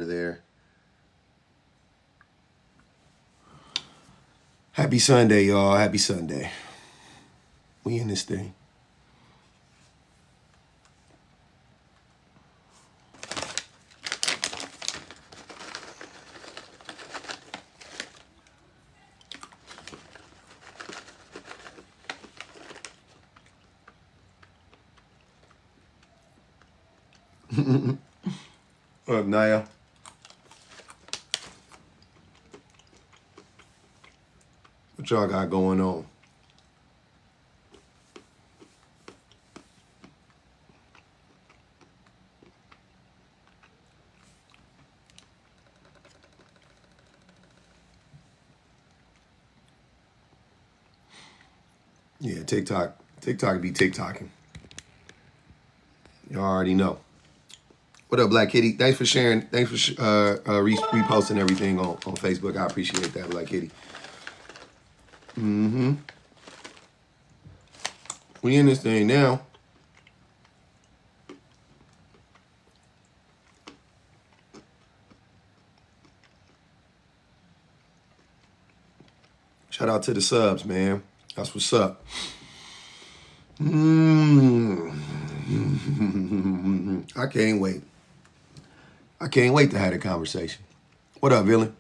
there. Happy Sunday, y'all. Happy Sunday. We in this thing. What up, Naya? What y'all got going on? Yeah, TikTok be TikToking. Y'all already know. What up, Black Kitty? Thanks for sharing. Thanks for reposting everything on Facebook. I appreciate that, Black Kitty. We in this thing now. Shout out to the subs, man. That's what's up. I can't wait. I can't wait to have a conversation. What up, Villain?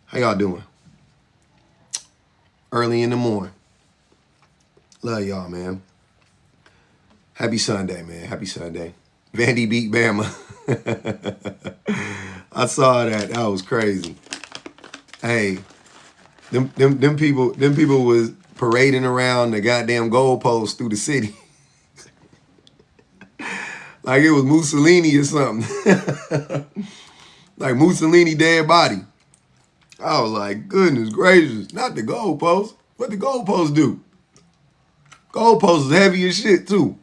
How y'all doing? Early in the morning. Love y'all, man. Happy Sunday, man. Happy Sunday. Vandy beat Bama. I saw that. That was crazy. Hey, them people was parading around the goddamn goalpost through the city. Like it was Mussolini or something. Like Mussolini dead body. I was like, goodness gracious, not the goalpost. What the goalpost do? Goalpost is heavy as shit too.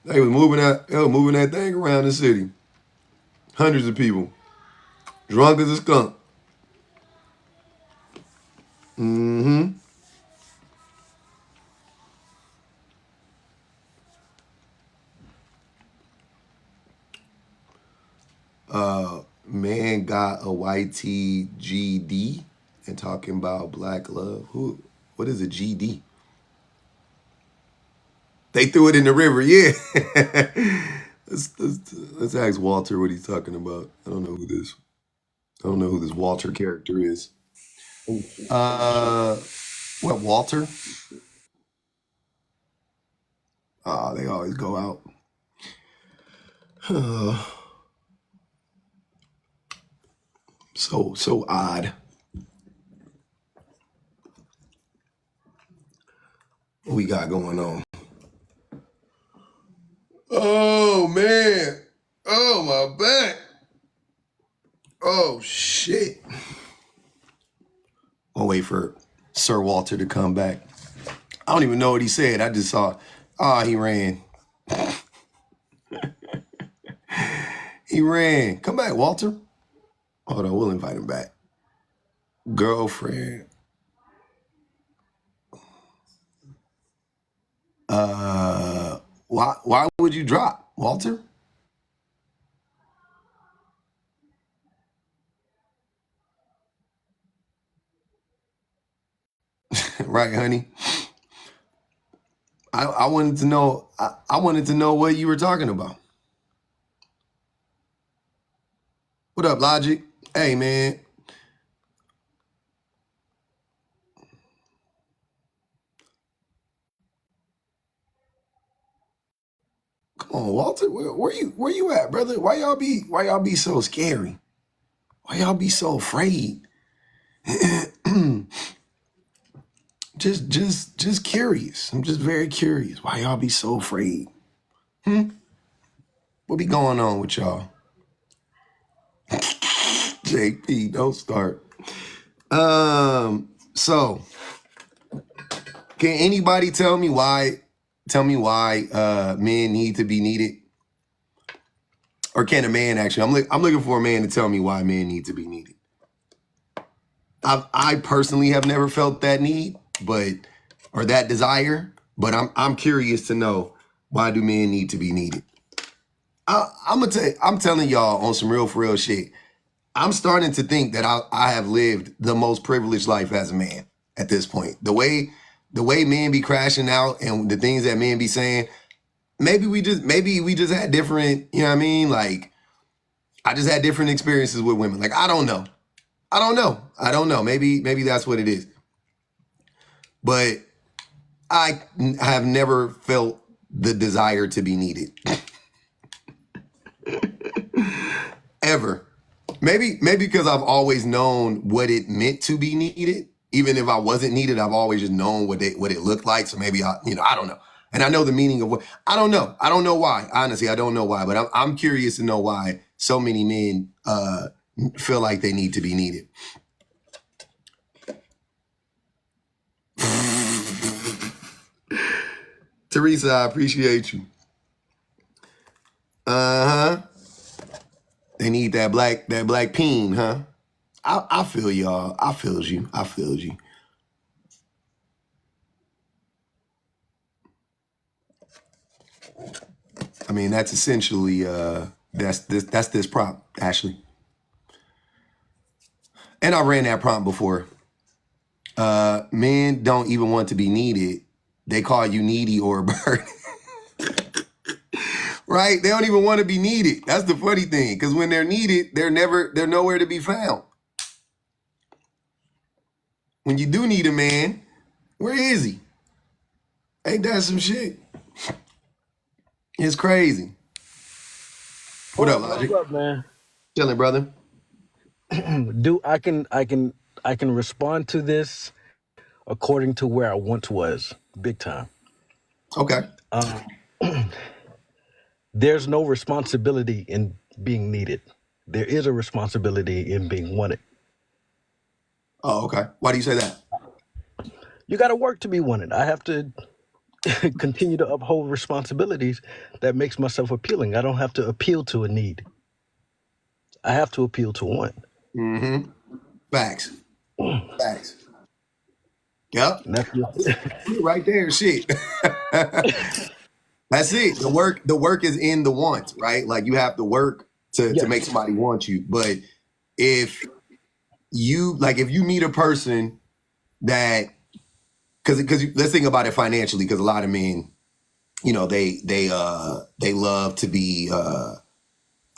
They was moving that thing around the city. Hundreds of people. Drunk as a skunk. Man got a YTGD and talking about black love. What is a GD? They threw it in the river, yeah. let's ask Walter what he's talking about. I don't know who this Walter character is. What, Walter? They always go out. So odd. What we got going on? Oh man. Oh my back. Oh shit. I'll wait for Sir Walter to come back. I don't even know what he said. I just saw, he ran. He ran. Come back, Walter. Hold on, we'll invite him back. Girlfriend. Why would you drop, Walter? Right, honey. I wanted to know. I wanted to know what you were talking about. What up, Logic? Hey, man. Come on, Walter. Where you at, brother? Why y'all be so scary? Why y'all be so afraid? just curious. I'm just very curious. Why y'all be so afraid? What be going on with y'all? JP, don't start. So can anybody tell me why men need to be needed? Or can a man actually? I'm looking for a man to tell me why men need to be needed. I personally have never felt that need, or that desire, but I'm curious to know, why do men need to be needed? I'm telling y'all on some real for real shit. I'm starting to think that I have lived the most privileged life as a man at this point. The way men be crashing out and the things that men be saying, maybe we just had different, you know what I mean? Like, I just had different experiences with women. Like, I don't know. Maybe that's what it is. But I have never felt the desire to be needed. Ever. Maybe because I've always known what it meant to be needed. Even if I wasn't needed, I've always just known what it looked like. So maybe I don't know. And I know the meaning of what, I don't know. I don't know why. Honestly, I don't know why, but I'm curious to know why so many men feel like they need to be needed. Teresa, I appreciate you. They need that black peen, huh? I feel y'all. I feel you. I mean, that's essentially that's this prompt, Ashley. And I ran that prompt before. Men don't even want to be needed. They call you needy or a burden. Right? They don't even want to be needed. That's the funny thing. Because when they're needed, they're nowhere to be found. When you do need a man, where is he? Ain't that some shit? It's crazy. What up, Logic? What's up, man? Chilling, brother. I can respond to this according to where I once was, big time. Okay. There's no responsibility in being needed. There is a responsibility in being wanted. Oh, okay. Why do you say that? You got to work to be wanted. I have to continue to uphold responsibilities that makes myself appealing. I don't have to appeal to a need. I have to appeal to one. Mm-hmm. Facts. Yep. That's right there, shit. That's it. The work is in the want, right? Like you have to work to make somebody want you. But if you meet a person that, because let's think about it financially, because a lot of men, they love to be the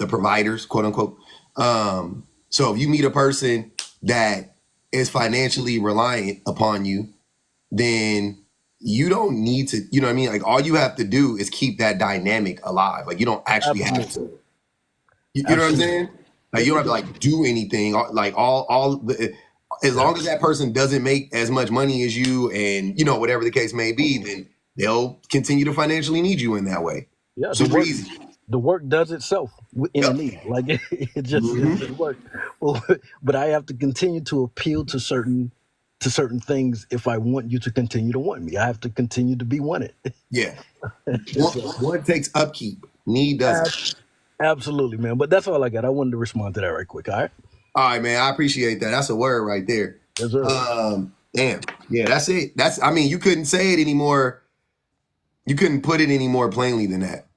providers, quote unquote. So if you meet a person that is financially reliant upon you, then you don't need to, you know what I mean? Like all you have to do is keep that dynamic alive. Like you don't actually have to, you know what I'm saying? Like you don't have to do anything. Like as long as that person doesn't make as much money as you and, whatever the case may be, then they'll continue to financially need you in that way. Yeah, super easy. The work does itself in a need. Like it just works. Well, but I have to continue to appeal to certain things if I want you to continue to want me. I have to continue to be wanted. Yeah. One takes upkeep. Need doesn't. Absolutely, man. But that's all I got. I wanted to respond to that right quick. All right. All right, man. I appreciate that. That's a word right there. Yes, sir. Damn. Yeah, that's it. You couldn't say it anymore. You couldn't put it any more plainly than that.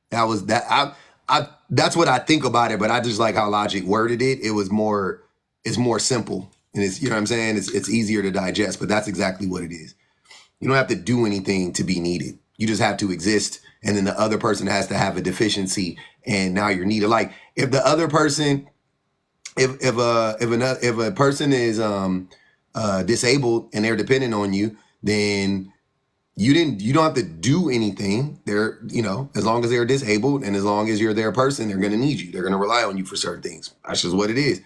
That's what I think about it, but I just like how Logic worded it. It's more simple. And it's, you know what I'm saying? It's easier to digest, but that's exactly what it is. You don't have to do anything to be needed. You just have to exist. And then the other person has to have a deficiency and now you're needed. Like if the other person, if a person is disabled and they're dependent on you, then you don't have to do anything. They're, as long as they're disabled and as long as you're their person, they're going to need you. They're going to rely on you for certain things. That's just what it is.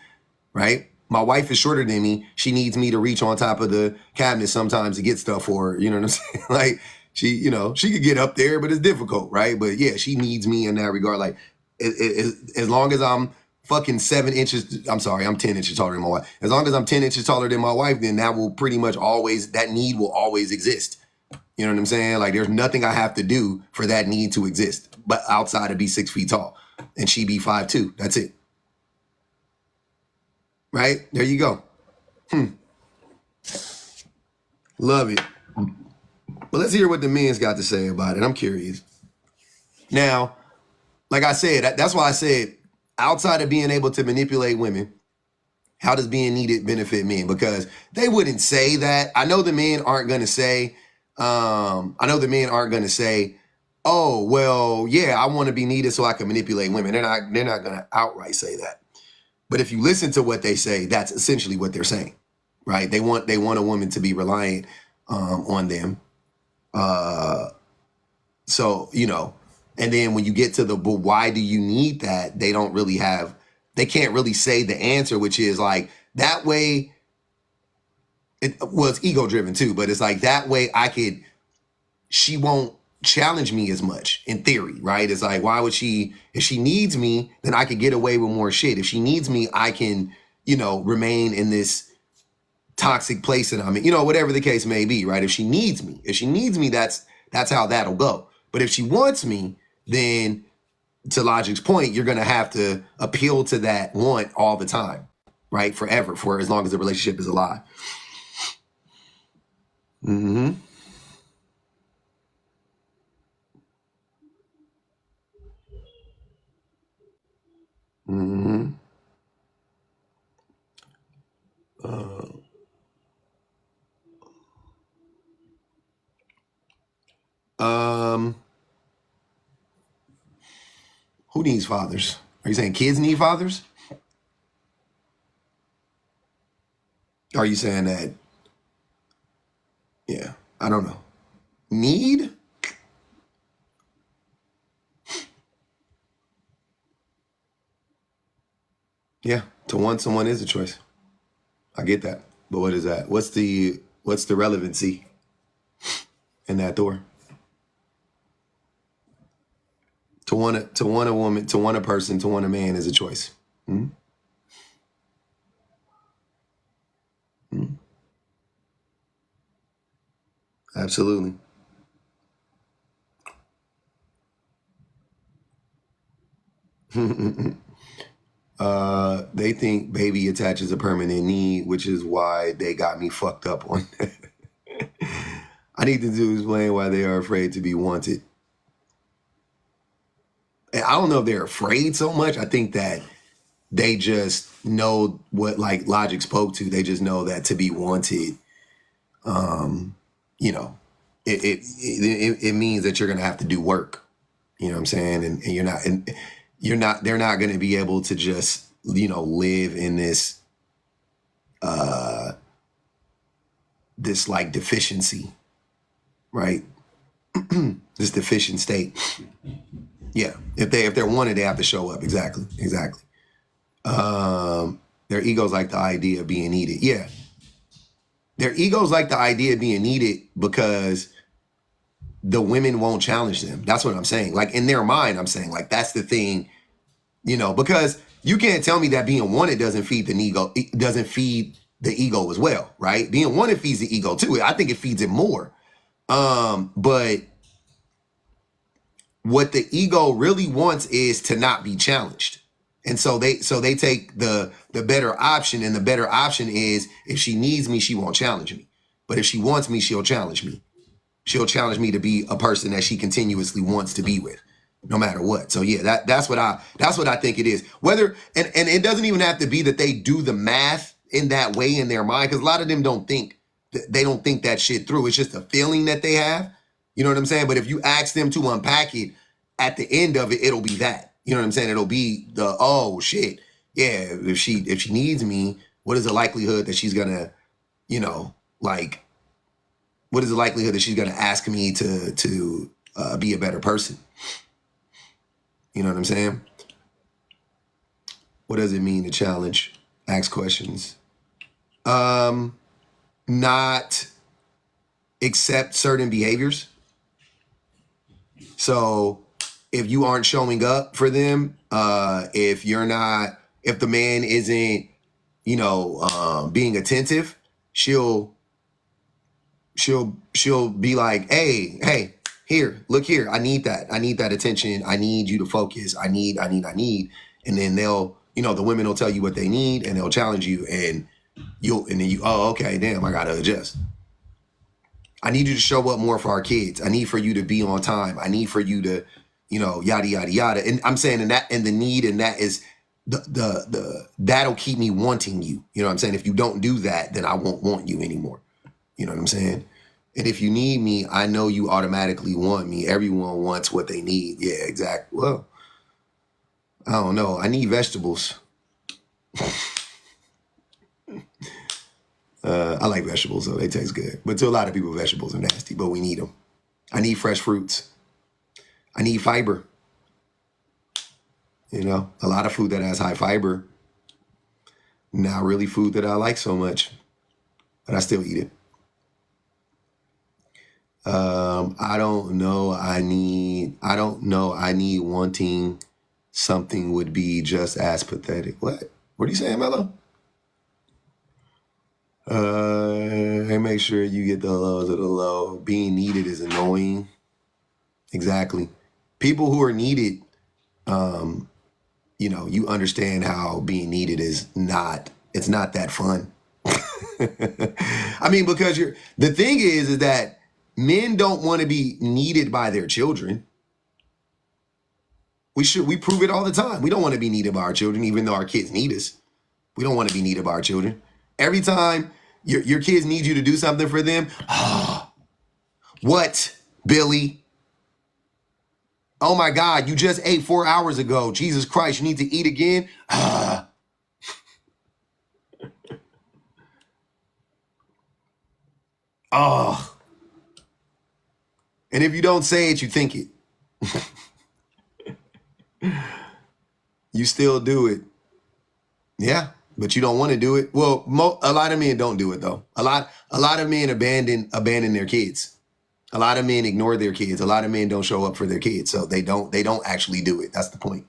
Right. My wife is shorter than me. She needs me to reach on top of the cabinet sometimes to get stuff for her. You know what I'm saying? Like she could get up there, but it's difficult. Right. But yeah, she needs me in that regard. Like as long as I'm fucking 7 inches, I'm sorry, I'm 10 inches taller than my wife. As long as I'm 10 inches taller than my wife, then that will pretty much that need will always exist. You know what I'm saying? Like there's nothing I have to do for that need to exist, but outside of be 6 feet tall and she be 5'2". That's it. Right? There you go. Love it. But let's hear what the men's got to say about it. I'm curious. Now, like I said, that's why I said, outside of being able to manipulate women, how does being needed benefit men? Because they wouldn't say that. I know the men aren't going to say, oh, well, yeah, I want to be needed so I can manipulate women. They're not going to outright say that. But if you listen to what they say, that's essentially what they're saying, right? They want a woman to be reliant on them. So, you know, and then when you get to but why do you need that? They can't really say the answer, which is like, that way, it's ego driven too, but it's like, that way she won't challenge me as much in theory, right? It's like, why would if she needs me, then I could get away with more shit. If she needs me, I can, you know, remain in this toxic place that I'm in, you know, whatever the case may be, right? If she needs me, that's how that'll go. But if she wants me, then to Logic's point, you're going to have to appeal to that want all the time, right? Forever, for as long as the relationship is alive. Mm-hmm. Mm-hmm. Who needs fathers? Are you saying kids need fathers? Are you saying that? Yeah, I don't know. Need? Yeah, to want someone is a choice. I get that. But what is that? What's the relevancy in that door? To want a woman, to want a person, to want a man is a choice. Hmm? Hmm? Absolutely. They think baby attaches a permanent need, which is why they got me fucked up on that. I need to explain why they are afraid to be wanted. And I don't know if they're afraid so much. I think that they just know what, like Logic spoke to. They just know that to be wanted, you know, it means that you're gonna have to do work. You know what I'm saying? And they're not gonna be able to just, you know, live in this this like deficiency, right? This deficient state. Yeah. If they're wanted, they have to show up. Exactly. Their egos like the idea of being needed. Yeah. Their egos like the idea of being needed because the women won't challenge them. That's what I'm saying. Like in their mind, I'm saying like that's the thing, you know, because you can't tell me that being wanted doesn't feed the ego. It doesn't feed the ego as well, right? Being wanted feeds the ego too. I think it feeds it more. But what the ego really wants is to not be challenged. And so they take the better option, and the better option is if she needs me, she won't challenge me. But if she wants me, she'll challenge me. She'll challenge me to be a person that she continuously wants to be with, no matter what. So yeah, that's what I think it is. Whether and it doesn't even have to be that they do the math in that way in their mind, because a lot of them don't think that shit through. It's just a feeling that they have. You know what I'm saying? But if you ask them to unpack it, at the end of it, it'll be that. You know what I'm saying? It'll be the, oh shit, yeah. If she needs me, what is the likelihood that she's gonna, you know, like, what is the likelihood that she's gonna ask me to be a better person? You know what I'm saying? What does it mean to challenge? Ask questions. Not accept certain behaviors. So if you aren't showing up for them, if the man isn't, you know, being attentive, she'll be like, hey, here, look here. I need that attention. I need you to focus. I need. And then they'll, you know, the women will tell you what they need and they'll challenge you, and then you, oh, okay, damn, I gotta adjust. I need you to show up more for our kids. I need for you to be on time. I need for you to, yada, yada, yada. And I'm saying, and the need, and that is that'll keep me wanting you. You know what I'm saying? If you don't do that, then I won't want you anymore. You know what I'm saying? And if you need me, I know you automatically want me. Everyone wants what they need. Yeah, exactly. Well, I don't know. I need vegetables. I like vegetables, so they taste good. But to a lot of people, vegetables are nasty, but we need them. I need fresh fruits. I need fiber. A lot of food that has high fiber, not really food that I like so much, but I still eat it. I don't know. I need wanting something would be just as pathetic. What are you saying, Mello? And make sure you get the lows of the low. Being needed is annoying. Exactly. People who are needed, you understand how being needed it's not that fun. I mean, because the thing is that men don't want to be needed by their children. We prove it all the time. We don't want to be needed by our children, even though our kids need us. We don't want to be needed by our children. Every time your kids need you to do something for them, what, Billy? Oh my God, you just ate 4 hours ago. Jesus Christ, you need to eat again? Oh. And if you don't say it, you think it. You still do it. Yeah, but you don't want to do it. Well, a lot of men don't do it though. A lot of men abandon their kids. A lot of men ignore their kids. A lot of men don't show up for their kids. So they don't actually do it. That's the point.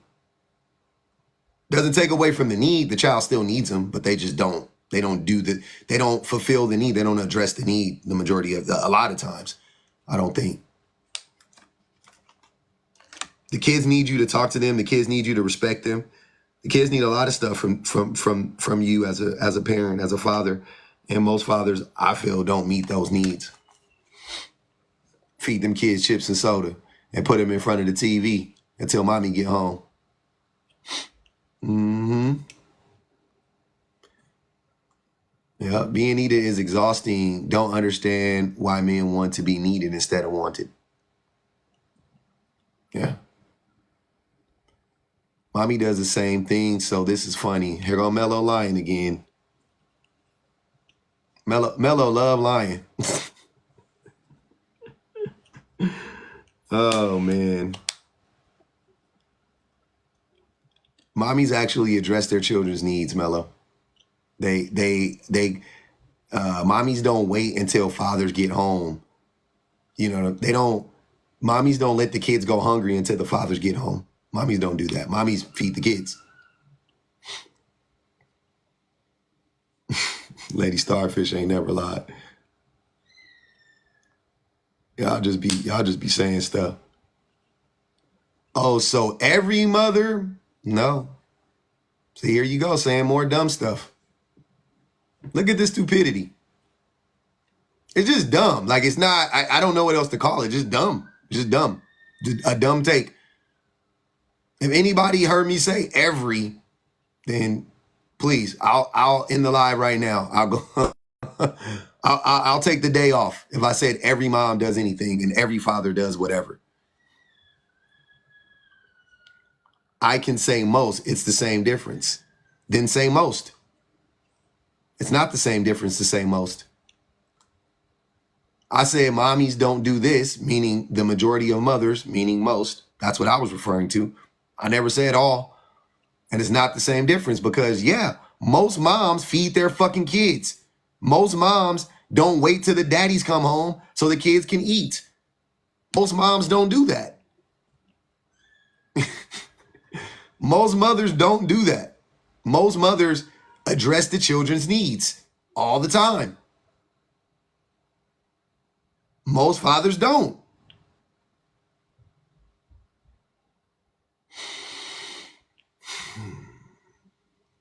Doesn't take away from the need. The child still needs them, but they just don't. They don't fulfill the need. They don't address the need a lot of times. I don't think. The kids need you to talk to them. The kids need you to respect them. The kids need a lot of stuff from you as a parent, as a father. And most fathers, I feel, don't meet those needs. Feed them kids chips and soda and put them in front of the TV until mommy get home. Yeah, being needed is exhausting. Don't understand why men want to be needed instead of wanted. Yeah. Mommy does the same thing, so this is funny. Here go Mello lying again. Mello love lying. Oh, man. Mommies actually address their children's needs, Mello. Mommies don't wait until fathers get home. Mommies don't let the kids go hungry until the fathers get home. Mommies don't do that. Mommies feed the kids. Lady Starfish ain't never lied. Y'all just be saying stuff. Oh, so every mother? No. So here you go, saying more dumb stuff. Look at this stupidity. It's just dumb. Like, it's not, I don't know what else to call it. Just dumb. Just dumb. Just a dumb take. If anybody heard me say every, then please, I'll end the live right now. I'll go. I'll take the day off if I said every mom does anything and every father does whatever. I can say most. It's the same difference. Then say most. It's not the same difference to say most. I said mommies don't do this, meaning the majority of mothers, meaning most. That's what I was referring to. I never said all. And it's not the same difference because, yeah, most moms feed their fucking kids. Most moms don't wait till the daddies come home so the kids can eat. Most moms don't do that. Most mothers don't do that. Most mothers address the children's needs all the time. Most fathers don't.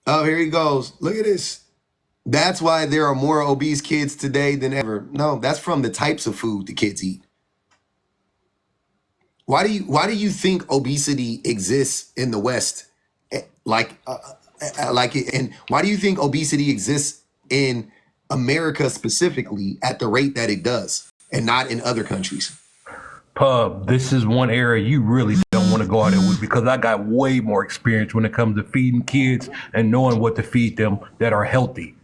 Oh, here he goes. Look at this. That's why there are more obese kids today than ever. No, that's from the types of food the kids eat. why do you think obesity exists in the West? And why do you think obesity exists in America specifically at the rate that it does and not in other countries? Pub, this is one area you really don't want to go out there with because I got way more experience when it comes to feeding kids and knowing what to feed them that are healthy,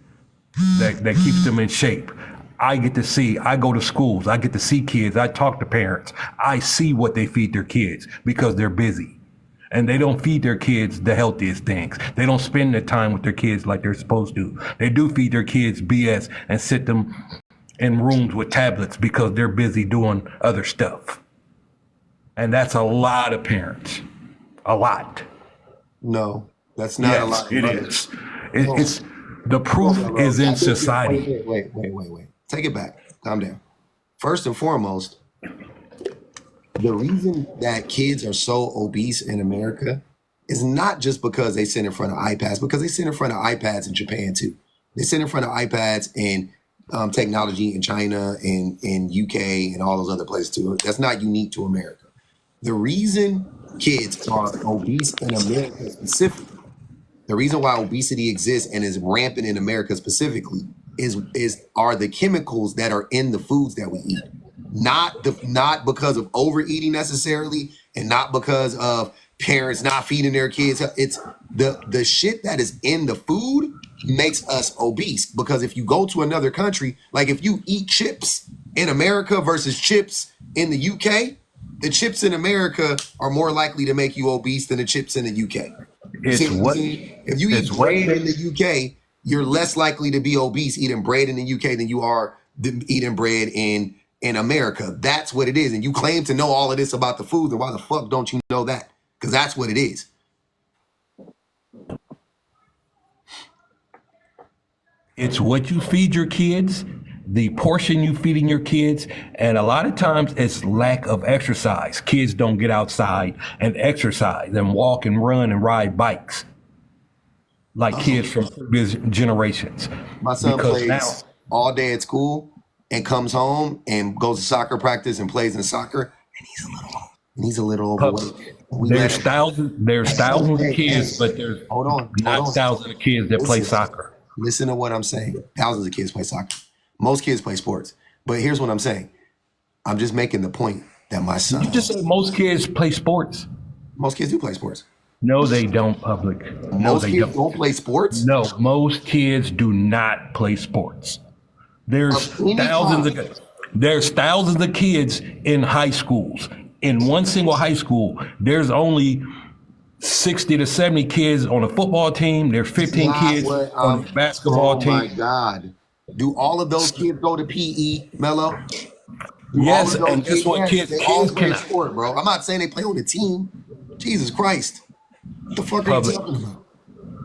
that keeps them in shape. I go to schools, I get to see kids, I talk to parents, I see what they feed their kids because they're busy. And they don't feed their kids the healthiest things. They don't spend the time with their kids like they're supposed to. They do feed their kids BS and sit them in rooms with tablets because they're busy doing other stuff. And that's a lot of parents. A lot. No, that's not a Yes, lot. it brother. is. No. It's the proof Bro, is in I think you- society. Wait. Take it back. Calm down. First and foremost, the reason that kids are so obese in America is not just because they sit in front of iPads, because they sit in front of iPads in Japan too. They sit in front of iPads and technology in China and in UK and all those other places too. That's not unique to America. The reason kids are obese in America specifically, the reason why obesity exists and is rampant in America specifically are the chemicals that are in the foods that we eat. Not because of overeating necessarily, and not because of parents not feeding their kids. It's the shit that is in the food makes us obese. Because if you go to another country, like if you eat chips in America versus chips in the UK, the chips in America are more likely to make you obese than the chips in the UK. It's See what I'm what saying? If you eat it's what bread in they, the UK, you're less likely to be obese eating bread in the UK than you are eating bread in America. That's what it is. And you claim to know all of this about the food, then why the fuck don't you know that? Because that's what it is. it's what you feed your kids, the portion you feeding your kids, and a lot of times it's lack of exercise. Kids don't get outside and exercise and walk and run and ride bikes like kids from previous generations. My son Because plays now, all day at school and comes home and goes to soccer practice and plays in soccer, and he's a little overweight. We let there's him. thousands Hey, of kids, hey, but there's hold on. not thousands of kids that play Listen. soccer. Listen to what I'm saying. Thousands of kids play soccer. Most kids play sports. But here's what I'm saying. I'm just making the point that my son, You just said most kids play sports. most kids do play sports. No, they don't, public. No, Most they kids don't. don't play sports. No, most kids do not play sports. There's Of any thousands kind. of there's thousands of kids in high schools. In one single high school, there's only 60 to 70 kids on a football team. There's 15 Not kids what on a basketball oh team. my God. Do all of those kids go to PE, Mello? Do all Yes, of those and guess what, yes, kids? they all Kids play can sport, bro. I'm not saying they play on the team. Jesus Christ. What the fuck are you public. talking about?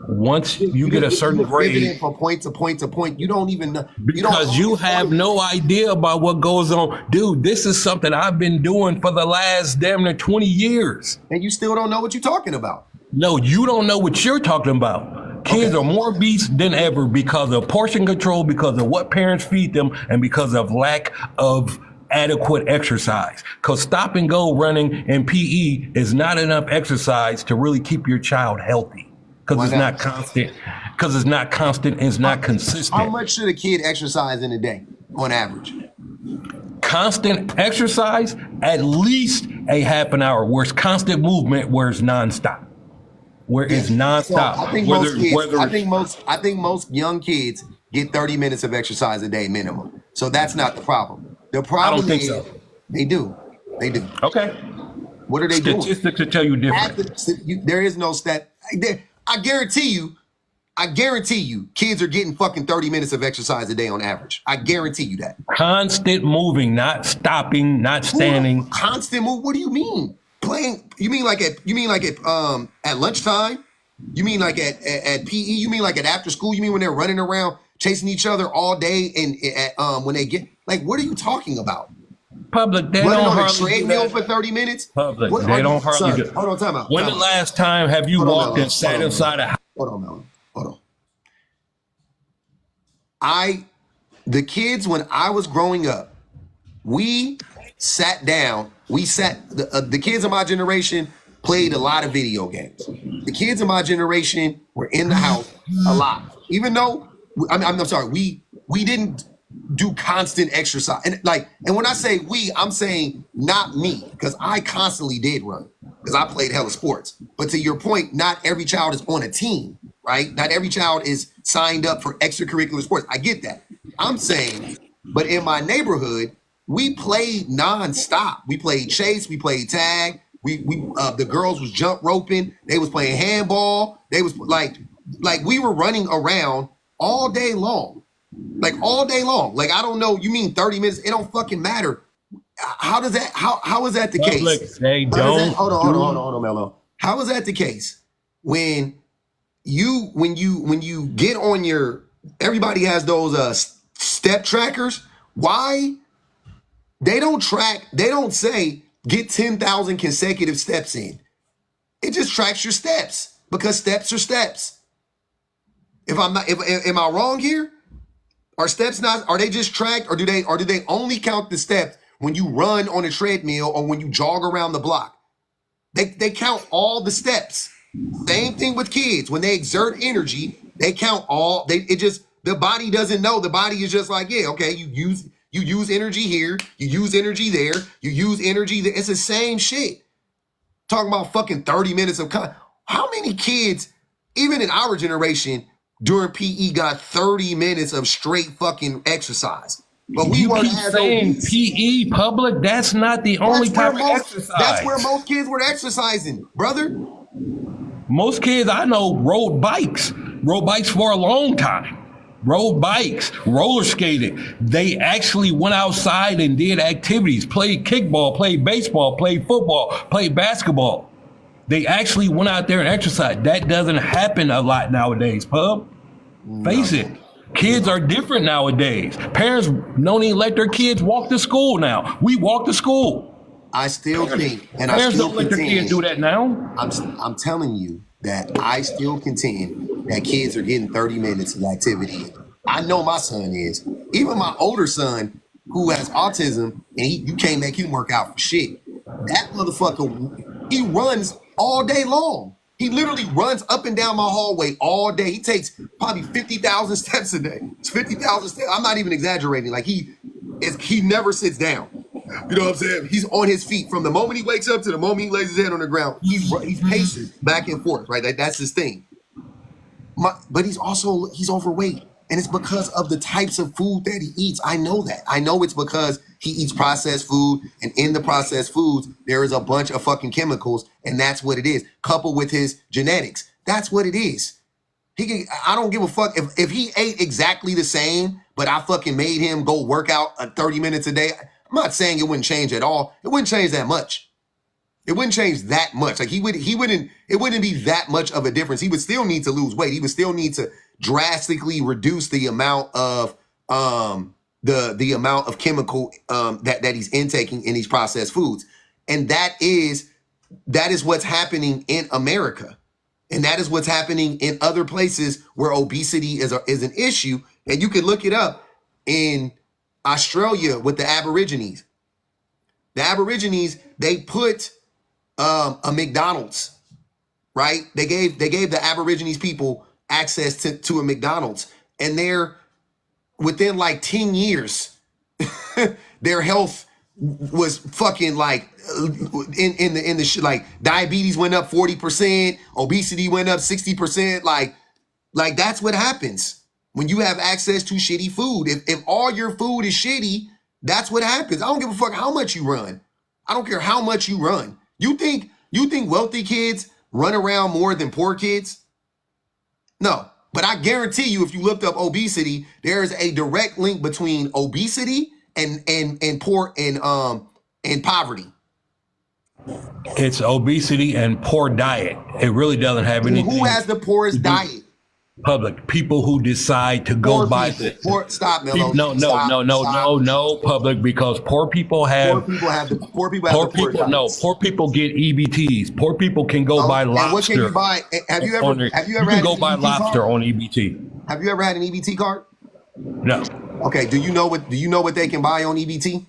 Once you get a certain You're pivoting grade, from point to point to point. You don't even know. because you have no idea about what goes on. Dude, this is something I've been doing for the last damn near 20 years. And you still don't know what you're talking about. No, you don't know what you're talking about. Kids are more obese than ever because of portion control, because of what parents feed them, and because of lack of adequate exercise. Because stop and go running and PE is not enough exercise to really keep your child healthy. Because Why it's not? not constant. Because it's not constant. It's not How consistent. much should a kid exercise in a day on average? Constant exercise, at least a half an hour. Where it's constant movement, where it's nonstop. Where it's So nonstop. I think Whether, most kids, whether I think most young kids get 30 minutes of exercise a day minimum. So that's not the problem. The problem think is so. they do. They do. okay. What are they doing? Statistics will tell you different. There is no stat. I guarantee you, kids are getting fucking 30 minutes of exercise a day on average. I guarantee you that. Constant moving, not stopping, not standing. Constant move. What do you mean? Playing? You mean like at lunchtime? You mean like at PE? You mean like at after school? You mean when they're running around chasing each other all day and when they get like what are you talking about? Public, they Running don't on a hardly do treadmill that. for 30 minutes? Public, What they are don't you, hardly son, do. hold on, time out. When the last time have you Hold on, walked Melon. and sat Hold on, inside a house? Hold on, Melon. Hold on. The kids when I was growing up, we sat down We sat, the kids of my generation played a lot of video games. The kids of my generation were in the house a lot. Even though, I'm sorry, we didn't do constant exercise. And when I say we, I'm saying not me, because I constantly did run, because I played hella sports. But to your point, not every child is on a team, right? Not every child is signed up for extracurricular sports. I get that. I'm saying, but in my neighborhood, we played nonstop. We played chase, we played tag. The girls was jump roping. They was playing handball. They was like we were running around all day long. Like all day long. Like, I don't know. You mean 30 minutes? It don't fucking matter. How does that? How is that the case? They don't. Hold on, Mello. How is that the case when you get on your? Everybody has those step trackers. Why they don't track? They don't say get 10,000 consecutive steps in. It just tracks your steps because steps are steps. If I'm not, am I wrong here? Are steps not? Are they just tracked, or do they only count the steps when you run on a treadmill or when you jog around the block? They count all the steps. Same thing with kids. When they exert energy, they count all. The body doesn't know. The body is just like, yeah, okay, you use energy here, you use energy there, you use energy there. It's the same shit. Talking about fucking 30 minutes of how many kids, even in our generation, during PE got 30 minutes of straight fucking exercise? But we You keep saying PE public. That's not the only type of exercise. That's where most kids were exercising, brother. Most kids I know rode bikes for a long time. Rode bikes, roller skated. They actually went outside and did activities, played kickball, played baseball, played football, played basketball. They actually went out there and exercised. That doesn't happen a lot nowadays, pub. Face it. Kids are different nowadays. Parents don't even let their kids walk to school now. We walk to school. I still think, and Parents I still don't let their kids do that now. I'm telling you that I still contend that kids are getting 30 minutes of activity. I know my son is. Even my older son, who has autism, and you can't make him work out for shit. That motherfucker, he runs all day long. He literally runs up and down my hallway all day. He takes probably 50,000 steps a day. It's 50,000 steps. I'm not even exaggerating. Like he never sits down. You know what I'm saying? He's on his feet from the moment he wakes up to the moment he lays his head on the ground. He's pacing back and forth, right? That's his thing. But he's overweight. And it's because of the types of food that he eats. I know that. I know it's because he eats processed food, and in the processed foods, there is a bunch of fucking chemicals, and that's what it is, coupled with his genetics. That's what it is. I don't give a fuck if he ate exactly the same, but I fucking made him go work out 30 minutes a day. I'm not saying it wouldn't change at all. It wouldn't change that much. It wouldn't change that much. Like it wouldn't be that much of a difference. He would still need to lose weight. He would still need to drastically reduce the amount of the amount of chemical that he's intaking in these processed foods. And that is what's happening in America. And that is what's happening in other places where obesity is an issue. And you can look it up in Australia with the Aborigines. The Aborigines, they put a McDonald's, right? They gave the Aborigines people access to a McDonald's, and they're within like 10 years, their health was fucking like in the shit. Like diabetes went up 40%, obesity went up 60%. Like that's what happens when you have access to shitty food. If all your food is shitty, that's what happens. I don't give a fuck how much you run. I don't care how much you run. You think wealthy kids run around more than poor kids? No, but I guarantee you, if you looked up obesity, there is a direct link between obesity and poor and poverty. It's obesity and poor diet. It really doesn't have anything. Who has the poorest diet? Public. People who decide to go by the stop, Mello. No, public, because poor people have poor people get EBTs. Poor people can go buy lobster. What can you buy? Have you ever had go buy lobster on EBT? Have you ever had an EBT card? No. Okay. Do you know what they can buy on EBT?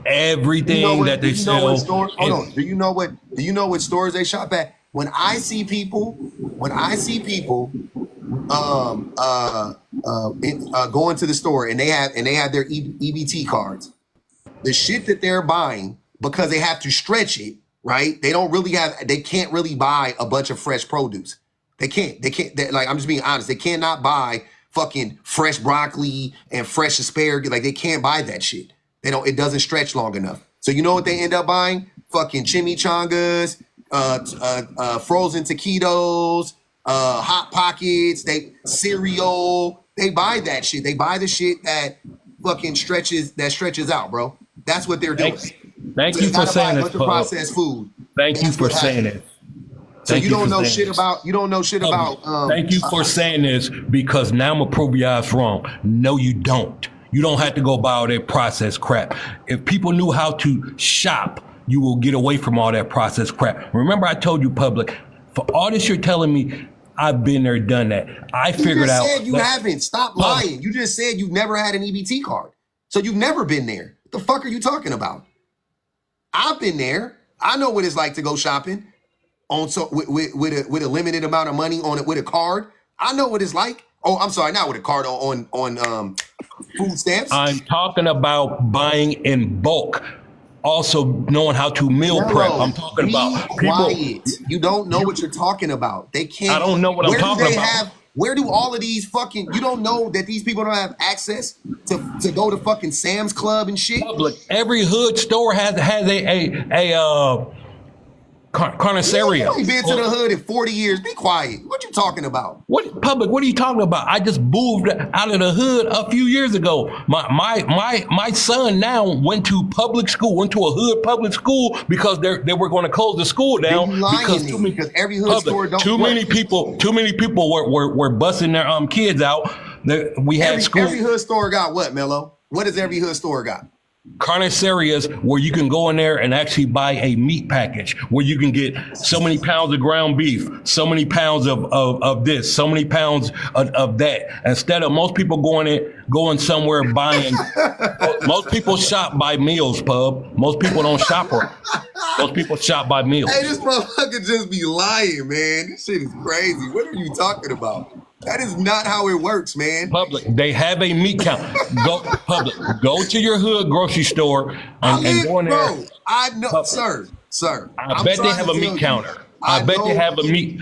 Everything that they Do you know what sell. stores? Hold on. Do you know what stores they shop at? When I see people, going to the store and they have their EBT cards, the shit that they're buying because they have to stretch it, right? They can't really buy a bunch of fresh produce. They can't. Like, I'm just being honest. They cannot buy fucking fresh broccoli and fresh asparagus. Like, they can't buy that shit. It doesn't stretch long enough. So you know what they end up buying? Fucking chimichangas, frozen taquitos, hot pockets, cereal. They buy that shit. They buy the shit that fucking stretches out, bro. That's what they're doing. Thank you for saying this, Pub. Processed food. Thank you for saying it. So you don't know shit about. Thank you for saying this, because now I'm gonna prove your ass wrong. No, you don't. You don't have to go buy all that processed crap. If people knew how to shop, you will get away from all that processed crap. Remember, I told you, public, for all this you're telling me, I've been there, done that. I figured out. You just said you haven't. Stop lying. You just said you've never had an EBT card. So you've never been there. What the fuck are you talking about? I've been there. I know what it's like to go shopping with a limited amount of money on it with a card. I know what it's like. Oh, I'm sorry, not with a card on food stamps. I'm talking about buying in bulk. Also knowing how to meal prep. I'm talking about people. You don't know what you're talking about. They can't. I don't know what I'm talking about. Where do all of these fucking? You don't know that these people don't have access to go to fucking Sam's Club and shit. Public. Every hood store has a carniceria. You ain't been to the hood in 40 years. Be quiet. What you talking about? What public? What are you talking about? I just moved out of the hood a few years ago. My son now went to public school, went to a hood public school because they were going to close the school down because every hood store don't. Too many people were busting their kids out. We had school. Every hood store got what, Mello? What does every hood store got? Carnicerias where you can go in there and actually buy a meat package where you can get so many pounds of ground beef, so many pounds of this, so many pounds of that. Instead of most people going somewhere buying, most people shop by meals, Pub. Most people don't shop right. Most people shop by meals. Hey, this motherfucker just be lying, man. This shit is crazy. What are you talking about? That is not how it works, man. Public, they have a meat count. Go to your hood grocery store and go in there. Bro, I know, public. sir. I bet they have a meat counter. I bet they have meat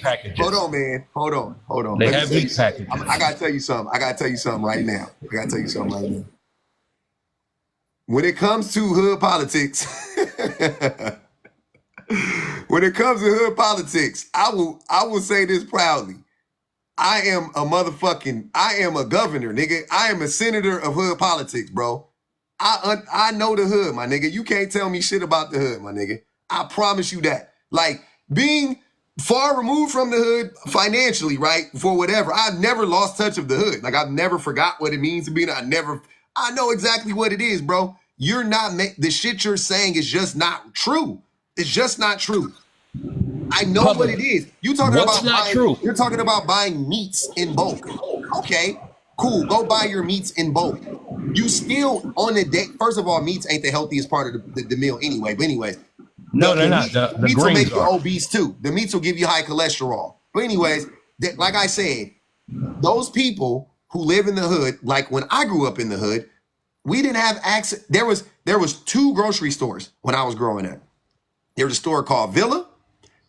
packages. Hold on, man. Hold on. They have meat packages. I gotta tell you something right now. When it comes to hood politics, I will say this proudly. I am a governor, nigga. I am a senator of hood politics, bro. I know the hood, my nigga. You can't tell me shit about the hood, my nigga. I promise you that. Like, being far removed from the hood financially, right, for whatever, I've never lost touch of the hood. Like, I've never forgot what it means to be there. I know exactly what it is, bro. You're not, the shit you're saying is just not true. It's just not true. I know what it is. You're talking about buying meats in bulk. Okay, cool. Go buy your meats in bulk. You still on the day. First of all, meats ain't the healthiest part of the meal anyway. But anyways, no, they're not. The meats will make you are. obese too. The meats will give you high cholesterol. But anyways, like I said, those people who live in the hood, like when I grew up in the hood, we didn't have access. There was 2 grocery stores when I was growing up. There was a store called Villa.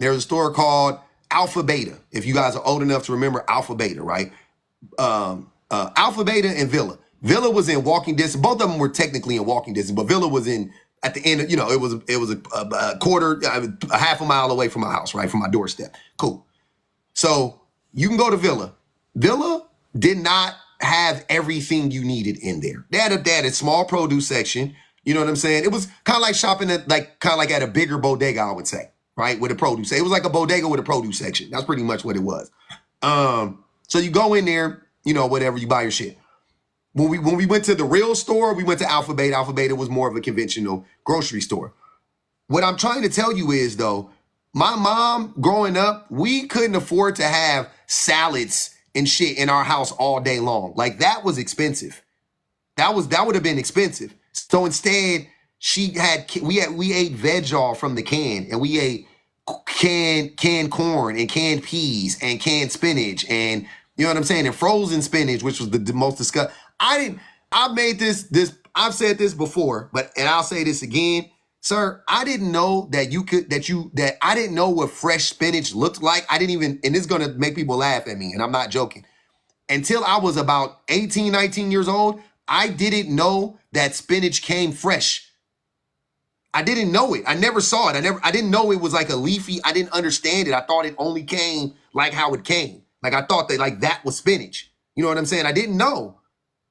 There was a store called Alpha Beta. If you guys are old enough to remember Alpha Beta, right? Alpha Beta and Villa. Villa was in walking distance. Both of them were technically in walking distance, but Villa was at the end. It was a half a mile away from my house, right, from my doorstep. Cool. So you can go to Villa. Villa did not have everything you needed in there. They had a small produce section. You know what I'm saying? It was kind of like shopping at a bigger bodega, I would say. Right, with a produce. It was like a bodega with a produce section. That's pretty much what it was. So you go in there, whatever, you buy your shit. When we went to the real store, we went to Alpha Beta. Alpha Beta was more of a conventional grocery store. What I'm trying to tell you is, though, my mom growing up, we couldn't afford to have salads and shit in our house all day long. Like, that was expensive. That would have been expensive. So instead, we ate veg from the can, and we ate canned corn and canned peas and canned spinach, and you know what I'm saying, and frozen spinach, which was the most disgusting. I've made this. I've said this before, and I'll say this again, sir. I didn't know that I didn't know what fresh spinach looked like. I didn't even, and it's gonna make people laugh at me, and I'm not joking. Until I was about 18, 19 years old, I didn't know that spinach came fresh. I didn't know it. I never saw it. I didn't know it was like a leafy. I didn't understand it. I thought it only came like how it came. Like I thought that was spinach. You know what I'm saying? I didn't know.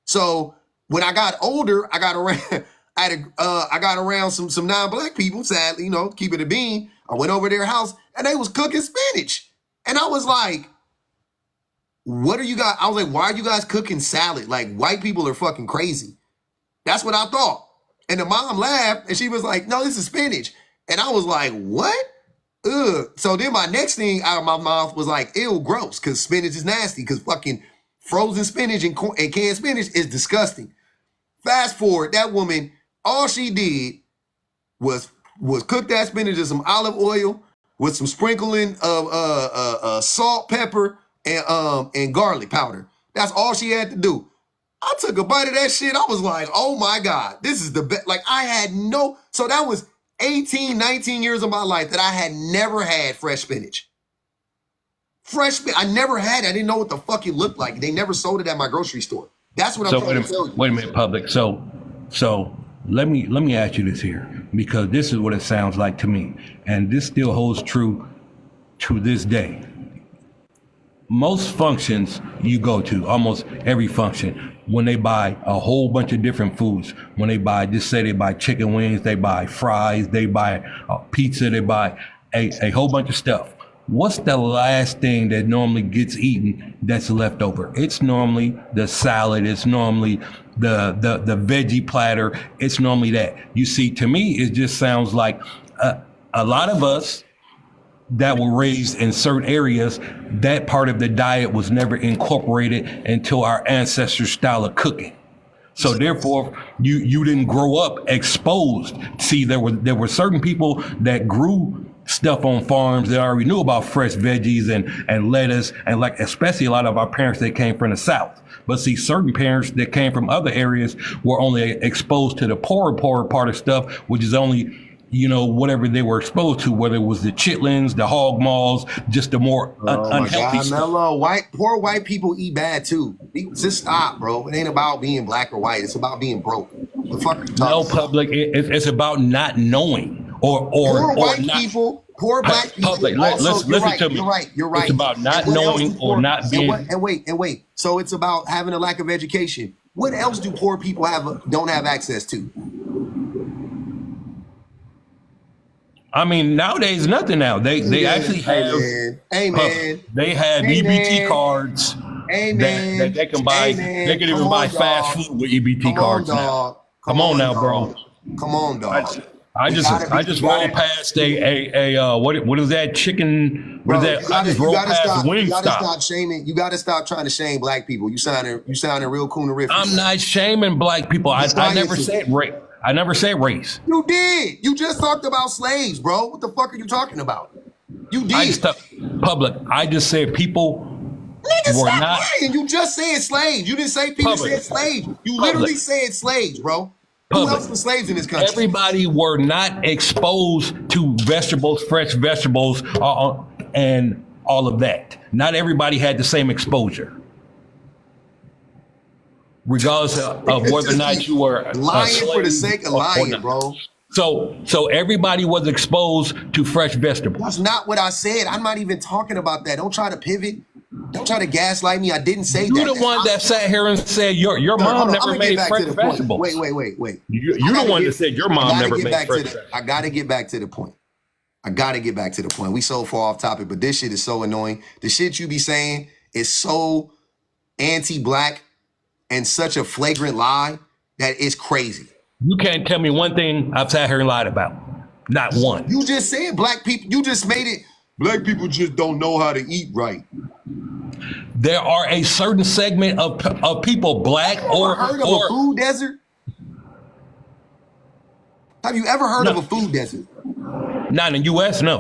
So when I got older, I got around. I got around some non-black people. Sadly, you know, keep it a bean. I went over their house and they was cooking spinach, and I was like, "What are you guys?" I was like, "Why are you guys cooking salad? Like white people are fucking crazy." That's what I thought. And the mom laughed and she was like, "No, this is spinach." And I was like, "What? Ugh." So then my next thing out of my mouth was like, "Ew, gross," because spinach is nasty, because fucking frozen spinach and canned spinach is disgusting. Fast forward, that woman, all she did was cook that spinach in some olive oil with some sprinkling of salt, pepper, and garlic powder. That's all she had to do. I took a bite of that shit. I was like, oh my God, this is the best. Like so that was 18, 19 years of my life that I had never had fresh spinach. I never had it. I didn't know what the fuck it looked like. They never sold it at my grocery store. That's what I'm trying to tell you. Wait a minute, public. So let me ask you this here, because this is what it sounds like to me. And this still holds true to this day. Most functions you go to, almost every function, when they buy a whole bunch of different foods, when they buy, just say they buy chicken wings, they buy fries, they buy pizza, they buy a whole bunch of stuff. What's the last thing that normally gets eaten that's left over? It's normally the salad. It's normally the veggie platter. It's normally that. You see, to me, it just sounds like a lot of us that were raised in certain areas, that part of the diet was never incorporated into our ancestors' style of cooking. So therefore, you didn't grow up exposed. See, there were certain people that grew stuff on farms that already knew about fresh veggies and lettuce, and like especially a lot of our parents that came from the South. But see, certain parents that came from other areas were only exposed to the poorer part of stuff, which is only, you know, whatever they were exposed to, whether it was the chitlins, the hog maws, just the more unhealthy stuff. Mello, poor white people eat bad too. Just stop, bro. It ain't about being black or white. It's about being broke. The fuck are you talking about? Public, it's about not knowing or poor white not, people, poor black people. Public, listen to me. You're right. It's about not knowing or not being. And wait. So it's about having a lack of education. What else do poor people don't have access to? I mean, nowadays nothing. Now they actually have. Amen. They have EBT cards. Amen. That they can buy. Amen. They can even buy fast food with EBT cards now. Come on now, bro. Come on, dog. I just rolled past what is that chicken? What is that? I just rolled past the Wingstop. You gotta stop shaming. You gotta stop trying to shame black people. You sounding real coonerific. I'm not shaming black people. I never said race. I never said race. You did. You just talked about slaves, bro. What the fuck are you talking about? You did. I just said people Nigga, were stop not. lying. You just said slaves. You didn't say people said slaves. You literally said slaves, bro. Who else was slaves in this country? Everybody were not exposed to vegetables, fresh vegetables, and all of that. Not everybody had the same exposure. Regardless of whether or not you were lying for the sake of lying, bro. So everybody was exposed to fresh vegetables. That's not what I said. I'm not even talking about that. Don't try to pivot. Don't try to gaslight me. I didn't say that. You're the one that sat here and said your mom never made fresh vegetables. Wait. You're the one that said your mom never made fresh vegetables. I gotta get back to the point. We so far off topic, but this shit is so annoying. The shit you be saying is so anti-black and such a flagrant lie that it's crazy. You can't tell me one thing I've sat here and lied about. Not one. You just said black people. You just made it. Black people just don't know how to eat right. There are a certain segment of people, black or heard of a food desert? Have you ever heard of No. a food desert? Not in the U.S., no.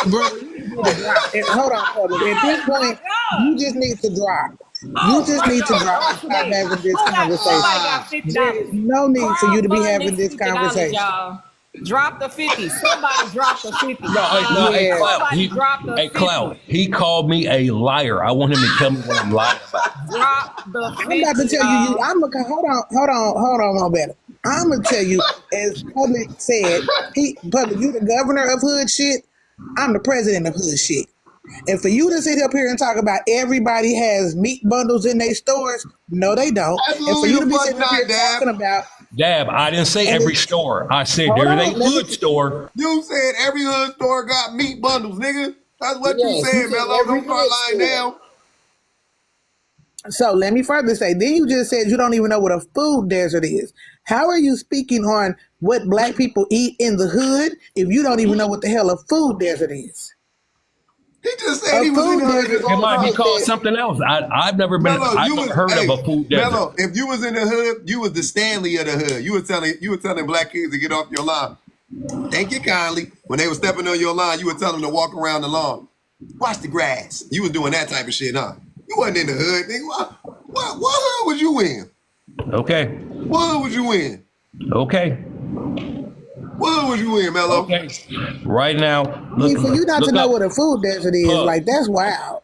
Bro, you need to drop. Hold on, Public. At this point, you just need to drop. You just need to drop and stop having this conversation. There is no need for you to be having this conversation. Y'all. Drop the 50. Somebody drop the 50. Hey, Yeah. Clout. Somebody drop the 50. Clout. He called me a liar. I want him to tell me what I'm lying about. Drop the 50. I'm about to tell you. Hold on, no better. I'm gonna tell you, as Public said, Public, you the governor of hood shit. I'm the president of hood shit. And for you to sit up here and talk about everybody has meat bundles in their stores, no, they don't. And for you to be sitting up here talking about, Dab, I didn't say every store. I said Hold there on, is a let me- good store. You said every hood store got meat bundles, nigga. That's what Yes, you you said, said Mello. every Don't start hood lying store. now. so let me further say, then you just said you don't even know what a food desert is. How are you speaking on what black people eat in the hood if you don't even know what the hell a food desert is? He just said he was in the hood. this It whole might be time. called something else. I've never been. Mello, I've you never was- heard hey, of a food desert. Mello, if you was in the hood, you was the Stanley of the hood. You were telling black kids to get off your lawn. Thank you kindly. When they were stepping on your lawn, you would tell them to walk around the lawn. Watch the grass. You was doing that type of shit, huh? You wasn't in the hood, nigga. What hood was you in? Okay. What hood was you in? Okay. What hood was you in, Mello? Okay. Right now, I mean, for you not to look know up what a food desert is, like, that's wild.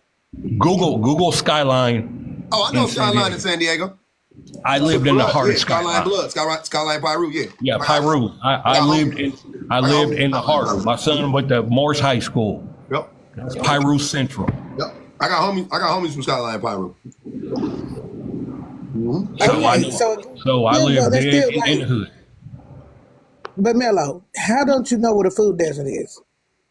Google Skyline. Oh, I know in San Skyline Diego. in San Diego. I lived in the heart yeah, of Skyline Skyline. Blood. Skyline Pyru, yeah. Yeah, Pyru. I lived in the heart. My son went to Morse High School. Yep. It's Pyru Central. Yep. I got homies from Skyline Pyru. So I Okay, know. so- So I Yeah, live but that's there still in like- the hood. But Mello, how don't you know what a food desert is?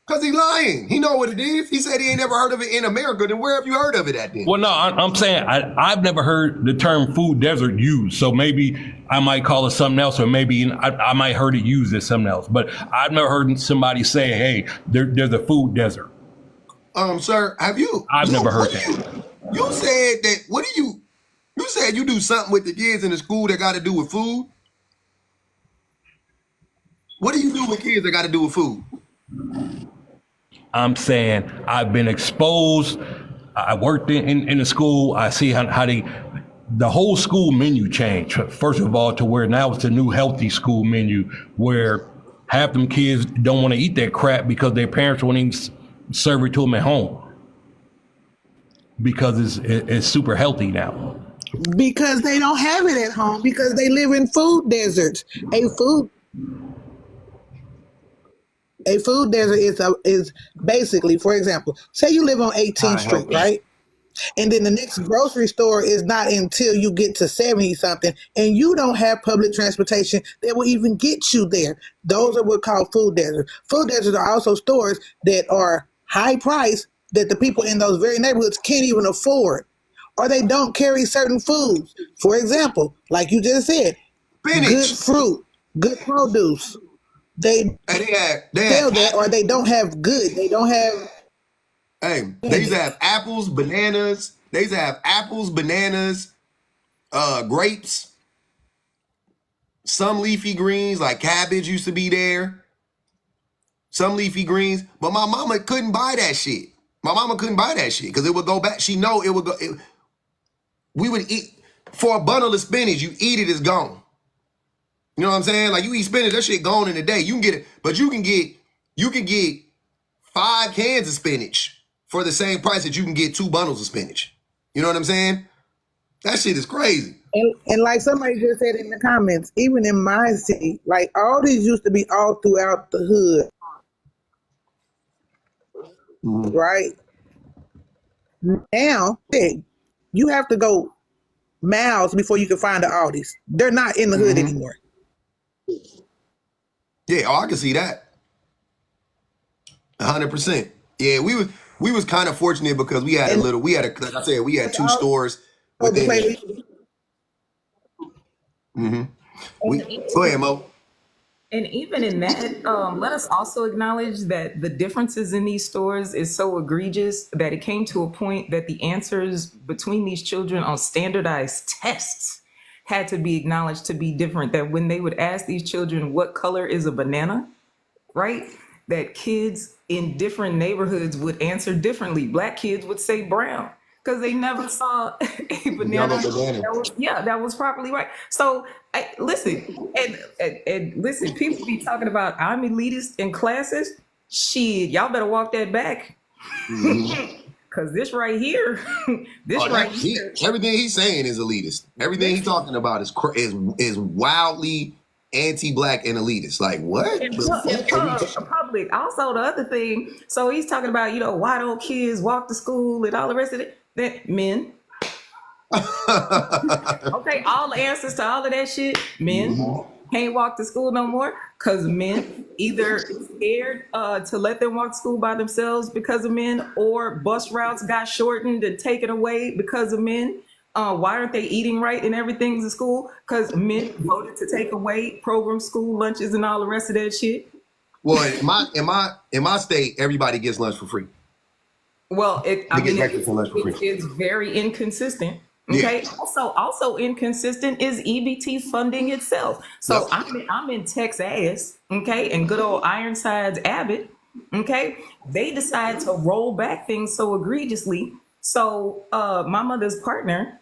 Cause he lying. He know what it is. He said he ain't never heard of it in America. Then where have you heard of it at then? Well, no, I'm saying I've never heard the term food desert used. So maybe I might call it something else, or maybe I might heard it used as something else. But I've never heard somebody say, "Hey, there's a food desert." Sir, have you? I've never heard that. You said that. What do you? You said you do something with the kids in the school that got to do with food. What do you do with kids that got to do with food? I'm saying I've been exposed. I worked in the school. I see how the whole school menu changed. First of all, to where now it's a new healthy school menu where half them kids don't want to eat that crap because their parents won't even serve it to them at home because it's super healthy now. Because they don't have it at home, because they live in food deserts. A food desert is basically, for example, say you live on 18th Street, right? And then the next grocery store is not until you get to 70 something, and you don't have public transportation that will even get you there. Those are what called food deserts. Food deserts are also stores that are high price that the people in those very neighborhoods can't even afford, or they don't carry certain foods. For example, like you just said, good Spinach. fruit, good produce. They And they sell had that, or they don't have good. They don't have. Hey, they used to have apples, bananas. They used to have apples, bananas, grapes, some leafy greens like cabbage used to be there. Some leafy greens, but my mama couldn't buy that shit. My mama couldn't buy that shit because it would go back. She know it would go. We would eat for a bundle of spinach. You eat it, it's gone. You know what I'm saying? Like you eat spinach, that shit gone in a day. You can get it, but you can get 5 cans of spinach for the same price that you can get 2 bundles of spinach. You know what I'm saying? That shit is crazy. And like somebody just said in the comments, even in my city, like all these used to be all throughout the hood, right? Now, you have to go miles before you can find the Aldis. They're not in the hood anymore. Yeah, oh, I can see that. 100%. Yeah, we was kind of fortunate because we had like I said, we had 2 stores within it. Go ahead, Mo. And even in that, let us also acknowledge that the differences in these stores is so egregious that it came to a point that the answers between these children on standardized tests had to be acknowledged to be different. That when they would ask these children what color is a banana, right? That kids in different neighborhoods would answer differently. Black kids would say brown because they never saw a banana. That was properly right. So listen, and listen, people be talking about I'm elitist in classes. Shit, y'all better walk that back. Cause this right here, everything he's saying is elitist. Everything he's talking about is wildly anti-black and elitist. Like what? In public. Also, the other thing. So he's talking about, why don't kids walk to school and all the rest of it? That men. Okay, all the answers to all of that shit. Men can't walk to school no more because men either scared to let them walk to school by themselves because of men, or bus routes got shortened and taken away because of men. Why aren't they eating right and everything's in school? Because men voted to take away program school lunches and all the rest of that shit. Well, in my state, everybody gets lunch for free. Well, it's very inconsistent. Okay. Yeah. Also inconsistent is EBT funding itself. So I'm in Texas, okay, and good old Ironsides Abbott, okay. They decide to roll back things so egregiously. So my mother's partner,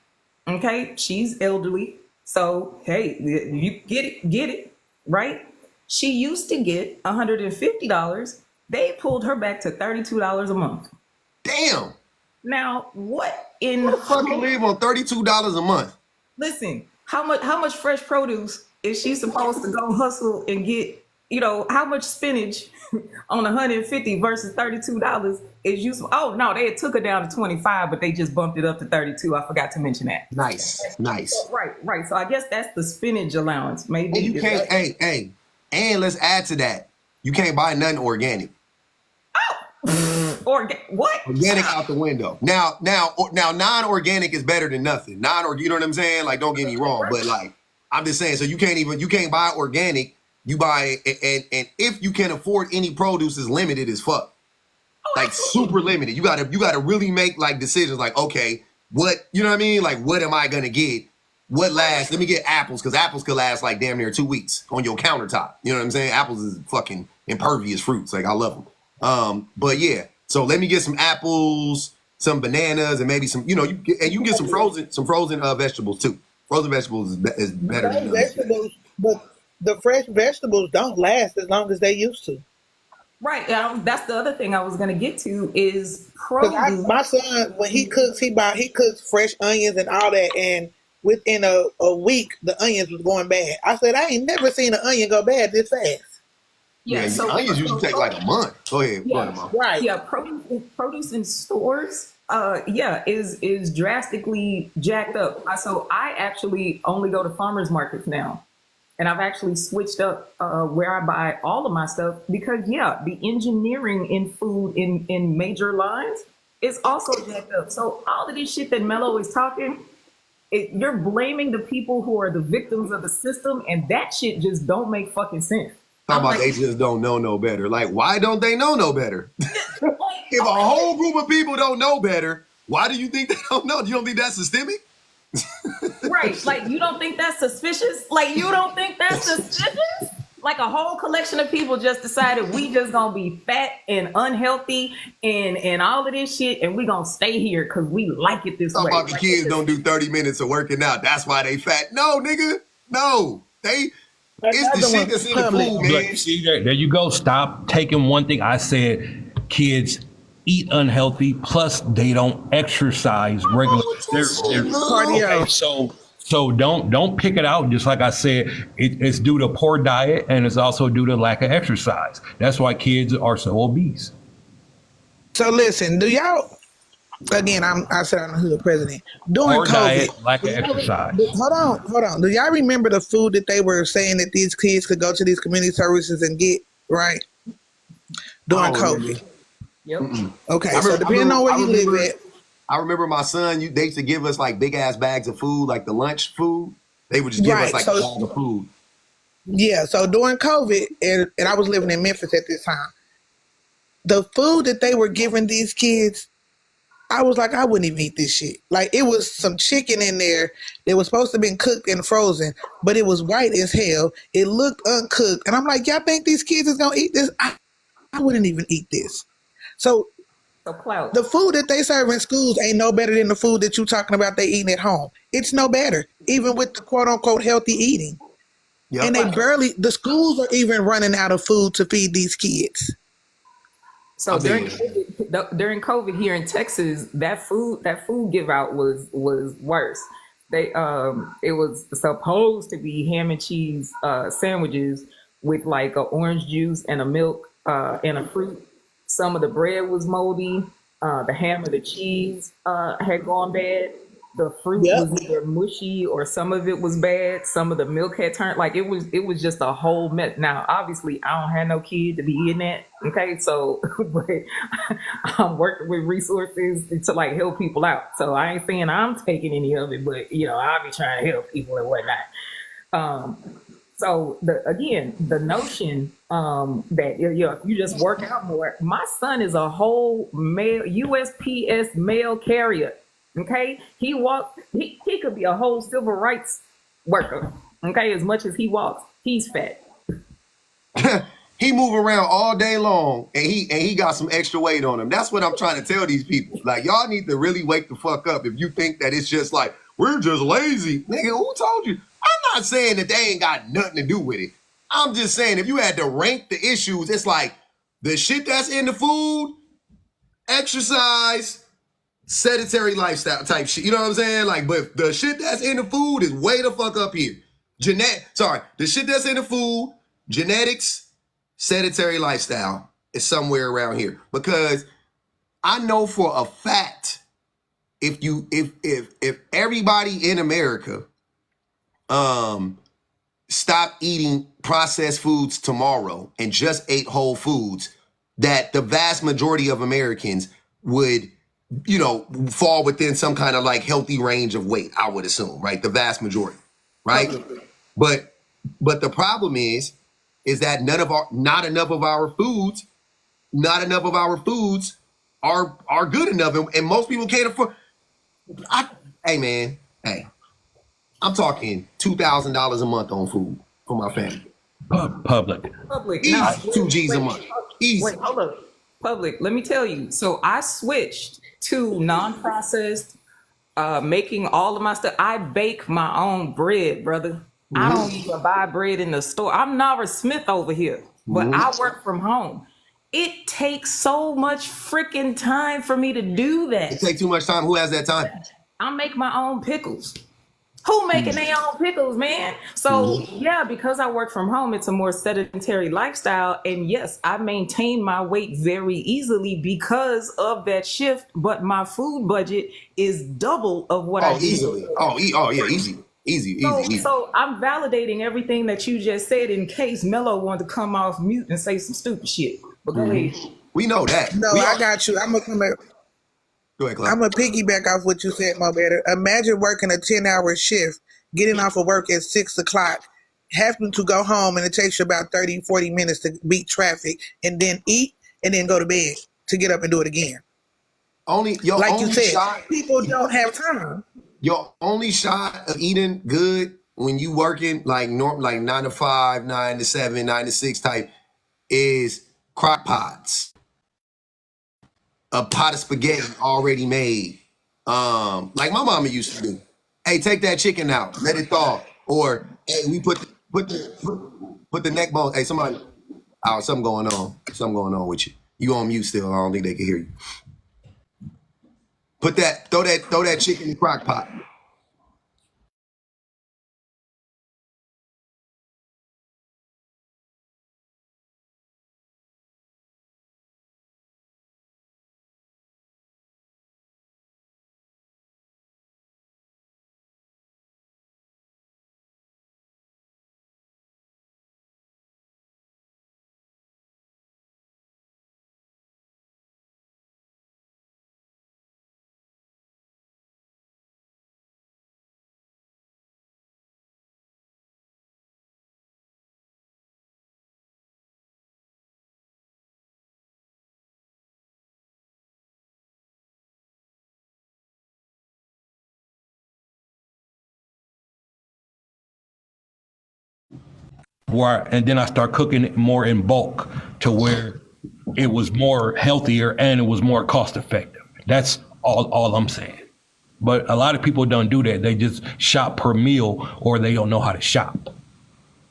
okay, she's elderly. So hey, you get it, right? She used to get $150. They pulled her back to $32 a month. Damn. Now, what in the fuck you leave on $32 a month? Listen, how much fresh produce is she supposed to go hustle and get? How much spinach on $150 versus $32 is useful? Oh no, they took her down to 25, but they just bumped it up to 32. I forgot to mention that. Nice. Right. So I guess that's the spinach allowance. Maybe and you can't. Hey, and let's add to that. You can't buy nothing organic. What? Organic out the window. Now, non-organic is better than nothing. You know what I'm saying? Like, don't get me wrong, but like, I'm just saying. So you can't buy organic. You buy it, and if you can afford any produce, is limited as fuck. Like super limited. You gotta really make like decisions. Like, okay, what you know what I mean? Like, what am I gonna get? What lasts? Let me get apples because apples could last like damn near 2 weeks on your countertop. You know what I'm saying? Apples is fucking impervious fruits. Like I love them. But yeah. So let me get some apples, some bananas, and maybe some, you can get some frozen vegetables too. Frozen vegetables is better than vegetables, but the fresh vegetables don't last as long as they used to. Right. That's the other thing I was going to get to is produce. My son, when he cooks, he cooks fresh onions and all that, and within a week, the onions was going bad. I said, I ain't never seen an onion go bad this fast. Yeah, so onions usually take like a month. Go ahead, Mom. Right. Yeah, produce in stores, is drastically jacked up. So I actually only go to farmers markets now, and I've actually switched up where I buy all of my stuff because the engineering in food in major lines is also jacked up. So all of this shit that Mello is talking, you're blaming the people who are the victims of the system, and that shit just don't make fucking sense. Talking about they just don't know no better. Like, why don't they know no better? If a whole group of people don't know better, why do you think they don't know? You don't think that's systemic? Right. Like, you don't think that's suspicious? Like, you don't think that's suspicious? Like, a whole collection of people just decided we just gonna be fat and unhealthy and all of this shit, and we gonna stay here because we like it this way. Talking about the kids don't do 30 minutes of working out. That's why they fat. No, nigga. No. It's the shit that's in the food, man. Look, see, there you go. Stop taking one thing. I said kids eat unhealthy, plus they don't exercise regularly. Okay, so don't pick it out. Just like I said, it's due to poor diet, and it's also due to lack of exercise. That's why kids are so obese. So listen, do y'all? Again, I said I'm the hood president. During poor COVID, diet, lack of exercise. Hold on. Do y'all remember the food that they were saying that these kids could go to these community services and get, right? During COVID. Yep. Okay, so depending on where you live at. I remember my son, they used to give us like big ass bags of food, like the lunch food. They would just give us like a bag of food. Yeah, so during COVID, and I was living in Memphis at this time, the food that they were giving these kids I was like, I wouldn't even eat this shit. Like, it was some chicken in there that was supposed to have been cooked and frozen, but it was white as hell. It looked uncooked. And I'm like, y'all think these kids is going to eat this? I wouldn't even eat this. So clout. the food that they serve in schools ain't no better than the food that you talking about they eating at home. It's no better, even with the quote unquote healthy eating. Yep. And the schools are even running out of food to feed these kids. So during COVID here in Texas, that food give out was worse. They it was supposed to be ham and cheese sandwiches with like a orange juice and a milk and a fruit. Some of the bread was moldy. The ham or the cheese had gone bad. The fruit was either mushy or some of it was bad. Some of the milk had turned like it was just a whole mess. Now, obviously, I don't have no kid to be eating that. Okay, so but I'm working with resources to like help people out. So I ain't saying I'm taking any of it, but I'll be trying to help people and whatnot. So the notion that if you just work out more. My son is a whole male USPS mail carrier. Okay, he walks. He could be a whole civil rights worker. Okay, as much as he walks, he's fat. He move around all day long, and he got some extra weight on him. That's what I'm trying to tell these people. Like, y'all need to really wake the fuck up if you think that it's just like we're just lazy. Nigga, who told you? I'm not saying that they ain't got nothing to do with it. I'm just saying if you had to rank the issues, it's like the shit that's in the food, exercise, sedentary lifestyle type shit. You know what I'm saying? Like, but the shit that's in the food is way the fuck up here. The shit that's in the food, genetics, sedentary lifestyle is somewhere around here. Because I know for a fact, if everybody in America stop eating processed foods tomorrow and just ate whole foods, that the vast majority of Americans would fall within some kind of like healthy range of weight, I would assume, right? The vast majority, right? But the problem is that not enough of our foods are good enough, and most people can't afford. Hey, I'm talking $2,000 a month on food for my family. Public. Easy, 2 G's a month. Easy. Wait, hold up. Public. Let me tell you. So I switched to non-processed, making all of my stuff. I bake my own bread, brother. Mm-hmm. I don't even buy bread in the store. I'm Nara Smith over here, but I work from home. It takes so much freaking time for me to do that. It takes too much time. Who has that time? I make my own pickles. Who making their own pickles, man? So because I work from home, it's a more sedentary lifestyle. And yes, I maintain my weight very easily because of that shift. But my food budget is double of what I do. Easily. Easy. So I'm validating everything that you just said in case Mello wanted to come off mute and say some stupid shit. But go ahead. We know that. No, I got you. I'm gonna come back. Go ahead, Clark. I'm going to piggyback off what you said, Mo Better. Imagine working a 10-hour shift, getting off of work at 6 o'clock, having to go home, and it takes you about 30, 40 minutes to beat traffic, and then eat, and then go to bed to get up and do it again. You said, people don't have time. Your only shot of eating good when you working like 9 to 5, 9 to 7, 9 to 6 type is crock pots. A pot of spaghetti already made. Like my mama used to do. Hey, take that chicken out, let it thaw. Or hey, we put the neck bone. Hey, somebody, something going on. Something going on with you. You on mute still. I don't think they can hear you. Throw that chicken in the crock pot. and then I start cooking it more in bulk to where it was more healthier and it was more cost effective. That's all I'm saying. But a lot of people don't do that. They just shop per meal, or they don't know how to shop.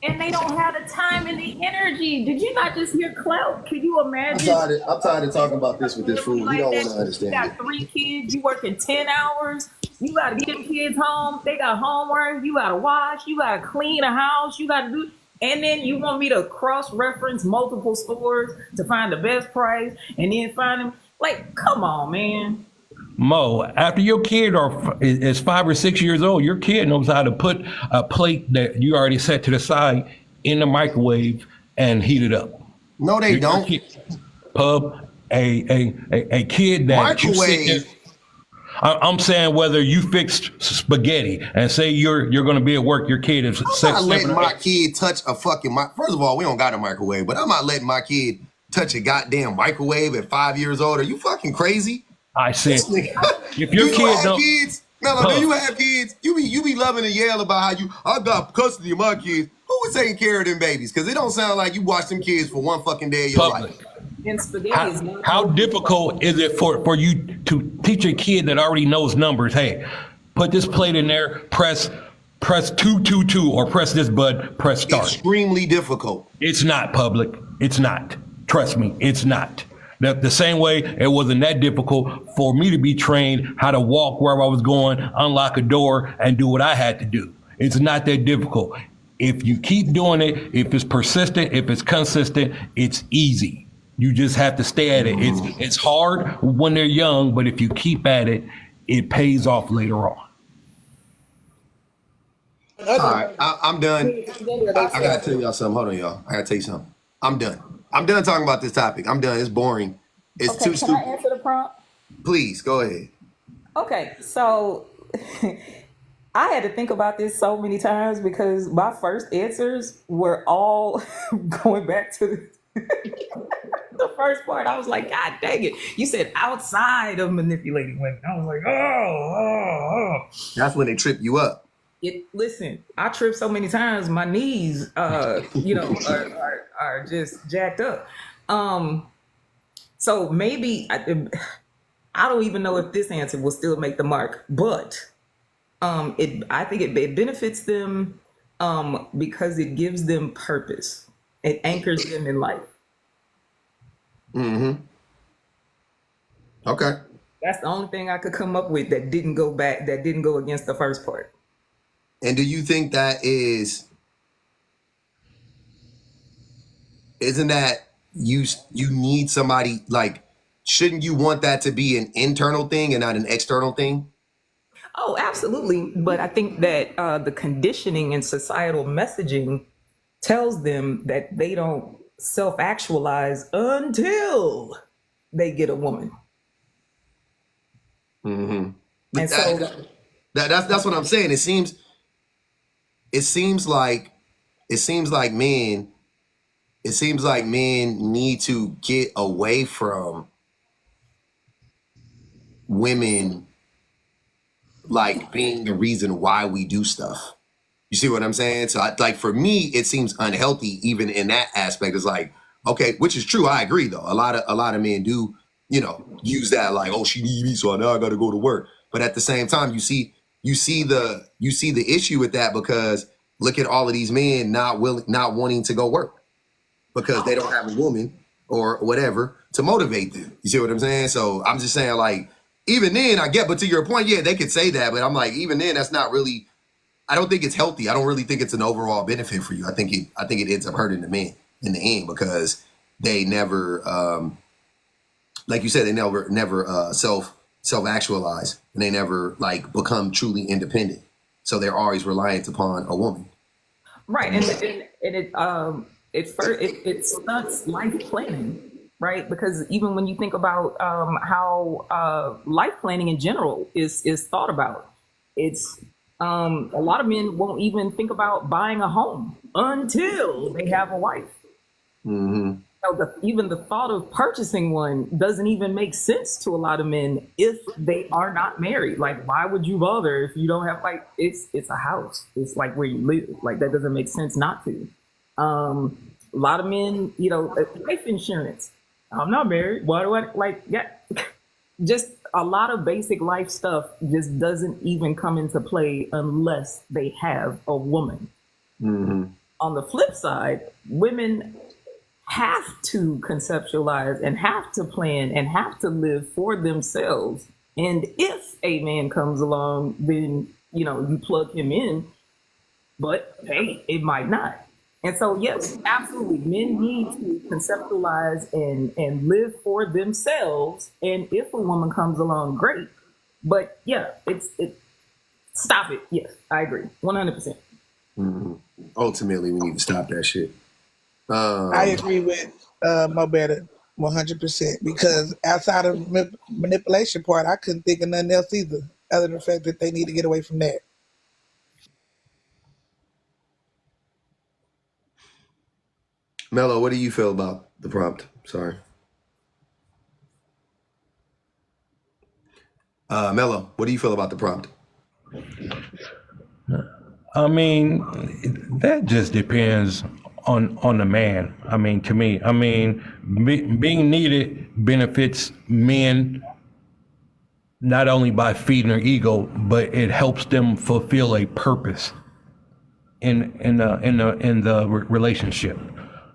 And they don't have the time and the energy. Did you not just hear Clout? Can you imagine? I'm tired of talking about this with this food. Like You don't that. want to understand You it. got 3 kids. You working 10 hours. You got to get them kids home. They got homework. You got to wash. You got to clean a house. You got to do. And then you want me to cross-reference multiple stores to find the best price, and then find them. Like, come on, man. Mo, after your kid is 5 or 6 years old, your kid knows how to put a plate that you already set to the side in the microwave and heat it up. No, they don't. Pub, a kid that you sit there. I'm saying whether you fixed spaghetti and say you're going to be at work, your kid is I'm not letting my kid touch a fucking First of all, we don't got a microwave, but I'm not letting my kid touch a goddamn microwave at 5 years old. Are you fucking crazy? I said, if your kid don't, kids, do you have kids? You be loving to yell about how I got custody of my kids. Who was taking care of them babies? Because it don't sound like you watched them kids for one fucking day of your life. And spaghetti is not how difficult is it for you to teach a kid that already knows numbers? Hey, put this plate in there, press 222, or press this button, press start. Extremely difficult. It's not, public. It's not. Trust me, it's not. The same way it wasn't that difficult for me to be trained how to walk wherever I was going, unlock a door, and do what I had to do. It's not that difficult. If you keep doing it, if it's persistent, if it's consistent, it's easy. You just have to stay at it. It's hard when they're young, but if you keep at it, it pays off later on. All right, I'm done. I gotta tell y'all something. Hold on, y'all. I gotta tell you something. I'm done. I'm done talking about this topic. I'm done. It's boring. It's too Can stupid. I answer the prompt? Please go ahead. Okay, so I had to think about this so many times because my first answers were all going back to the first part. I was like, God dang it. You said outside of manipulating women. I was like, oh. That's when they trip you up. Listen, I tripped so many times, my knees, are just jacked up. So maybe I don't even know if this answer will still make the mark, but I think it benefits them because it gives them purpose. It anchors them in life. Mm-hmm. Okay. That's the only thing I could come up with that didn't go against the first part. And do you think that isn't that you need somebody, like, shouldn't you want that to be an internal thing and not an external thing? Oh, absolutely. But I think that the conditioning and societal messaging tells them that they don't self-actualize until they get a woman. Mm-hmm. And so that's what I'm saying. It seems like men need to get away from women like being the reason why we do stuff. You see what I'm saying? So like for me, it seems unhealthy even in that aspect. It's like, okay, which is true. I agree though. A lot of men do, use that like, oh, she needs me, so now I got to go to work. But at the same time, you see the issue with that, because look at all of these men not wanting to go work because they don't have a woman or whatever to motivate them. You see what I'm saying? So I'm just saying, like, even then I get, but to your point, yeah, they could say that, but I'm like, even then, that's not really, I don't think it's healthy. I don't really think it's an overall benefit for you. I think it ends up hurting the men in the end, because they never, like you said, they never self-actualize, and they never like become truly independent. So they're always reliant upon a woman. Right, and it stunts life planning, right? Because even when you think about how life planning in general is thought about, it's a lot of men won't even think about buying a home until they have a wife. Mm-hmm. So even the thought of purchasing one doesn't even make sense to a lot of men if they are not married. Like, why would you bother if you don't have, like, it's a house. It's like where you live. Like, that doesn't make sense not to. A lot of men, you know, life insurance. I'm not married. Why do I like? Yeah, just a lot of basic life stuff just doesn't even come into play unless they have a woman. On the flip side, women have to conceptualize and have to plan and have to live for themselves. And if a man comes along, then, you know, you plug him in, but hey, it might not. And so, yes, absolutely, men need to conceptualize and live for themselves. And if a woman comes along, great. But yeah, stop it. Yes, I agree, 100%. Ultimately, we need to stop that shit. I agree with Mo Better 100% because outside of manipulation part, I couldn't think of nothing else either, other than the fact that they need to get away from that. Mello, what do you feel about the prompt? Sorry. Mello, what do you feel about the prompt? I mean, that just depends on the man. I mean, to me, I mean, being needed benefits men not only by feeding their ego, but it helps them fulfill a purpose in the relationship.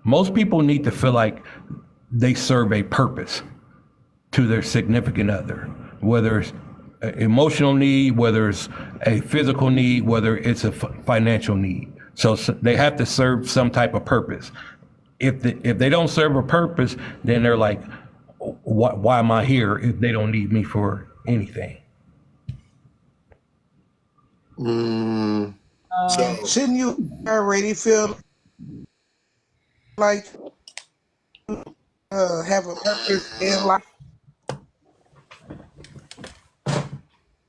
Most people need to feel like they serve a purpose to their significant other, whether it's an emotional need, whether it's a physical need, whether it's a financial need. So they have to serve some type of purpose. If they don't serve a purpose, then they're like, why am I here if they don't need me for anything? So shouldn't you already feel like have a purpose in life?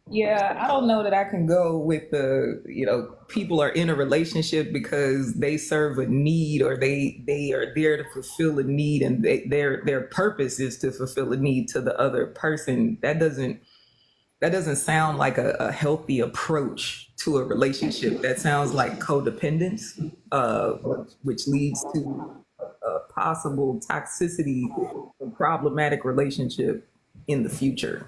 Yeah, I don't know that I can go with the, you know, people are in a relationship because they serve a need or they are there to fulfill a need and their purpose is to fulfill a need to the other person. That doesn't sound like a healthy approach to a relationship. That sounds like codependence, which leads to possible toxicity and problematic relationship in the future.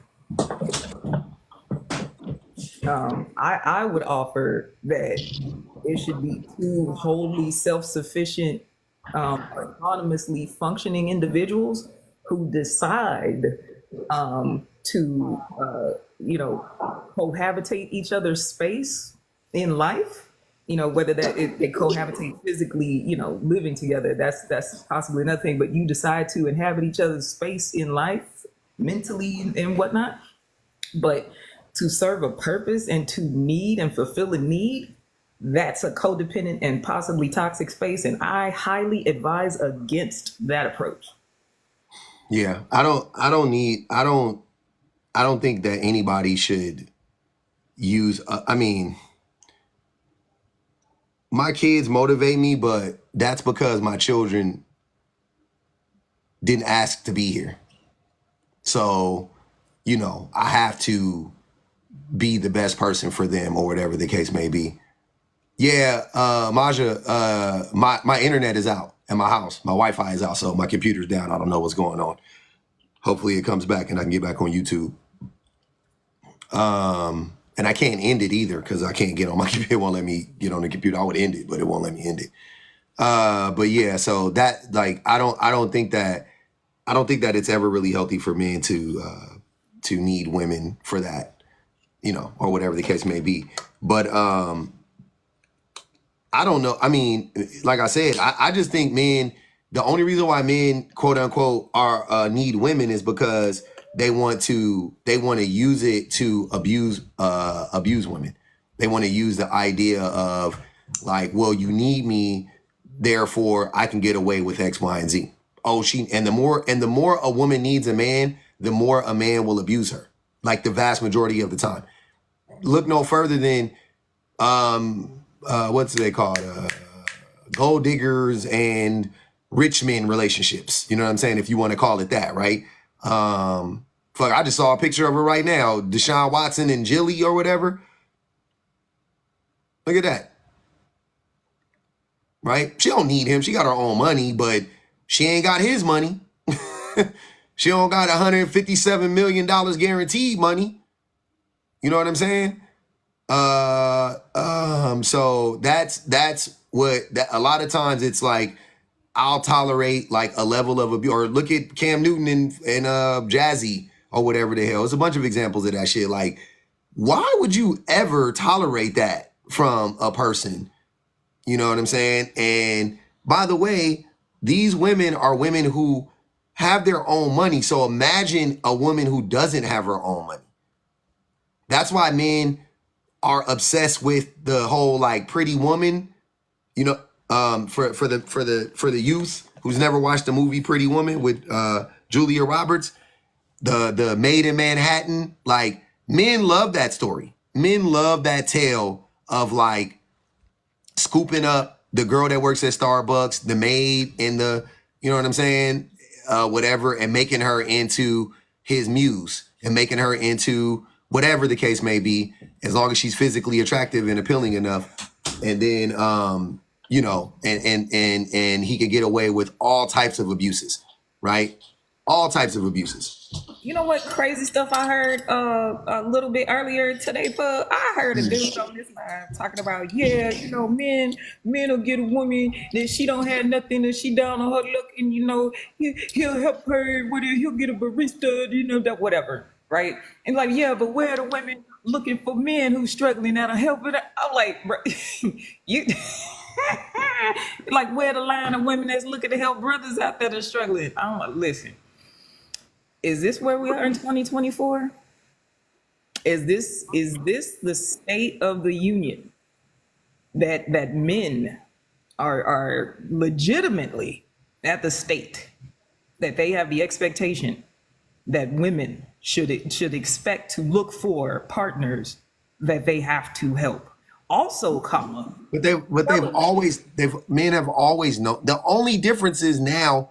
I would offer that it should be two wholly self-sufficient, autonomously functioning individuals who decide to, you know, cohabitate each other's space in life. You know, whether that they cohabitate physically, you know, living together, that's possibly another thing. But you decide to inhabit each other's space in life, mentally and whatnot. But to serve a purpose and to need and fulfill a need, that's a codependent and possibly toxic space. And I highly advise against that approach. Yeah, I don't think that anybody should use, I mean, my kids motivate me, but that's because my children didn't ask to be here. So, you know, I have to be the best person for them or whatever the case may be. Yeah, Maja, my internet is out at my house. My Wi-Fi is out, so my computer's down. I don't know what's going on. Hopefully it comes back and I can get back on YouTube. And I can't end it either because I can't get on my computer. It won't let me get on the computer. I would end it, but it won't let me end it. But yeah, so that, like, I don't think that it's ever really healthy for men to need women for that, you know, or whatever the case may be. But I don't know. I mean, like I said, I just think men, the only reason why men, quote unquote, are need women is because they want to use it to abuse women. They want to use the idea of like, well, you need me, therefore I can get away with X, Y, and Z. Oh, and the more a woman needs a man, the more a man will abuse her. Like the vast majority of the time. Look no further than what's they called? Gold diggers and rich men relationships. You know what I'm saying? If you want to call it that, right? Fuck, I just saw a picture of her right now. Deshaun Watson and Jilly or whatever. Look at that. right? She don't need him. She got her own money, but she ain't got his money. She don't got $157 million guaranteed money. You know what I'm saying? So that's what a lot of times it's like, I'll tolerate like a level of abuse. Or look at Cam Newton and Jazzy or whatever the hell. There's a bunch of examples of that shit. Like, why would you ever tolerate that from a person? You know what I'm saying? And by the way, these women are women who have their own money. So imagine a woman who doesn't have her own money. That's why men are obsessed with the whole like Pretty Woman, you know, for the youth who's never watched the movie Pretty Woman with Julia Roberts, the Maid in Manhattan. Like, men love that story. Men love that tale of like scooping up the girl that works at Starbucks, the maid, and the, you know what I'm saying, whatever, and making her into his muse and making her into whatever the case may be, as long as she's physically attractive and appealing enough. And then, you know, and he could get away with all types of abuses, right? All types of abuses. You know what crazy stuff I heard a little bit earlier today, Pug? I heard a dude on this line talking about, yeah, you know, men will get a woman that she don't have nothing, that she down on her luck, and you know, he'll help her with it, he'll get a barista, you know, that whatever, right? And like, yeah, but where are the women looking for men who's struggling that'll help her? I'm like, bro, you like, where the line of women that's looking to help brothers out there that are struggling? I'm like, listen. Is this where we are in 2024? Is this the state of the union that men are legitimately at the state that they have the expectation that women should expect to look for partners that they have to help? Also, men have always known. The only difference is now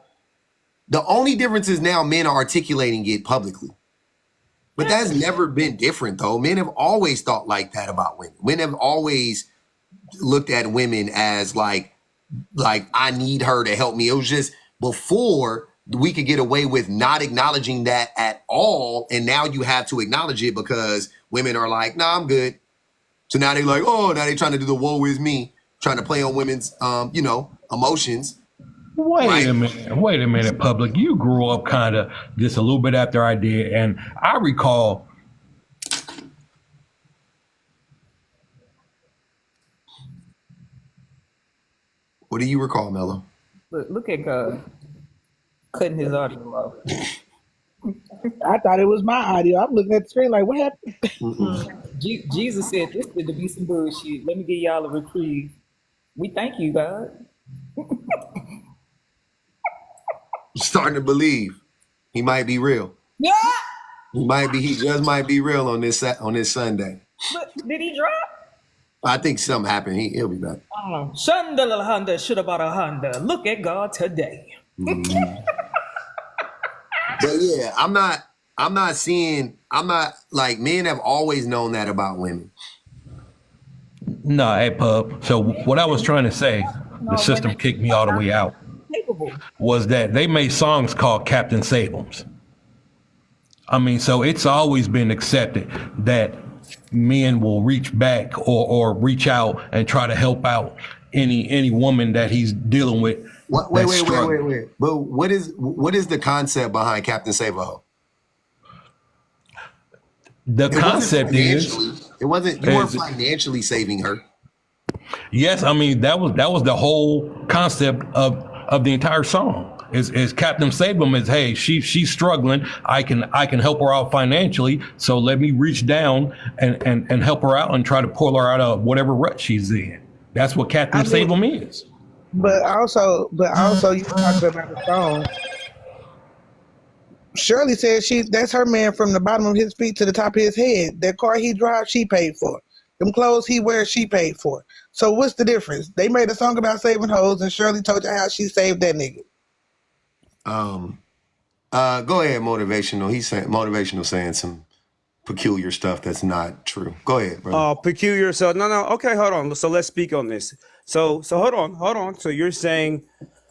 men are articulating it publicly. But that's never been different, though. Men have always thought like that about women. Men have always looked at women as like I need her to help me. It was just before we could get away with not acknowledging that at all. And now you have to acknowledge it because women are like, nah, I'm good. So now they're like, oh, now they're trying to do the woe is me, trying to play on women's, emotions. Wait a minute, Public. You grew up kind of just a little bit after I did, and I recall. What do you recall, Mello? Look at God cutting his audio off. I thought it was my audio. I'm looking at the screen like, what happened? Jesus said this to be some bullshit. Let me give y'all a reprieve. We thank you, God. Starting to believe he might be real. Yeah. He just might be real on this Sunday. But did he drop? I think something happened. He'll be back. Shunda la Honda should have bought a Honda. Look at God today. But yeah, I'm not like, men have always known that about women. No, hey, Pub. So what I was trying to say, the system kicked me all the way out, was that they made songs called Captain Save-Ems. I mean, so it's always been accepted that men will reach back or reach out and try to help out any woman that he's dealing with. Wait. But what is the concept behind Captain Save-A-Ho? The concept is you weren't financially saving her. Yes, I mean that was the whole concept of the entire song. Is Captain Save-Em is, hey, she's struggling. I can help her out financially. So let me reach down and help her out and try to pull her out of whatever rut she's in. That's what Captain Save-Em is. But also you talked about the song. Shirley said that's her man from the bottom of his feet to the top of his head. That car he drives, she paid for. Them clothes he wears, she paid for. So what's the difference? They made a song about saving hoes, and Shirley told you how she saved that nigga. Go ahead, motivational. He's saying motivational, saying some peculiar stuff that's not true. Go ahead, bro. Peculiar. So no. Okay, hold on. So let's speak on this. So hold on. So you're saying,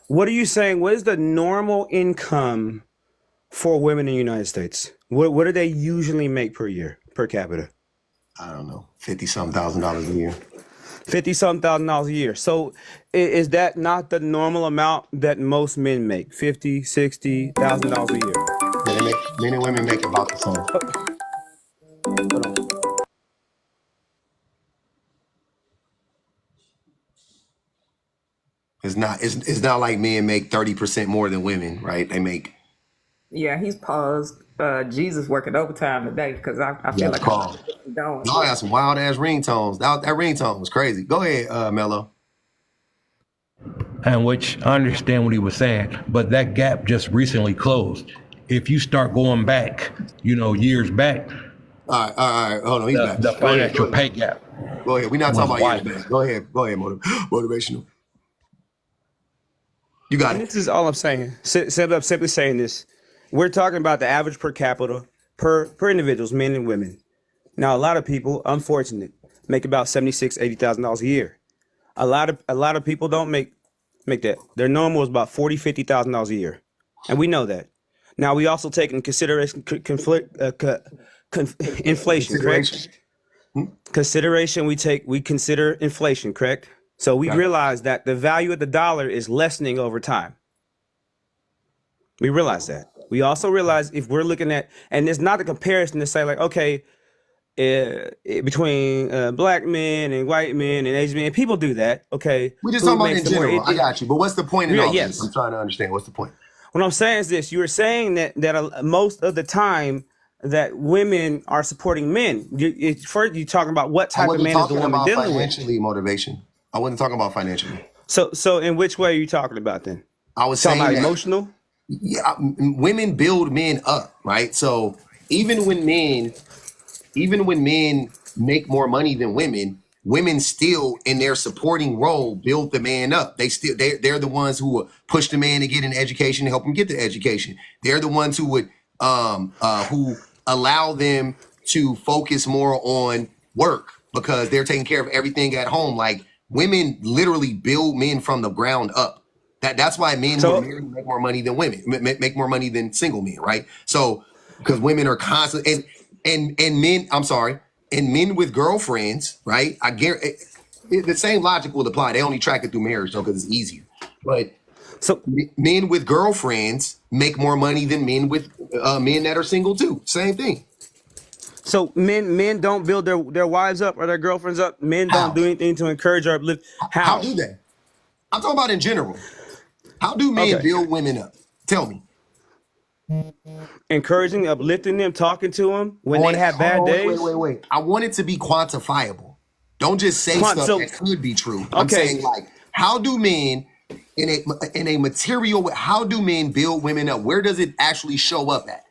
what are you saying? What is the normal income for women in the United States? What do they usually make per year, per capita? I don't know, $50,000 a year. 50-something thousand dollars a year. So is that not the normal amount that most men make? $50,000-$60,000 a year. Yeah, men and women make about the same. Hold on. It's not like men make 30% more than women, right? They make Yeah, he's paused. Jesus working overtime today because I feel like call. I'm going. Y'all got some wild ass ringtones. That ringtone was crazy. Go ahead, Mello. And which I understand what he was saying, but that gap just recently closed. If you start going back, years back, All right. Hold on, he's back. the financial pay gap. Go ahead. We're not talking about wide. years back. Go ahead, motivational. You got And it. this is all I'm saying. Simply saying this. We're talking about the average per capita per individuals, men and women. Now, a lot of people, unfortunate, make about $76,000-$80,000 a year. A lot of people don't make that. Their normal is about $40,000-$50,000 a year, and we know that. Now, we also take in consideration inflation, correct? Consideration. We consider inflation, correct? So we realize that the value of the dollar is lessening over time. We realize that. We also realize if we're looking at, and it's not a comparison to say like, okay, between black men and white men and Asian men, people do that. Okay, We just who talking about makes in the more- general. I got you. But what's the point in all Yes. this? I'm trying to understand. What's the point? What I'm saying is this: you were saying that most of the time that women are supporting men. First, you're talking about what I type of wasn't man is the talking woman about dealing with. financially motivation. I wasn't talking about financially. So in which way are you talking about then? I was Talking saying about that emotional. women build men up, right? So even when men make more money than women still in their supporting role build the man up. They're the ones who will push the man to get an education, help him get the education. They're the ones who would who allow them to focus more on work because they're taking care of everything at home. Like women literally build men from the ground up. That's why men who are married make more money than women, make more money than single men, right? So because women are constant and men, I'm sorry, and men with girlfriends, right? I guarantee the same logic will apply. They only track it through marriage though, because it's easier. But So men with girlfriends make more money than men with men that are single too. Same thing. So men don't build their wives up or their girlfriends up. Men How? don't do anything to encourage or uplift. How do they? I'm talking about in general. How do men build women up? Tell me. Encouraging, uplifting them, talking to them when they have bad days. Wait. I want it to be quantifiable. Don't just say stuff that could be true. I'm saying like, how do men in a material way, how do men build women up? Where does it actually show up at?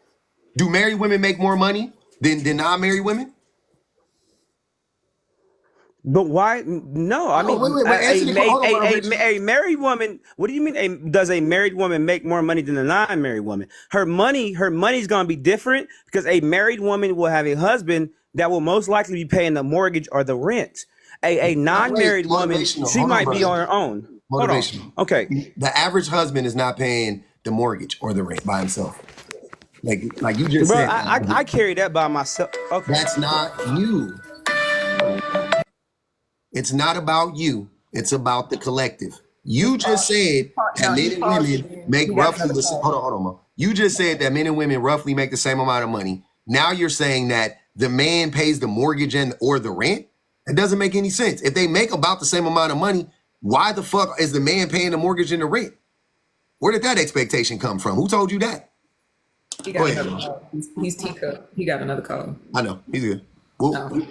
Do married women make more money than non-married women? But why? No, I mean, a married woman. What do you mean? Does a married woman make more money than a non-married woman? Her money's gonna be different because a married woman will have a husband that will most likely be paying the mortgage or the rent. A non-married woman, she might be on her own. Motivational. Okay. The average husband is not paying the mortgage or the rent by himself. Like you just Bro, said. I carry that by myself. Okay. That's not you. It's not about you. It's about the collective. You just said that men and women make roughly the same. Hold on, Mo. You just said that men and women roughly make the same amount of money. Now you're saying that the man pays the mortgage or the rent? It doesn't make any sense. If they make about the same amount of money, why the fuck is the man paying the mortgage and the rent? Where did that expectation come from? Who told you that? He got another call. He's teacup. He got another call. I know. He's good. Well,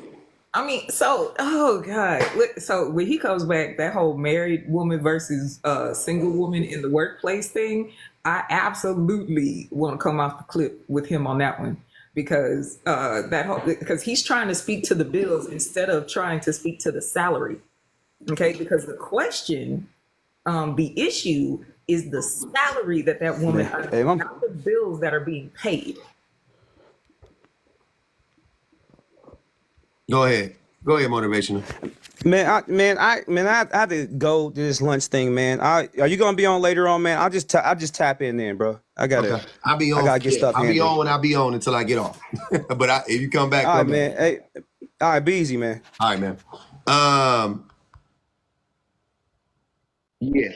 I mean, oh God. So when he comes back, that whole married woman versus single woman in the workplace thing, I absolutely want to come off the clip with him on that one because because he's trying to speak to the bills instead of trying to speak to the salary. Okay, because the question, the issue is the salary that woman, not the bills that are being paid. Go ahead, motivational. I have to go to this lunch thing, man. Are you gonna be on later on, man? I'll just tap in then, bro. I Okay. I'll be on. gotta get stuff I'll be handled. on when I be on until I get off. But if you come back, All right, come back. man. Hey, all right, be easy, man. All right, man. Yeah.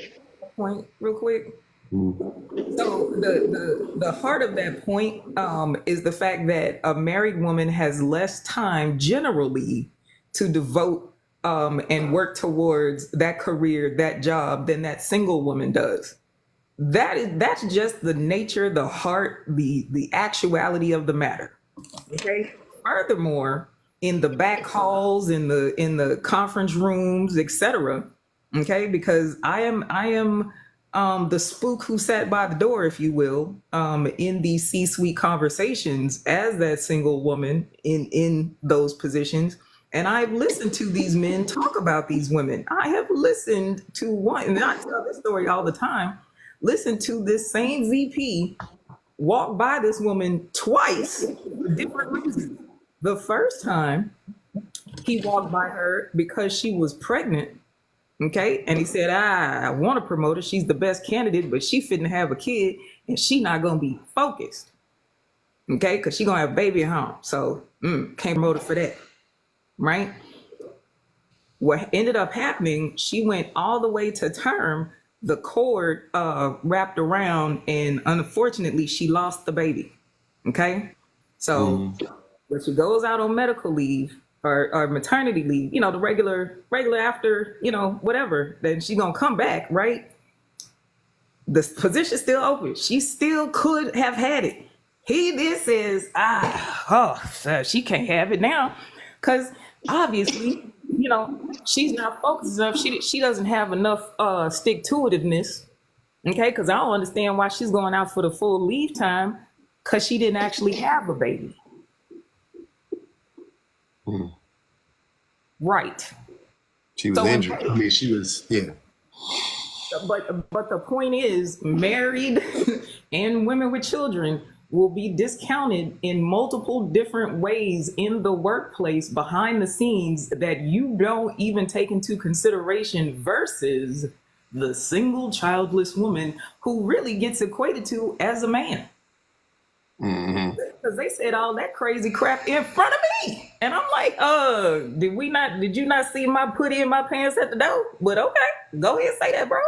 Point real quick. So the heart of that point is the fact that a married woman has less time generally to devote and work towards that career, that job, than that single woman does. That's just the nature, the heart, the actuality of the matter. Okay. Furthermore, in the back halls, in the conference rooms, etc. Okay, because I am the spook who sat by the door, if you will, in these C-suite conversations as that single woman in those positions. And I've listened to these men talk about these women. I have listened to one, and I tell this story all the time. Listen to this same VP walk by this woman twice for different reasons. The first time he walked by her because she was pregnant. Okay. And he said, I want to promote her. She's the best candidate, but she fitting to have a kid and she not going to be focused. Okay. Cause she going to have a baby at home. So can't promote her for that. Right. What ended up happening, she went all the way to term, the cord wrapped around, and unfortunately she lost the baby. Okay. So when she goes out on medical leave, or maternity leave, the regular after, whatever, then she's gonna come back, right? The position's still open. She still could have had it. He then says, she can't have it now. Cause obviously, she's not focused enough. She doesn't have enough stick-to-itiveness. Okay, because I don't understand why she's going out for the full leave time, because she didn't actually have a baby. Right. She was injured. I mean, she was, yeah. But the point is, married and women with children will be discounted in multiple different ways in the workplace behind the scenes that you don't even take into consideration, versus the single childless woman who really gets equated to as a man. Because they said all that crazy crap in front of me, and I'm like, did you not see my putty in my pants at the door? But okay, go ahead and say that, bro.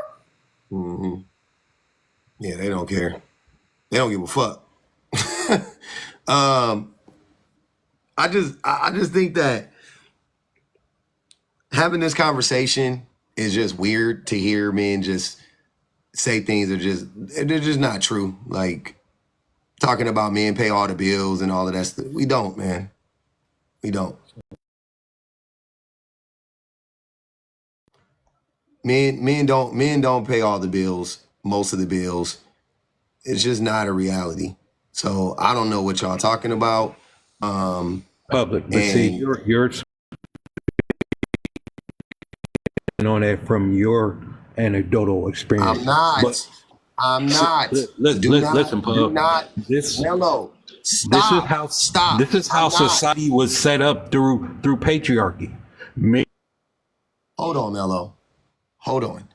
Yeah, they don't care. They don't give a fuck. I just think that having this conversation is just weird to hear men just say things that they're just not true. Like, talking about men pay all the bills and all of that stuff. We don't, man. We don't. Men don't pay all the bills, most of the bills. It's just not a reality. So I don't know what y'all talking about. Public, but see, you're on that from your anecdotal experience. I'm not. Listen, Pub. Mello. Stop. This is how society was set up through patriarchy. Hold on, Mello. Hold on.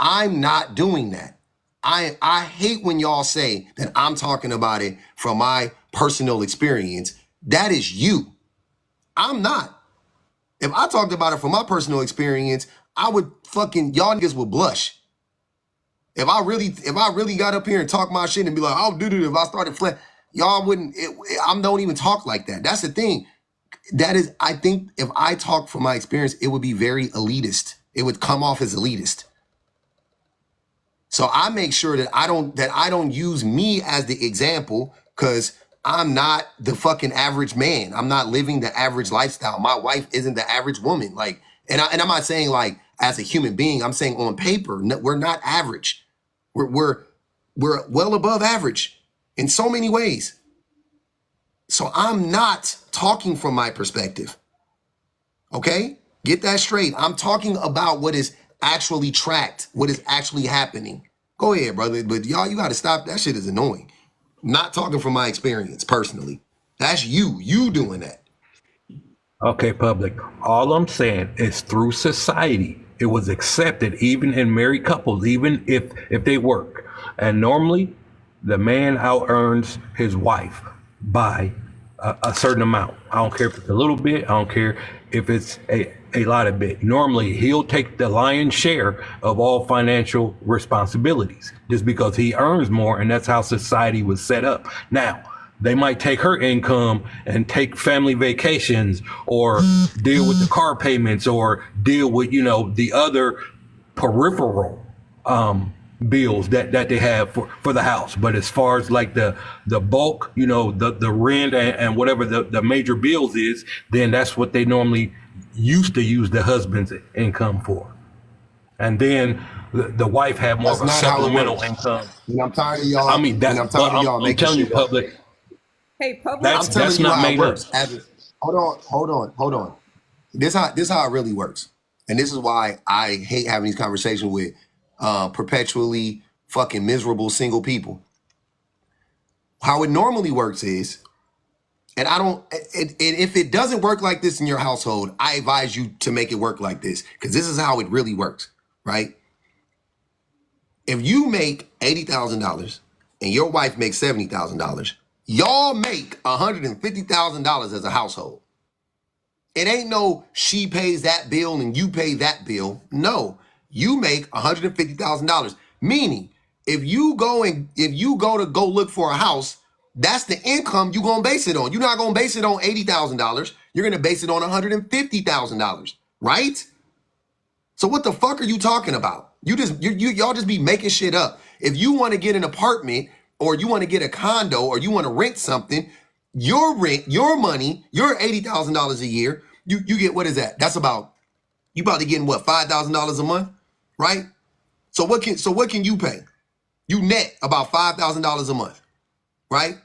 I'm not doing that. I hate when y'all say that I'm talking about it from my personal experience. That is you. I'm not. If I talked about it from my personal experience, I would y'all niggas would blush. If I really got up here and talk my shit and be like, I'll do this if I started y'all wouldn't, I don't even talk like that. That's the thing. I think if I talk from my experience, it would be very elitist. It would come off as elitist. So I make sure that I don't use me as the example, because I'm not the fucking average man. I'm not living the average lifestyle. My wife isn't the average woman. Like, and I'm not saying like as a human being, I'm saying on paper, we're not average. We're well above average in so many ways. So I'm not talking from my perspective. Okay? Get that straight. I'm talking about what is actually tracked, what is actually happening. Go ahead, brother. But y'all, you got to stop. That shit is annoying. Not talking from my experience personally. That's you doing that. Okay, public. All I'm saying is through society, it was accepted even in married couples, even if they work. And normally, the man out earns his wife by a certain amount. I don't care if it's a little bit. I don't care if it's a lot of bit. Normally, he'll take the lion's share of all financial responsibilities just because he earns more, and that's how society was set up. Now, they might take her income and take family vacations or deal with the car payments or deal with, the other peripheral bills that they have for the house. But as far as like the bulk, the rent and whatever the major bills is, then that's what they normally used to use the husband's income for. And then the wife had more That's of a not how it supplemental works. income. And I'm tired of y'all. I mean, And I'm tired of y'all I'm making telling you, shit up. public, Hey, public. that's I'm telling that's you not how it made up. works. Hold on. This how it really works. And this is why I hate having these conversations with perpetually fucking miserable single people. How it normally works is, and if it doesn't work like this in your household, I advise you to make it work like this, because this is how it really works, right? If you make $80,000 and your wife makes $70,000, y'all make $150,000 as a household. It ain't no she pays that bill and you pay that bill. No, you make $150,000. Meaning, if you go to go look for a house, that's the income you gonna base it on. You're not gonna base it on $80,000. You're gonna base it on $150,000, right? So what the fuck are you talking about? Y'all just be making shit up. If you want to get an apartment or you want to get a condo or you want to rent something, your rent, your money, your $80,000 a year, you get, what is that? That's about, you probably getting what, $5,000 a month, right? So what can you pay? You net about $5,000 a month, right?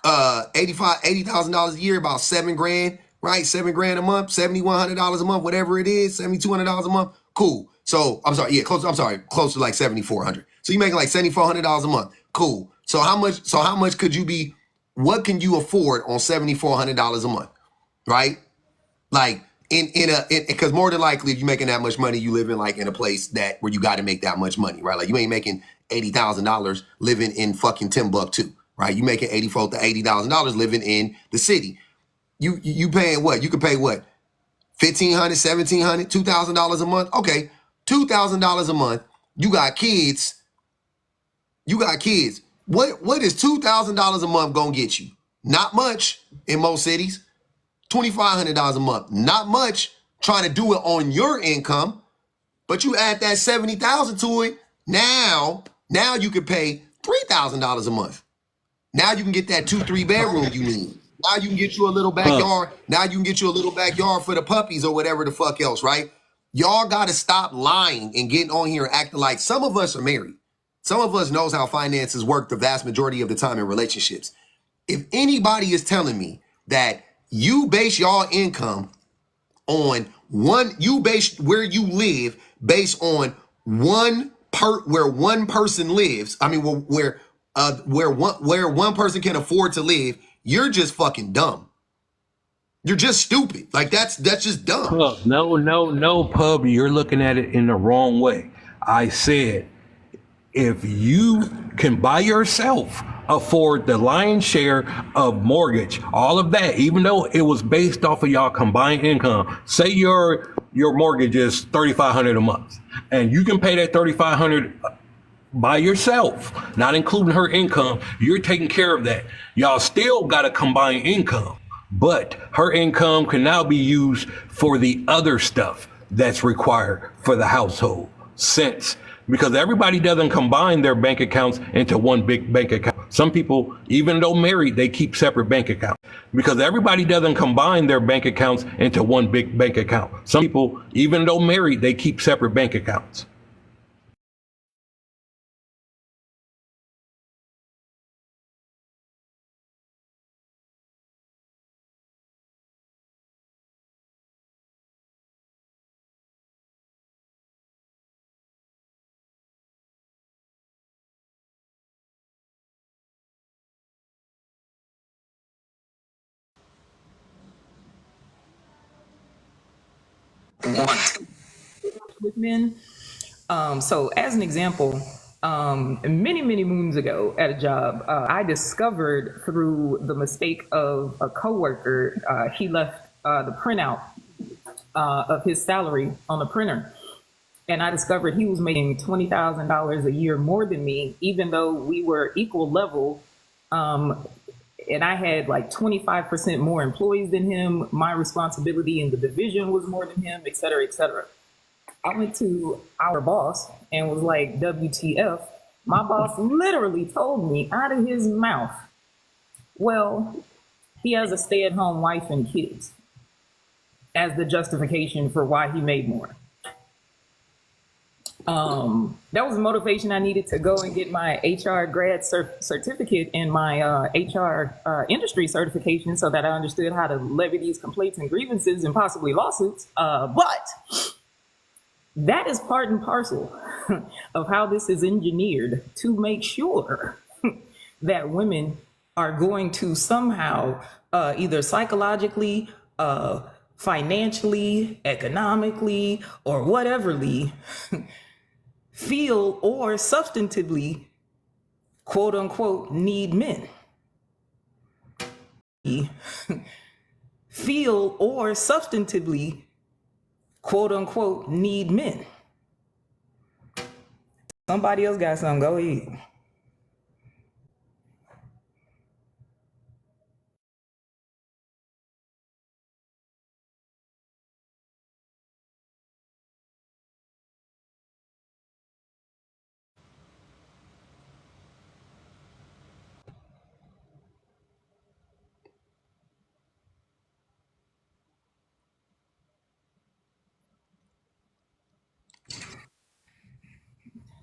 $80,000 a year, about $7,000, right? $7,000 a month, $7,100 a month, whatever it is, $7,200 a month. Cool. So I'm sorry, close to like $7,400. So you making like $7,400 a month. Cool. So how much could you be? What can you afford on $7,400 a month, right? Like because more than likely, if you're making that much money, you live in like in a place where you got to make that much money, right? Like you ain't making $80,000 living in fucking Timbuktu, right? You making $80,000 living in the city. You paying what? You could pay what? $1,500, $1,700, $2,000 a month. Okay, $2,000 a month. You got kids. What is $2,000 a month gonna get you? Not much in most cities. $2,500 a month. Not much trying to do it on your income, but you add that $70,000 to it. Now you can pay $3,000 a month. Now you can get that 2-3 bedroom you need. Now you can get you a little backyard. Now you can get you a little backyard for the puppies or whatever the fuck else, right? Y'all got to stop lying and getting on here and acting like some of us are married. Some of us knows how finances work the vast majority of the time in relationships. If anybody is telling me that you base y'all income on you base where you live based on where one person lives. I mean, where one person can afford to live. You're just fucking dumb. You're just stupid. Like that's just dumb. Pub, no, pub. You're looking at it in the wrong way. I said, if you can by yourself afford the lion's share of mortgage, all of that, even though it was based off of y'all combined income, say your mortgage is $3,500 a month, and you can pay that $3,500 by yourself, not including her income, you're taking care of that. Y'all still got a combined income, but her income can now be used for the other stuff that's required for the household. Because everybody doesn't combine their bank accounts into one big bank account. Some people, even though married, they keep separate bank accounts. Because everybody doesn't combine their bank accounts into one big bank account. Some people, even though married, they keep separate bank accounts. want with men. So as an example, many moons ago at a job, I discovered through the mistake of a coworker, he left the printout of his salary on the printer. And I discovered he was making $20,000 a year more than me, even though we were equal level. And I had like 25% more employees than him. My responsibility in the division was more than him, et cetera, et cetera. I went to our boss and was like, WTF. My boss literally told me out of his mouth, well, he has a stay-at-home wife and kids as the justification for why he made more. That was the motivation I needed to go and get my HR grad certificate and my HR industry certification so that I understood how to levy these complaints and grievances and possibly lawsuits. But that is part and parcel of how this is engineered to make sure that women are going to somehow either psychologically, financially, economically, or whateverly feel or substantively, quote unquote, need men. Feel or substantively, quote unquote, need men. Somebody else got something, go ahead.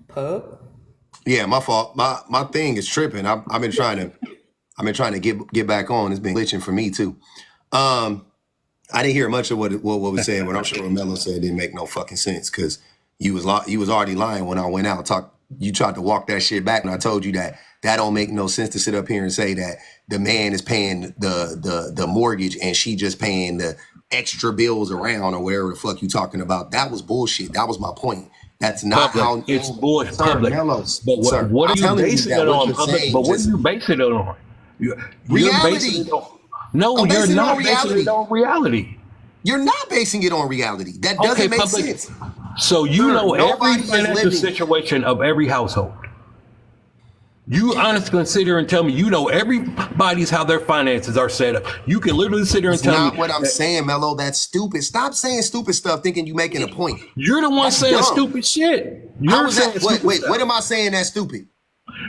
Pub? Yeah, my fault. My thing is tripping. I've been trying to get back on. It's been glitching for me too. I didn't hear much of what was said, but I'm sure what Mello said didn't make no fucking sense because you was already lying when I went out. You tried to walk that shit back, and I told you that don't make no sense to sit up here and say that the man is paying the mortgage and she just paying the extra bills around or whatever the fuck you talking about. That was bullshit. That was my point. That's not public. how It's bullshit. Public. Mello, But what are you basing it on? Public. But what are you basing it on? Reality. No, you're not basing it on reality. You're not basing it on reality. That doesn't make sense. So you know every financial situation of every household. You honestly consider and tell me you know everybody's how their finances are set up. You can literally sit there and tell me. That's not what I'm saying, Mello. That's stupid. Stop saying stupid stuff thinking you're making a point. You're the one saying stupid shit. Wait, what am I saying that's stupid?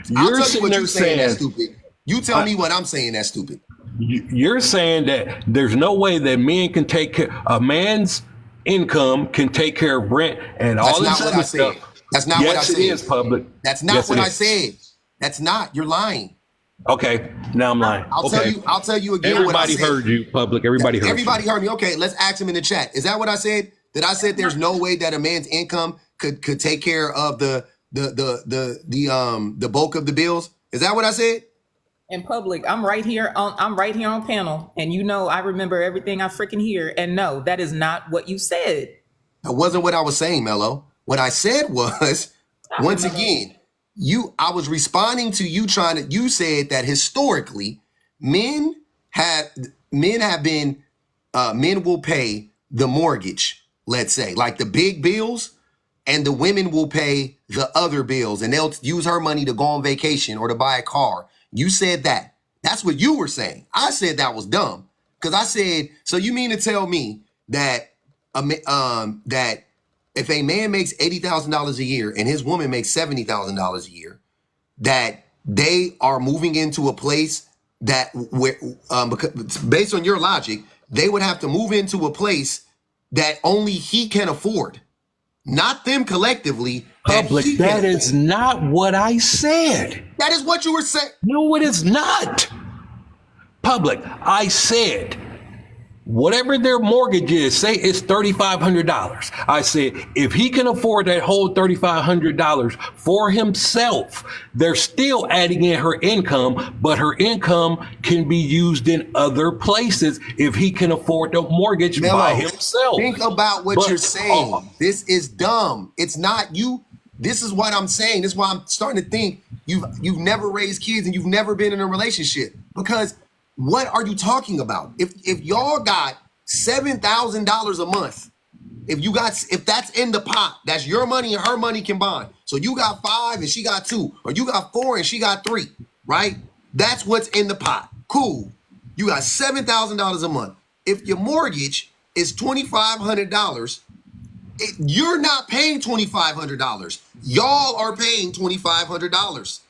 You're sitting there saying that's stupid. You tell me what I'm saying that's stupid. You're saying that there's no way that men can take care, a man's income can take care of rent and all this other stuff. That's not what I said. Yes, it is public. That's not what I said. That's not. You're lying. Okay, now I'm lying. I'll tell you again. Everybody heard you, public. Everybody heard me. Okay, let's ask him in the chat. Is that what I said? That I said there's no way that a man's income could take care of the bulk of the bills? Is that what I said? In public, I'm right here on panel, and I remember everything I freaking hear. And no, that is not what you said. That wasn't what I was saying, Mello. What I said was, once again, I was responding to you you said that historically men will pay the mortgage, let's say, like the big bills, and the women will pay the other bills, and they'll use her money to go on vacation or to buy a car. You said that. That's what you were saying. I said that was dumb because I said, so you mean to tell me that that if a man makes $80,000 a year and his woman makes $70,000 a year, that they are moving into a place that where, because based on your logic, they would have to move into a place that only he can afford, not them collectively. Public, that is not what I said. That is what you were saying. No, it is not. Public, I said whatever their mortgage is, say it's $3,500. I said, if he can afford that whole $3,500 for himself, they're still adding in her income, but her income can be used in other places if he can afford the mortgage by himself. Think about what you're saying. This is dumb. It's not you. This is what I'm saying. This is why I'm starting to think you've never raised kids and you've never been in a relationship. Because what are you talking about? If y'all got $7,000 a month, if that's in the pot, that's your money and her money combined. So you got 5 and she got 2, or you got 4 and she got 3, right? That's what's in the pot. Cool. You got $7,000 a month. If your mortgage is $2,500, you're not paying $2,500. Y'all are paying $2,500.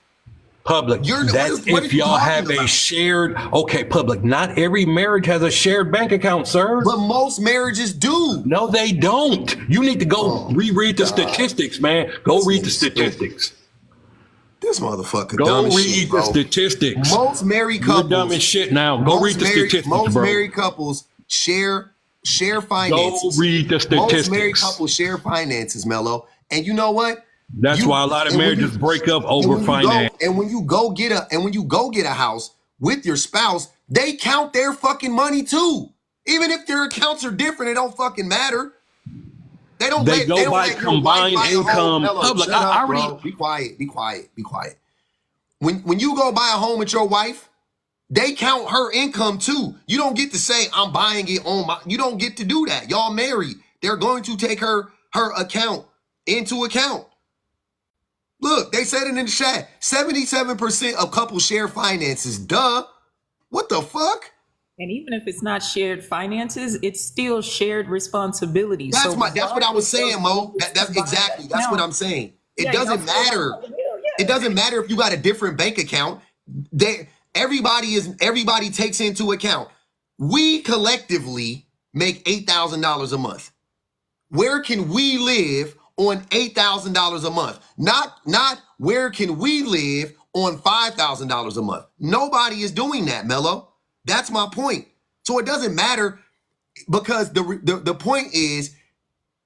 Public, that's if y'all have a shared, public, not every marriage has a shared bank account, sir. But most marriages do. No, they don't. You need to go reread the statistics, man. Go read the statistics. This motherfucker go dumb as read shit, the bro. statistics. Most married couples. You're dumb as shit now. Go read the statistics, most bro. Married couples share finances. Go read the statistics. Most married couples share finances, Mello. And you know what? That's why a lot of marriages break up over finance. And when you go get a house with your spouse, they count their fucking money too. Even if their accounts are different, it don't fucking matter. They go by combined income. Public, I already be quiet. When you go buy a home with your wife, they count her income too. You don't get to say I'm buying it on my. You don't get to do that. Y'all married. They're going to take her account into account. Look, they said it in the chat. 77% of couples share finances. Duh. What the fuck? And even if it's not shared finances, it's still shared responsibility. That's what I was saying, Mo. That's exactly. That's what I'm saying. It doesn't matter. It doesn't matter if you got a different bank account. Everybody takes into account. We collectively make $8,000 a month. Where can we live on $8,000 a month? Not where can we live on $5,000 a month? Nobody is doing that, Mello. That's my point. So it doesn't matter, because the point is,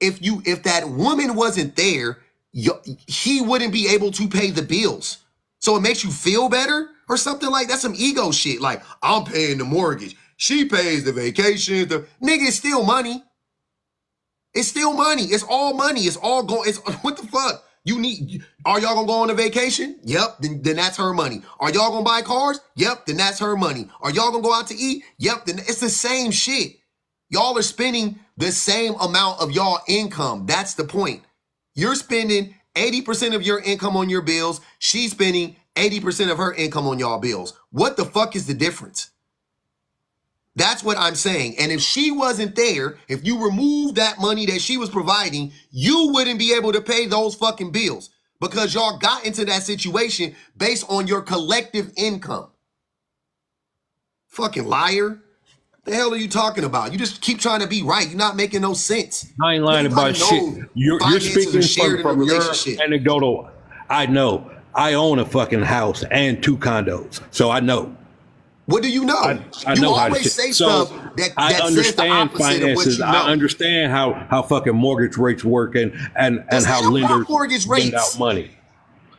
if that woman wasn't there, he wouldn't be able to pay the bills. So it makes you feel better or something like that's some ego shit. Like, I'm paying the mortgage, she pays the vacation. The nigga, it's still money. It's still money. It's all money. It's all going. It's what the fuck? Are y'all gonna go on a vacation? Yep. Then that's her money. Are y'all gonna buy cars? Yep. Then that's her money. Are y'all gonna go out to eat? Yep. Then it's the same shit. Y'all are spending the same amount of y'all income. That's the point. You're spending 80% of your income on your bills. She's spending 80% of her income on y'all bills. What the fuck is the difference? That's what I'm saying. And if she wasn't there, if you removed that money that she was providing, you wouldn't be able to pay those fucking bills, because y'all got into that situation based on your collective income. Fucking liar. The hell are you talking about? You just keep trying to be right. You're not making no sense. I ain't lying about shit. You're speaking from your anecdotal. I know. I own a fucking house and 2 condos. So I know. What do you know? I know how to say stuff that I understand finances. I understand how fucking mortgage rates work and how lenders lend out money.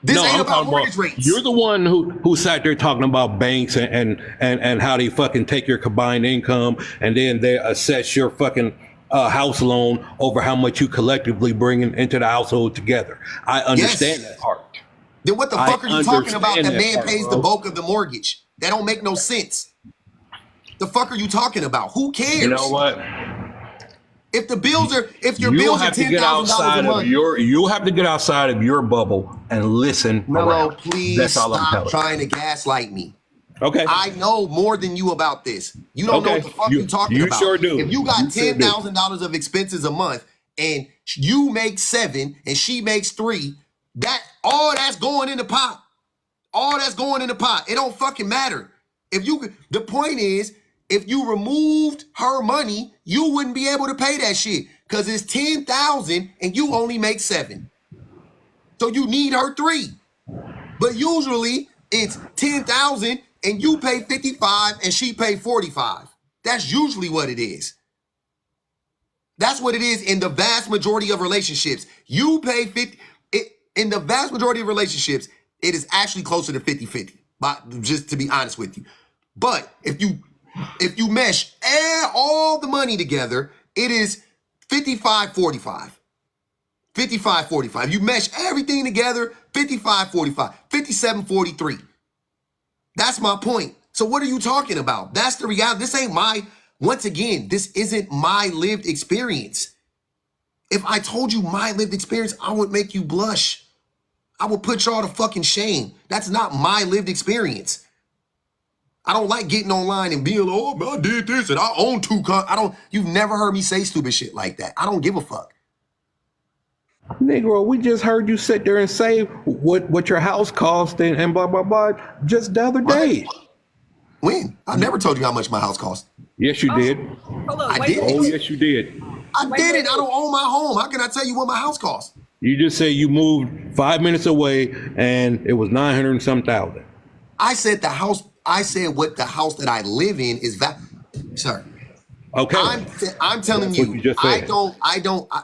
This ain't about mortgage rates. You're the one who sat there talking about banks and how they fucking take your combined income and then they assess your fucking house loan over how much you collectively bring into the household together. I understand that part. Then what the fuck are you talking about? That man pays the bulk of the mortgage. That don't make no sense. The fuck are you talking about? Who cares? You know what? If your bills are $10,000 a month, you'll have to get outside of your bubble and listen. Mello, please stop trying to gaslight me. Okay. I know more than you about this. You don't know what the fuck you're talking about. You sure do. If you got $10,000 of expenses a month and you make 7 and she makes 3, all that's going in the pot. All that's going in the pot. It don't fucking matter. The point is, if you removed her money, you wouldn't be able to pay that shit, because it's $10,000 and you only make 7. So you need her 3. But usually it's $10,000 and you pay 55 and she pay 45. That's usually what it is. That's what it is in the vast majority of relationships. You pay 50, in the vast majority of relationships, it is actually closer to 50-50, just to be honest with you. But if you mesh all the money together, it is 55-45. 55-45. You mesh everything together, 55-45, 57-43. That's my point. So what are you talking about? That's the reality. This ain't once again, this isn't my lived experience. If I told you my lived experience, I would make you blush. I would put y'all to fucking shame. That's not my lived experience. I don't like getting online and being like, oh, man, I did this and I own 2 cars. You've never heard me say stupid shit like that. I don't give a fuck. Negro, we just heard you sit there and say what your house cost and blah, blah, blah, just the other day. When? I never told you how much my house cost. Yes, you did. Hold on, I wait, did. Oh, yes, you did. I didn't. I don't own my home. How can I tell you what my house cost? You just say you moved 5 minutes away and it was 900 and some thousand. I said the house. I said what the house that I live in is that. Sir. Okay. I'm telling That's what you just said.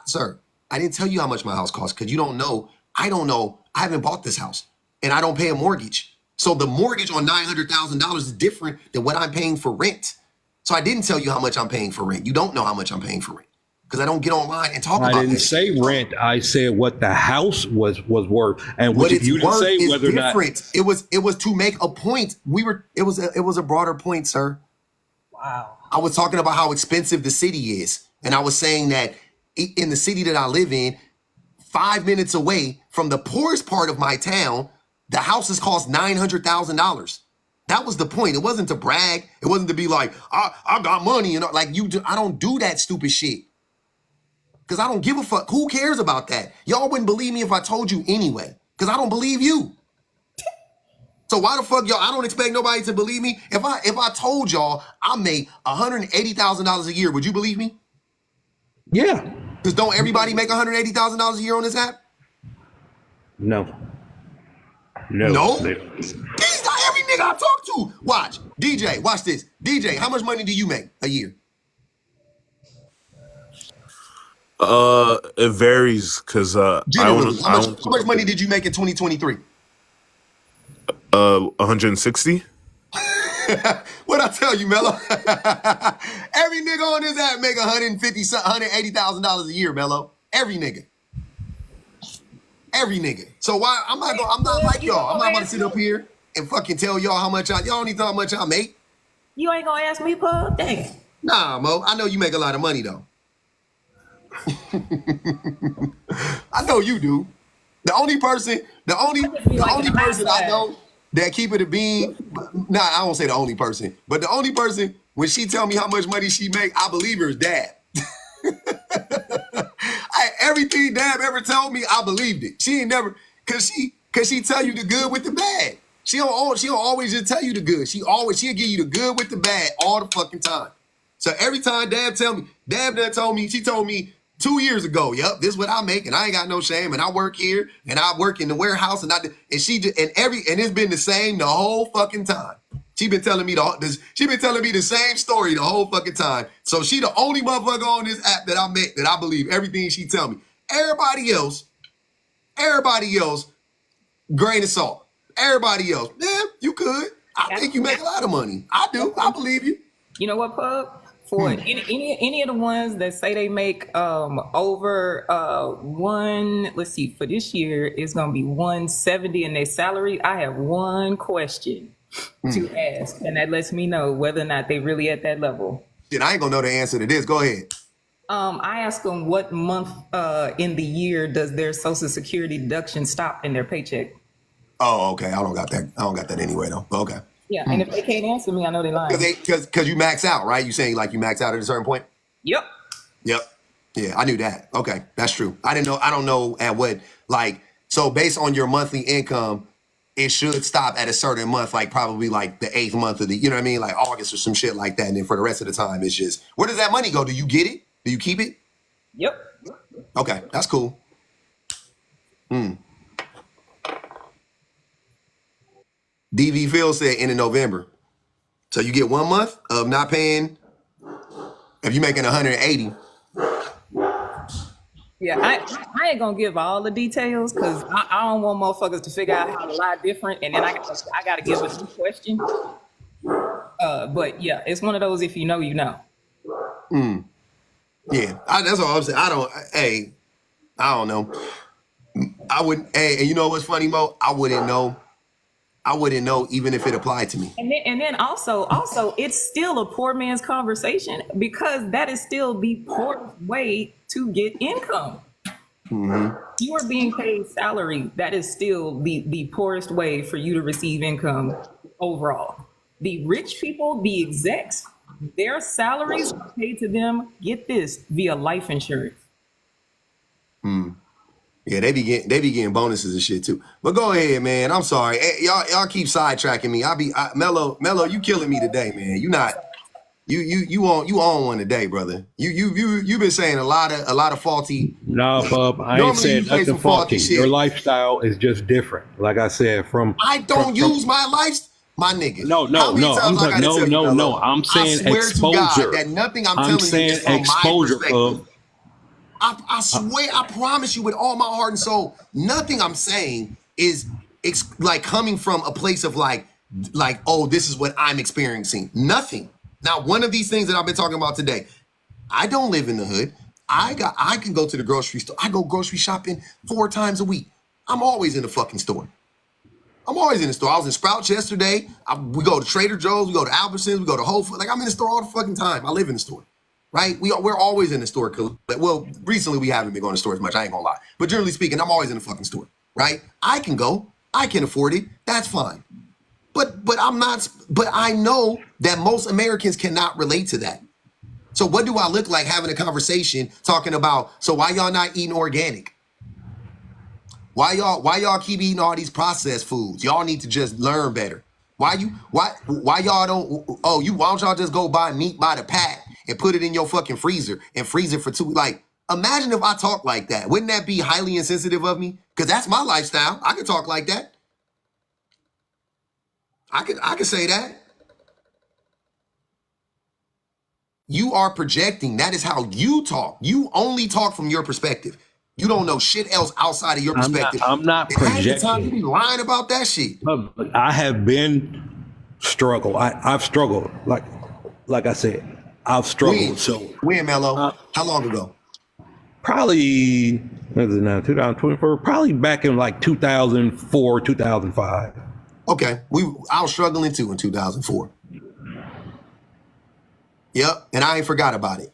Sir, I didn't tell you how much my house costs because you don't know. I don't know. I haven't bought this house and I don't pay a mortgage. So the mortgage on $900,000 is different than what I'm paying for rent. So I didn't tell you how much I'm paying for rent. You don't know how much I'm paying for rent because I don't get online and talk about it. I didn't say rent. I said what the house was worth, and What which it's you didn't worth say is whether or not. different. It was to make a point. It was a broader point, sir. wow. I was talking about how expensive the city is. And I was saying that in the city that I live in, 5 minutes away from the poorest part of my town, the houses cost $900,000. That was the point. It wasn't to brag. It wasn't to be like, I got money. You know, like I don't do that stupid shit. Because I don't give a fuck. Who cares about that? Y'all wouldn't believe me if I told you anyway. Because I don't believe you. So why the fuck y'all? I don't expect nobody to believe me. If I told y'all I made $180,000 a year, would you believe me? Yeah. Because don't everybody make $180,000 a year on this app? No. No? These not every nigga I talk to. Watch. DJ, watch this. DJ, how much money do you make a year? It varies because Generally, how much money did you make in 2023? 160. What I tell you, Mello? Every nigga on this app make $180,000 a year, Mello. Every nigga. Every nigga. So why I'm not like y'all. I'm not about to sit up here and fucking tell y'all how much y'all don't even know how much I make. You ain't gonna ask me, Pub? Dang. Nah, Mo. I know you make a lot of money though. I know you do. The only person I know that keep it a bean. Nah, I won't say the only person, but the only person when she tell me how much money she make, I believe her is Dab. Everything Dab ever told me, I believed it. She ain't never, cause she tell you the good with the bad. She don't always just tell you the good. She'll give you the good with the bad all the fucking time. So every time Dab done told me, she told me 2 years ago, yep, this is what I make, and I ain't got no shame, and I work here, and I work in the warehouse, and it's been the same the whole fucking time. She been telling me the same story the whole fucking time. So she the only motherfucker on this app that I believe everything she tell me. Everybody else, grain of salt. Everybody else, man, you could. I think you make a lot of money. I do. I believe you. You know what, Pub? For any of the ones that say they make over for this year it's gonna be 170 in their salary. I have one question to ask, and that lets me know whether or not they really at that level. Shit, I ain't gonna know the answer to this. Go ahead. I asked them what month in the year does their Social Security deduction stop in their paycheck. Oh, okay. I don't got that anyway though. But okay. Yeah, and if they can't answer me, I know they lying. Because you max out, right? You saying like you max out at a certain point? Yep. Yeah, I knew that. Okay, that's true. I don't know at what, like, so based on your monthly income, it should stop at a certain month, like probably like the 8th month of the, you know what I mean? Like August or some shit like that. And then for the rest of the time, it's just, where does that money go? Do you get it? Do you keep it? Yep. Okay, that's cool. DV Phil said end of November. So you get 1 month of not paying If you're making 180, Yeah, I ain't gonna give all the details because I don't want motherfuckers to figure out how to lie different, and then I gotta give a new question. But yeah, it's one of those. If you know, you know. yeah, that's all I'm saying. I don't know. I wouldn't. Hey, and you know what's funny, Mo? I wouldn't know even if it applied to me. And then also, it's still a poor man's conversation because that is still the poor way to get income. You are being paid salary. That is still the poorest way for you to receive income overall. The rich people, the execs, their salaries are paid to them, get this, via life insurance. Yeah, they be getting bonuses and shit too. But go ahead, man. I'm sorry. Hey, y'all keep sidetracking me. Mello, you killing me today, man. You on one today, brother. You've been saying a lot of faulty. No, Bub, I ain't Normally saying you say nothing some faulty faulty. shit. Your lifestyle is just different. Like I said, I don't use my life, my nigga. No. How many I'm times I gotta tell you, no. Mello? I'm saying I swear to God exposure. that nothing I'm I'm telling saying you is from exposure my perspective. of. I swear, I promise you with all my heart and soul, nothing I'm saying is like coming from a place of like, oh, this is what I'm experiencing. Nothing. Now, one of these things that I've been talking about today, I don't live in the hood. I can go to the grocery store. I go grocery shopping 4 times a week. I'm always in the fucking store. I'm always in the store. I was in Sprouts yesterday. We go to Trader Joe's. We go to Albertsons. We go to Whole Foods. Like, I'm in the store all the fucking time. I live in the store. Right? We're always in the store. Well, recently we haven't been going to the store as much. I ain't gonna lie. But generally speaking, I'm always in the fucking store. Right? I can go. I can afford it. That's fine. But I'm not. But I know that most Americans cannot relate to that. So what do I look like having a conversation talking about? So why y'all not eating organic? Why y'all keep eating all these processed foods? Y'all need to just learn better. Why y'all don't? Why don't y'all just go buy meat by the pack and put it in your fucking freezer and freeze it for 2? Like, imagine if I talk like that. Wouldn't that be highly insensitive of me? Because that's my lifestyle. I could talk like that. I could say that. You are projecting. That is how you talk. You only talk from your perspective. You don't know shit else outside of your perspective. I'm not Half the time you projecting. be lying about that shit. I have been struggle. I've struggled. Like I said, I've struggled. When, Mello? How long ago? Probably, what is it now, 2024? Probably back in like 2004, 2005. Okay, I was struggling too in 2004. Yep, and I ain't forgot about it.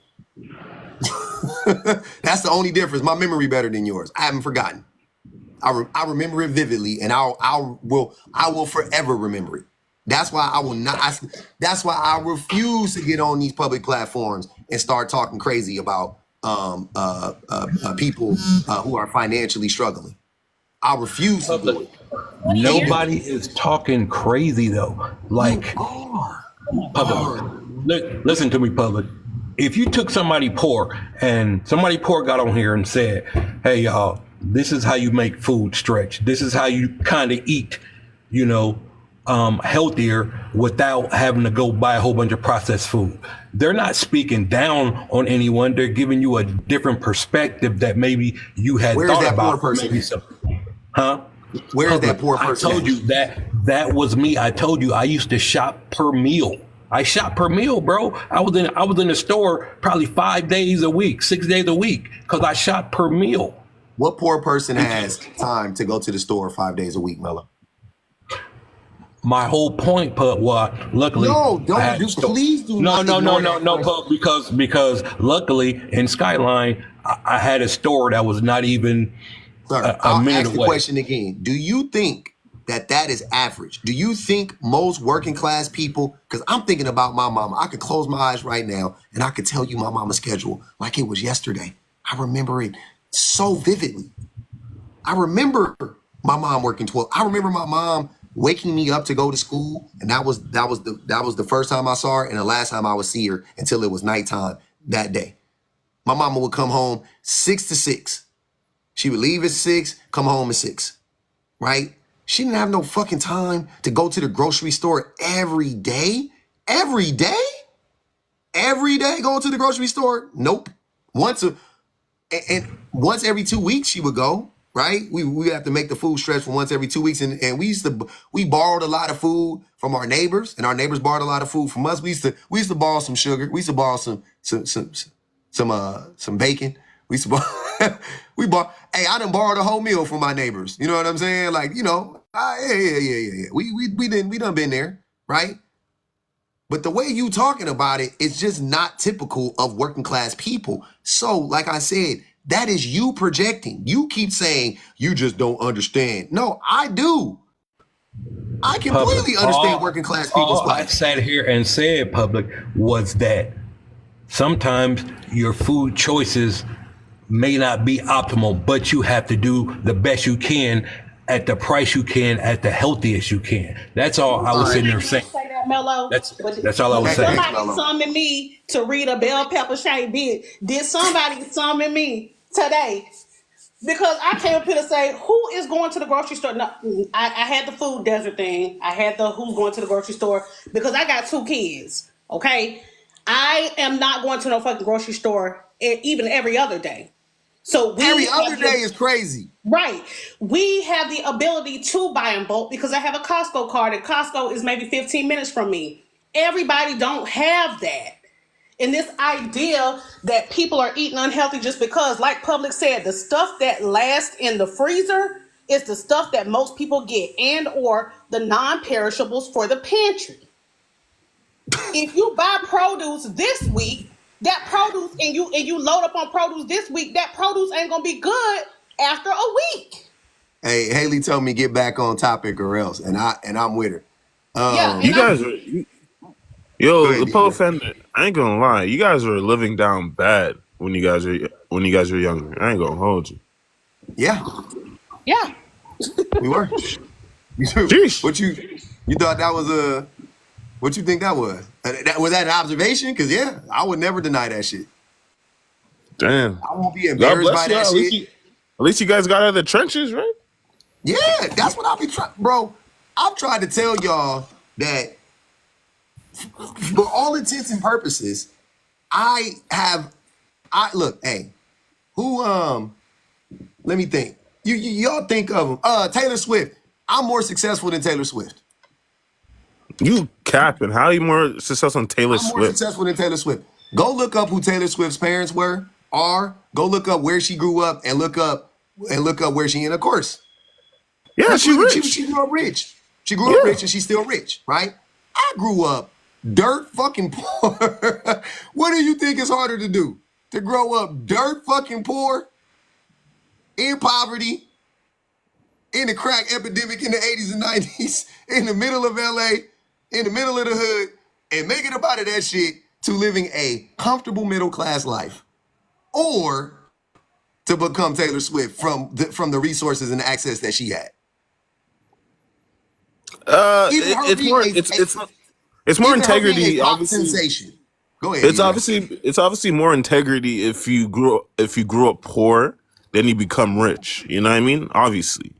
That's the only difference. My memory better than yours. I haven't forgotten. I remember it vividly, and I will forever remember it. That's why I will not. That's why I refuse to get on these public platforms and start talking crazy about people who are financially struggling. I refuse to do it. Nobody is talking crazy though. Like, public. Listen to me, public. If you took somebody poor and somebody poor got on here and said, hey, y'all, this is how you make food stretch. This is how you kind of eat, healthier without having to go buy a whole bunch of processed food. They're not speaking down on anyone. They're giving you a different perspective that maybe you had thought about. Poor person? Huh? Where is that poor person? I told you that was me. I told you I used to shop per meal. I shop per meal, bro. I was in the store probably 5 days a week, 6 days a week, because I shop per meal. What poor person has time to go to the store 5 days a week, Mello? My whole point, Pub, luckily. No, please do not. No, Pub, because luckily in Skyline, I had a store that was not even I'll minute ask the away. question again. Do you think that is average? Do you think most working class people, because I'm thinking about my mama, I could close my eyes right now and I could tell you my mama's schedule like it was yesterday. I remember it so vividly. I remember my mom working 12. I remember my mom waking me up to go to school, and that was the first time I saw her and the last time I would see her until it was nighttime that day. My mama would come home 6 to 6. She would leave at 6, come home at 6, right? She didn't have no fucking time to go to the grocery store every day. Every day? Every day going to the grocery store? Nope. And once every 2 weeks she would go, right? We have to make the food stretch for once every 2 weeks. And we borrowed a lot of food from our neighbors, and our neighbors borrowed a lot of food from us. We used to borrow some sugar. We used to borrow some bacon. We used to borrow, hey, I done borrowed a whole meal from my neighbors. You know what I'm saying? Like, you know, yeah. We done been there, right? But the way you talking about it, it's just not typical of working class people. So, like I said, that is you projecting. You keep saying you just don't understand. No, I do. I completely understand working class people's all I sat here and said, Public, was that sometimes your food choices may not be optimal, but you have to do the best you can at the price you can, at the healthiest you can. That's all I was sitting there saying. Mello. That's all I was saying. Somebody summoned me to read a bell pepper shaped bit. Did somebody summon me today? Because I came up here to say, who is going to the grocery store? No, I had the food desert thing. I had the who's going to the grocery store because I got 2 kids. Okay, I am not going to no fucking grocery store even every other day. So every other day is crazy. Right. We have the ability to buy in bulk because I have a Costco card and Costco is maybe 15 minutes from me. Everybody don't have that. And this idea that people are eating unhealthy just because, like Public said, the stuff that lasts in the freezer is the stuff that most people get and or the non-perishables for the pantry. If you buy produce this week, that produce and you load up on produce this week, that produce ain't gonna be good after a week. Hey, Haley told me get back on topic or else, and I'm with her. You guys are, the Poe Fender. I ain't gonna lie, you guys were living down bad when you guys were younger. I ain't gonna hold you. Yeah, we were. Jeez. What you thought that was a? What you think that was? Was that an observation? Because yeah, I would never deny that shit. Damn. I won't be embarrassed by that shit. At least you guys got out of the trenches, right? Yeah, that's what I'll be trying, bro. I've tried to tell y'all that for all intents and purposes, look, hey, who let me think. Y'all think of Taylor Swift. I'm more successful than Taylor Swift. You capping. How are you more successful than Taylor Swift? I'm more successful than Taylor Swift. Go look up who Taylor Swift's parents are. Go look up where she grew up and look up where she in. Of course. Yeah, she rich. She grew up rich. She grew up rich and she's still rich, right? I grew up dirt fucking poor. What do you think is harder to do? To grow up dirt fucking poor, in poverty, in the crack epidemic in the 80s and 90s, in the middle of LA, in the middle of the hood, and make it about that shit to living a comfortable middle class life, or to become Taylor Swift from the resources and the access that she had. It's more integrity. Obviously, sensation. Go ahead. It's obviously more integrity if you grew up poor, then you become rich. You know what I mean? Obviously.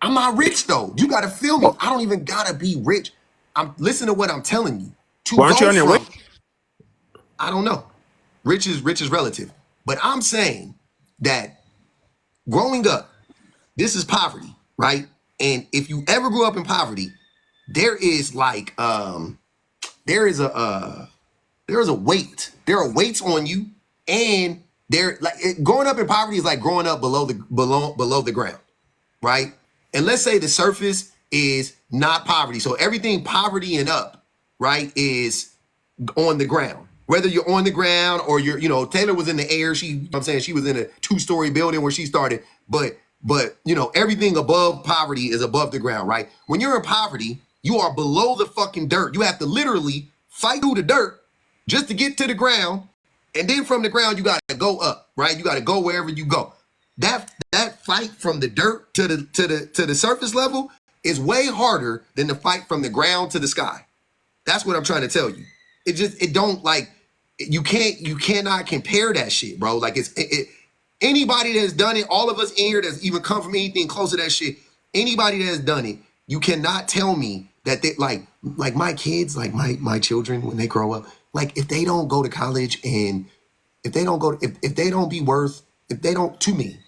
I'm not rich though. You gotta feel me. I don't even gotta be rich. Listen to what I'm telling you. Why aren't you on your way? I don't know. Rich is relative. But I'm saying that growing up, this is poverty, right? And if you ever grew up in poverty, there is like there is a weight. There are weights on you, and growing up in poverty is like growing up below the ground, right? And let's say the surface is not poverty. So everything poverty and up, right, is on the ground. Whether you're on the ground or Taylor was in the air. She was in a 2-story building where she started. But everything above poverty is above the ground, right? When you're in poverty, you are below the fucking dirt. You have to literally fight through the dirt just to get to the ground. And then from the ground, you got to go up, right? You got to go wherever you go. That fight from the dirt to the surface level is way harder than the fight from the ground to the sky. That's what I'm trying to tell you. You cannot compare that shit, bro. Like anybody that's done it, all of us in here that's even come from anything close to that shit, anybody that has done it, you cannot tell me that they like my kids, like my children, when they grow up, like if they don't go to college and if they don't go, if they don't be worth, if they don't, to me,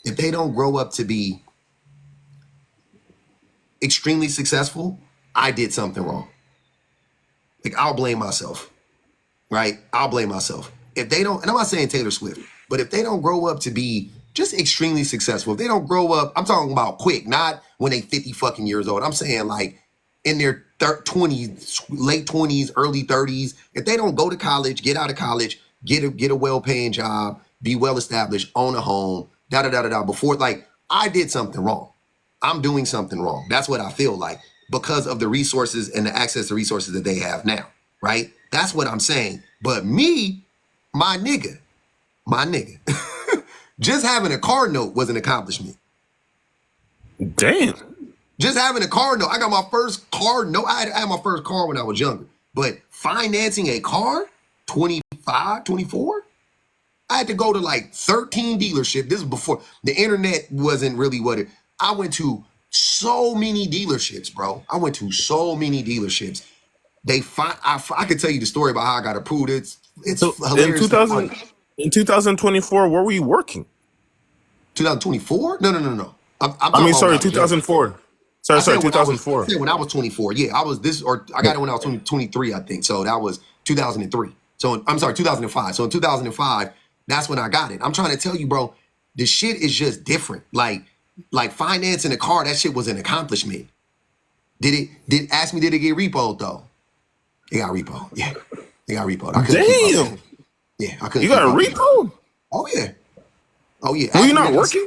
if they don't grow up to be extremely successful, I did something wrong. Like I'll blame myself, right? I'll blame myself. If they don't, and I'm not saying Taylor Swift, but if they don't grow up to be just extremely successful, if they don't grow up, I'm talking about quick, not when they 50 fucking years old. I'm saying like in their 20s, late 20s, early 30s, if they don't go to college, get out of college, get a well-paying job, be well-established, own a home, before, like, I did something wrong. I'm doing something wrong. That's what I feel like because of the resources and the access to resources that they have now, right? That's what I'm saying. But me, my nigga, just having a car note was an accomplishment. Damn. Just having a car note. I got my first car note. I had my first car when I was younger. But financing a car, 25, 24, I had to go to like 13 dealerships. This is before the internet wasn't really what it. I went to so many dealerships, bro. I went to so many dealerships. I could tell you the story about how I got approved. It's So hilarious. in 2024, where were you working? 2024? No. I'm I talking mean, about sorry, when I was younger. 2004. I Sorry, said when I was 2004. I said when I was 24. Yeah, I got it when I was 23, I think. So that was 2003. So I'm sorry, 2005. So in 2005, that's when I got it. I'm trying to tell you, bro, the shit is just different. Like financing a car, that shit was an accomplishment. Did it get repoed though? It got repoed. Yeah. It got repoed. I couldn't keep up. Damn. Yeah, I couldn't You keep got a up. repo? Oh yeah. Oh yeah. Were you Actually, not working?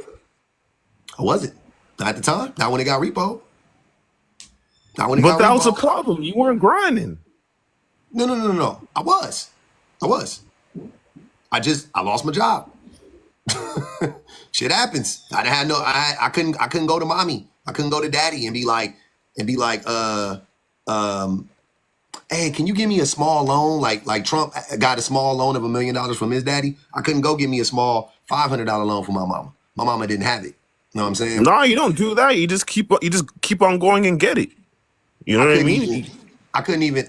I wasn't. Not at the time. Not when it got repoed. Not when it But got that was a repoed. problem. You weren't grinding. No. I was. I lost my job. Shit happens. I couldn't go to mommy. I couldn't go to daddy and be like, hey, can you give me a small loan? Like Trump got a small loan of $1 million from his daddy. I couldn't go give me a small $500 loan from my mama. My mama didn't have it. You know what I'm saying? No, you don't do that. You just keep on going and get it. You know what I mean? I couldn't even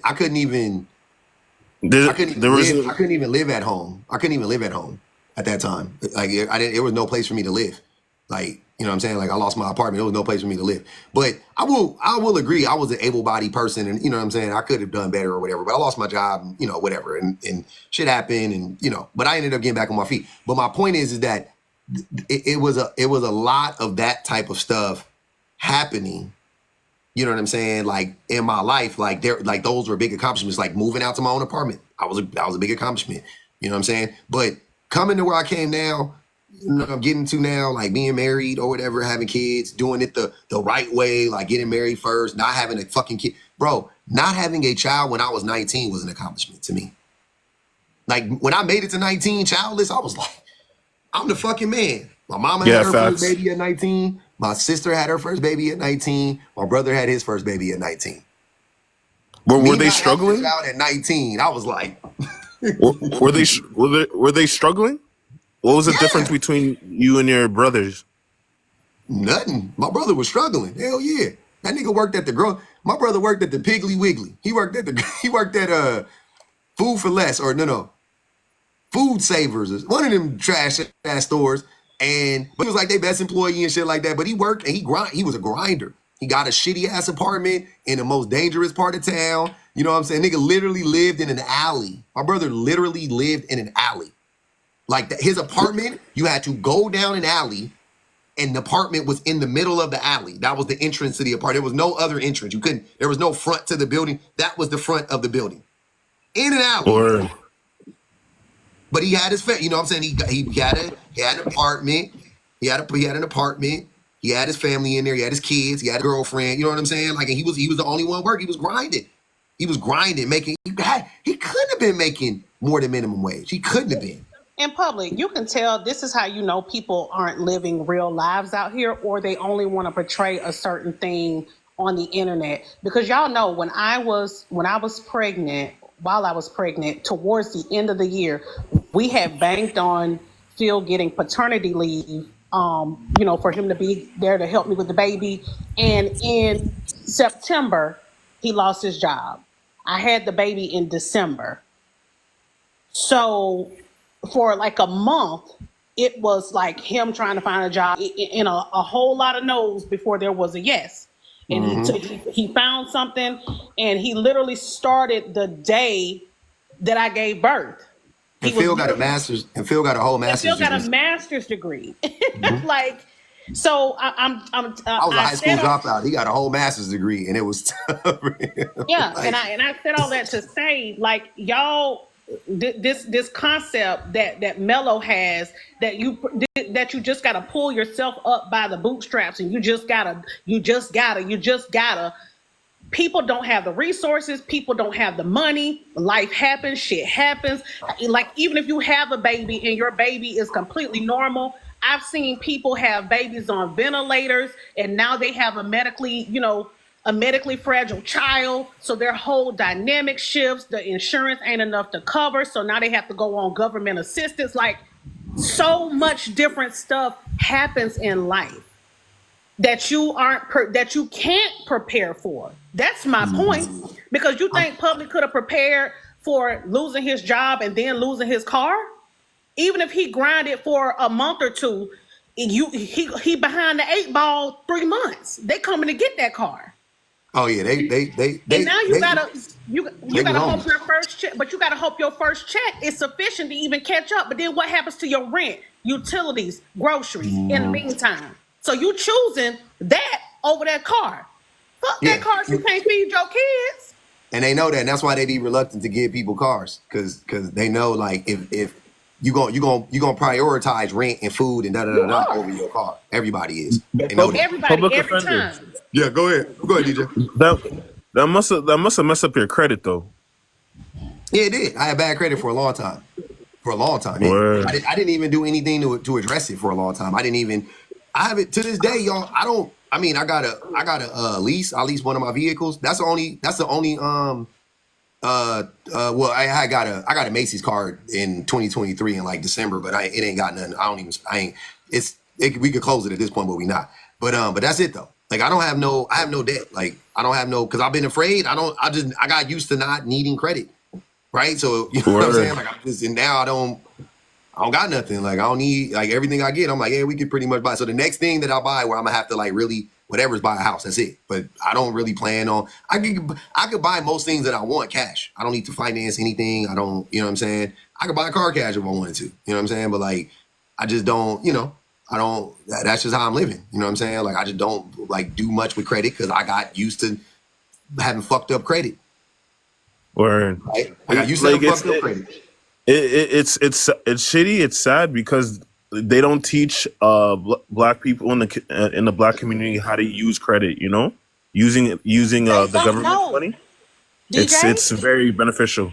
There was I couldn't even live at home. I couldn't even live at home at that time. Like there was no place for me to live. Like, you know what I'm saying? Like I lost my apartment. There was no place for me to live. But I will agree. I was an able-bodied person and you know what I'm saying? I could have done better or whatever, but I lost my job, and, you know, whatever. And shit happened and, you know, but I ended up getting back on my feet. But my point is that it was a lot of that type of stuff happening. You know what I'm saying? Like in my life, like those were big accomplishments. Like moving out to my own apartment, that was a big accomplishment. You know what I'm saying? But coming to where I came now, you know, I'm getting to now, like being married or whatever, having kids, doing it the right way, like getting married first, not having a fucking kid, bro. Not having a child when I was 19 was an accomplishment to me. Like when I made it to 19, childless, I was like, I'm the fucking man. My mama had her first baby at 19. My sister had her first baby at 19. My brother had his first baby at 19. Were they struggling? Out at 19, I was like, were they struggling? What was the difference between you and your brothers? Nothing. My brother was struggling. Hell yeah. That nigga worked at my brother worked at the Piggly Wiggly. He worked at Food for Less Food Savers, one of them trash ass stores. And he was like their best employee and shit like that. But he worked and he was a grinder. He got a shitty ass apartment in the most dangerous part of town. You know what I'm saying? Nigga literally lived in an alley. My brother literally lived in an alley. Like his apartment, you had to go down an alley, and the apartment was in the middle of the alley. That was the entrance to the apartment. There was no other entrance. There was no front to the building. That was the front of the building. In an alley. But he had his you know what I'm saying? He had an apartment. He had an apartment. He had his family in there. He had his kids. He had a girlfriend. You know what I'm saying? Like, and he was the only one working. He was grinding. He couldn't have been making more than minimum wage. He couldn't have been. In public, you can tell this is how you know people aren't living real lives out here, or they only want to portray a certain thing on the internet. Because y'all know when I was pregnant, towards the end of the year, we had banked on Phil getting paternity leave, you know, for him to be there to help me with the baby. And in September, he lost his job. I had the baby in December. So for like a month, it was like him trying to find a job in a whole lot of no's before there was a yes. And he found something, and he literally started the day that I gave birth. And Phil got a master's, and Phil got a whole master's Phil got degree. a master's degree. Like, so I was a high school dropout. He got a whole master's degree, and it was tough. yeah. Like, And I said all that to say, like, y'all, this concept that Mello has, that you just gotta pull yourself up by the bootstraps, and you just gotta. People don't have the resources. People don't have the money. Life happens. Shit happens. Like, even if you have a baby and your baby is completely normal, I've seen people have babies on ventilators, and now they have a medically fragile child. So their whole dynamic shifts. The insurance ain't enough to cover. So now they have to go on government assistance. Like, so much different stuff happens in life that you can't prepare for. That's my point. Because you think Public could have prepared for losing his job and then losing his car? Even if he grinded for a month or two, he behind the 8 ball 3 months. They coming to get that car. oh yeah, And now you gotta hope your first check, but you gotta hope your first check is sufficient to even catch up. But then what happens to your rent, utilities, groceries in the meantime? So you choosing that over that car. Fuck that car if you can't feed your kids. And they know that, and that's why they be reluctant to give people cars, because they know, like, if you gonna prioritize rent and food and over your car. Everybody is. They know that. Everybody, Public every offenders. time. Yeah, go ahead, DJ. That must have messed up your credit though. Yeah, it did. I had bad credit for a long time. Word. I didn't even do anything to address it for a long time. I have it to this day, y'all. I got a lease. I lease one of my vehicles. That's the only well, I got a Macy's card in 2023 in like December, but it ain't got nothing. We could close it at this point, but we not. But that's it though. Like, I have no debt. Like, I don't have no, because I've been afraid. I got used to not needing credit. Right. So, you know what I'm saying? Like, and now I don't got nothing. Like, I don't need, like, everything I get. I'm like, yeah, we could pretty much buy. So the next thing that I buy where I'm gonna have to, like, really whatever's, buy a house. That's it. But I don't really plan on, I could buy most things that I want cash. I don't need to finance anything. I don't, you know what I'm saying? I could buy a car cash if I wanted to, you know what I'm saying? But like, I just don't, that's just how I'm living. You know what I'm saying? Like, I just don't like do much with credit because I got used to having fucked up credit. Word. Right? I got used to having fucked up credit. It's shitty. It's sad because they don't teach black people in the black community how to use credit. You know, using the government money. DJ? It's very beneficial.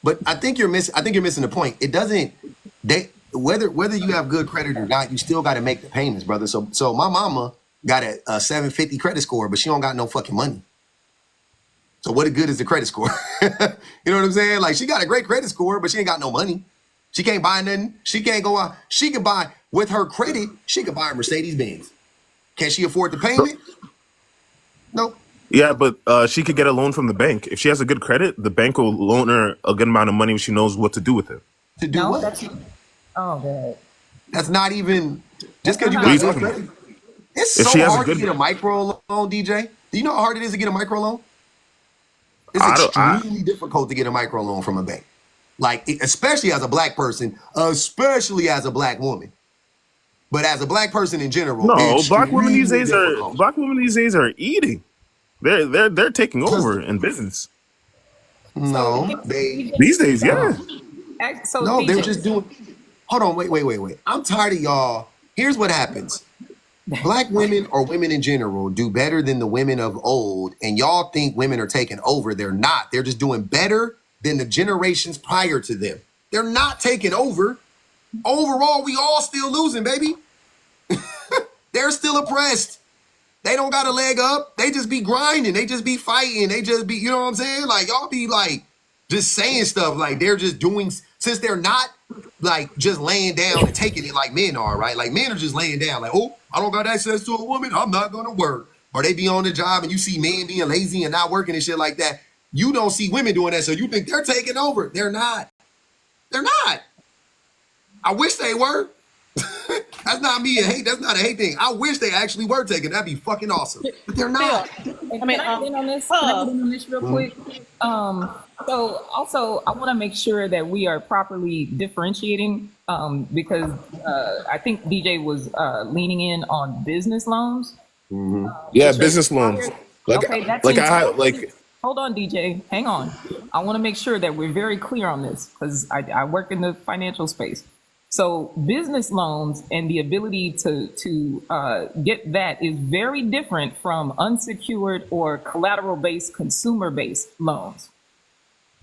But I think you're missing the point. It doesn't. Whether you have good credit or not, you still got to make the payments, brother. So my mama got a 750 credit score, but she don't got no fucking money. So what good is the credit score? You know what I'm saying? Like, she got a great credit score, but she ain't got no money. She can't buy nothing. She can't go out. She can buy, with her credit, she can buy a Mercedes-Benz. Can she afford the payment? No. Yeah, but she could get a loan from the bank. If she has a good credit, the bank will loan her a good amount of money if she knows what to do with it. To do what? God. That's not even, just because you got good credit. It's so hard to get a micro loan, DJ. Do you know how hard it is to get a micro loan? It's extremely difficult to get a micro loan from a bank. Like, especially as a black person, especially as a black woman. But as a black person in general, no, black women these days are eating. They're taking over in business. No, these days, yeah. So no, they're just doing. Hold on, wait. I'm tired of y'all. Here's what happens. Black women or women in general do better than the women of old, and y'all think women are taking over. They're not. They're just doing better than the generations prior to them. They're not taking over. Overall, we all still losing, baby. They're still oppressed. They don't got a leg up. They just be grinding. They just be fighting. They just be, you know what I'm saying? Like, y'all be like just saying stuff like they're just doing, since they're not like just laying down and taking it like men are, right? Like, men are just laying down like, oh, I don't got access to a woman, I'm not gonna work. Or they be on the job and you see men being lazy and not working and shit like that. You don't see women doing that, so you think they're taking over. They're not. They're not. I wish they were. That's not me a hate. That's not a hate thing. I wish they actually were taken. That'd be fucking awesome. But they're not. I mean, can I get in on this? Can I get in on this real quick? So also, I want to make sure that we are properly differentiating because I think DJ was leaning in on business loans. Yeah, business loans. Hold on, DJ. Hang on. I want to make sure that we're very clear on this because I work in the financial space. So business loans and the ability to get that is very different from unsecured or collateral-based, consumer-based loans.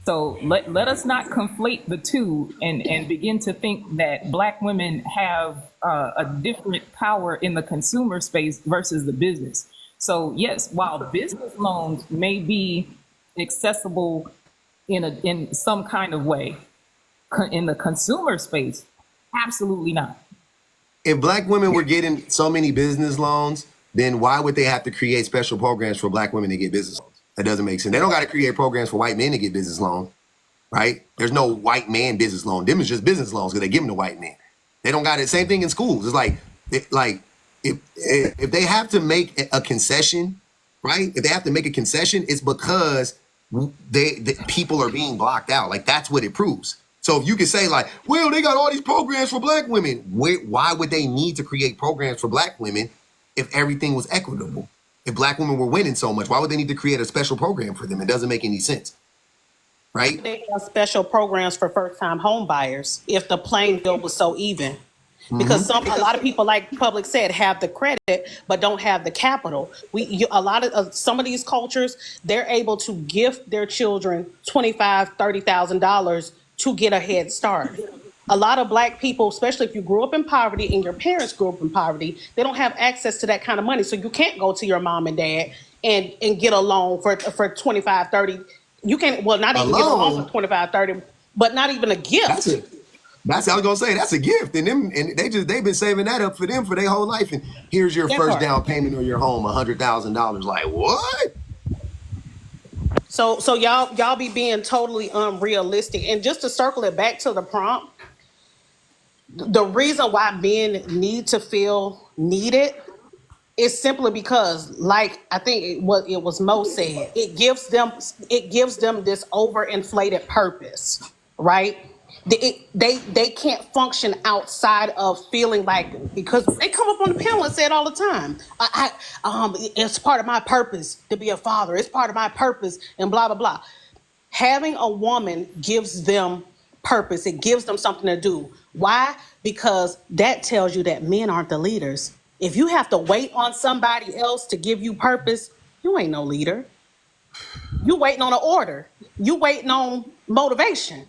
So let us not conflate the two and begin to think that Black women have a different power in the consumer space versus the business. So yes, while business loans may be accessible in some kind of way, in the consumer space, absolutely not. If Black women were getting so many business loans, then why would they have to create special programs for Black women to get business loans? That doesn't make sense. They don't got to create programs for white men to get business loans, right? There's no white man business loan. Them is just business loans because they give them to white men. They don't got it. Same thing in schools. It's like if they have to make a concession, right? If they have to make a concession, it's because the people are being blocked out. Like that's what it proves. So if you can say like, well, they got all these programs for Black women. Why would they need to create programs for Black women if everything was equitable? If Black women were winning so much, why would they need to create a special program for them? It doesn't make any sense, right? They have special programs for first-time home buyers if the playing field was so even. Because a lot of people, like Public said, have the credit but don't have the capital. Some of these cultures, they're able to gift their children $25,000, $30,000 to get a head start. A lot of Black people, especially if you grew up in poverty and your parents grew up in poverty, they don't have access to that kind of money. So you can't go to your mom and dad and get a loan for 25, 30. You can't, well, not even get a loan for 25, 30, but not even a gift. That's what I was gonna say. That's a gift, and they've been saving that up for them for their whole life. And here's your first down payment on your home, $100,000. Like what? So y'all be being totally unrealistic. And just to circle it back to the prompt, the reason why men need to feel needed is simply because, like I think it was Mo said, it gives them this overinflated purpose, right? They can't function outside of feeling like, because they come up on the panel and say it all the time. It's part of my purpose to be a father. It's part of my purpose and blah blah blah. Having a woman gives them purpose. It gives them something to do. Why? Because that tells you that men aren't the leaders. If you have to wait on somebody else to give you purpose, you ain't no leader. You waiting on an order. You waiting on motivation.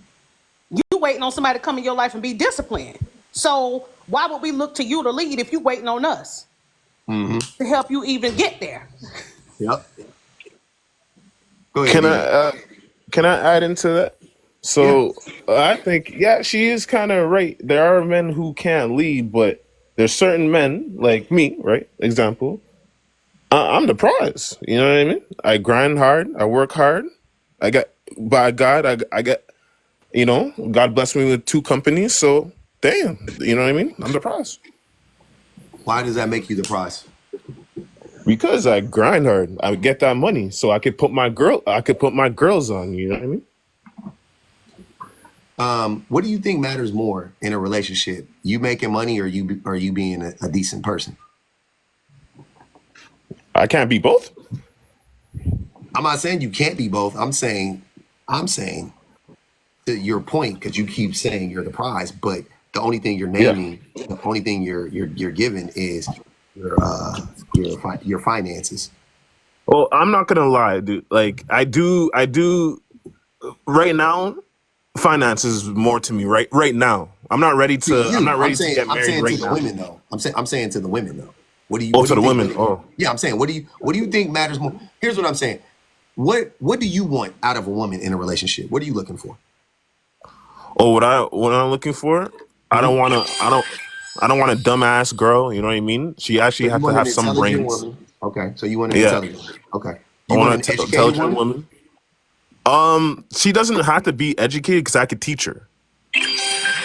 You waiting on somebody to come in your life and be disciplined. So why would we look to you to lead if you waiting on us to help you even get there? Yep. Go ahead. Can I add into that? So I think, she is kind of right. There are men who can't lead, but there's certain men like me, right? Example, I'm the prize. You know what I mean? I grind hard. I work hard. I got, by God, I get, God blessed me with 2 companies. So damn, you know what I mean? I'm the prize. Why does that make you the prize? Because I grind hard. I get that money so I could put my girls on, you know what I mean? What do you think matters more in a relationship? You making money or you being a decent person? I can't be both. I'm not saying you can't be both. I'm saying to your point, because you keep saying you're the prize, but the only thing you're naming, the only thing you're giving is your finances. Well, I'm not gonna lie, dude. Like I do right now. Finances is more to me right now. I'm not ready to. I'm not ready to get married right now. Women though. I'm saying to the women though. What do you? Oh, to the women. Oh, yeah. I'm saying, what do you think matters more? Here's what I'm saying. What do you want out of a woman in a relationship? What are you looking for? Oh, what I'm looking for? I don't want a dumbass girl. You know what I mean? She actually has to have some brains. Woman. Okay, so you want an intelligent woman. Okay, I want an intelligent woman. She doesn't have to be educated because I could teach her.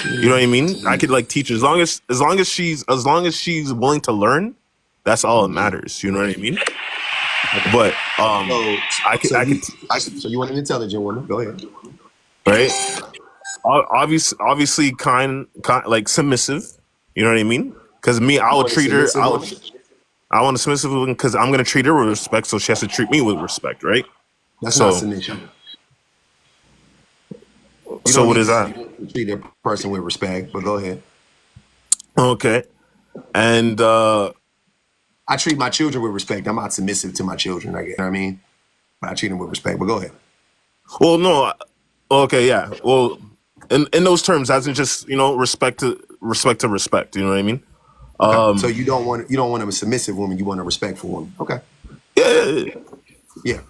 You know what I mean? I could like teach her as long as she's willing to learn. That's all that matters. You know what I mean? But So you want an intelligent woman? Go ahead. Right? Obviously, kind like submissive. You know what I mean? Because me, I will treat her. I want a submissive woman because I'm gonna treat her with respect, so she has to treat me with respect, right? That's not submission. So what is that? Treat a person with respect, but go ahead. Okay, and I treat my children with respect. I'm not submissive to my children. I guess, you know what I mean? But I treat them with respect. But go ahead. Well, no, okay, yeah. Well, in those terms, as in just respect to respect. You know what I mean? So you don't want a submissive woman. You want a respectful woman. Okay. Yeah.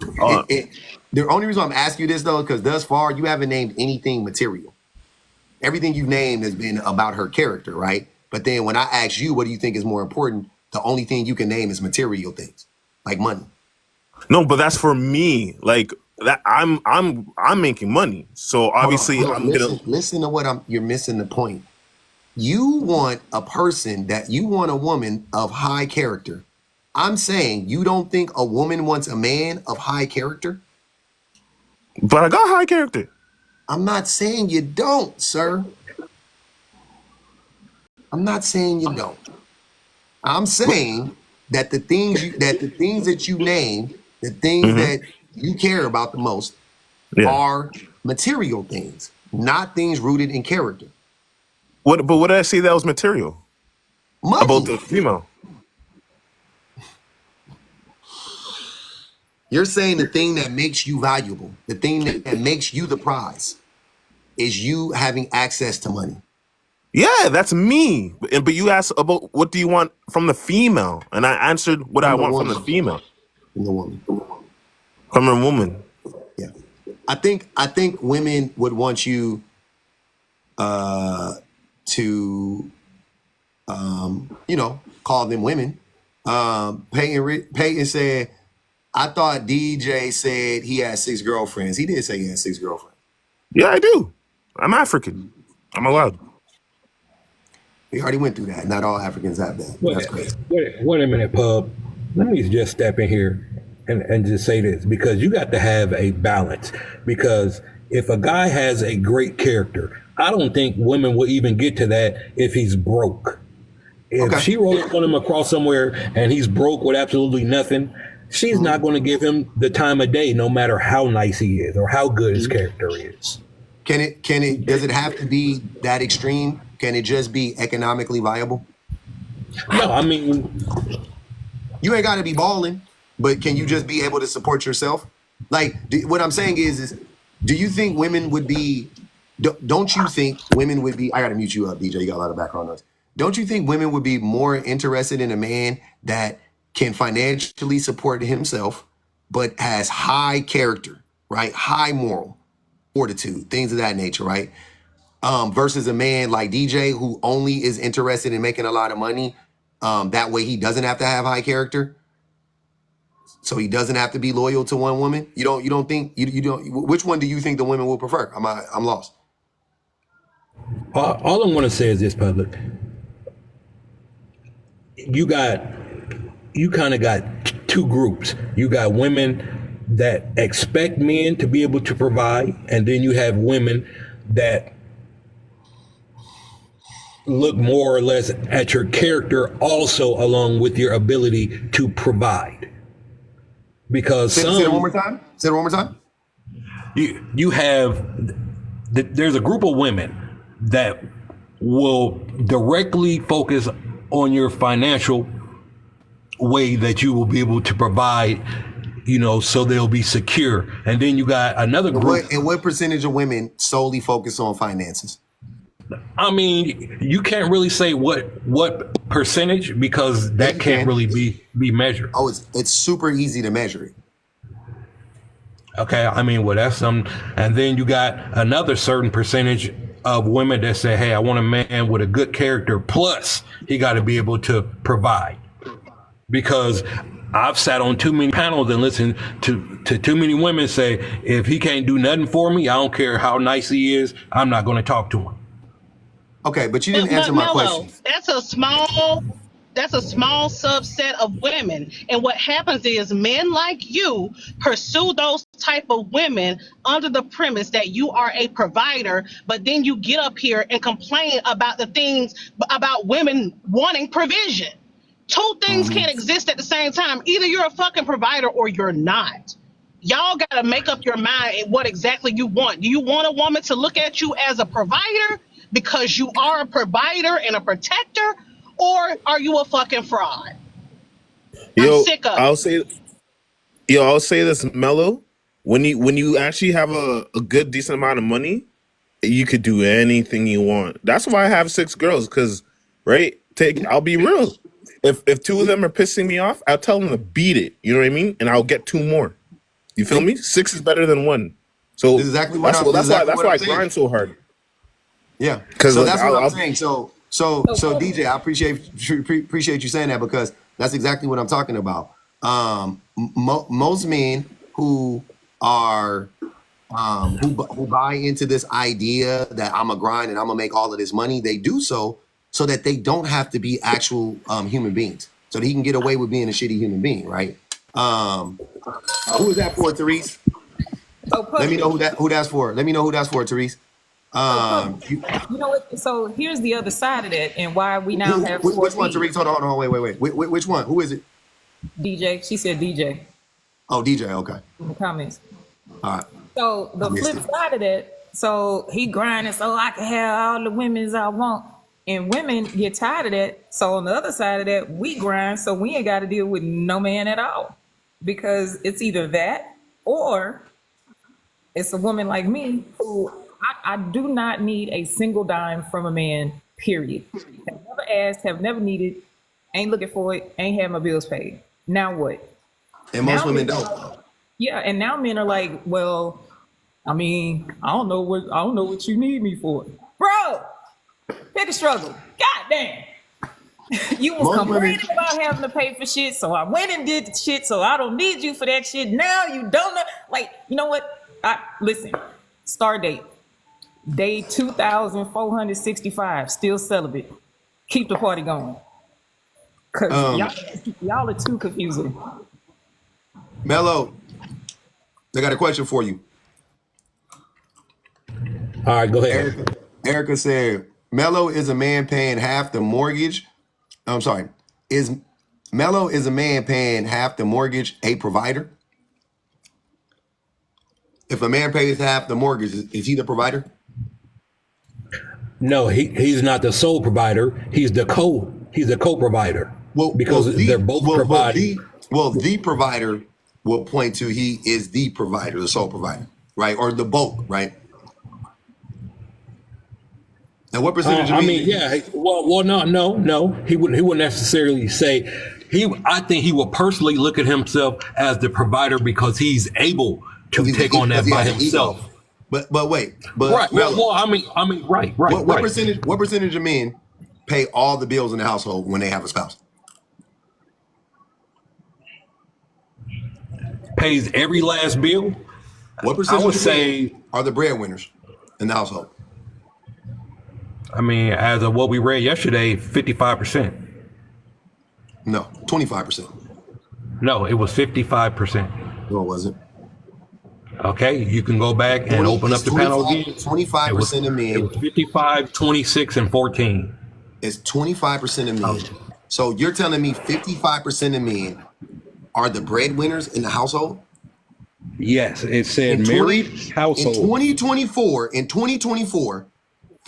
The only reason I'm asking you this though, because thus far you haven't named anything material. Everything you've named has been about her character, right? But then when I ask you, what do you think is more important? The only thing you can name is material things, like money. No, but that's for me. Like that, I'm making money. So obviously, listen to what you're missing the point. You want a woman of high character. I'm saying you don't think a woman wants a man of high character? But I got high character. I'm not saying you don't, sir. I'm not saying you don't. I'm saying that the things that you name, the things that you care about the most are material things, not things rooted in character. But what did I say that was material? Money. About the female. You're saying the thing that makes you valuable, the thing that makes you the prize, is you having access to money. Yeah, that's me. But you asked about what do you want from the female, and I answered what I want from the female. From the woman. From a woman. Yeah, I think women would want you to call them women. Peyton said, I thought DJ said he had 6 girlfriends. He did say he had 6 girlfriends. Yeah, I do. I'm African. I'm allowed. We already went through that. Not all Africans have that. That's crazy. Wait a minute, Pub. Let me just step in here and just say this, because you got to have a balance. Because if a guy has a great character, I don't think women will even get to that if he's broke. If she rolls on him across somewhere and he's broke with absolutely nothing, she's not going to give him the time of day, no matter how nice he is or how good his character is. Does it have to be that extreme? Can it just be economically viable? No, I mean, you ain't got to be balling, but can you just be able to support yourself? Like, what I'm saying is, do you think women would be, don't you think women would be, I got to mute you up, DJ, you got a lot of background noise. Don't you think women would be more interested in a man that can financially support himself, but has high character, right? High moral fortitude, things of that nature, right? Versus a man like DJ who only is interested in making a lot of money. That way he doesn't have to have high character. So he doesn't have to be loyal to one woman. You don't think, which one do you think the women will prefer? I'm lost. All I'm going to say is this, public. You kind of got 2 groups. You got women that expect men to be able to provide, and then you have women that look more or less at your character also along with your ability to provide. Because say it one more time. Say it one more time. You have, there's a group of women that will directly focus on your financial way that you will be able to provide, so they'll be secure. And then you got another group. And what percentage of women solely focus on finances? I mean, you can't really say what percentage, because that can't really be measured. Oh, it's super easy to measure it. Okay, I mean, well, that's some. And then you got another certain percentage of women that say, hey, I want a man with a good character, plus he got to be able to provide. Because I've sat on too many panels and listened to too many women say, if he can't do nothing for me, I don't care how nice he is, I'm not going to talk to him. Okay, but you didn't answer But my Mello, question. that's a small subset of women. And what happens is men like you pursue those type of women under the premise that you are a provider, but then you get up here and complain about the things about women wanting provision. Two things Mm-hmm. can't exist at the same time. Either you're a fucking provider or you're not. Y'all got to make up your mind at what exactly you want. Do you want a woman to look at you as a provider because you are a provider and a protector, or are you a fucking fraud? I'm Yo, sick of I'll it. say, I'll say this, Mello. When you actually have a good decent amount of money, you could do anything you want. That's why I have 6 girls, because I'll be real. If 2 of them are pissing me off, I'll tell them to beat it. You know what I mean? And I'll get 2 more. You feel me? 6 is better than 1. So This is exactly what that's I'm why I saying. grind so hard. Yeah, 'Cause, so like, that's what I'm I'll saying. So DJ, I appreciate you saying that, because that's exactly what I'm talking about. Most men who are who buy into this idea that I'm a grind and I'm gonna make all of this money, they do so that they don't have to be actual human beings, so that he can get away with being a shitty human being, right? Who is that for, Therese? Let me know who that's for. Let me know who that's for, Therese. You know what? So here's the other side of that, and why we now have which 4 one, Therese? Hold on, wait. Which one? Who is it? DJ. She said DJ Oh, DJ. Okay. in the comments. All right. So the missed flip it. side of that, so he grinding so I can have all the women's I want. And women get tired of that. So on the other side of that, we grind so we ain't got to deal with no man at all. Because it's either that or it's a woman like me who I do not need a single dime from a man, period. Have never asked, have never needed, ain't looking for it, ain't had my bills paid. Now what? And most Now women men- don't. Yeah, and now men are like, well, I mean, I don't know what you need me for. Bro, pick a struggle. God damn. You was Most complaining women- about having to pay for shit, so I went and did the shit, so I don't need you for that shit. Now you don't know. Like, you know what? Listen, start date. Day 2,465, still celibate. Keep the party going. Cause y'all are too confusing. Mello, I got a question for you. All right, go ahead. Erica said, Mello is a man paying half the mortgage. I'm sorry. Mello is a man paying half the mortgage a provider? If a man pays half the mortgage, is he the provider? No, he's not the sole provider. He's the co-provider. Because they're both providing. The provider will point to he is the provider, the sole provider, right? Or the bulk, right? Now, what percentage of I men? mean, yeah. Well, no. He wouldn't necessarily say. I think he will personally look at himself as the provider because he's able to take on that by himself. But wait, Right. Mello, Well, I mean, right. what percentage of men pay all the bills in the household when they have a spouse? Pays every last bill. What percentage I would of say, men are the breadwinners in the household? I mean, as of what we read yesterday, 55%. No, 25%. No, it was 55%. No, it wasn't. Okay, you can go back and open up the panel again. 25% of men. It was 55, 26, and 14. It's 25% of men. So you're telling me 55% of men are the breadwinners in the household? Yes, it said married household. In 2024,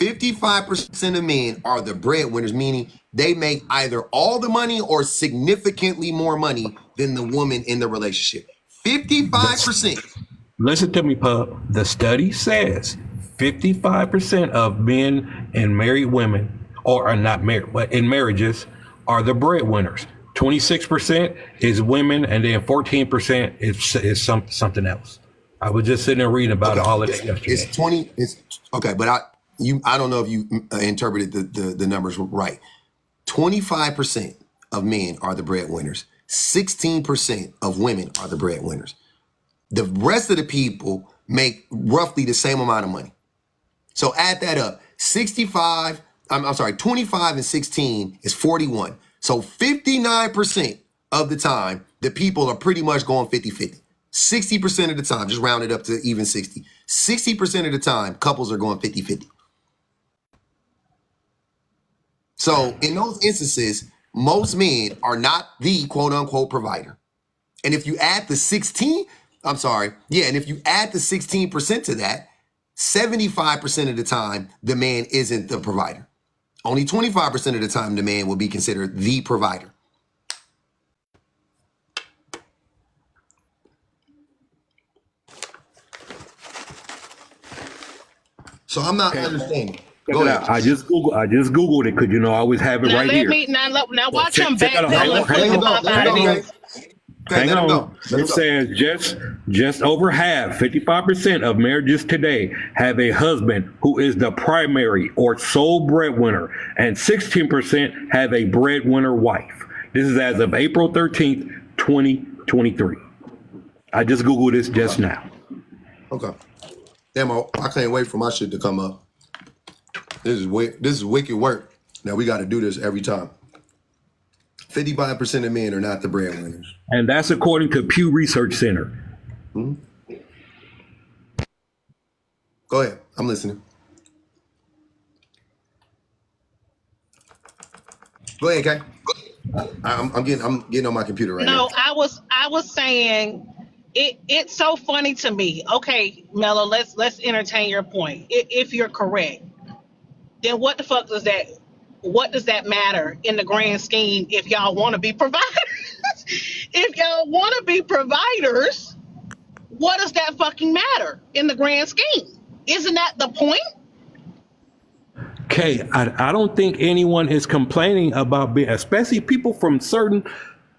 55% of men are the breadwinners, meaning they make either all the money or significantly more money than the woman in the relationship. 55%. Listen to me, Pub. The study says 55% of men and married women, or are not married, but in marriages, are the breadwinners. 26% is women, and then 14% is something else. I was just sitting there reading about all of that yesterday. It's okay, but I don't know if you interpreted the numbers right. 25% of men are the breadwinners. 16% of women are the breadwinners. The rest of the people make roughly the same amount of money. So add that up. 65 I'm sorry, 25 and 16 is 41. So 59% of the time, the people are pretty much going 50-50. 60% of the time, just round it up to even 60. 60% of the time, couples are going 50-50. So in those instances, most men are not the quote unquote provider. And if you add the 16, and if you add the 16% to that, 75% of the time, the man isn't the provider. Only 25% of the time, the man will be considered the provider. So I'm not understanding. Go ahead. I just Googled it because I always have it Now right let here. me now watch Check- him check back it out. Hang on. It says just over half, 55% of marriages today have a husband who is the primary or sole breadwinner, and 16% have a breadwinner wife. This is as of April 13th, 2023. I just Googled this just now. Okay. Damn, I can't wait for my shit to come up. This is wicked work. Now we got to do this every time. 55% of men are not the breadwinners. And that's according to Pew Research Center. Hmm? Go ahead. I'm listening. Go ahead, Kay. I'm getting on my computer right now. No, I was saying it's so funny to me. Okay, Mello, let's entertain your point. If you're correct, then what the fuck does that matter in the grand scheme if y'all want to be providers? If y'all want to be providers, what does that fucking matter in the grand scheme? Isn't that the point? Okay, I don't think anyone is complaining about being, especially people from certain,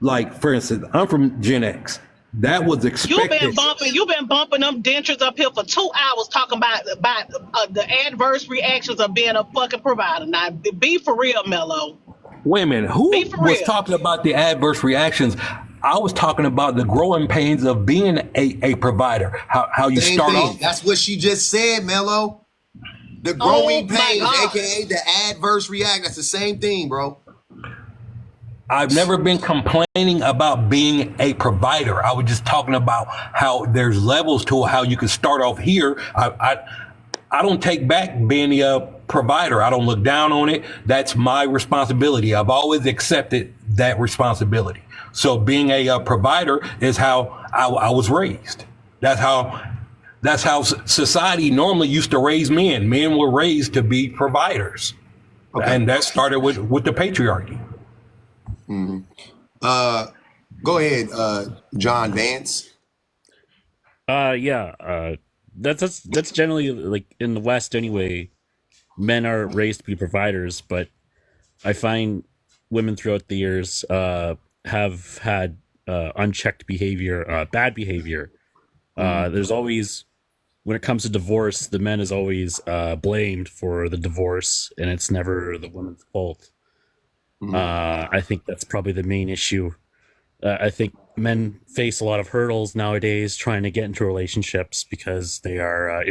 like, for instance, I'm from Gen X. That was expected. You've been bumping them dentures up here for 2 hours talking about the adverse reactions of being a fucking provider. Now, be for real, Mello. Wait a minute, who was talking about the adverse reactions? I was talking about the growing pains of being a provider. How you Same start thing. off. That's what she just said, Mello. The growing pains, aka the adverse react. That's the same thing, bro. I've never been complaining about being a provider. I was just talking about how there's levels to how you can start off here. I don't take back being a provider. I don't look down on it. That's my responsibility. I've always accepted that responsibility. So being a provider is how I was raised. That's how society normally used to raise men. Men were raised to be providers. Okay. And that started with the patriarchy. Mm-hmm. Go ahead, John Vance. That's generally, like, in the West anyway, men are raised to be providers, but I find women throughout the years have had unchecked behavior, bad behavior. There's always, when it comes to divorce, the men is always blamed for the divorce, and it's never the woman's fault. I think that's probably the main issue. I think men face a lot of hurdles nowadays trying to get into relationships because they are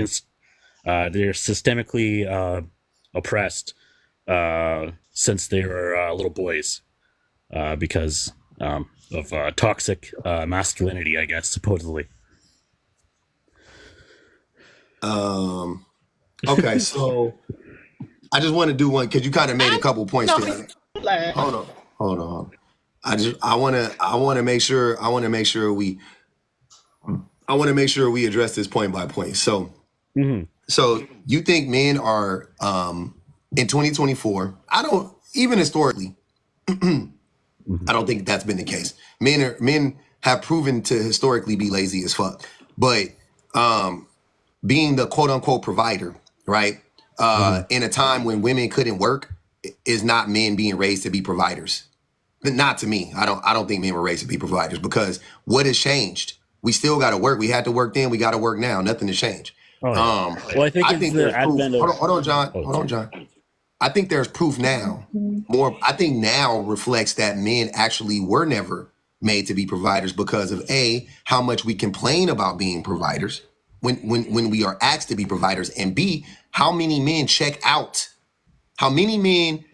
they're systemically oppressed since they were little boys because of toxic masculinity, I guess, supposedly. Okay, so I just want to do one because you kind of made a couple points there. Hold on. I want to make sure we address this point by point. So, so you think men are in 2024? I don't, even historically, I don't think that's been the case. Men have proven to historically be lazy as fuck, but being the quote unquote provider, right? In a time when women couldn't work, is not men being raised to be providers. Not to me. I don't think men were raised to be providers, because what has changed? We still got to work. We had to work then. We got to work now. Nothing has changed. Well, I think there's proof. Hold on, John. I think there's proof now. I think now reflects that men actually were never made to be providers because of A, how much we complain about being providers when we are asked to be providers, and B, how many men check out how many men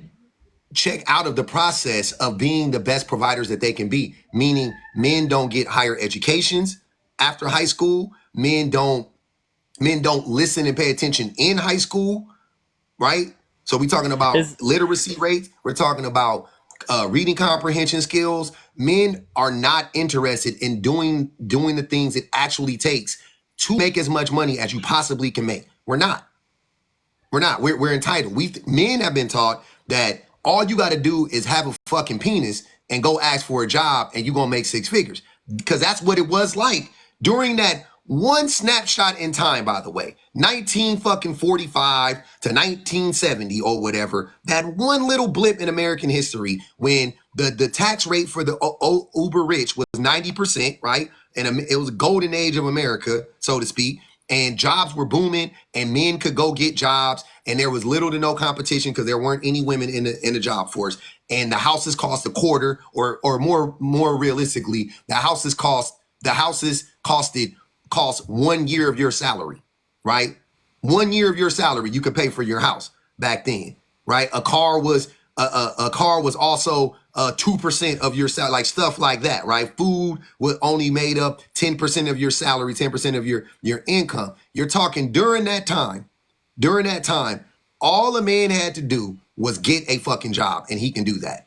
check out of the process of being the best providers that they can be, meaning men don't get higher educations after high school. Men don't listen and pay attention in high school, right? So we're talking about literacy rates. We're talking about reading comprehension skills. Men are not interested in doing the things it actually takes to make as much money as you possibly can make. We're not. We're entitled. Men have been taught that all you got to do is have a fucking penis and go ask for a job and you're going to make 6 figures. Because that's what it was like during that one snapshot in time, by the way, 1945 to 1970 or whatever, that one little blip in American history when the tax rate for the uber rich was 90%, right? And it was a golden age of America, so to speak. And jobs were booming and men could go get jobs and there was little to no competition because there weren't any women in the job force. And the houses cost a quarter or more realistically, the houses cost 1 year of your salary, right? 1 year of your salary you could pay for your house back then, right? A car was also 2% of your salary, like stuff like that, right? Food was only made up 10% of your salary, 10% of your income. You're talking during that time, all a man had to do was get a fucking job, and he can do that.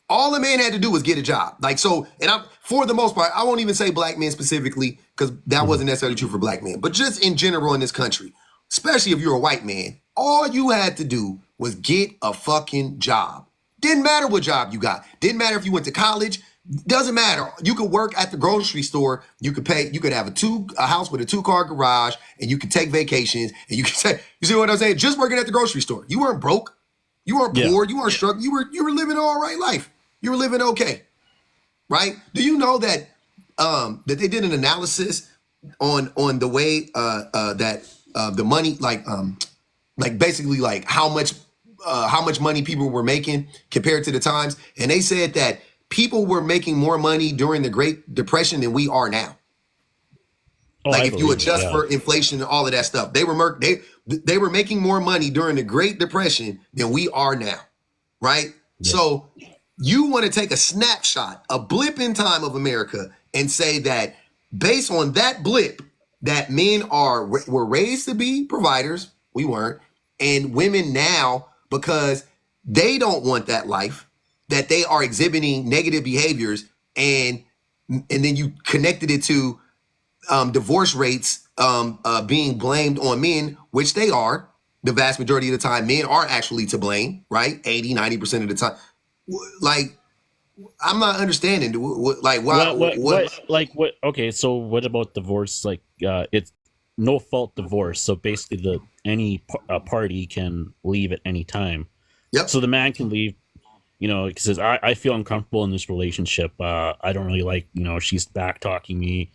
All a man had to do was get a job. Like, so, and I'm, for the most part, I won't even say black men specifically, because that wasn't necessarily true for black men, but just in general in this country, especially if you're a white man, all you had to do was get a fucking job. Didn't matter what job you got. Didn't matter if you went to college. Doesn't matter. You could work at the grocery store. You could have a house with a 2-car garage, and you could take vacations, and you could say, you see what I'm saying? Just working at the grocery store. You weren't broke. You weren't poor. You weren't struggling. You were living an all right life. You were living okay, right? Do you know that that they did an analysis on the way that the money, like basically like how much money people were making compared to the times, and they said that people were making more money during the Great Depression than we are now. Oh, like I if you adjust that, yeah. for inflation and all of that stuff, they were making more money during the Great Depression than we are now, right? Yeah. So you want to take a snapshot, a blip in time of America, and say that based on that blip, that men were raised to be providers, we weren't, and women now, because they don't want that life, that they are exhibiting negative behaviors, and then you connected it to divorce rates being blamed on men, which they are. The vast majority of the time, men are actually to blame, right? 80, 90% of the time. Like, I'm not understanding. Like, why? What? Okay, so what about divorce? Like, it's no fault divorce. So basically, any party can leave at any time. Yep. So the man can leave. You know, he says, I feel uncomfortable in this relationship. I don't really like, she's back talking me,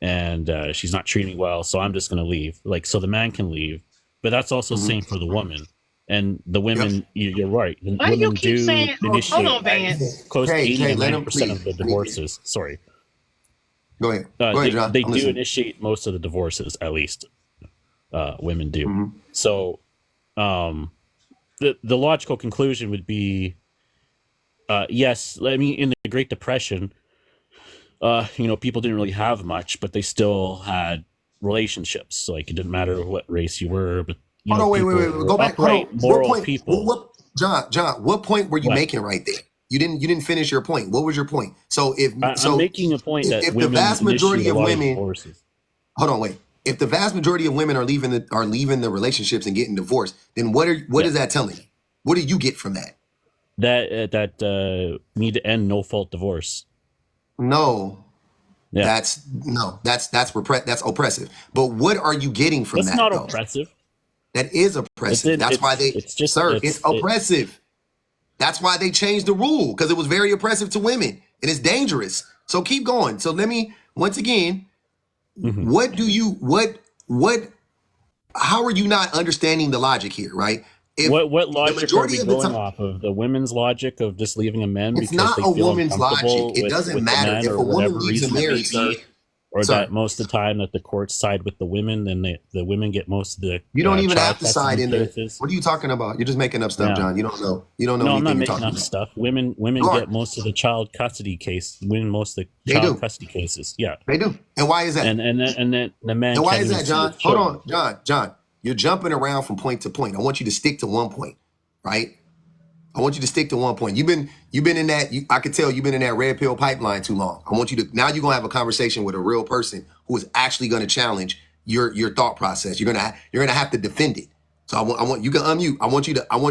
and she's not treating me well. So I'm just going to leave. Like, so the man can leave, but that's also the same for the woman. And the women, you're right. The Why women you keep do saying, initiate hold on, Vance. close to 80 to let him 90% of the please. divorces. Sorry. Go ahead. Go ahead, John. They I'm do listening. initiate most of the divorces, at least. Women do. So the logical conclusion would be, yes, I mean, in the Great Depression, people didn't really have much, but they still had relationships. Like, it didn't matter what race you were, but Hold on, wait. Go back. Hold on. Moral What point, people. John, what point were you making right there? You didn't finish your point. What was your point? So I'm making a point that if women the vast majority initiate of a lot women, divorces. hold on, wait. If the vast majority of women are leaving the relationships and getting divorced, then what is that telling you? What do you get from that? That need to end no fault divorce. No. Yeah. That's oppressive. But what are you getting from That's that? not though? Oppressive. That is oppressive. That's why it's oppressive. That's why they changed the rule, because it was very oppressive to women and it's dangerous. So keep going. So let me once again, how are you not understanding the logic here, right? If what logic are we going time, off of? The women's logic of just leaving a man it's because not they a feel woman's uncomfortable logic. It doesn't with matter if a woman leaves a marriage. or Sir. that most of the time that the courts side with the women, then the women get most of the. You don't even child have to side in custody there. cases. What are you talking about? You're just making up stuff, Yeah. John. You don't know. You don't know No, I'm not anything you're making talking up about. stuff. Women You are. get most of the child custody case. Win most of the They child do. custody cases. Yeah, They do. And why is that? and then the man. And why can't is even that, see John? his Hold children. on, John. You're jumping around from point to point. I want you to stick to one point, right? I want you to stick to one point. You've been in that. I could tell you've been in that red pill pipeline too long. I want you to now. You're gonna have a conversation with a real person who is actually going to challenge your thought process. You're gonna have to defend it. So I want you can unmute. I want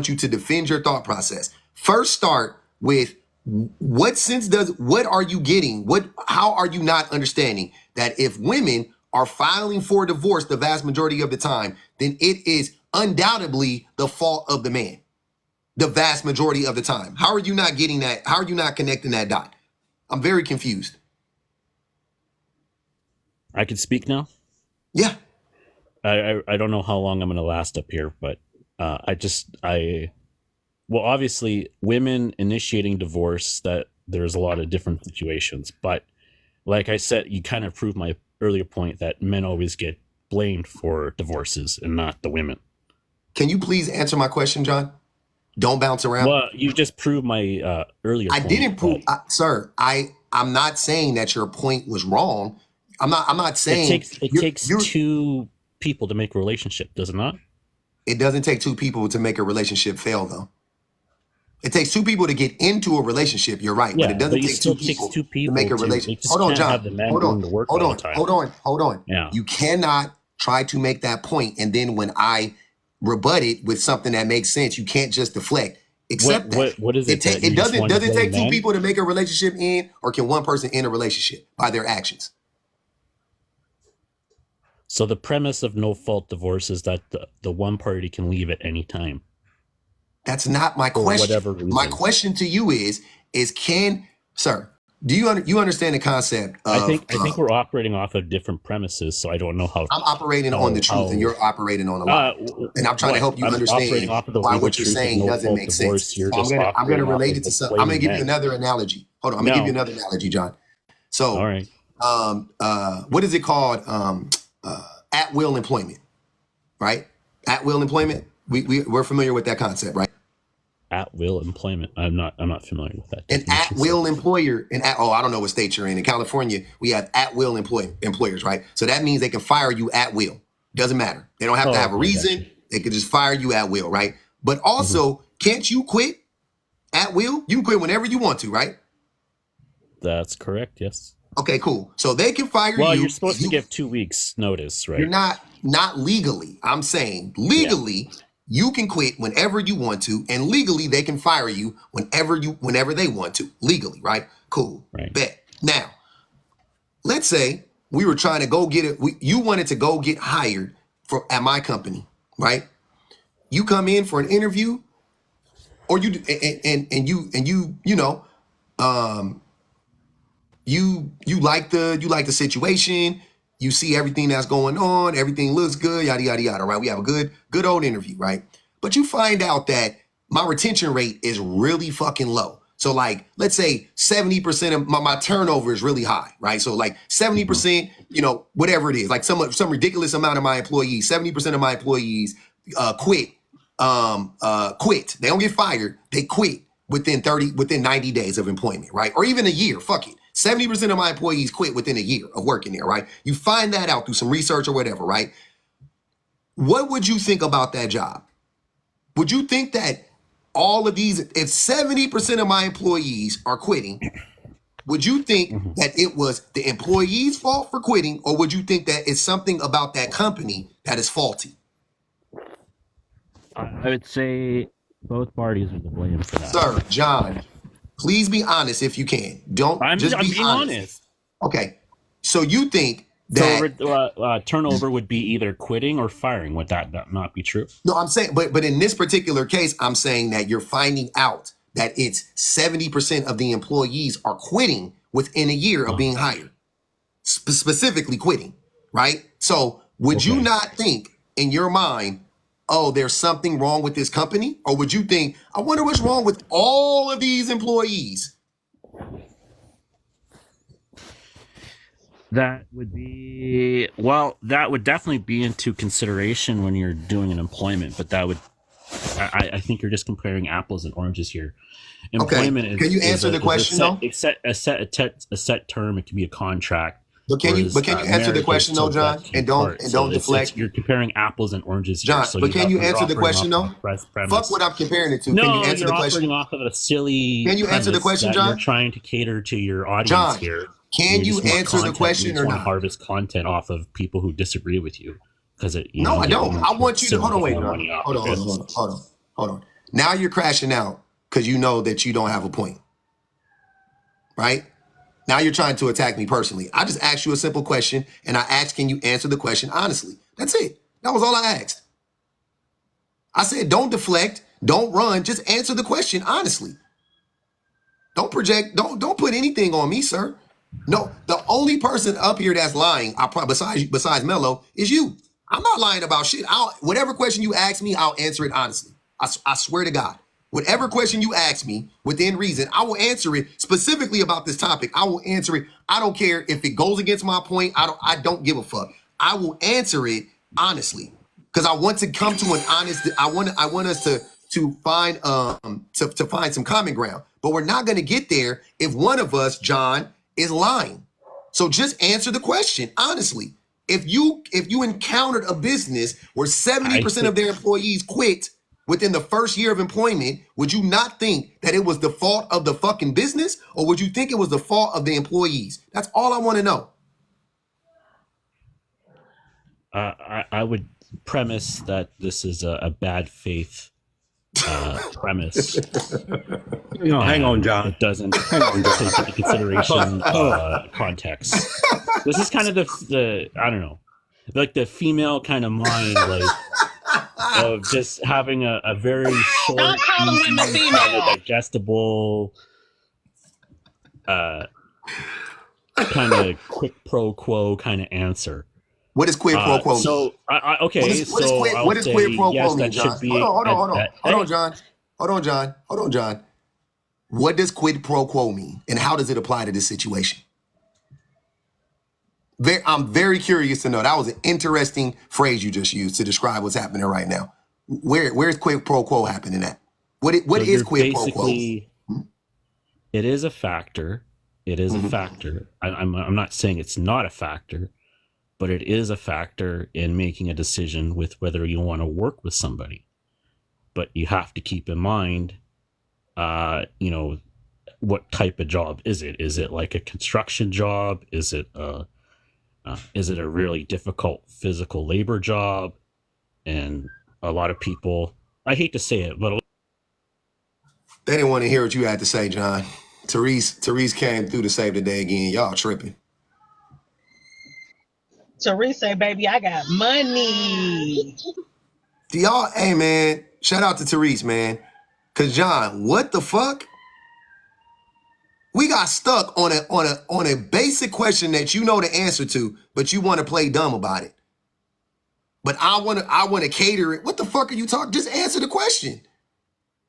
you to defend your thought process. First, start with what are you getting? How are you not understanding that if women are filing for divorce the vast majority of the time, then it is undoubtedly the fault of the man. The vast majority of the time. How are you not getting that? How are you not connecting that dot? I'm very confused. I can speak now. Yeah. I don't know how long I'm going to last up here, but well, obviously, women initiating divorce, that there's a lot of different situations. But like I said, you kind of proved my earlier point that men always get blamed for divorces and not the women. Can you please answer my question, John? Don't bounce around. Well, you just proved my earlier I point. didn't prove, but sir. I'm not saying that your point was wrong. I'm not saying it takes two people to make a relationship, does it not? It doesn't take two people to make a relationship fail, though. It takes two people to get into a relationship. You're right, Yeah, but it doesn't but it take still two takes people two to people make a to- relationship. it just Hold on, can't John. have the man Hold doing on. the work Hold all on. the time. Hold on. Yeah. You cannot try to make that point, and then when I rebut it with something that makes sense, you can't just deflect. Accept that. What is it? that It you just doesn't. want to Does it blame take two men? people to make a relationship end, or can one person end a relationship by their actions? So the premise of no fault divorce is that the one party can leave at any time. That's not my For question. whatever reason. My question to you is sir, do you understand the concept of? I think we're operating off of different premises, so I don't know how. I'm operating on the truth, and you're operating on a lie. And I'm trying to help you I'm understand operating off of the why legal what you're truth of saying no doesn't fault make divorce. sense. You're So just I'm gonna operating off relate of it to the something. I'm gonna give you blaming another analogy. Hold on, I'm gonna give you another analogy, John. So, All right. What is it called? At will employment, right? At will employment. We're familiar with that concept, right? At will employment. I'm not familiar with that. An definition, at will employer, I don't know what state you're in. In California, we have at will employers, right? So that means they can fire you at will. Doesn't matter. They don't have to have a okay, reason. gotcha. They can just fire you at will, right? But also, can't you quit at will? You can quit whenever you want to, right? That's correct. Yes. Okay, cool. So they can fire Well, you. you're supposed to give 2 weeks notice, right? You're not legally. I'm saying legally, you can quit whenever you want to, and legally they can fire you whenever they want to. Legally, right? Cool. Right. Bet. Now, let's say we were trying to go get it. You wanted to go get hired at my company, right? You come in for an interview, or you you like the situation. You see everything that's going on. Everything looks good. Yada yada yada. Right? We have a good old interview, right? But you find out that my retention rate is really fucking low. So like, let's say 70% of my turnover is really high, right? So like 70%, whatever it is, like some ridiculous amount of my employees, 70% of my employees quit. Quit. They don't get fired. They quit within 90 days of employment, right? Or even a year. Fuck it. 70% of my employees quit within a year of working there, right? You find that out through some research or whatever, right? What would you think about that job? Would you think that all of these, if 70% of my employees are quitting, would you think that it was the employee's fault for quitting, or would you think that it's something about that company that is faulty? I would say both parties are to blame for that. Sir, John, please be honest if you can. I'm being honest. Okay. So you think that So turnover would be either quitting or firing. Would that not be true? No, I'm saying, but in this particular case, I'm saying that you're finding out that it's 70% of the employees are quitting within a year of being hired, specifically quitting, right? So would you not think in your mind, oh, there's something wrong with this company? Or would you think, I wonder what's wrong with all of these employees? That would be, well, that would definitely be into consideration when you're doing an employment, but that would, I think you're just comparing apples and oranges here. Employment is, can you answer the question though? a set term. It can be a contract. But can you answer the question though, John? And don't deflect. You're comparing apples and oranges here. John, So but can you answer the question though? Premise. Fuck what I'm comparing it to. No, Can you answer you're the question? operating off of a silly. Can you answer the premise question, that John? You're trying to cater to your audience John, here. can you just want answer the content, question you just or want not? to harvest content off of people who disagree with you because it. No, I don't. I want you to hold on, wait, John. hold on. Now you're crashing out because you know that you don't have a point, right? Now you're trying to attack me personally. I just asked you a simple question, and I asked, can you answer the question honestly? That's it. That was all I asked. I said, don't deflect, don't run, just answer the question honestly. Don't project, don't put anything on me, sir. No, the only person up here that's lying, besides Mello, is you. I'm not lying about shit. Whatever question you ask me, I'll answer it honestly. I swear to God. Whatever question you ask me, within reason, I will answer it specifically about this topic. I will answer it. I don't care if it goes against my point. I don't give a fuck. I will answer it honestly because I want to come to an honest. I want us to find to find some common ground. But we're not going to get there if one of us, John, is lying. So just answer the question honestly. If you encountered a business where 70% of their employees quit within the first year of employment, would you not think that it was the fault of the fucking business, or would you think it was the fault of the employees? That's all I want to know. I would premise that this is a bad faith premise. No, hang on, John. It doesn't take into consideration context. This is kind of the I don't know, like the female kind of mind, like of just having a very short, easy, kind of digestible, kind of quick pro quo kind of answer. What is quid pro quo? So okay, what is quid pro quo mean, John? Hold on, John. What does quid pro quo mean, and how does it apply to this situation? I'm very curious to know. That was an interesting phrase you just used to describe what's happening right now. Where's quid pro quo happening at? What is quid pro quo? It is a factor. It is a factor. I'm not saying it's not a factor, but it is a factor in making a decision with whether you want to work with somebody. But you have to keep in mind, what type of job is it? Is it like a construction job? Is it a really difficult physical labor job? And a lot of people, I hate to say it, but they didn't want to hear what you had to say, John. Therese came through to save the day again. Y'all tripping. Therese say, baby, I got money. Hey man, shout out to Therese, man. Cause John, what the fuck? We got stuck on a basic question that you know the answer to, but you want to play dumb about it. But I want to cater it. What the fuck are you talking? Just answer the question.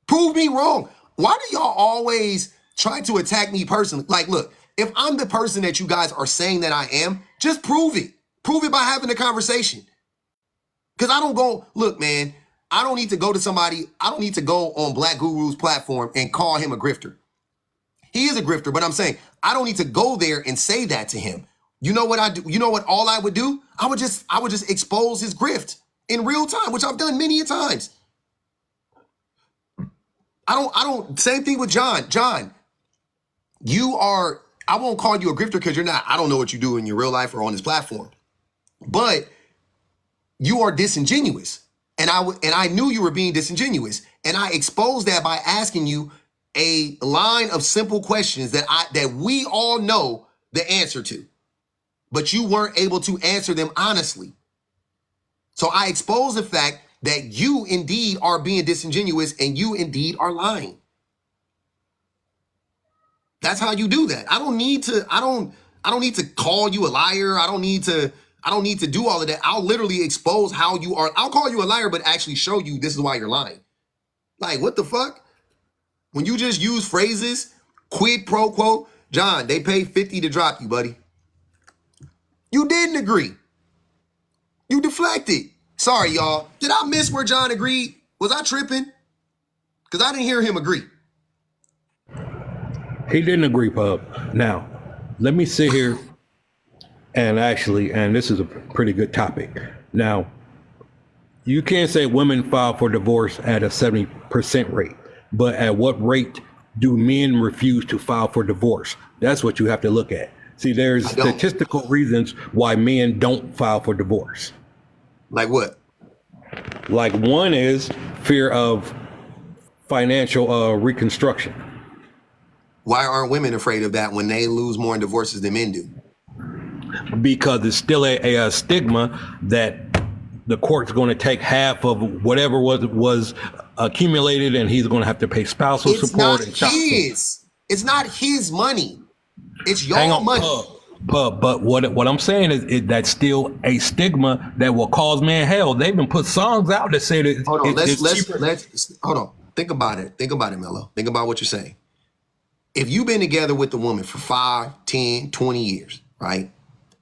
Prove me wrong. Why do y'all always try to attack me personally? Like, look, if I'm the person that you guys are saying that I am, just prove it. Prove it by having a conversation. Because I don't go, look, man, I don't need to go to somebody. I don't need to go on Black Guru's platform and call him a grifter. He is a grifter, but I'm saying I don't need to go there and say that to him. You know what I do? You know what all I would do? I would just expose his grift in real time, which I've done many a times. I don't, same thing with John. John, I won't call you a grifter because you're not. I don't know what you do in your real life or on this platform. But you are disingenuous. And I knew you were being disingenuous. And I exposed that by asking you a line of simple questions that we all know the answer to. But you weren't able to answer them honestly. So I exposed the fact that you indeed are being disingenuous and you indeed are lying. That's how you do that. I don't need to call you a liar. I don't need to do all of that. I'll literally expose how you are. I'll call you a liar, but actually show you this is why you're lying. Like, what the fuck? When you just use phrases, quid pro quo, John, they paid $50 to drop you, buddy. You didn't agree. You deflected. Sorry, y'all. Did I miss where John agreed? Was I tripping? Because I didn't hear him agree. He didn't agree, Pub. Now, let me sit here and this is a pretty good topic. Now, you can't say women file for divorce at a 70% rate, but at what rate do men refuse to file for divorce? That's what you have to look at. See, there's statistical reasons why men don't file for divorce. Like what? Like one is fear of financial reconstruction. Why aren't women afraid of that when they lose more in divorces than men do? Because it's still a stigma that the court's going to take half of whatever was accumulated, and he's going to have to pay spousal support. It's not his. It's not his money. It's your money. But what I'm saying is that's still a stigma that will cause men hell. They've been put songs out that say that. Hold on. Let's hold on. Think about it. Think about it, Mello. Think about what you're saying. If you've been together with the woman for 5, 10, 20 years, right?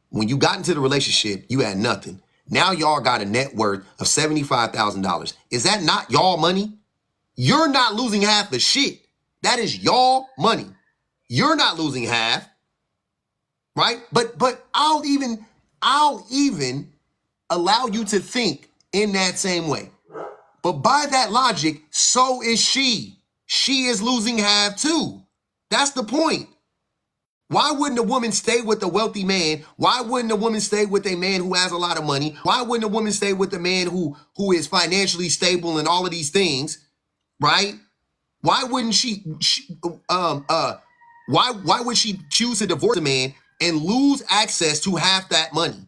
When you got into the relationship, you had nothing. Now y'all got a net worth of $75,000. Is that not y'all money? You're not losing half the shit. That is y'all money. You're not losing half, right? But I'll even allow you to think in that same way. But by that logic, so is she. She is losing half too. That's the point. Why wouldn't a woman stay with a wealthy man? Why wouldn't a woman stay with a man who has a lot of money? Why wouldn't a woman stay with a man who is financially stable and all of these things, right? Why wouldn't why would she choose to divorce a man and lose access to half that money?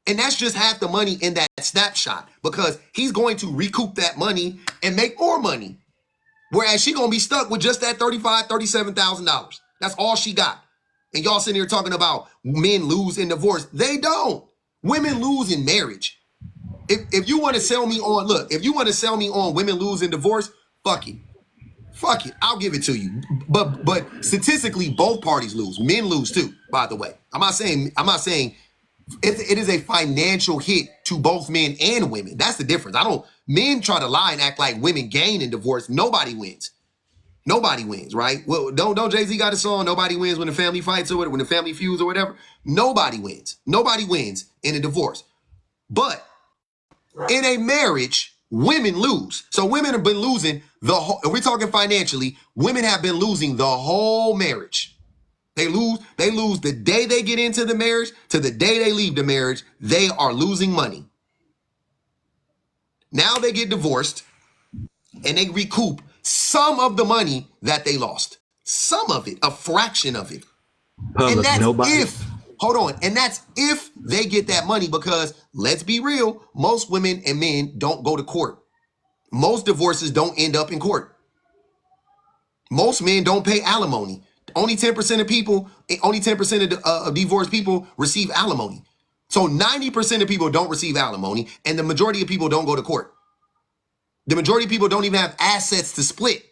And that's just half the money in that snapshot, because he's going to recoup that money and make more money. Whereas she's going to be stuck with just that $35,000, $37,000. That's all she got. And y'all sitting here talking about men lose in divorce. They don't. Women lose in marriage. If you want to sell me on, look, if you want to sell me on women lose in divorce, fuck it. Fuck it. I'll give it to you. But statistically, both parties lose. Men lose too, by the way. I'm not saying it is a financial hit to both men and women. That's the difference. Men try to lie and act like women gain in divorce. Nobody wins. Nobody wins, right? Well, don't Jay-Z got a song, nobody wins when the family fights or when the family feuds or whatever? Nobody wins. Nobody wins in a divorce. But in a marriage, women lose. So women have been losing the whole, if we're talking financially, women have been losing the whole marriage. They lose the day they get into the marriage to the day they leave the marriage. They are losing money. Now they get divorced and they recoup some of the money that they lost. Some of it, a fraction of it. And that's and that's if they get that money, because let's be real, most women and men don't go to court. Most divorces don't end up in court. Most men don't pay alimony. Only 10% of people, only 10% of divorced people receive alimony. So 90% of people don't receive alimony, and the majority of people don't go to court. The majority of people don't even have assets to split.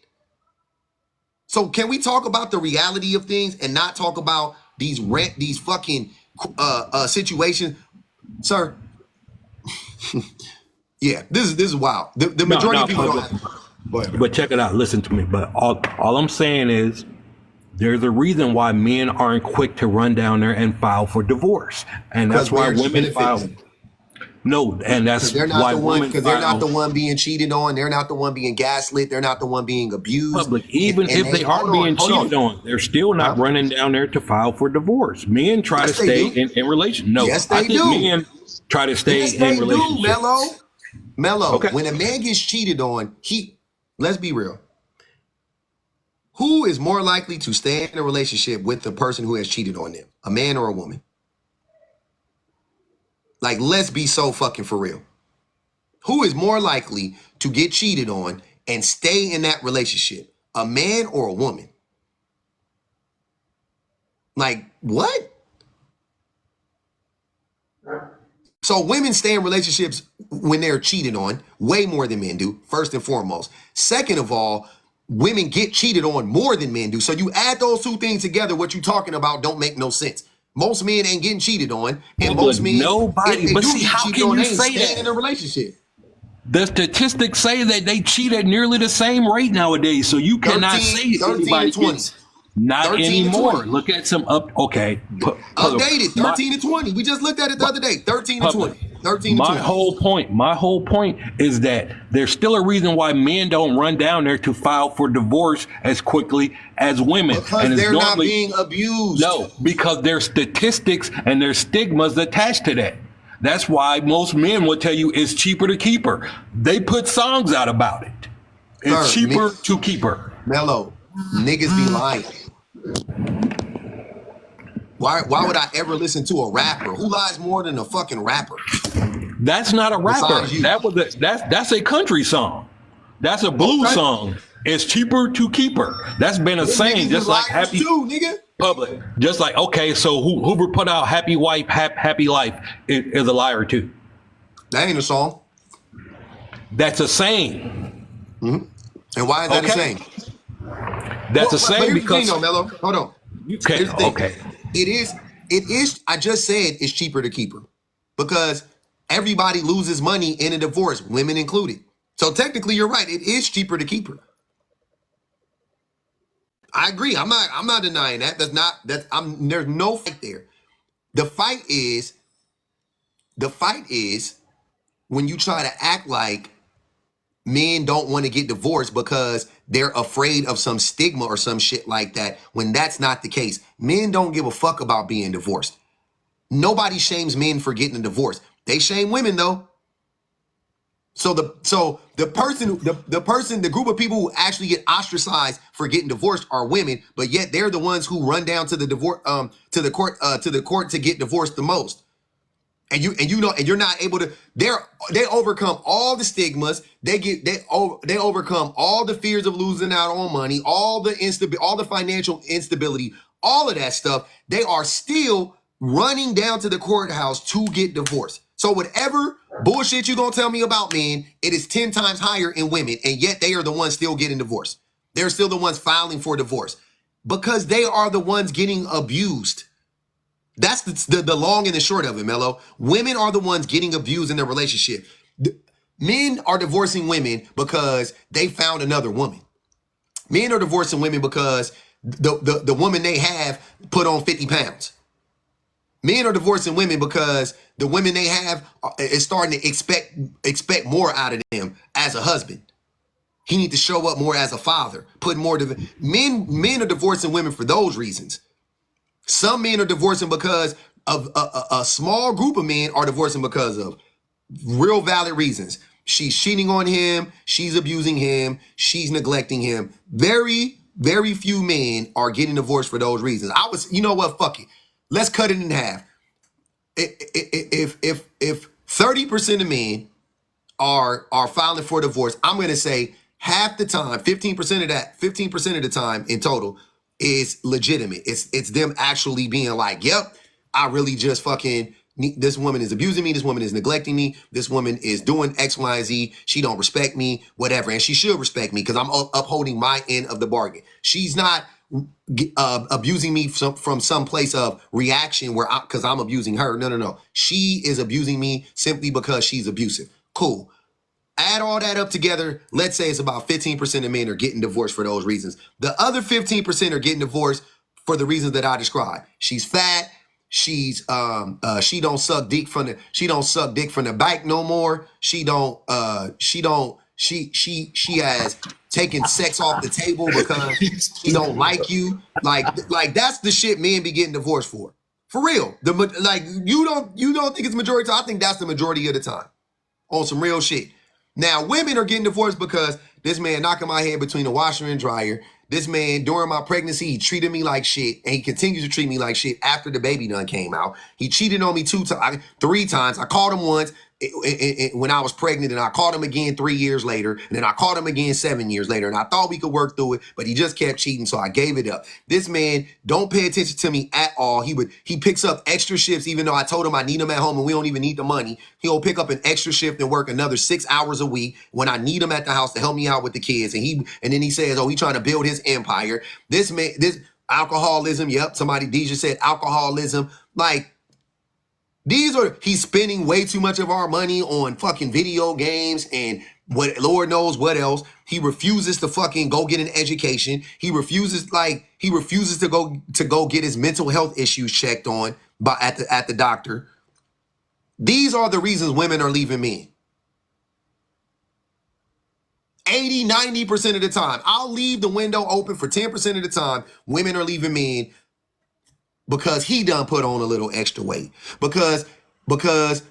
So can we talk about the reality of things and not talk about these fucking situations, sir? Yeah, this is wild. The majority of people don't have. But check it out. Listen to me. But all I'm saying is, there's a reason why men aren't quick to run down there and file for divorce, and that's why women file. No, and that's why women because they're not the one being cheated on. They're not the one being gaslit. They're not the one being abused. Public, even if they are being cheated on, they're still not running down there to file for divorce. Men try to stay in relation. No, yes, they do. Men try to stay in relationships. Mello. Okay. When a man gets cheated on, let's be real. Who is more likely to stay in a relationship with the person who has cheated on them? A man or a woman? Like, let's be so fucking for real. Who is more likely to get cheated on and stay in that relationship? A man or a woman? Like, what? So women stay in relationships when they're cheated on way more than men do, first and foremost. Second of all, women get cheated on more than men do. So you add those two things together, what you're talking about don't make no sense. Most men ain't getting cheated on, and But most men, nobody. if they But do see, get how cheated can on, you they ain't say staying that? in a relationship. The statistics say that they cheat at nearly the same rate nowadays. So you cannot 13 say 13 anybody to 20. gets not 13 to anymore. 20. Look at some okay. Updated 13 to 20. We just looked at it the other day. 13 to 20. 13 to 20. My whole point is that there's still a reason why men don't run down there to file for divorce as quickly as women. Because it's they're not being abused. No, because there's statistics and there's stigmas attached to that. That's why most men will tell you it's cheaper to keep her. They put songs out about it. It's cheaper to keep her. Mello, niggas be lying. Why would I ever listen to a rapper? Who lies more than a fucking rapper? That's not a rapper. That's a country song. That's a blues song. It's cheaper to keep her. That's been a saying, just like happy nigga. Public. Just like, okay, so whoever put out Happy Wife, Happy Life is a liar too. That ain't a song. That's a saying. Mm-hmm. And why is that a saying? That's a saying because though, Mello. Hold on. Okay. It is. I just said it's cheaper to keep her because everybody loses money in a divorce, women included. So technically, you're right. It is cheaper to keep her. I agree. I'm not denying that. There's no fight there. The fight is when you try to act like men don't want to get divorced because they're afraid of some stigma or some shit like that, when that's not the case. Men don't give a fuck about being divorced. Nobody shames men for getting a divorce. They shame women though. So the group of people who actually get ostracized for getting divorced are women, but yet they're the ones who run down to the divorce to the court to get divorced the most. And you're not able to. They overcome all the stigmas. They overcome all the fears of losing out on money, all the financial instability, all of that stuff. They are still running down to the courthouse to get divorced. So whatever bullshit you gonna tell me about men, it is 10 times higher in women, and yet they are the ones still getting divorced. They're still the ones filing for divorce because they are the ones getting abused. That's the long and the short of it, Mello. Women are the ones getting abused in their relationship. Men are divorcing women because they found another woman. Men are divorcing women because the woman they have put on 50 pounds. Men are divorcing women because the women they have is starting to expect more out of them as a husband. He needs to show up more as a father, put more to men are divorcing women for those reasons. Some men are divorcing because of a small group of men are divorcing because of real valid reasons. She's cheating on him. She's abusing him. She's neglecting him. Very, very few men are getting divorced for those reasons. You know what? Fuck it. Let's cut it in half. If 30% of men are filing for divorce, I'm going to say half the time, 15% of that, 15% of the time in total is legitimate. It's them actually being like, yep, I really just fucking, this woman is abusing me. This woman is neglecting me. This woman is doing X, Y, and Z. She don't respect me, whatever. And she should respect me because I'm upholding my end of the bargain. She's not abusing me from some place of reaction because I'm abusing her. No. She is abusing me simply because she's abusive. Cool. Add all that up together. Let's say it's about 15% of men are getting divorced for those reasons. The other 15% are getting divorced for the reasons that I described. She's fat. She's she don't suck dick from the back no more. She has taken sex off the table because she don't like you. Like that's the shit men be getting divorced for real. You don't think it's majority? I think that's the majority of the time on some real shit. Now women are getting divorced because this man knocking my head between the washer and dryer. This man, during my pregnancy, he treated me like shit, and he continues to treat me like shit after the baby done came out. He cheated on me 3 times. I caught him once when I was pregnant, and I caught him again 3 years later, and then I caught him again 7 years later, and I thought we could work through it, but he just kept cheating, so I gave it up. This man don't pay attention to me at all. He picks up extra shifts, even though I told him I need him at home and we don't even need the money. He'll pick up an extra shift and work another 6 hours a week when I need him at the house to help me out with the kids. And then he says, oh, he's trying to build his empire. This man, Alcoholism. Yep. Somebody, Deja said alcoholism. Like, he's spending way too much of our money on fucking video games and what Lord knows what else. He refuses to fucking go get an education. He refuses to go get his mental health issues checked on at the doctor. These are the reasons women are leaving men. 80, 90% of the time. I'll leave the window open for 10% of the time. Women are leaving men because he done put on a little extra weight. Because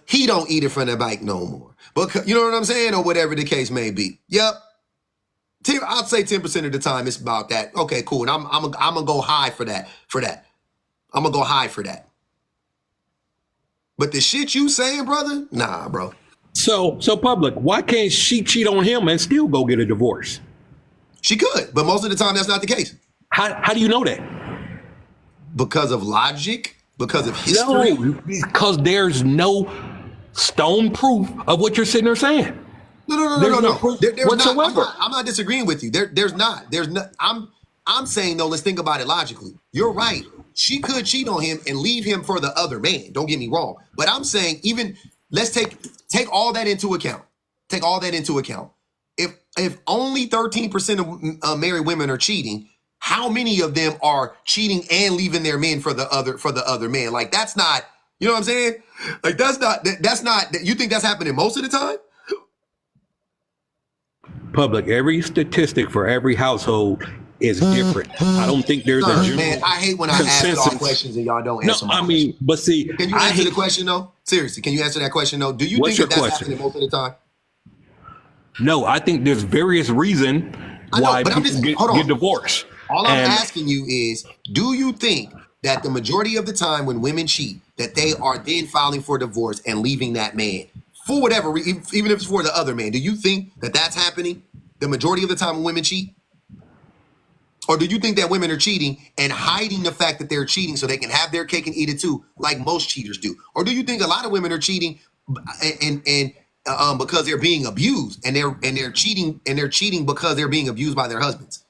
he don't eat it from the bike no more. Because, you know what I'm saying? Or whatever the case may be. Yep. I'd say 10% of the time it's about that. Okay, cool. And I'm gonna go high for that. I'm gonna go high for that. But the shit you saying, brother? Nah, bro. So public, why can't she cheat on him and still go get a divorce? She could, but most of the time that's not the case. How do you know that? Because of logic, because of history. No, because there's no stone proof of what you're sitting there saying. No. There's whatsoever. not. I'm not disagreeing with you. There's not. I'm saying though, let's think about it logically. You're right. She could cheat on him and leave him for the other man. Don't get me wrong. But I'm saying let's take all that into account. Take all that into account. If only 13% of married women are cheating, how many of them are cheating and leaving their men for the other man? Like, that's not, you know what I'm saying? Like, that's not, you think that's happening most of the time? Public, every statistic for every household is different. I don't think there's a general man, I hate when I ask y'all questions and y'all don't answer my questions. But see, can you answer the question though? Seriously, can you answer that question though? Do you think that's happening most of the time? No, I think there's various reasons why people get divorced. All I'm asking you is, do you think that the majority of the time when women cheat, that they are then filing for divorce and leaving that man for whatever reason, even if it's for the other man? Do you think that that's happening the majority of the time when women cheat? Or do you think that women are cheating and hiding the fact that they're cheating so they can have their cake and eat it too, like most cheaters do? Or do you think a lot of women are cheating and because they're being abused and they're cheating because they're being abused by their husbands?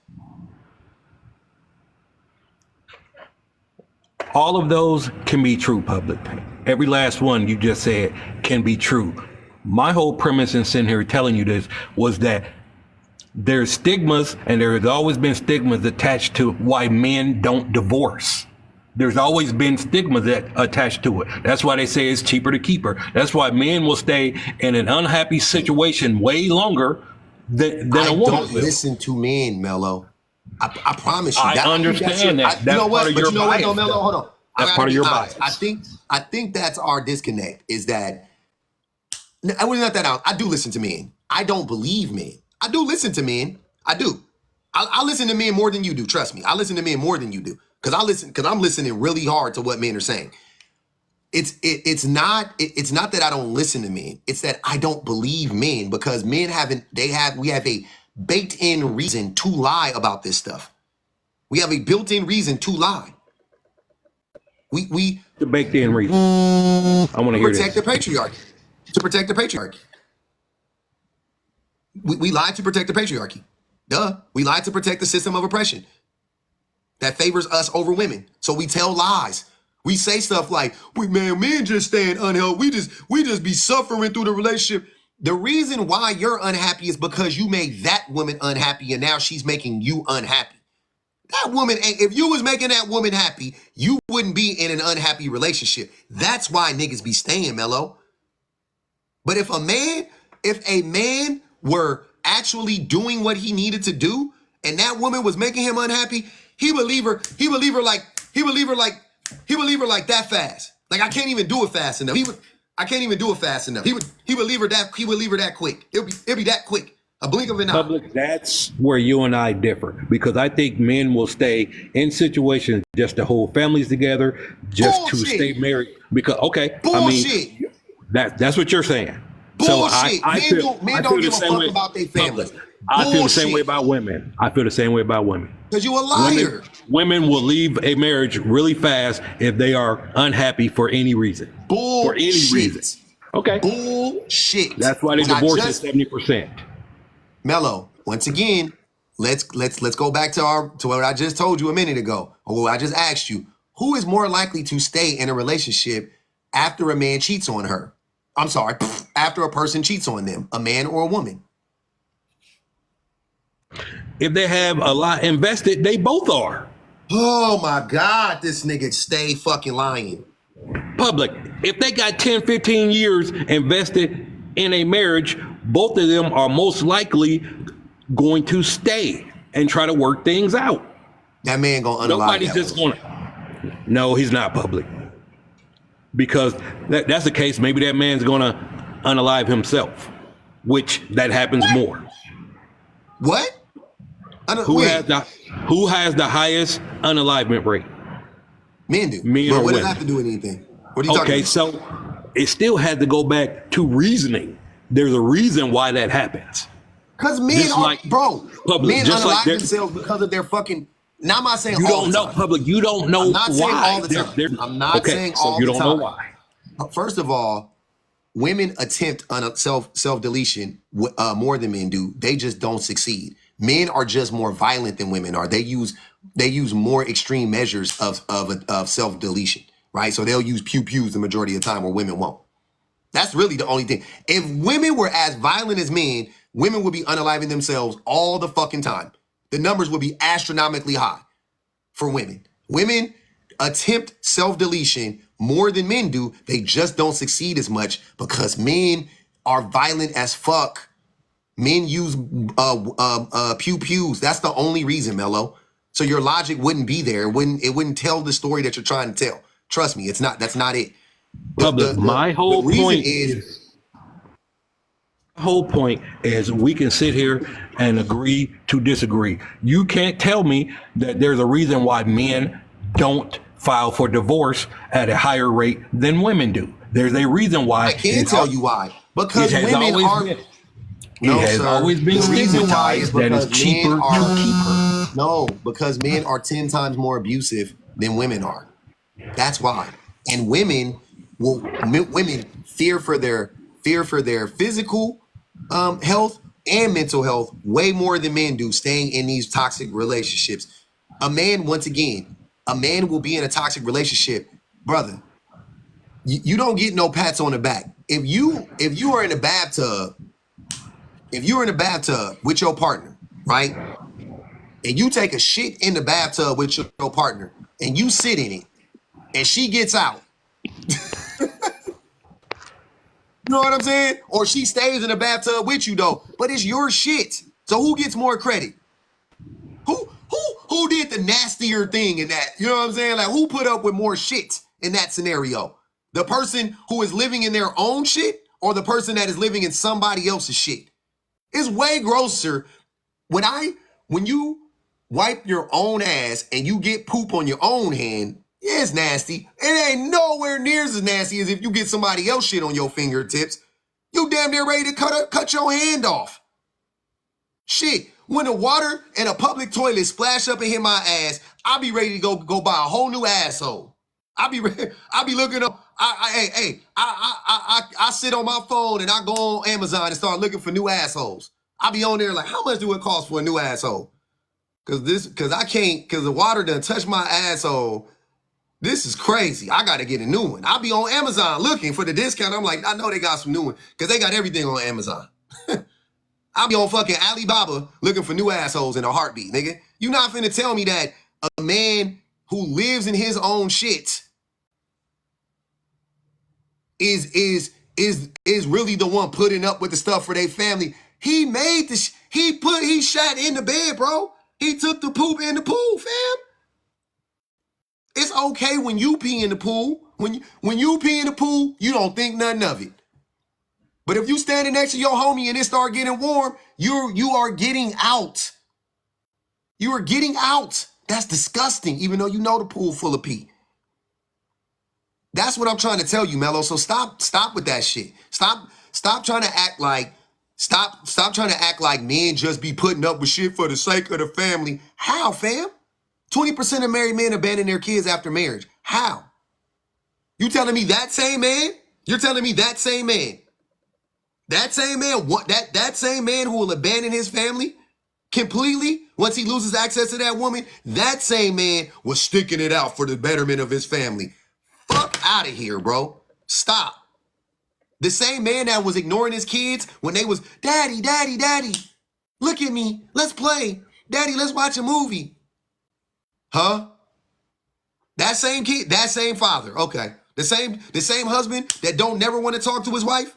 All of those can be true, public. Every last one you just said can be true. My whole premise in sitting here telling you this was that there's stigmas, and there has always been stigmas attached to why men don't divorce. There's always been stigmas that attached to it. That's why they say it's cheaper to keep her. That's why men will stay in an unhappy situation way longer than a woman. I don't listen to men, Mello. I promise you. I understand that. You know what? But you know what, though, Mello? Hold on. That's part of your bias. I think that's our disconnect. Is that I wouldn't let that out. I do listen to men. I don't believe men. I do listen to men. I do. I listen to men more than you do. Trust me. I listen to men more than you do because I'm listening really hard to what men are saying. It's not that I don't listen to men. It's that I don't believe men because men we have a baked-in reason to lie about this stuff. We have a built-in reason to lie. We the baked-in reason. I want to hear this. To protect the patriarchy. We lied to protect the patriarchy. Duh. We lied to protect the system of oppression that favors us over women. So we tell lies. We say stuff like, men just staying unhealthy. We just be suffering through the relationship. The reason why you're unhappy is because you made that woman unhappy and now she's making you unhappy. That woman, if you was making that woman happy, you wouldn't be in an unhappy relationship. That's why niggas be staying, Mello. But if a man were actually doing what he needed to do and that woman was making him unhappy, he would leave her like that fast. Like, I can't even do it fast enough. I can't even do it fast enough. He would leave her that quick. It'll be that quick. A blink of an eye. Public, that's where you and I differ because I think men will stay in situations just to hold families together, just to stay married. Because bullshit. That's what you're saying. Bullshit. So I feel don't give the a same fuck way about their families. I feel the same way about women. Because you a liar. Women will leave a marriage really fast if they are unhappy for any reason. Bullshit. For any reason. Okay. Bullshit. That's why the divorce is 70%. Mello, once again, let's go back to what I just told you a minute ago, or what I just asked you. Who is more likely to stay in a relationship after a man cheats on her? I'm sorry, after a person cheats on them, a man or a woman? If they have a lot invested, they both are. Oh my God, this nigga stay fucking lying. Public, if they got 10, 15 years invested in a marriage, both of them are most likely going to stay and try to work things out. That man gonna unalive Nobody's that just one. gonna. No, he's not public. Because that's the case, maybe that man's gonna unalive himself, which that happens more. What? Who has the highest unalivement rate? Men do. Men but or what does women? that have to do with anything? What are you talking Okay, about? so it still had to go back to reasoning. There's a reason why that happens. Because men Just are, like bro, public, men just like unalive they're- themselves because of their fucking, now I'm not saying You all don't the know time. public. You don't know I'm not why. saying all the They're- time. they're- I'm not okay, saying so all you the don't time. know why. First of all, women attempt on a self-deletion more than men do. They just don't succeed. Men are just more violent than women are. They use more extreme measures of self-deletion, right? So they'll use pew-pews the majority of the time where women won't. That's really the only thing. If women were as violent as men, women would be unaliving themselves all the fucking time. The numbers would be astronomically high for women. Women attempt self-deletion more than men do. They just don't succeed as much because men are violent as fuck. Men use pew-pews. That's the only reason, Mello. So your logic wouldn't be there. It wouldn't tell the story that you're trying to tell. Trust me, it's not. That's not it. Public. My whole point is we can sit here and agree to disagree. You can't tell me that there's a reason why men don't file for divorce at a higher rate than women do. There's a reason why. I can tell you why. Because it has women always are. been- No, it has sir. always been The reason why is stigmatized that it's because cheaper men are, to keep her. No, because men are 10 times more abusive than women are. That's why. And women fear for their physical health and mental health way more than men do staying in these toxic relationships. A man will be in a toxic relationship, brother. You don't get no pats on the back. If you are in a bathtub, with your partner, right? And you take a shit in the bathtub with your partner and you sit in it and she gets out. You know what I'm saying? Or she stays in the bathtub with you though, but it's your shit. So who gets more credit? Who did the nastier thing in that? You know what I'm saying? Like who put up with more shit in that scenario? The person who is living in their own shit or the person that is living in somebody else's shit? It's way grosser when you wipe your own ass and you get poop on your own hand. Yeah, it's nasty. It ain't nowhere near as nasty as if you get somebody else shit on your fingertips. You damn near ready to cut your hand off. Shit, when the water in a public toilet splash up and hit my ass, I'll be ready to go buy a whole new asshole. I'll be looking up. I sit on my phone and I go on Amazon and start looking for new assholes. I'll be on there like, how much do it cost for a new asshole? Cause the water done touched my asshole. This is crazy. I gotta get a new one. I'll be on Amazon looking for the discount. I'm like, I know they got some new one because they got everything on Amazon. I'll be on fucking Alibaba looking for new assholes in a heartbeat, nigga. You not finna tell me that a man who lives in his own shit is really the one putting up with the stuff for their family. He made this. He shat in the bed, bro. He took the poop in the pool, fam. It's okay when you pee in the pool. When you pee in the pool, you don't think nothing of it. But if you standing next to your homie and it start getting warm, you are getting out. You are getting out. That's disgusting, even though you know the pool full of pee. That's what I'm trying to tell you, Mello. So stop with that shit. Stop trying to act like men just be putting up with shit for the sake of the family. How, fam? 20% of married men abandon their kids after marriage. How? You telling me that same man? You're telling me that same man? That same man, that same man who will abandon his family completely, once he loses access to that woman, that same man was sticking it out for the betterment of his family. Fuck out of here, bro. Stop. The same man that was ignoring his kids when they was, daddy, daddy, daddy, look at me, let's play. Daddy, let's watch a movie. Huh? That same kid, that same father, okay. The same husband that don't never want to talk to his wife,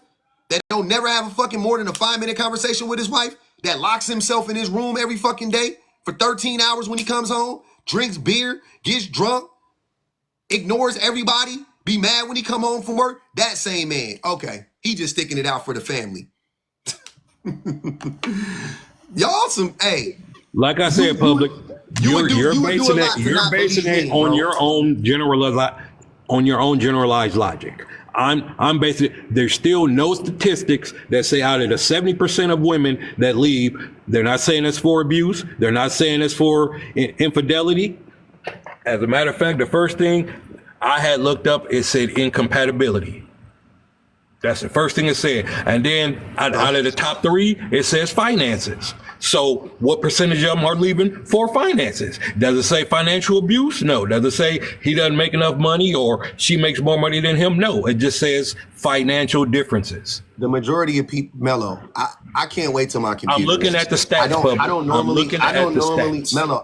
that don't never have a fucking more than a 5-minute conversation with his wife, that locks himself in his room every fucking day for 13 hours when he comes home, drinks beer, gets drunk, ignores everybody, be mad when he come home from work. That same man, okay, he just sticking it out for the family. Y'all some, hey. Like I said, public, you're basing it on your own generalized logic. I'm basing it. There's still no statistics that say out of the 70% of women that leave, they're not saying it's for abuse. They're not saying it's for infidelity. As a matter of fact, the first thing I had looked up, it said incompatibility. That's the first thing it said. And then out of the top 3, it says finances. So what percentage of them are leaving for finances? Does it say financial abuse? No. Does it say he doesn't make enough money or she makes more money than him? No. It just says financial differences. The majority of people, Mello, I can't wait till my computer. I'm looking at the stats.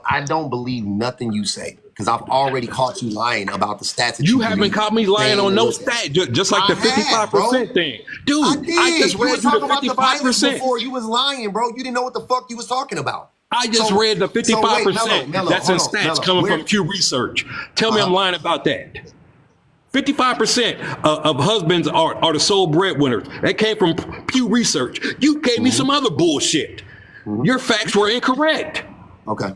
I don't believe nothing you say because I've already caught you lying about the stats. That you haven't caught me lying on no stat, just like the 55% thing. Dude, I just read you the 55%. Before you was lying, bro. You didn't know what the fuck you was talking about. I just read the 55%. That's in stats coming from Pew Research. Tell me I'm lying about that. 55% of husbands are the sole breadwinners. That came from Pew Research. You gave me some other bullshit. Your facts were incorrect. Okay.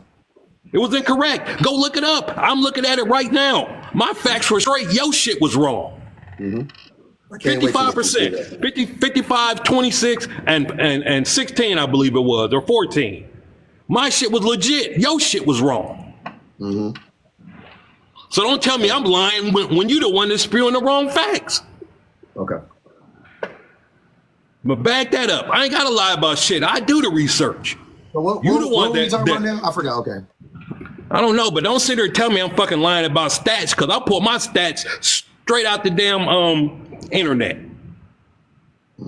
It was incorrect. Go look it up. I'm looking at it right now. My facts were straight. Your shit was wrong. 55%, 55, 26, and 16, I believe it was, or 14. My shit was legit. Your shit was wrong. So don't tell me I'm lying when you're the one that's spewing the wrong facts. Okay. But back that up. I ain't got to lie about shit. I do the research. So what are we talking about now? I forgot. Okay. I don't know, but don't sit there and tell me I'm fucking lying about stats because I pull my stats straight out the damn internet.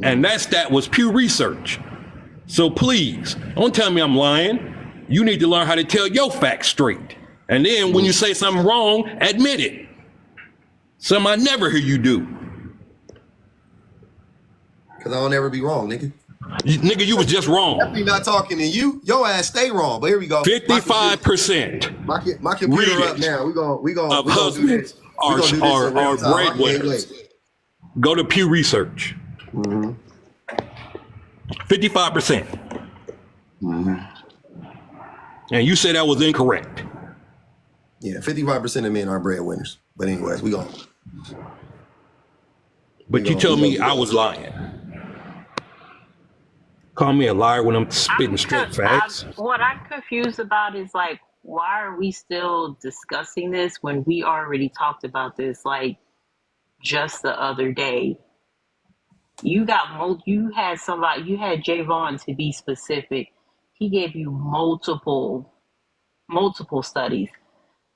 And that stat was Pew Research. So please, don't tell me I'm lying. You need to learn how to tell your facts straight. And then when you say something wrong, admit it. Something I never hear you do. Because I'll never be wrong, nigga. Nigga, you was just wrong. Definitely not talking to you. Your ass stay wrong. But here we go. 55%. My computer up now. We gonna do this. Are breadwinners. Go to Pew Research. 55%. And you said that was incorrect. Yeah, 55% of men are breadwinners. But anyways, we gonna. But you told me I was lying. Call me a liar when I'm spitting straight facts. What I'm confused about is like, why are we still discussing this when we already talked about this like just the other day? You had Javon, to be specific. He gave you multiple studies.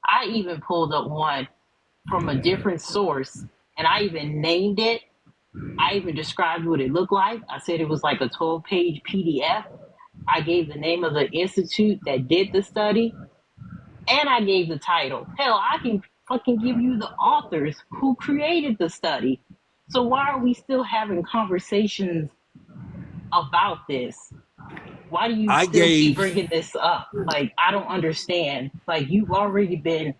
I even pulled up one from a different source and I even named it. I even described what it looked like. I said it was like a 12-page PDF. I gave the name of the institute that did the study, and I gave the title. Hell, I can fucking give you the authors who created the study. So why are we still having conversations about this? Why do you keep bringing this up? Like, I don't understand. Like, you've already been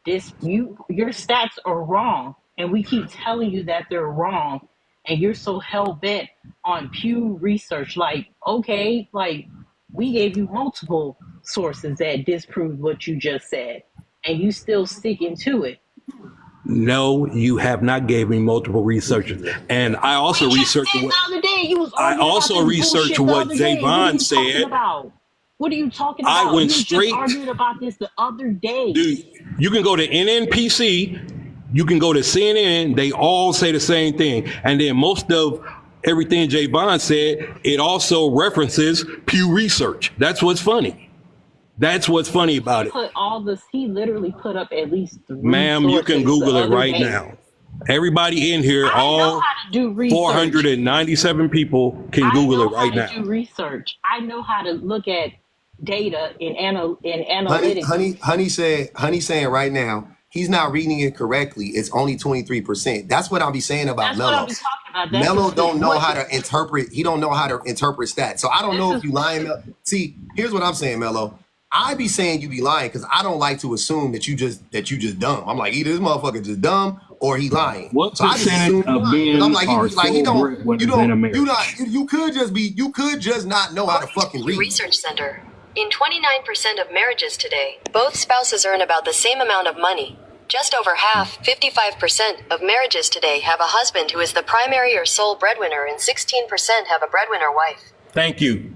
your stats are wrong, and we keep telling you that they're wrong. And you're so hell-bent on Pew Research. Like, okay, like, we gave you multiple sources that disproved what you just said. And you still sticking to it. No, you have not gave me multiple researchers. And I also researched what Javon said. What are you talking about? I went straight. Just argued about this the other day. Dude, you can go to NNPC. You can go to CNN, they all say the same thing. And then most of everything Javon said, it also references Pew Research. That's what's funny. That's what's funny about it. Put all this. He literally put up at least 3 Ma'am, you can sources Google the it other right day. now. Everybody in here, I know all how to do research. 497 people can Google it right now. I know how to do research. I know how to look at data in analytics. Honey saying right now, he's not reading it correctly. It's only 23%. That's what I'll be saying about That's what I'll Mello. be talking about. That's Mello the- don't know what- how to interpret. He don't know how to interpret stats. So I don't know if you lying. See, here's what I'm saying, Mello. I be saying you be lying because I don't like to assume that you just dumb. I'm like, either this motherfucker just dumb or he lying. What So I just percentage assume of lying. 'Cause men I'm like, are he sole don't, breadwinners you don't, in a marriage? you could just not know how to fucking read. Research Center. In 29% of marriages today, both spouses earn about the same amount of money. Just over half, 55% of marriages today have a husband who is the primary or sole breadwinner, and 16% have a breadwinner wife. Thank you.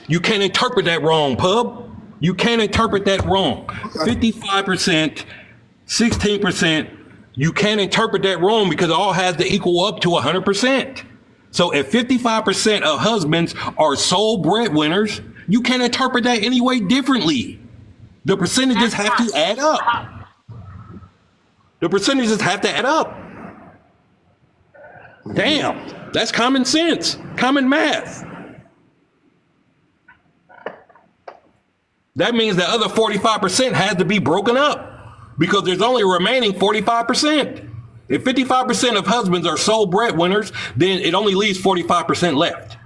You can't interpret that wrong, pub. You can't interpret that wrong. 55%, 16%, you can't interpret that wrong because it all has to equal up to 100%. So if 55% of husbands are sole breadwinners, you can't interpret that any way differently. The percentages have to add up. The percentages have to add up. Damn, that's common sense, common math. That means the other 45% has to be broken up because there's only remaining 45%. If 55% of husbands are sole breadwinners, then it only leaves 45% left.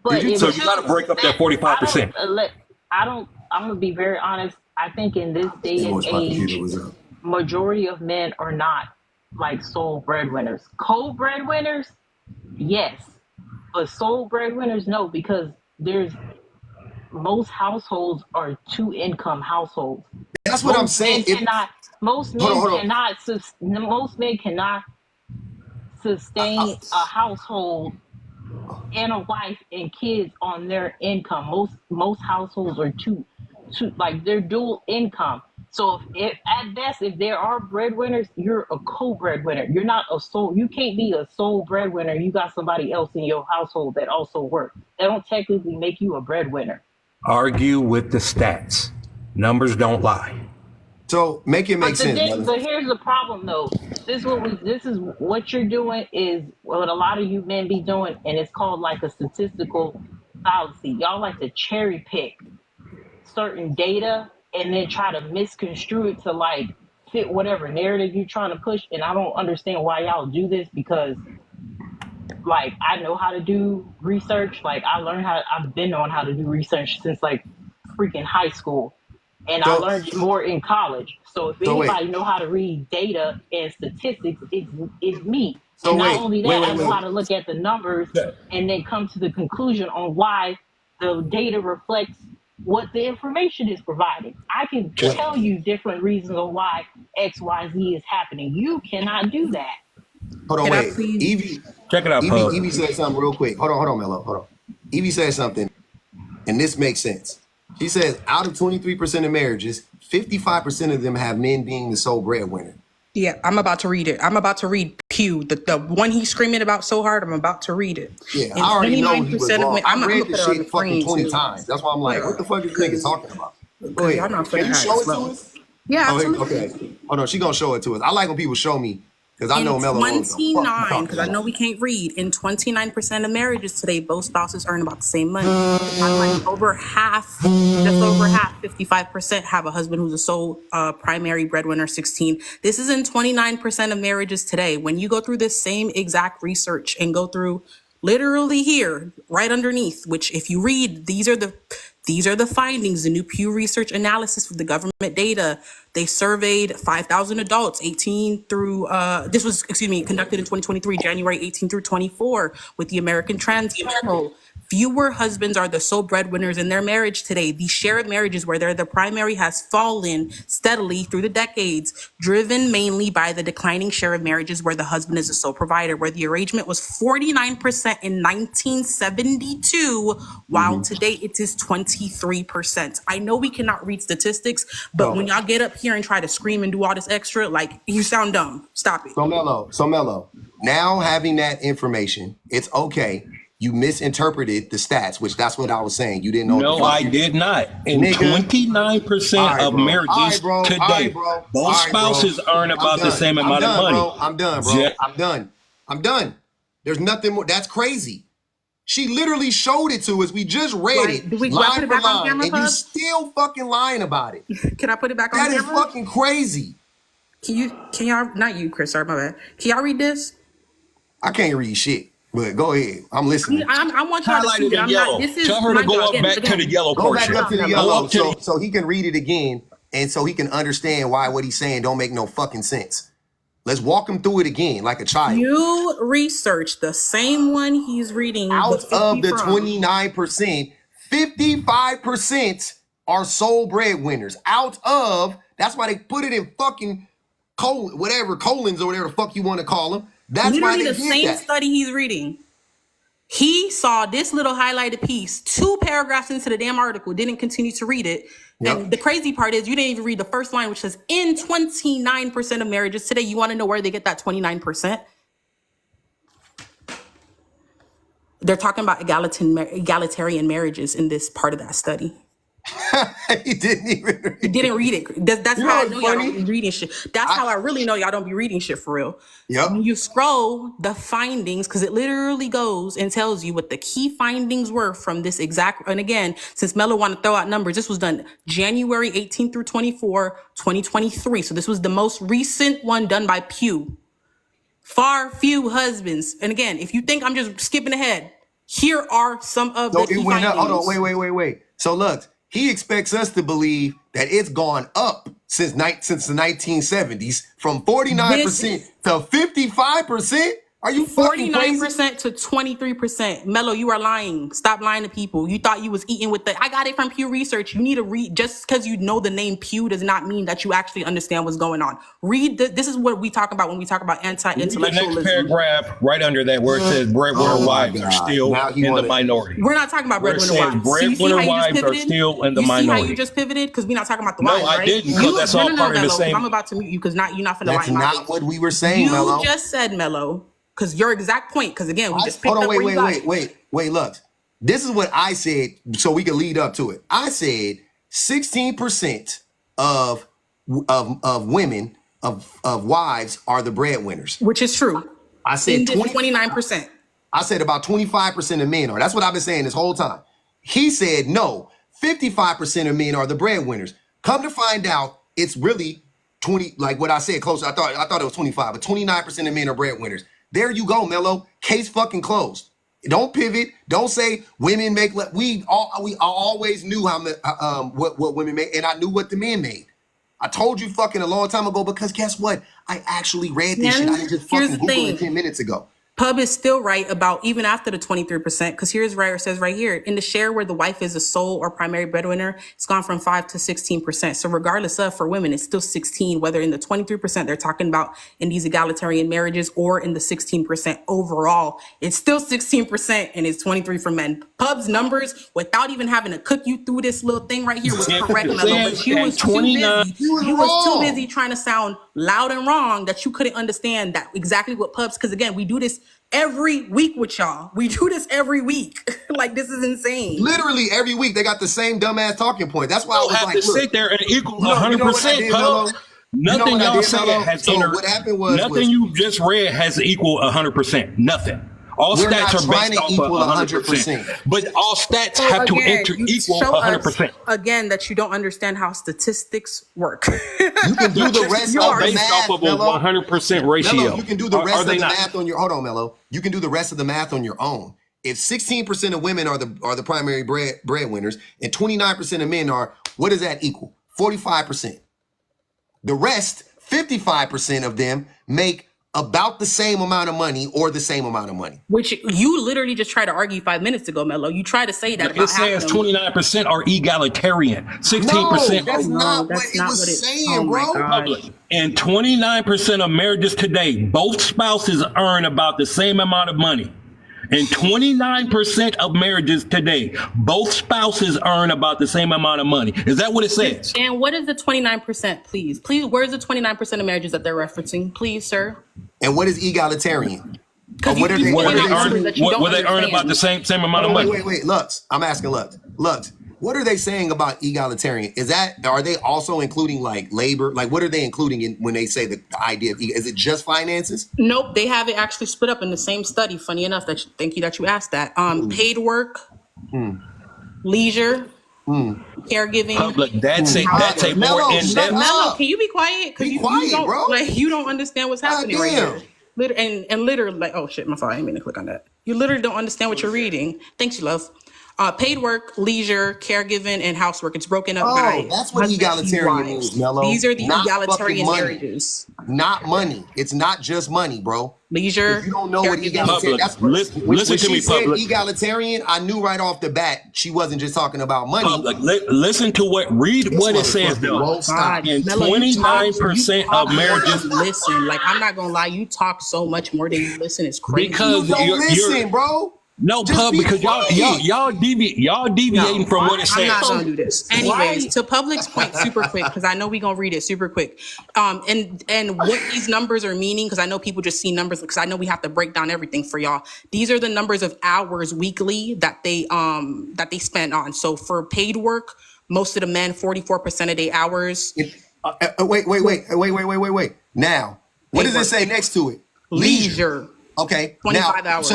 But So you got to break up that 45%. I'm gonna be very honest. I think in this day and age, majority of men are not like sole breadwinners. Co-breadwinners, yes, but sole breadwinners, no, because most households are 2-income households. That's what I'm saying. Most men cannot sustain a household and a wife and kids on their income. Most households are two like they're dual income. So if at best, if there are breadwinners, you're a co-breadwinner. You're not a sole. You can't be a sole breadwinner. You got somebody else in your household that also works. They don't technically make you a breadwinner. Argue with the stats. Numbers don't lie. So make it make sense. But here's the problem, though. This is what you're doing is what a lot of you men be doing, and it's called like a statistical fallacy. Y'all like to cherry pick certain data and then try to misconstrue it to like fit whatever narrative you're trying to push. And I don't understand why y'all do this because like I know how to do research. Like I've been on how to do research since like freaking high school. And I learned it more in college. So if anybody know how to read data and statistics, it's me. And not only that, I know how to look at the numbers and then come to the conclusion on why the data reflects what the information is providing. I can tell you different reasons on why X, Y, Z is happening. You cannot do that. Hold on, wait. Evie, check it out. Evie said something real quick. Hold on, Mello. Hold on. Evie said something, and this makes sense. She says, out of 23% of marriages, 55% of them have men being the sole breadwinner. Yeah, I'm about to read it. I'm about to read Pew, the one he's screaming about so hard. I'm about to read it. Yeah, I already know he was wrong. I read the this shit fucking 20 times. That's why I'm like, what the fuck is this nigga talking about? Go ahead. Can you show it to us? Yeah, absolutely. Okay. Hold on, she gonna show it to us. I like when people show me because I know Mello. 29, because I know we can't read. In 29% of marriages today, both spouses earn about the same money. Like over half, just over half, 55% have a husband who's a sole primary breadwinner. 16. This is in 29% of marriages today. When you go through this same exact research and go through literally here, right underneath, which if you read, these are the findings, the new Pew Research analysis of the government data. They surveyed 5,000 adults, 18 through, conducted in 2023, January 18 through 24, with the American Trans Panel. Fewer husbands are the sole breadwinners in their marriage today. The share of marriages where they're the primary has fallen steadily through the decades, driven mainly by the declining share of marriages where the husband is the sole provider, where the arrangement was 49% in 1972, while today it is 23%. I know we cannot read statistics, but when y'all get up here and try to scream and do all this extra, like, you sound dumb. Stop it. So Mello, now having that information, it's okay. You misinterpreted the stats, which that's what I was saying. You didn't know. No, I did not. In 29% of marriages today, both spouses earn about the same amount of money. I'm done, bro. I'm done. There's nothing more. That's crazy. She literally showed it to us. We just read it line for line, and you still fucking lying about it. Can I put it back on camera? That is camera? fucking crazy. Can y'all, not you, Chris, sorry, my bad. Can y'all read this? I can't read shit, but go ahead. I'm listening. I want y'all to see that I'm not, this is Tell her to go up back to the yellow portion. Go back up to the yellow so he can read it again and so he can understand why what he's saying don't make no fucking sense. Let's walk him through it again like a child. You research the same one he's reading. Out of the 29%, 55% are sole breadwinners. Out of, that's why they put it in fucking colons or whatever the fuck you want to call them. That's why they the did same that. study he's reading. He saw this little highlighted piece 2 paragraphs into the damn article, didn't continue to read it. Yep. And the crazy part is you didn't even read the first line, which says in 29% of marriages today. You want to know where they get that 29%? They're talking about egalitarian marriages in this part of that study. He didn't even read it. He didn't read it. That's how I know y'all don't be reading shit. That's how I really know y'all don't be reading shit for real. Yep. When you scroll the findings, because it literally goes and tells you what the key findings were from this exact, and again, since Mello want to throw out numbers, this was done January 18 through 24, 2023. So this was the most recent one done by Pew. Far few husbands. And again, if you think I'm just skipping ahead, here are some of the key findings. Hold on, wait. So look, he expects us to believe that it's gone up since the 1970s from 49% to 55%. Are you fucking crazy? 49% to 23%. Mello, you are lying. Stop lying to people. You thought you was eating with I got it from Pew Research. You need to read. Just because you know the name Pew does not mean that you actually understand what's going on. Read this is what we talk about when we talk about anti-intellectualism. The next paragraph right under that where it says breadwinner wives are still in the minority. We're not talking about breadwinner wives. Breadwinner wives are still in the minority. You see how you just pivoted? Because we're not talking about the wives, right? No, I didn't, because that's all part of the same. I'm about to mute you because you're not finna lie. That's not what we were saying, Mello. You just said, Mello. Because your exact point, because again, we just picked up where you got it. Wait, look. This is what I said so we can lead up to it. I said 16% of women, of wives are the breadwinners. Which is true. I said 29%. I said about 25% of men are. That's what I've been saying this whole time. He said no, 55% of men are the breadwinners. Come to find out, it's really 20, like what I said closer. I thought it was 25, but 29% of men are breadwinners. There you go, Mello. Case fucking closed. Don't pivot. Don't say women make. We always knew what women made, and I knew what the men made. I told you fucking a long time ago because guess what? I actually read this shit. I didn't just fucking Google it 10 minutes ago. Pub is still right about even after the 23%, because here's where it says right here, in the share where the wife is a sole or primary breadwinner, it's gone from 5 to 16%. So regardless of, for women, it's still 16, whether in the 23% they're talking about in these egalitarian marriages or in the 16% overall, it's still 16% and it's 23 for men. Pub's numbers, without even having to cook you through this little thing right here, was correct, Mello, but you was too busy trying to sound loud and wrong that you couldn't understand that exactly what Pubs, because again, we do this every week with y'all. We do this every week. Like, this is insane. Literally every week they got the same dumbass talking point. That's why I was like, sit there and equal 100%. Nothing y'all said has nothing you just read has equal 100%. Nothing. All stats are based off of 100%. But all stats have to equal 100%. Again, that you don't understand how statistics work. You can do the rest of the math, off of a 100% ratio. Mello, you can do the rest of the math on your. Hold on, Mello. You can do the rest of the math on your own. If 16% of women are the primary breadwinners and 29% of men are, what does that equal? 45%. The rest, 55% of them make about the same amount of money or the same amount of money. Which you literally just tried to argue 5 minutes ago, Mello. You tried to say that. It says 29% are egalitarian. 16% that's not what it was saying, bro. And 29% of marriages today, both spouses earn about the same amount of money. And 29% of marriages today, both spouses earn about the same amount of money. Is that what it says? And what is the 29%, please? Please, where's the 29% of marriages that they're referencing? Please, sir. And what is egalitarian? Because What are they? Where What they are they earn, saying? that you don't where they earn about understand. the same amount of Wait, money. wait, Lux. I'm asking Lux. Lux, what are they saying about egalitarian? Are they also including like labor? Like, what are they including in when they say the idea of is it just finances? Nope, they have it actually split up in the same study. Funny enough, thank you that you asked that. Paid work, leisure, caregiving. Public, that's a more Mello, in shut depth. Mello, up. can you be quiet? Because Be you quiet, don't bro. like you don't understand what's happening right Goddamn. here. And literally, like, oh shit, my fault. I didn't mean to click on that. You literally don't understand what you're reading. Thanks, you love. Paid work, leisure, caregiving, and housework. It's broken up by That's what husbands and egalitarian wives. means, Mello. These are the Not egalitarian fucking money. marriages. Not money. It's not just money, bro. Leisure. If you don't know what caregiving. egalitarian. Public, listen to she me, said public. egalitarian, I knew right off the bat she wasn't just talking about money. Public, listen to read This what it says motherfucker though. won't stop. And Mello, you 29% talk of marriages, more than you listen. Like, I'm not gonna lie, you talk so much more than you listen. It's crazy. because Don't you're listen, bro. no Just pub be because y'all deviating from what it I'm says. not gonna do this. Anyways, to Public's point, super quick, because I know we're gonna read it super quick. And what these numbers are meaning, because I know people just see numbers, because I know we have to break down everything for y'all. These are the numbers of hours weekly that they spend on. So for paid work, most of the men, 44% of their hours. Wait. Now, what does it say next to it? Leisure. Okay. 25 now, hours.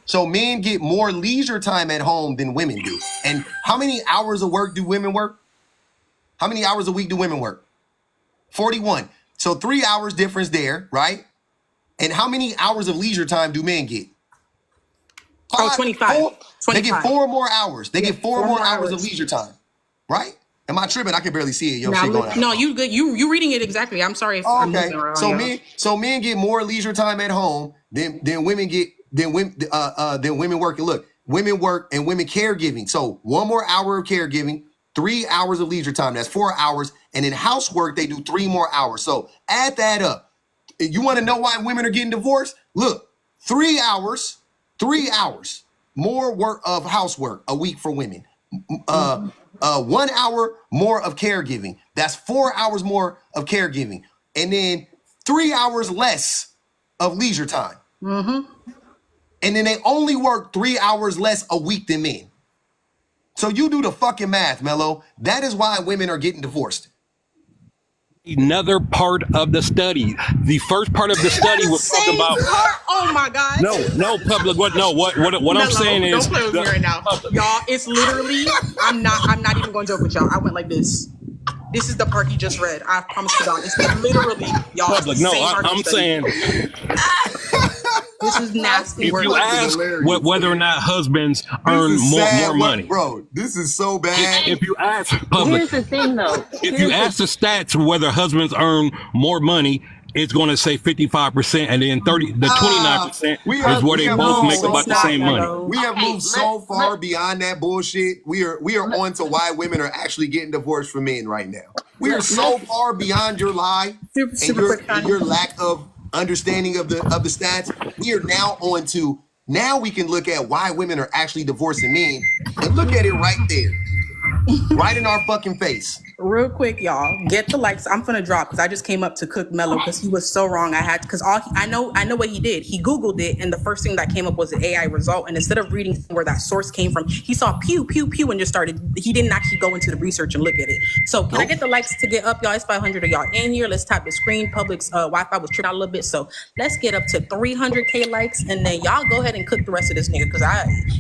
So men get more leisure time at home than women do. And how many hours of work do women work? How many hours a week do women work? 41. So 3 hours difference there, right? And how many hours of leisure time do men get? 25. They get 4 more hours. They get four more hours of hours. leisure time, right? Am I tripping? I can barely see it. Yo, Now, shit going on. no, you good. You reading it exactly. I'm sorry if I'm Okay, moving around. so y'all. men get more leisure time at home than women get than women working. Look, women work and women caregiving. So 1 more hour of caregiving, 3 hours of leisure time. That's 4 hours. And in housework, they do 3 more hours. So add that up. You want to know why women are getting divorced? Look, 3 hours more work of housework a week for women. 1 hour more of caregiving. That's 4 hours more of caregiving. And then 3 hours less of leisure time. And then they only work 3 hours less a week than men. So you do the fucking math, Mello. That is why women are getting divorced. Another part of the study. The first part of the study was talking about. Oh my God. No, public. What I'm Mello, saying is, don't play with me right now, y'all. It's literally. I'm not even going to joke with y'all. I went like this. This is the part he just read. I promise you, God. It's literally y'all. public. No, same part of I'm the study. saying. This is nasty If work. you ask whether or not husbands earn more money, bro. This is so bad. if you ask public, Here's the thing, though. if you ask the stats whether husbands earn more money, it's going to say 55%, and then 29% is where they both make about the same money. We have moved so far beyond that bullshit. We are on to why women are actually getting divorced from men right now. We are so far beyond your lie and your lack of understanding of the stats. We are now on to now we can look at why women are actually divorcing men and look at it right there, right in our fucking face. Real quick, y'all, get the likes. I'm gonna drop because I just came up to cook Mello because he was so wrong. I had because I know what he did. He Googled it, and the first thing that came up was an AI result. And instead of reading where that source came from, he saw pew pew pew and just started. He didn't actually go into the research and look at it. So can I get the likes to get up, y'all? It's 500 of y'all in here. Let's tap the screen. Public's Wi-Fi was tripping out a little bit, so let's get up to 300K likes, and then y'all go ahead and cook the rest of this nigga because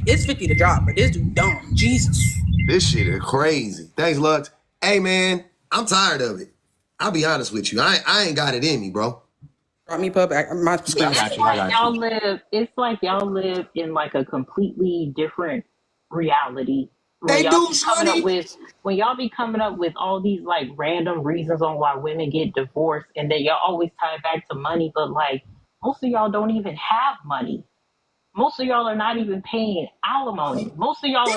it's 50 to drop, but this dude dumb. Jesus. This shit is crazy. Thanks, Lux. Hey, man, I'm tired of it. I'll be honest with you. I ain't got it in me, bro. Brought me pub. My screen. It's like y'all live in like a completely different reality. They do, Shawty. When y'all be coming up with all these like random reasons on why women get divorced, and then y'all always tie it back to money, but like most of y'all don't even have money. Most of y'all are not even paying alimony. Most of y'all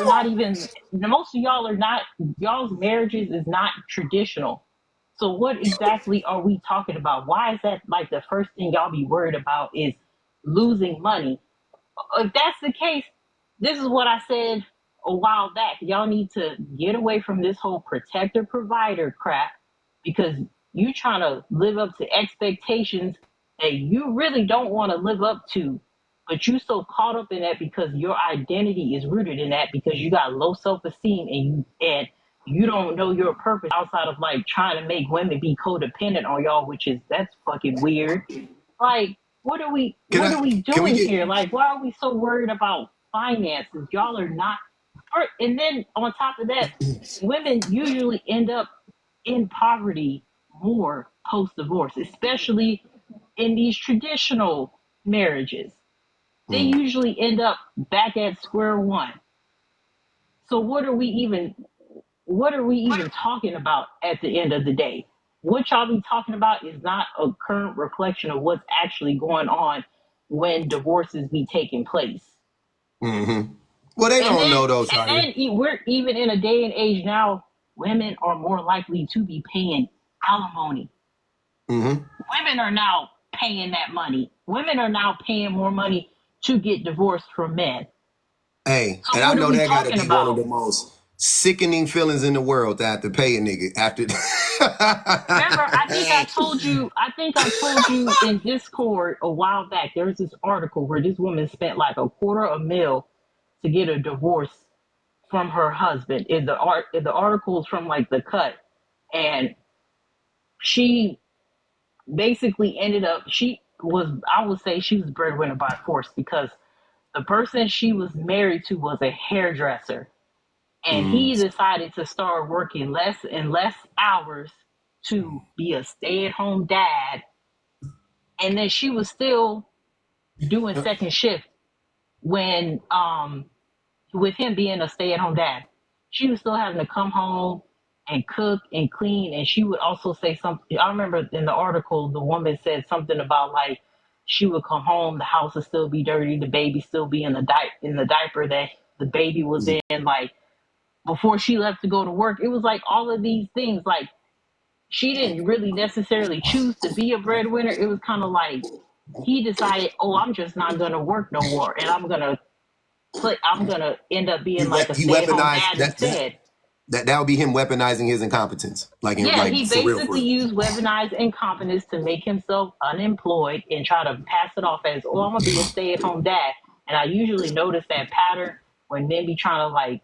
are not, y'all's marriages is not traditional. So what exactly are we talking about? Why is that like the first thing y'all be worried about is losing money? If that's the case, this is what I said a while back. Y'all need to get away from this whole protector provider crap because you trying to live up to expectations that you really don't want to live up to, but you so caught up in that because your identity is rooted in that, because you got low self-esteem and you don't know your purpose outside of like trying to make women be codependent on y'all, that's fucking weird. Like, what are we doing here? Like, why are we so worried about finances? Y'all are not. And then on top of that, women usually end up in poverty more post-divorce, especially in these traditional marriages. They usually end up back at square one. So what are we even talking about at the end of the day? What y'all be talking about is not a current reflection of what's actually going on when divorces be taking place. Mm-hmm. Well, they don't know those. And then we're even in a day and age now, women are more likely to be paying alimony. Mm-hmm. Women are now paying that money. Women are now paying more money to get divorced from men. Hey, so and I know that gotta be about? one of the most sickening feelings in the world to have to pay a nigga after. Remember, I think I told you in Discord a while back, there was this article where this woman spent like $250,000 to get a divorce from her husband. The article is from like The Cut, and she basically ended up, I would say she was breadwinner by force, because the person she was married to was a hairdresser, and he decided to start working less and less hours to be a stay-at-home dad. And then she was still doing second shift when with him being a stay-at-home dad. She was still having to come home and cook and clean, and she would also say something. I remember in the article the woman said something about like she would come home, the house would still be dirty, the baby still be in the diaper that the baby was in, like before she left to go to work. It was like all of these things. Like, she didn't really necessarily choose to be a breadwinner. It was kind of like he decided, I'm just not gonna work no more, and I'm gonna end up being like a stay-at-home dad instead. That would be him weaponizing his incompetence. He basically used weaponized incompetence to make himself unemployed and try to pass it off as, I'm gonna be a stay-at-home dad. And I usually notice that pattern when men be trying to like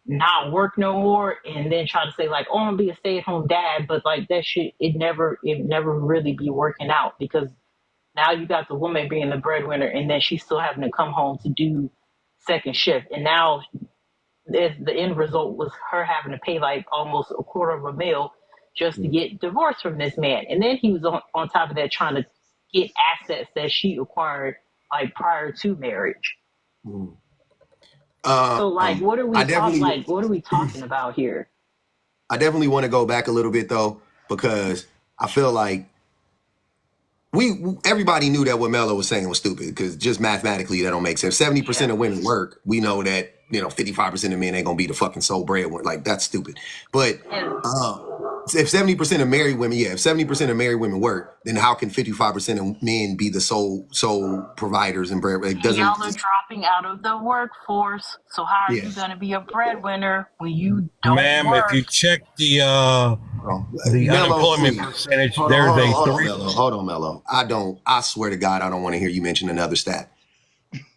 not work no more and then try to say like, I'm gonna be a stay-at-home dad, but like that shit, it never really be working out, because now you got the woman being the breadwinner and then she's still having to come home to do second shift, and now the end result was her having to pay like almost $250,000 just to get divorced from this man. And then he was on top of that trying to get assets that she acquired like prior to marriage. So like, what are we talking about here? I definitely want to go back a little bit though, because I feel like everybody knew that what Mello was saying was stupid, because just mathematically that don't make sense. 70% of women work. We know that 55% of men ain't gonna be the fucking sole breadwinner. Like, that's stupid. But if 70% of married women, if 70% of married women work, then how can 55% of men be the sole providers and bread? Y'all are dropping out of the workforce. So how are you gonna be a breadwinner when you don't work? If you check the unemployment percentage, hold on, Mello. I swear to God, I don't want to hear you mention another stat.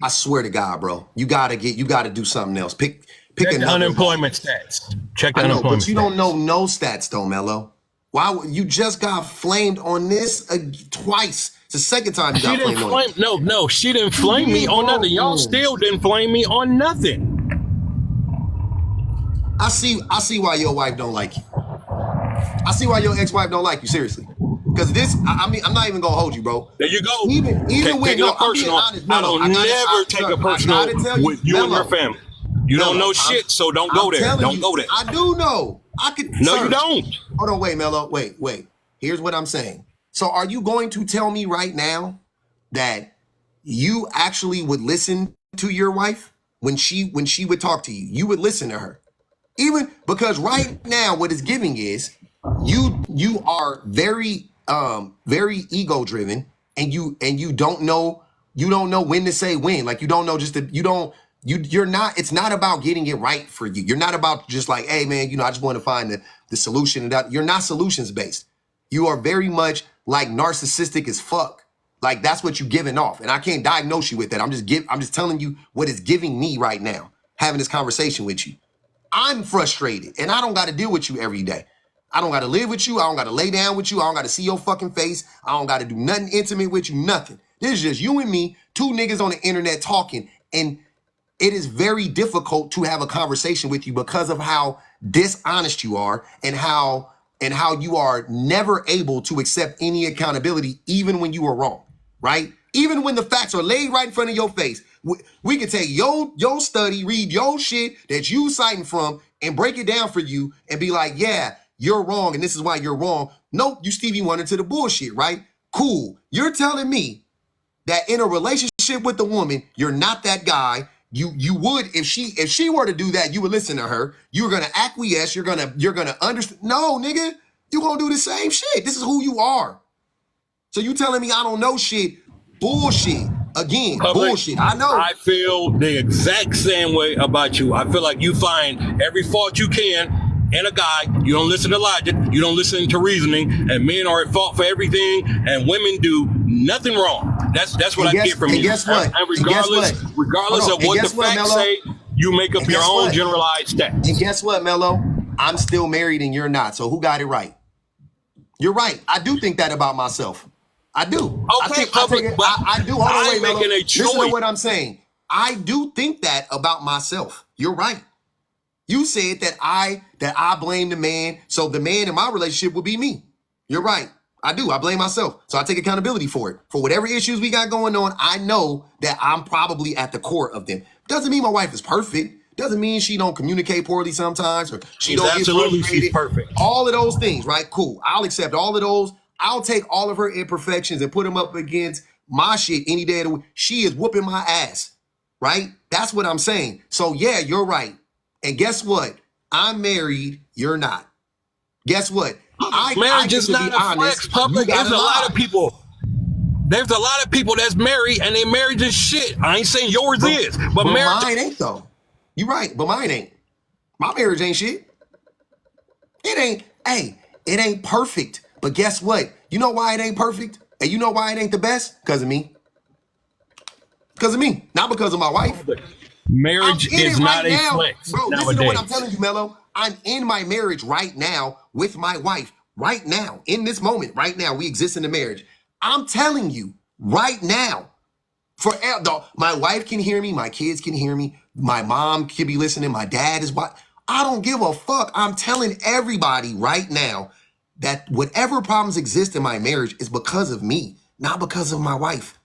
I swear to God, bro. You gotta do something else. Pick the unemployment stats. Check the unemployment but you don't know no stats though, Mello. Why you just got flamed on this twice? It's the second time you got flamed on it. No, she didn't flame me on nothing. Y'all still didn't flame me on nothing. I see why your wife don't like you. I see why your ex-wife don't like you, seriously. Because this, I'm not even gonna hold you, bro. There you go. Even with no, personal. I don't never take it personal with you and your family. You don't know shit, so don't go there. Don't go there. I do know. I could. No, you don't. Hold on, wait, Mello. Wait. Here's what I'm saying. So, are you going to tell me right now that you actually would listen to your wife when she would talk to you? You would listen to her, even because right now what it's giving is you are very ego driven, and you don't know when to say when. Like, you don't know you're not, it's not about getting it right for you. You're not about just like, hey man, I just want to find the solution. You're not solutions based. You are very much like narcissistic as fuck. Like that's what you giving off. And I can't diagnose you with that. I'm just telling you what it's giving me right now, having this conversation with you. I'm frustrated and I don't got to deal with you every day. I don't got to live with you. I don't got to lay down with you. I don't got to see your fucking face. I don't got to do nothing intimate with you, nothing. This is just you and me, two niggas on the internet talking. And it is very difficult to have a conversation with you because of how dishonest you are and how you are never able to accept any accountability, even when you are wrong, right? Even when the facts are laid right in front of your face. We can take your study, read your shit that you citing from and break it down for you and be like, yeah, you're wrong and this is why you're wrong. Nope, you Stevie Wonder to the bullshit, right? Cool. You're telling me that in a relationship with a woman, you're not that guy. You would, if she were to do that, you would listen to her. You're gonna acquiesce, you're gonna understand. No, nigga, you gonna do the same shit. This is who you are. So you telling me I don't know shit? Bullshit. Again, bullshit. I know. I feel the exact same way about you. I feel like you find every fault you can in a guy. You don't listen to logic. You don't listen to reasoning. And men are at fault for everything. And women do nothing wrong. That's what I get from you. Guess what? And regardless of what the facts say, you make up your own generalized stats. And guess what, Mello? I'm still married and you're not. So who got it right? You're right. I do think that about myself. I do. Okay, I do. Hold on, wait, making a choice. Listen to what I'm saying. I do think that about myself. You're right. You said that I blame the man, so the man in my relationship would be me. You're right. I do. I blame myself. So I take accountability for it. For whatever issues we got going on, I know that I'm probably at the core of them. Doesn't mean my wife is perfect. Doesn't mean she don't communicate poorly sometimes or she don't get frustrated. She's perfect. All of those things, right? Cool. I'll accept all of those. I'll take all of her imperfections and put them up against my shit any day of the week. She is whooping my ass, right? That's what I'm saying. So yeah, you're right. And guess what? I'm married. You're not. Guess what? Marriage is not a flex, public. There's a lot of people. There's a lot of people that's married and their marriage is shit. I ain't saying yours is, but marriage mine ain't though. You're right, but mine ain't. My marriage ain't shit. It ain't. Hey, it ain't perfect. But guess what? You know why it ain't perfect? And you know why it ain't the best? Because of me. Because of me. Not because of my wife. Marriage is not a flex. Bro, listen to what I'm telling you, Mello. I'm in my marriage right now with my wife. Right now. In this moment. Right now. We exist in the marriage. I'm telling you. Right now. My wife can hear me. My kids can hear me. My mom can be listening. My dad is watching. I don't give a fuck. I'm telling everybody right now that whatever problems exist in my marriage is because of me, not because of my wife.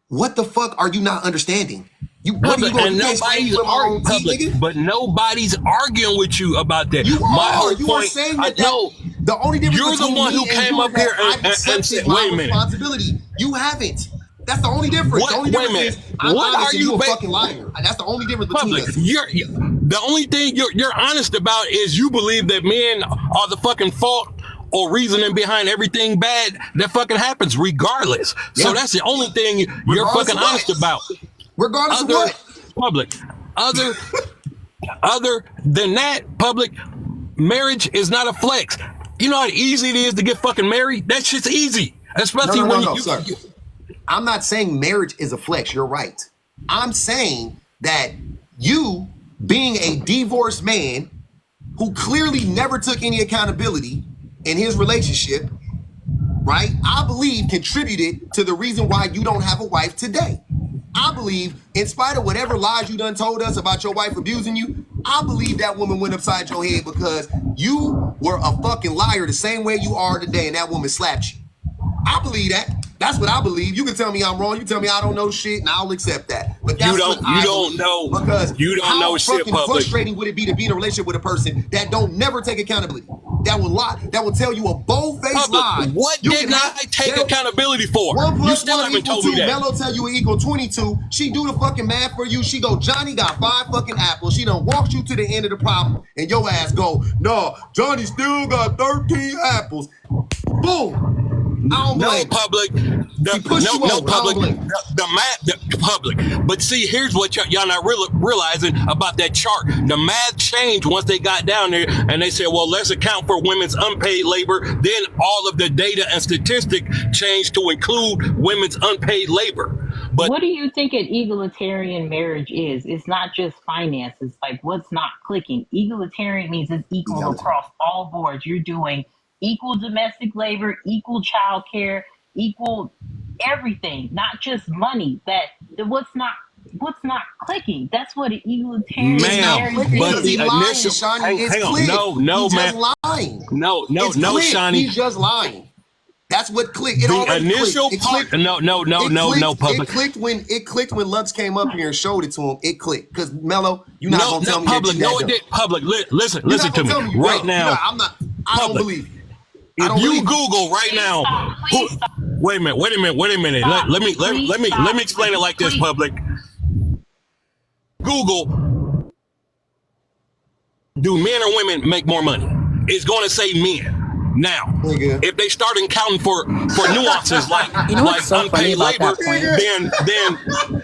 What the fuck are you not understanding? What are you going to nobody's arguing, public, but nobody's arguing with you about that. You are saying that. No, the only difference you're the one who came up here and said, "Wait a minute, responsibility." You haven't. That's the only difference. The only difference is I'm honest and you a fucking liar. That's the only difference between us. The only thing you're honest about is you believe that men are the fucking fault or reasoning behind everything bad that fucking happens regardless. Yeah. So that's the only thing you're fucking honest about. Regardless of what? Public. Other than that, public, marriage is not a flex. You know how easy it is to get fucking married? That shit's easy. Especially when you I'm not saying marriage is a flex. You're right. I'm saying that you, being a divorced man who clearly never took any accountability in his relationship, right, I believe contributed to the reason why you don't have a wife today. I believe, in spite of whatever lies you done told us about your wife abusing you, I believe that woman went upside your head because you were a fucking liar the same way you are today and that woman slapped you. I believe that. That's what I believe. You can tell me I'm wrong. You tell me I don't know shit, and I'll accept that. But that's you don't know because you don't know shit. How fucking frustrating would it be to be in a relationship with a person that don't never take accountability? That will lie. That will tell you a bold-faced lie. What did I take accountability for? 1 + You still 1 haven't told = 2. me that. Mello tell you it equal 22. She do the fucking math for you. She go, Johnny got 5 fucking apples. She done walks you to the end of the problem, and your ass go, no, Johnny still got 13 apples. Boom. don't No blame. public. He pushed you No over. I public. don't blame. The math, the public. But see, here's what y'all not realizing about that chart. The math changed once they got down there, and they said, well, let's account for women's unpaid labor. Then all of the data and statistic changed to include women's unpaid labor. But what do you think an egalitarian marriage is? It's not just finances. Like, what's not clicking? Egalitarian means it's equal across all boards. You're doing equal domestic labor, equal child care, equal everything, not just money. What's not clicking? That's what an egalitarian marriage is. But the initial Shawnee, hang on, no, He's man, just lying. no, It's clicked. Shawnee. He's just lying. That's what clicked. It The already initial clicked. part, no, public. It clicked when Lux came up here and showed it to him. It clicked because Mello, you're not gonna tell me public. that you No, that it dumb. did. Public, listen You're to not gonna me tell right no, now. you're not. I'm not. I don't Public. believe you. If you Google right now, wait a minute. Let me explain it like this, public. Google, do men or women make more money? It's going to say men. Now, if they start accounting for nuances like You know what's so funny unpaid about labor, that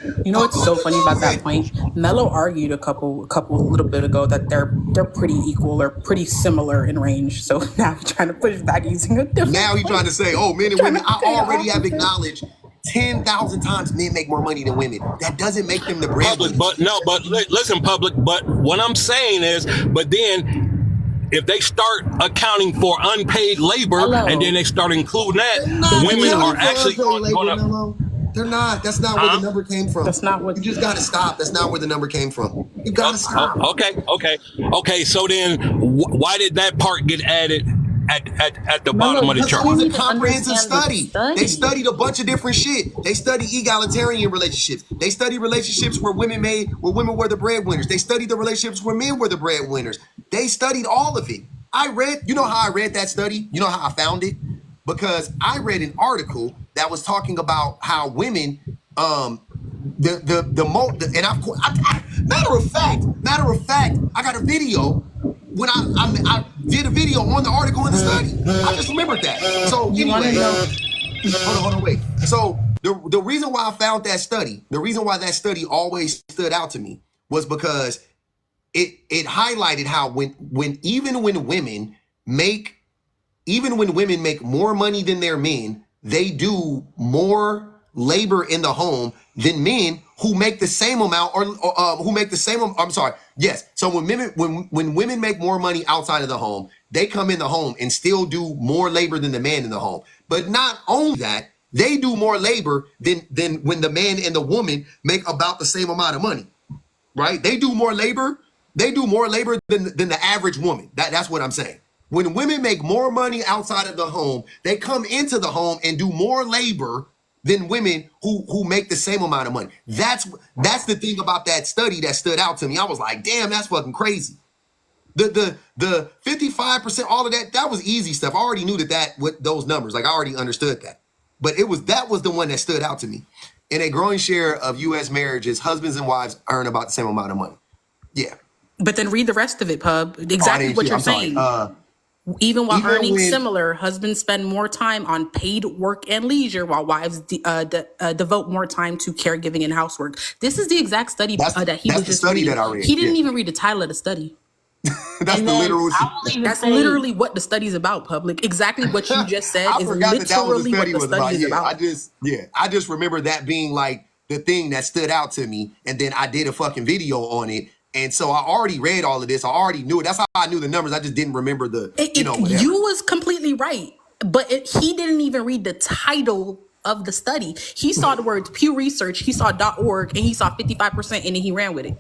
point? You know what's so funny about that point? Mello argued a little bit ago that they're pretty equal or pretty similar in range. So now he's trying to push back using a different. Now he's trying to say, oh, men and women. I already have acknowledged 10,000 times men make more money than women. That doesn't make them the breadwinners. Listen, public. But what I'm saying is, but then, if they start accounting for unpaid labor and then they start including that, women are actually going to. They're not. That's not where the number came from. That's not what. You just got to stop. That's not where the number came from. You got to stop. Okay. So then, why did that part get added at the bottom of the chart? It was a comprehensive study. They studied a bunch of different shit. They studied egalitarian relationships. They studied relationships where women were the breadwinners. They studied the relationships where men were the breadwinners. They studied all of it. You know how I read that study? You know how I found it? Because I read an article that was talking about how women, matter of fact, I got a video when I did a video on the article in the study. I just remembered that. So anyway, hold on, wait. So the reason why I found that study, the reason why that study always stood out to me was because it highlighted how even when women make more money than their men, they do more labor in the home than men who make the same amount or who make the same. I'm sorry. Yes. So when women make more money outside of the home, they come in the home and still do more labor than the man in the home. But not only that, they do more labor than when the man and the woman make about the same amount of money. Right? They do more labor. They do more labor than the average woman. That's what I'm saying. When women make more money outside of the home, they come into the home and do more labor than women who make the same amount of money. That's the thing about that study that stood out to me. I was like, damn, that's fucking crazy. The 55%, all of that was easy stuff. I already knew that with those numbers, like I already understood that. But that was the one that stood out to me. In a growing share of U.S. marriages, husbands and wives earn about the same amount of money. Yeah. But then read the rest of it, Pub. Exactly what you're saying. Even while earning similar, husbands spend more time on paid work and leisure, while wives devote more time to caregiving and housework. This is the exact study that he was just reading. That I read. He didn't even read the title of the study. That's the literal. That's literally what the study's about, public. Exactly what you just said is literally what the study is about. I just remember that being like the thing that stood out to me, and then I did a fucking video on it. And so I already read all of this. I already knew it. That's how I knew the numbers. I just didn't remember whatever. You was completely right. But he didn't even read the title of the study. He saw the words Pew Research, he saw .org, and he saw 55%, and then he ran with it.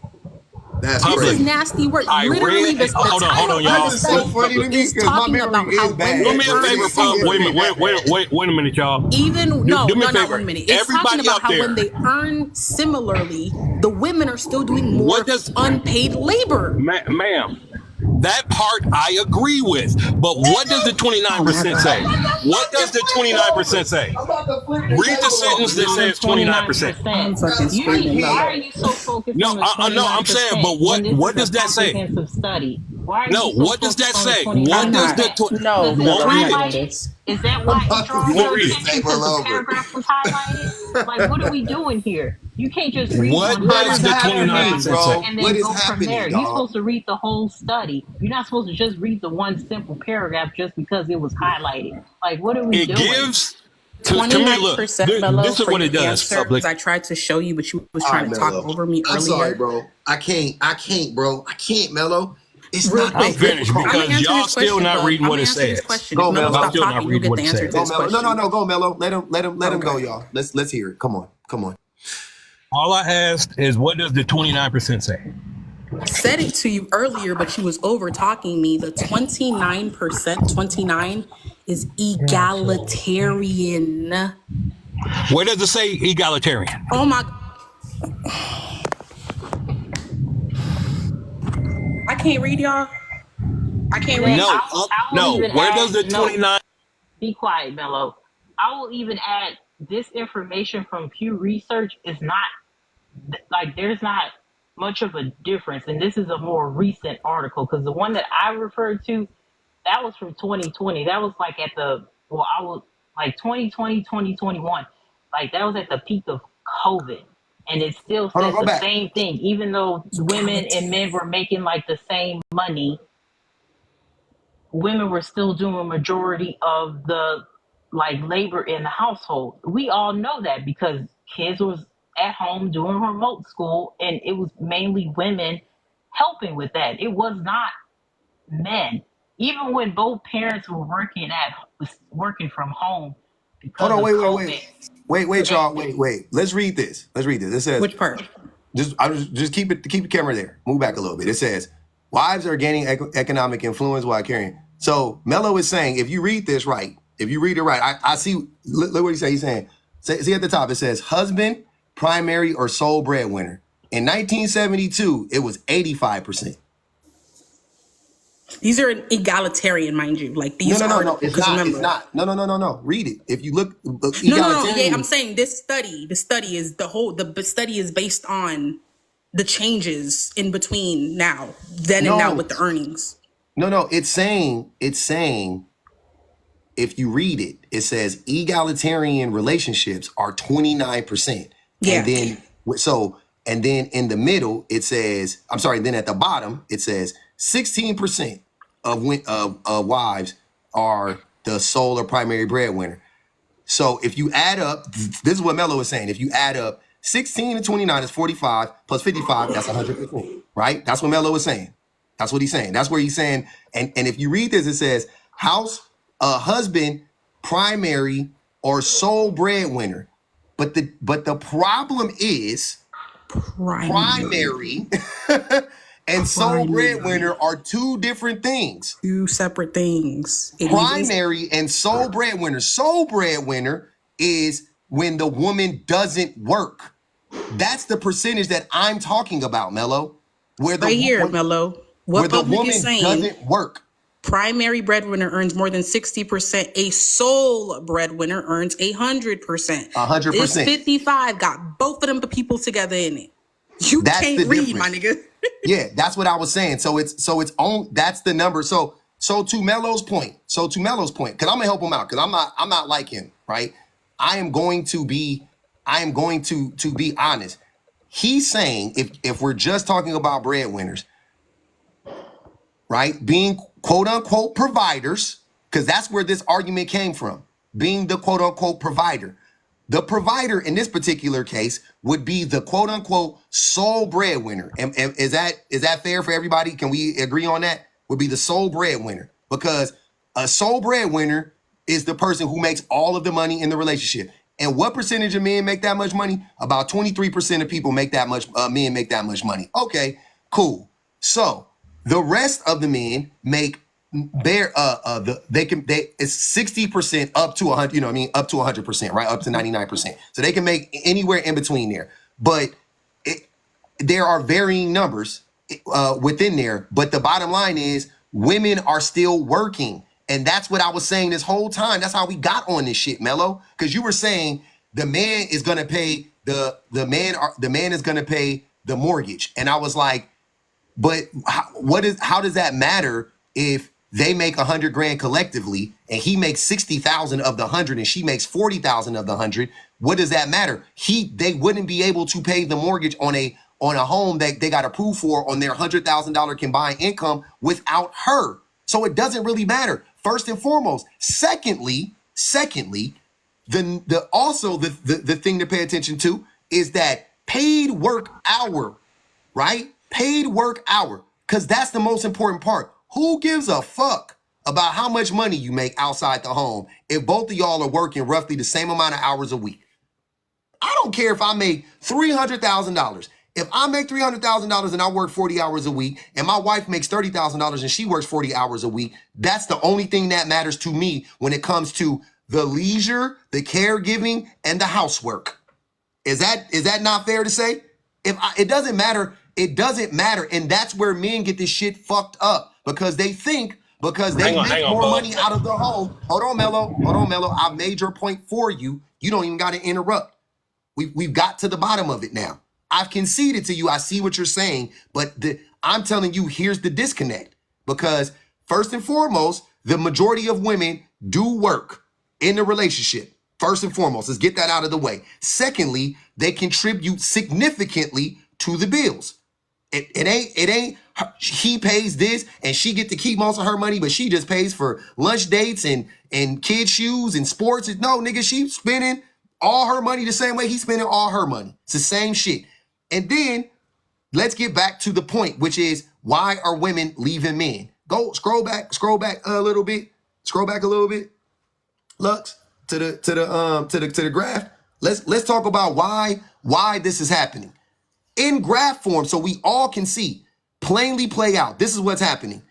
That's this is nasty work. Literally, hold on, y'all. It's so funny to me because my memory is bad. Do me a favor, Pub. Wait a minute, y'all. Not 1 minute. It's talking about how when they earn similarly, the women are still doing more unpaid labor. Ma'am, that part I agree with. But what does the 29% say? What does the 29% say? Read the sentence that says 29%. Why are you so focused on the 29%? No, I'm saying, but what does that say? Study. No, what does that say? What does the Is that why You drawing want your me to attention say because well the over? paragraph was highlighted? Like, what are we doing here? You can't just read What one What is does the happening, 29% bro? say? and What then is go from happening, there. You're dog? supposed to read the whole study. You're not supposed to just read the one simple paragraph just because it was highlighted. Like, what are we It doing? gives to me, look, 29% Mello this is for what your it does, answer, public. because I tried to show you, but you was All right, trying to talk Mello. over me I'm sorry, earlier. bro. I can't, bro. I can't, Mello. It's Real not I'm quick, finished difficult. I'm gonna because answer y'all his still question, not bud. reading I'm what gonna it answer his said. question. Go, If Mello Mello. I'm stop still not talking, you'll reading get what the it answer said. to Go, his Mello. question. No. Go, Mello. Let him go, Okay. y'all. Let's hear it. Come on. All I asked is, what does the 29% say? I said it to you earlier, but you was over talking me. The 29%, 29 is egalitarian. Where does it say egalitarian? Oh my, I can't read, y'all. I can't Then read. No, I will no. even Where add, does the no, 29? be quiet, Mello. I will even add this information from Pew Research is not, like, there's not much of a difference. And this is a more recent article because the one that I referred to, that was from 2020. That was like at the, well, I was like 2020, 2021. Like that was at the peak of COVID. And it still Hold on, said go the back. same thing. Even though women and men were making like the same money, women were still doing a majority of the like labor in the household. We all know that because kids was at home doing remote school and it was mainly women helping with that. It was not men. Even when both parents were working from home Hold because on. of Wait, COVID. y'all. Wait. Let's read this. It says, Which part? just keep the camera there. Move back a little bit. It says, wives are gaining economic influence while carrying. So Mello is saying, if you read this right, if you read it right, I see. Look what he says. He's saying, see at the top, it says husband, primary, or sole breadwinner. In 1972, it was 85%. These are egalitarian, mind you. Like these are No. It's because not. remember, It's not. No. Read it. If you look, No. egalitarian. Yeah, I'm saying this study. The study is the study is based on the changes in between now, then and now with the earnings. No. It's saying. If you read it, it says egalitarian relationships are 29%. Yeah. And then in the middle, it says, I'm sorry, then at the bottom, it says 16% of wives are the sole or primary breadwinner. So if you add up, this is what Mello is saying. If you add up 16 and 29 is 45 plus 55, that's 100%, right? That's what Mello is saying. That's what he's saying. That's where he's saying. And if you read this, it says husband, primary, or sole breadwinner. But the problem is primary and sole breadwinner are two different things. Two separate things. Primary and sole breadwinner. Sole breadwinner is when the woman doesn't work. That's the percentage that I'm talking about, Mello. Mello. What the public woman is saying doesn't work. Primary breadwinner earns more than 60%. A sole breadwinner earns 100%. 100%. This 55 got both of them people together in it. You can't read, my nigga. Yeah, that's what I was saying. So it's on. That's the number. So to Mello's point. Because I'm gonna help him out. Because I'm not like him, right? I am going to be honest. He's saying if we're just talking about breadwinners, right, being quote unquote providers, because that's where this argument came from, being the quote unquote provider. The provider in this particular case would be the quote unquote sole breadwinner. And is that fair for everybody? Can we agree on that? Would be the sole breadwinner, because a sole breadwinner is the person who makes all of the money in the relationship. And what percentage of men make that much money? About 23% of people make that much. Men make that much money. Okay, cool. So the rest of the men make it's 60% up to 100, you know what I mean, up to 100%, right? Up to 99%. So they can make anywhere in between there. But there are varying numbers within there. But the bottom line is women are still working. And that's what I was saying this whole time. That's how we got on this shit, Mello. Because you were saying the man is gonna pay the man is gonna pay the mortgage. And I was like, but how does that matter if they make 100 grand collectively, and he makes 60,000 of the 100, and she makes 40,000 of the 100. What does that matter? They wouldn't be able to pay the mortgage on a home that they got approved for on their $100,000 combined income without her. So it doesn't really matter. First and foremost. Secondly, the thing to pay attention to is that paid work hour, right? Paid work hour, because that's the most important part. Who gives a fuck about how much money you make outside the home if both of y'all are working roughly the same amount of hours a week? I don't care if I make $300,000. If I make $300,000 and I work 40 hours a week, and my wife makes $30,000 and she works 40 hours a week, that's the only thing that matters to me when it comes to the leisure, the caregiving, and the housework. Is that not fair to say? It doesn't matter. It doesn't matter. And that's where men get this shit fucked up, because they think because they make more money out of the home. Hold on, Mello. I made your point for you. You don't even got to interrupt. We've got to the bottom of it now. I've conceded to you. I see what you're saying, but I'm telling you, here's the disconnect. Because first and foremost, the majority of women do work in the relationship. First and foremost, let's get that out of the way. Secondly, they contribute significantly to the bills. It ain't he pays this and she get to keep most of her money, but she just pays for lunch dates and kid shoes and sports. No, nigga, she's spending all her money the same way he's spending all her money. It's the same shit. And then let's get back to the point, which is, why are women leaving men? Go scroll back a little bit. Scroll back a little bit. Lux, to the graph. Let's talk about why this is happening. In graph form, so we all can see, plainly play out. This is what's happening.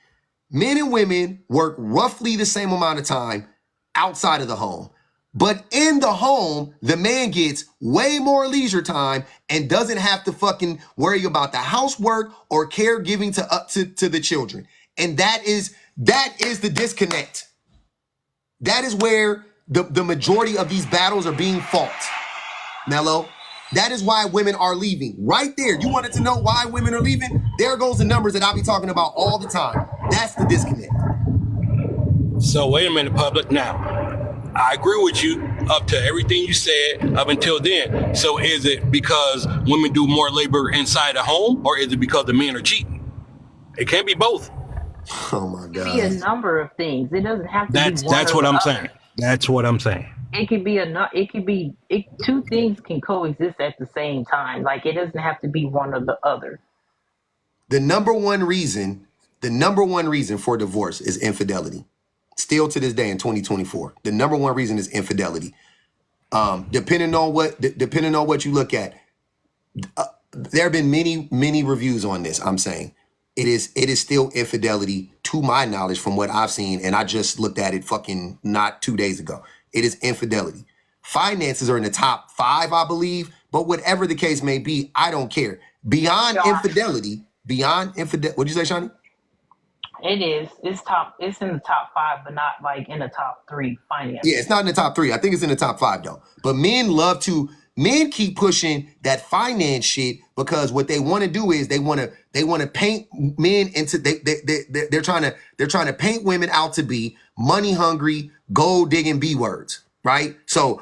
Men and women work roughly the same amount of time outside of the home. But in the home, the man gets way more leisure time and doesn't have to fucking worry about the housework or caregiving to the children. And that is the disconnect. That is where the majority of these battles are being fought. Mello, that is why women are leaving. Right there. You wanted to know why women are leaving? There goes the numbers that I'll be talking about all the time. That's the disconnect. So wait a minute, public. Now, I agree with you up to everything you said up until then. So is it because women do more labor inside the home, or is it because the men are cheating? It can't be both. Oh my God. It could be a number of things. It doesn't have to be one. That's what I'm saying. That's what I'm saying. It could be two things can coexist at the same time. Like, it doesn't have to be one or the other. The number one reason for divorce is infidelity. Still to this day in 2024, the number one reason is infidelity. Depending on what you look at, there have been many reviews on this. I'm saying it is still infidelity to my knowledge from what I've seen, and I just looked at it fucking not 2 days ago. It is infidelity. Finances are in the top 5, I believe, but whatever the case may be, I don't care. Beyond infidelity, what'd you say, Shani? It is. It's in the top 5, but not like in the top 3 finance. Yeah, it's not in the top 3. I think it's in the top 5 though. But men keep pushing that finance shit because what they want to do is they want to paint men into they're trying to paint women out to be money hungry, gold digging B words, right? So,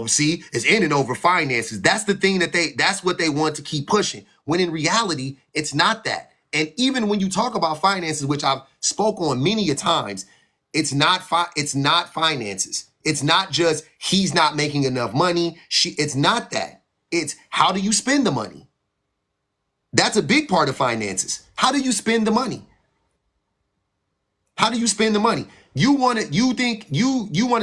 see, it's in and over finances. That's the thing that's what they want to keep pushing. When in reality, it's not that. And even when you talk about finances, which I've spoke on many a times, it's not finances. It's not just he's not making enough money. It's not that. It's how do you spend the money? That's a big part of finances. How do you spend the money? How do you spend the money? You want to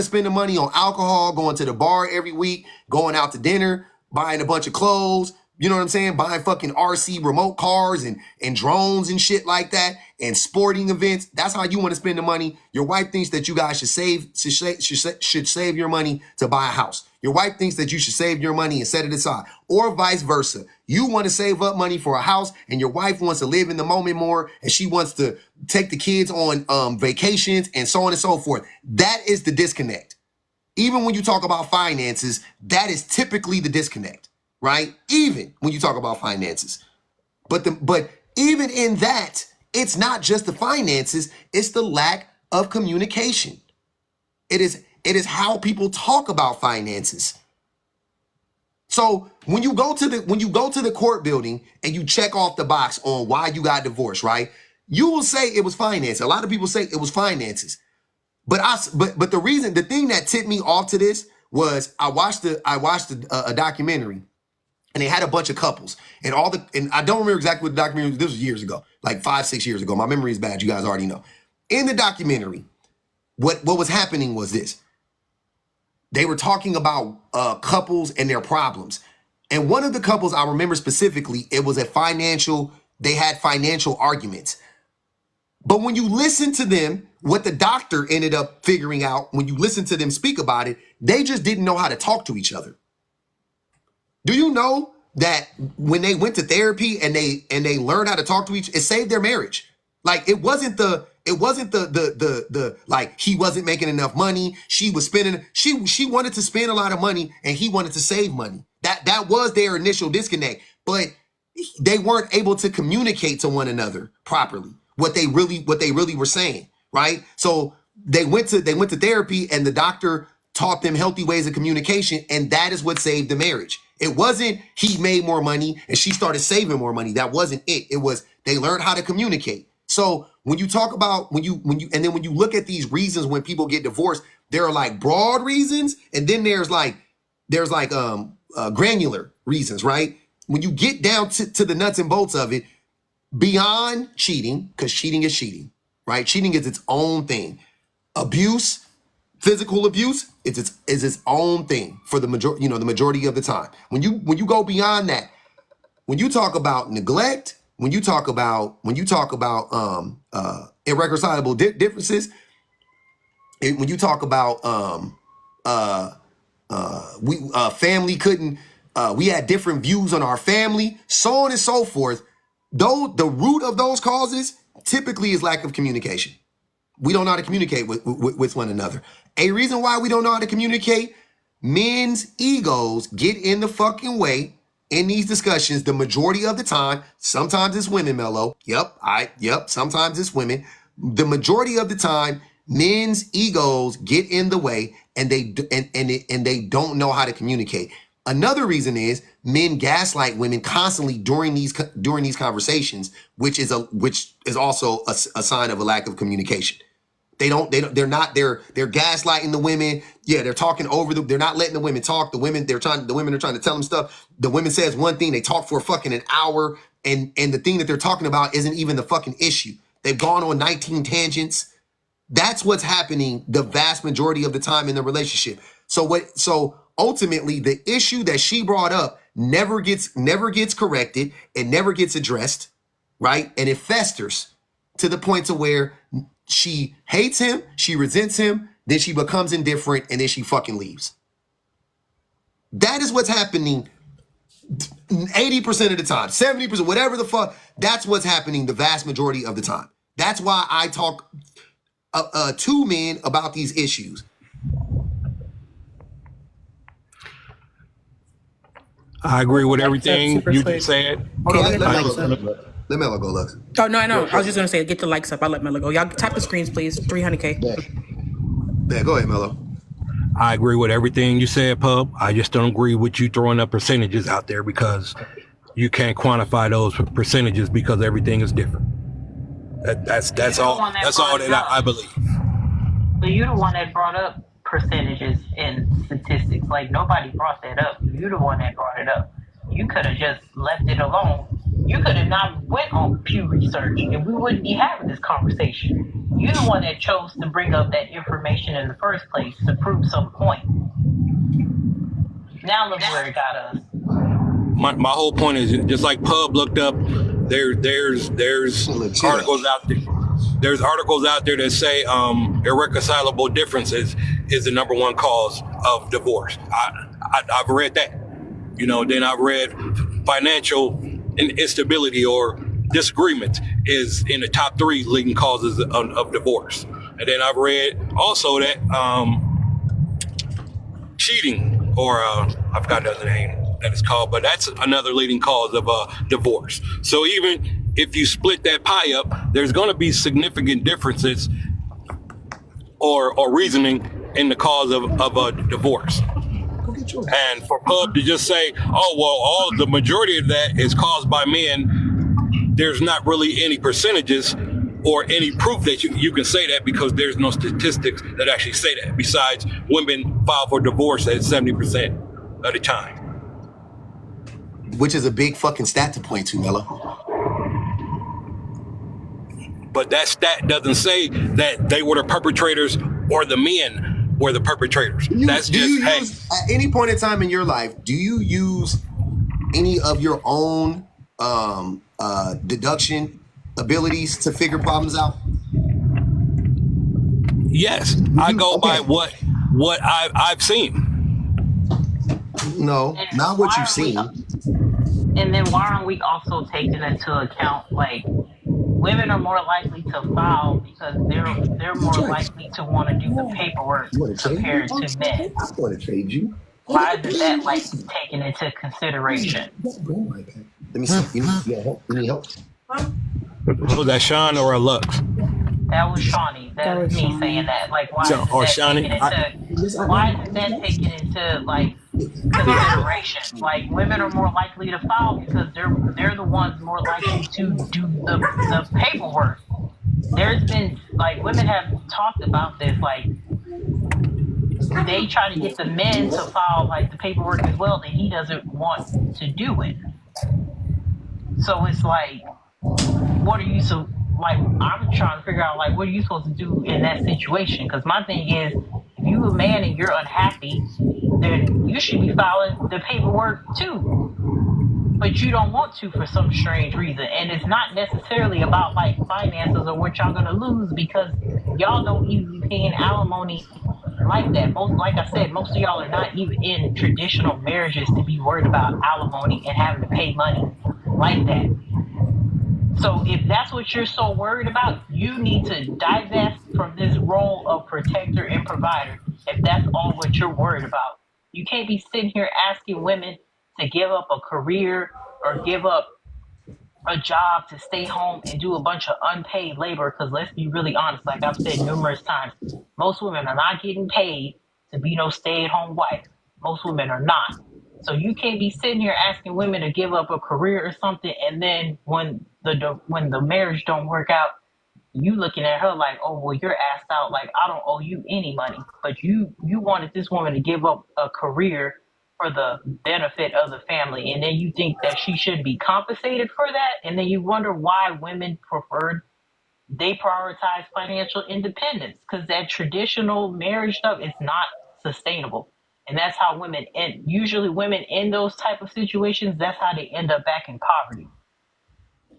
spend the money on alcohol, going to the bar every week, going out to dinner, buying a bunch of clothes. You know what I'm saying? Buying fucking RC remote cars and drones and shit like that, and sporting events. That's how you want to spend the money. Your wife thinks that you guys should save your money to buy a house. Your wife thinks that you should save your money and set it aside, or vice versa. You want to save up money for a house, and your wife wants to live in the moment more, and she wants to take the kids on vacations and so on and so forth. That is the disconnect. Even when you talk about finances, that is typically the disconnect. Right? Even when you talk about finances. But even in that, it's not just the finances, it's the lack of communication. It is how people talk about finances. So when you go to the court building and you check off the box on why you got divorced, right? You will say it was finances. A lot of people say it was finances. But the thing that tipped me off to this was I watched a documentary, and they had a bunch of couples, and I don't remember exactly what the documentary was. This was years ago, like 5-6 years ago. My memory is bad. You guys already know. In the documentary, what was happening was this. They were talking about couples and their problems. And one of the couples, I remember specifically, it was they had financial arguments. But when you listen to them, what the doctor ended up figuring out, when you listen to them speak about it, they just didn't know how to talk to each other. Do you know that when they went to therapy and they learned how to talk to it saved their marriage? Like it wasn't the like he wasn't making enough money. She was spending, she wanted to spend a lot of money and he wanted to save money. That was their initial disconnect, but they weren't able to communicate to one another properly what they really were saying, right? So they went to therapy and the doctor taught them healthy ways of communication, and that is what saved the marriage. It wasn't he made more money and she started saving more money. That wasn't it. It was they learned how to communicate. So when you talk about when you look at these reasons when people get divorced, there are like broad reasons, and then there's granular reasons, right? When you get down to the nuts and bolts of it, beyond cheating, because cheating is cheating, right? Cheating is its own thing. Abuse, physical abuse, is its own thing for the majority of the time. When you go beyond that, when you talk about neglect, when you talk about irreconcilable differences, when you talk about family couldn't, we had different views on our family, so on and so forth. Though the root of those causes typically is lack of communication. We don't know how to communicate with one another. A reason why we don't know how to communicate, men's egos get in the fucking way in these discussions the majority of the time. Sometimes it's women, Mello. Yep, sometimes it's women. The majority of the time, men's egos get in the way and they don't know how to communicate. Another reason is men gaslight women constantly during these conversations, which is also a sign of a lack of communication. They're gaslighting the women. Yeah, they're talking over them. They're not letting the women talk. The women are trying to tell them stuff. The women says one thing, they talk for fucking an hour, and the thing that they're talking about isn't even the fucking issue. They've gone on 19 tangents. That's what's happening the vast majority of the time in the relationship. So ultimately, the issue that she brought up never gets corrected. It never gets addressed, right? And it festers to the point to where she hates him, she resents him, then she becomes indifferent, and then she fucking leaves. That is what's happening 80% of the time, 70%, whatever the fuck. That's what's happening the vast majority of the time. That's why I talk to men about these issues. I agree with everything you just said. Let Mello go, Lux. Oh, no, I know. I was just going to say, get the likes up. I'll let Mello go. Y'all tap the screens, please. 300K. Yeah, go ahead, Mello. I agree with everything you said, Pub. I just don't agree with you throwing up percentages out there because you can't quantify those percentages because everything is different. That's all that I believe. But you're the one that brought up percentages and statistics. Like, nobody brought that up. You're the one that brought it up. You could have just left it alone. You could have not went on Pew Research and we wouldn't be having this conversation. You're the one that chose to bring up that information in the first place to prove some point. Now look where it got us. My whole point is just like Pub looked up, there's articles out there. There's articles out there that say irreconcilable differences is the number one cause of divorce. I've read that. Then I've read financial instability or disagreement is in the top 3 leading causes of divorce. And then I've read also that cheating, or I forgot the other name that it's called, but that's another leading cause of divorce. So even if you split that pie up, there's going to be significant differences or reasoning in the cause of a divorce. And for Pub to just say, oh, well, the majority of that is caused by men, there's not really any percentages or any proof that you can say that, because there's no statistics that actually say that, besides women file for divorce at 70% of the time. Which is a big fucking stat to point to, Mello. But that stat doesn't say that they were the perpetrators or the men were the perpetrators. At any point in time in your life, do you use any of your own deduction abilities to figure problems out? Yes, I go by what I've seen. No, not what you've seen. And then why aren't we also taking into account, like, women are more likely to file because they're more likely to want to do the paperwork compared to men? I want to trade you. Why is that, like, taken into consideration? Let me see. You need help? Was that Sean or a Lux? That was Shawnee. That was me saying that. Like, why So, or is Shawnee, why isn't that taken into, like, consideration? Like, women are more likely to file because they're the ones more likely to do the paperwork. There's been, like, women have talked about this, like, they try to get the men to file, like, the paperwork as well, that he doesn't want to do it. So it's like, what are you I'm trying to figure out, like, what are you supposed to do in that situation? Because my thing is, if you're a man and you're unhappy, then you should be filing the paperwork too. But you don't want to for some strange reason. And it's not necessarily about, like, finances or what y'all gonna lose, because y'all don't even be paying alimony like that. Like I said, most of y'all are not even in traditional marriages to be worried about alimony and having to pay money like that. So if that's what you're so worried about, you need to divest from this role of protector and provider if that's all what you're worried about. You can't be sitting here asking women to give up a career or give up a job to stay home and do a bunch of unpaid labor, because let's be really honest, like I've said numerous times, most women are not getting paid to be no stay-at-home wife. Most women are not. So you can't be sitting here asking women to give up a career or something, and then when the marriage don't work out, you looking at her like, oh, well, you're asked out, like, I don't owe you any money. But you wanted this woman to give up a career for the benefit of the family, and then you think that she should be compensated for that, and then you wonder why women they prioritize financial independence, because that traditional marriage stuff is not sustainable. And that's how usually women in those type of situations, that's how they end up back in poverty.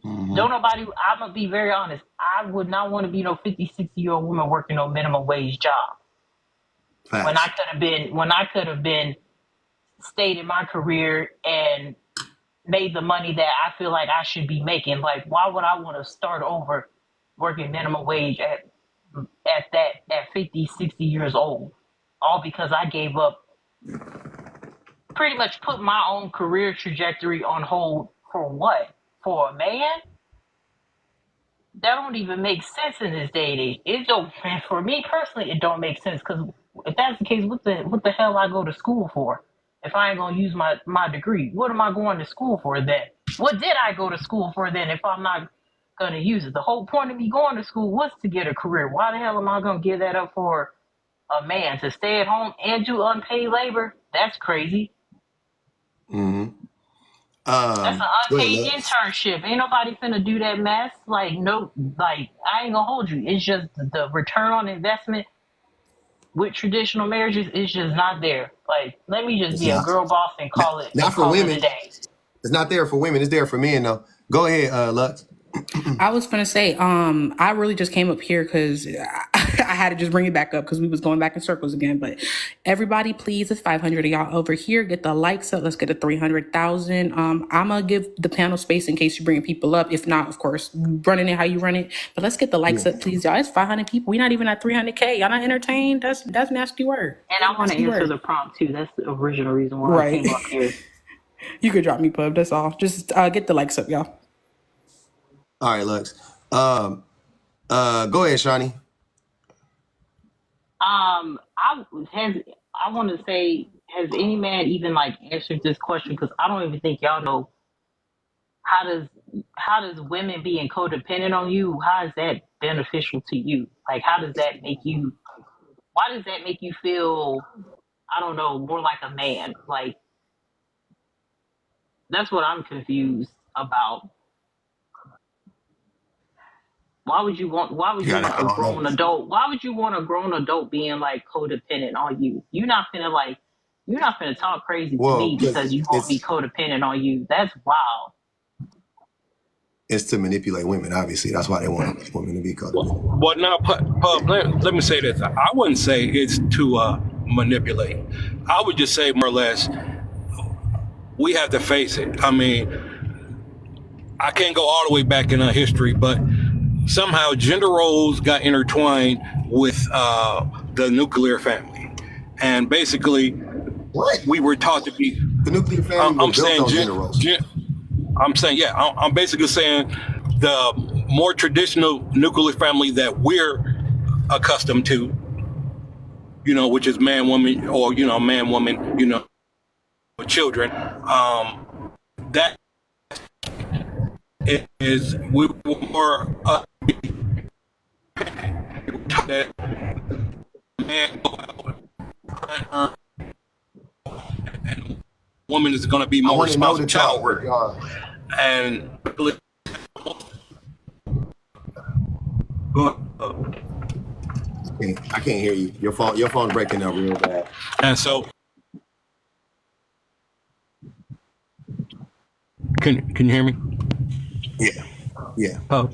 Mm-hmm. I'm going to be very honest, I would not want to be no 50, 60-year-old woman working no minimum wage job. Facts. When I could have been stayed in my career and made the money that I feel like I should be making. Like, why would I want to start over working minimum wage at 50, 60 years old? All because I gave up, pretty much put my own career trajectory on hold for what? For a man? That don't even make sense in this day and age. For me personally, it don't make sense, because if that's the case, what the hell I go to school for? If I ain't gonna use my degree, what am I going to school for then? What did I go to school for then if I'm not gonna use it? The whole point of me going to school was to get a career. Why the hell am I gonna give that up for a man to stay at home and do unpaid labor? That's crazy. Mm-hmm. That's an unpaid internship. Ain't nobody finna do that mess. Like, no, like, I ain't gonna hold you. It's just the return on investment with traditional marriages is just not there. Like, let me just be a girl boss and call it. Not for women. It's not there for women. It's there for men, though. Go ahead, Lux. I was gonna say, I really just came up here because I had to just bring it back up because we was going back in circles again. But everybody, please, it's 500 of y'all over here. Get the likes up. Let's get to 300,000. I'm gonna give the panel space in case you're bringing people up. If not, of course, running it how you run it. But let's get the likes up, please, y'all. It's 500 people. We're not even at 300K. Y'all not entertained? That's nasty word. And I want to answer the prompt too. That's the original reason why I came up here. You could drop me, Pub. That's all. Just get the likes up, y'all. All right, Lux. Go ahead, Shawnee. I want to say, has any man even like answered this question? Because I don't even think y'all know how does women being codependent on you, how is that beneficial to you? Like, how does that make you? Why does that make you feel? I don't know, more like a man. Like, that's what I'm confused about. Why would you want a grown adult? Why would you want a grown adult being like codependent on you? You're not finna talk crazy to me because you won't be codependent on you. That's wild. It's to manipulate women, obviously. That's why they want women to be codependent. Well, now, Pub, let me say this. I wouldn't say it's to manipulate. I would just say more or less, we have to face it. I mean, I can't go all the way back in history, but somehow gender roles got intertwined with the nuclear family. And basically, we were taught to be... The nuclear family was built on gender roles. I'm basically saying the more traditional nuclear family that we're accustomed to, you know, which is man, woman, or, you know, man, woman, you know, children, that is, we were more that man and woman is going to be more responsible child work. And I can't hear you. Your phone's breaking up real bad. And so, can you hear me? Yeah. Oh.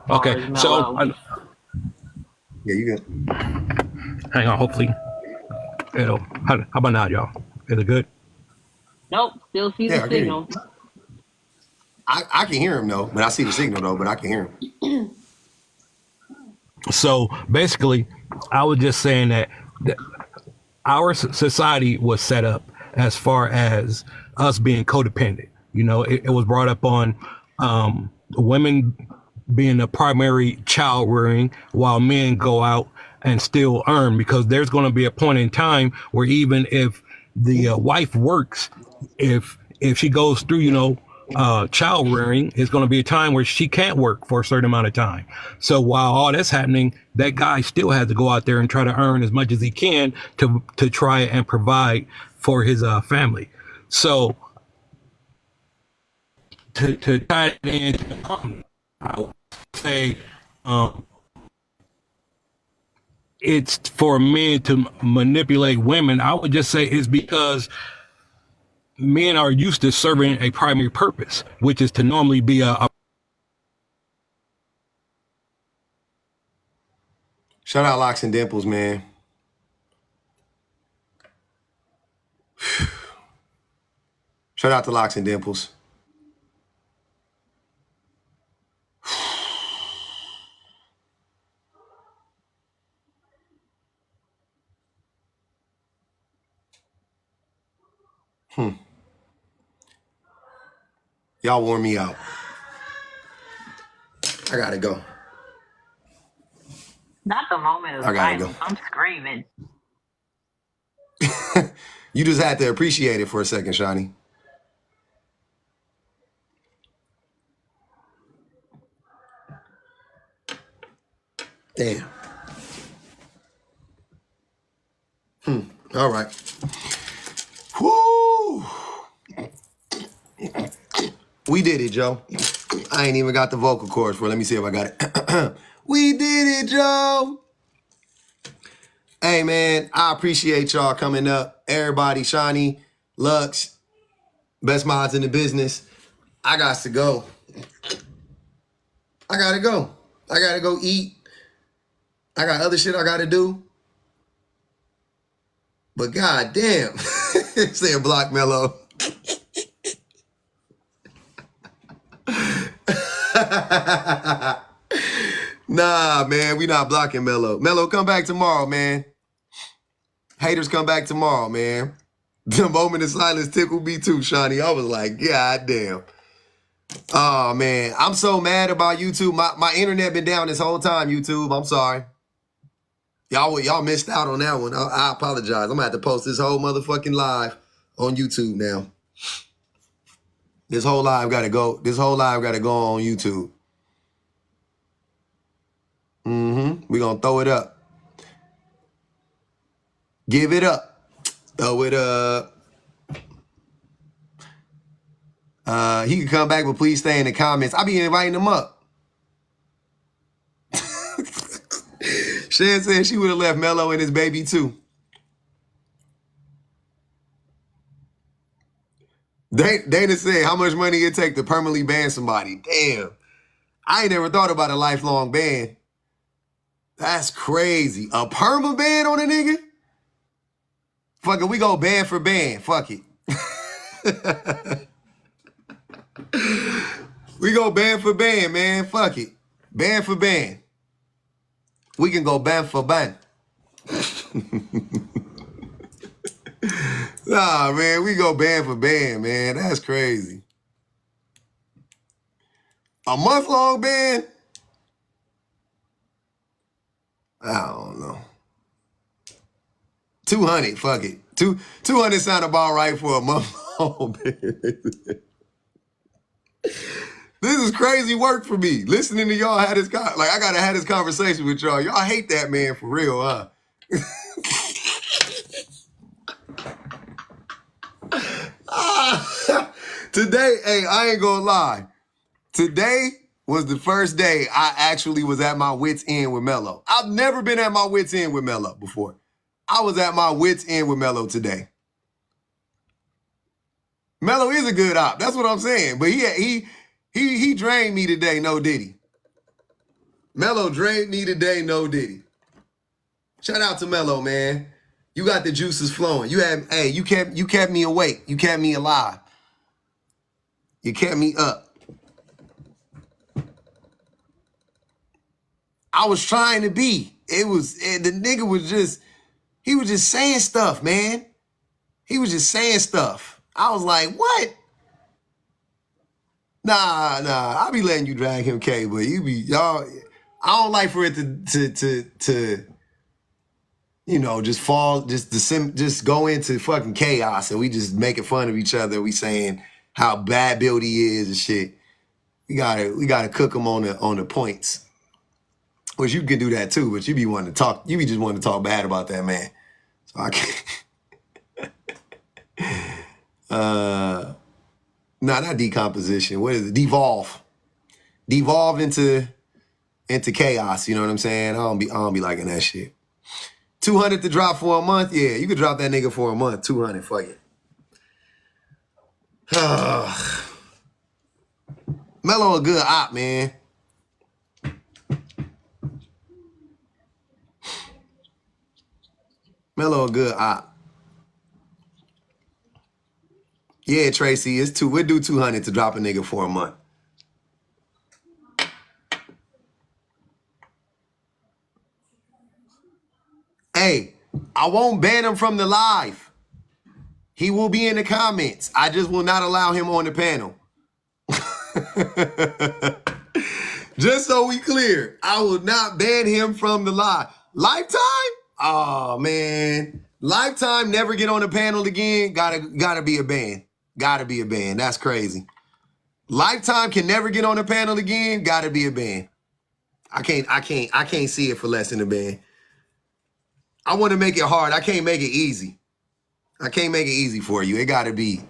Okay. So, yeah, you good. Hang on. Hopefully, it'll. How about now, y'all? Is it good? Nope. Still see the signal. I can hear him though, but I see the signal though, but I can hear him. So basically, I was just saying that our society was set up as far as us being codependent. You know, it was brought up on women being the primary child rearing while men go out and still earn, because there's going to be a point in time where even if the wife works, if she goes through, you know, child rearing, it's going to be a time where she can't work for a certain amount of time. So while all that's happening, that guy still has to go out there and try to earn as much as he can to try and provide for his family. So to tie it in, I would say it's for men to manipulate women. I would just say it's because men are used to serving a primary purpose, which is to normally be a Shout out Locks and Dimples, man. Shout out to Locks and Dimples. Y'all wore me out. I gotta go. Not the moment of I gotta silence. I'm screaming. You just had to appreciate it for a second, Shani. Damn. All right. Woo! We did it, Joe. I ain't even got the vocal cords for it. Let me see if I got it. We did it, Joe. Hey, man, I appreciate y'all coming up. Everybody, Shani, Lux, best mods in the business. I got to go. I gotta go. I gotta go eat. I got other shit I gotta do. But goddamn, saying Block Mello. Nah, man, we not blocking Mello. Mello, come back tomorrow, man. Haters, come back tomorrow, man. The moment of silence tickled me too, Shani. I was like, God damn. Oh, man. I'm so mad about YouTube. My internet been down this whole time, YouTube. I'm sorry. Y'all missed out on that one. I apologize. I'm gonna have to post this whole motherfucking live on YouTube now. This whole live gotta go on YouTube. We're gonna throw it up. Give it up. Throw it up. He can come back, but please stay in the comments. I'll be inviting him up. Shan said she would have left Melo and his baby too. Dana said, how much money it take to permanently ban somebody? Damn. I ain't never thought about a lifelong ban. That's crazy. A perma ban on a nigga? Fuck it, we go ban for ban. Fuck it. We go ban for ban, man. Fuck it. Ban for ban. We can go ban for ban. Nah, man, we go ban for ban, man. That's crazy. A month-long ban? I don't know. 200, fuck it. 200 sound about right for a month-long ban. This is crazy work for me. Listening to y'all have this, like, I gotta have this conversation with y'all. Y'all hate that man for real, huh? Today, hey, I ain't gonna lie. Today was the first day I actually was at my wit's end with Melo. I've never been at my wit's end with Melo before. I was at my wit's end with Melo today. Melo is a good op. That's what I'm saying. But he drained me today, no diddy. Melo drained me today, no diddy. Shout out to Melo, man. You got the juices flowing. You kept me awake. You kept me alive. You kept me up. I was trying to be. The nigga was just saying stuff, man. He was just saying stuff. I was like, what? Nah, I be letting you drag him, K, but y'all, I don't like for it to just go into fucking chaos and we just making fun of each other. We saying how bad Build he is and shit. We gotta cook him on the points. Which you can do that too, but you be just wanting to talk bad about that man. So I can't. Not decomposition. What is it? Devolve. Devolve into chaos. You know what I'm saying? I don't be liking that shit. 200 to drop for a month? Yeah, you could drop that nigga for a month. 200, fuck it. Melo a good op, man. Melo a good op. Yeah, Tracy, we'll do 200 to drop a nigga for a month. Hey, I won't ban him from the live. He will be in the comments. I just will not allow him on the panel. Just so we clear, I will not ban him from the live. Lifetime? Oh, man. Lifetime, never get on the panel again. Gotta be a ban. Gotta be a ban. That's crazy. Lifetime can never get on the panel again. Gotta be a ban. I can't see it for less than a ban. I want to make it hard. I can't make it easy. I can't make it easy for you. It gotta be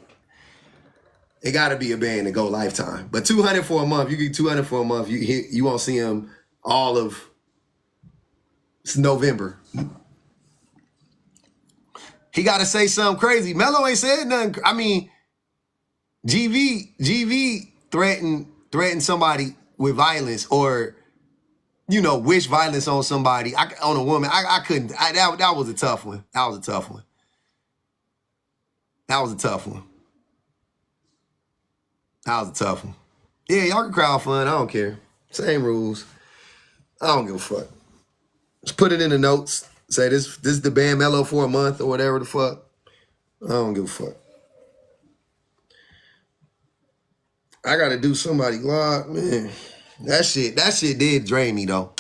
a ban to go lifetime. But 200 for a month. You get 200 for a month. You won't see him all of November. He got to say something crazy. Melo ain't said nothing. I mean, GV threatened somebody with violence or, wish violence on somebody, on a woman. I couldn't. That was a tough one. That was a tough one. Yeah, y'all can crowdfund. I don't care. Same rules. I don't give a fuck. Just put it in the notes. Say this is the ban Melo for a month or whatever the fuck. I don't give a fuck. I gotta do somebody live, man. That shit did drain me though.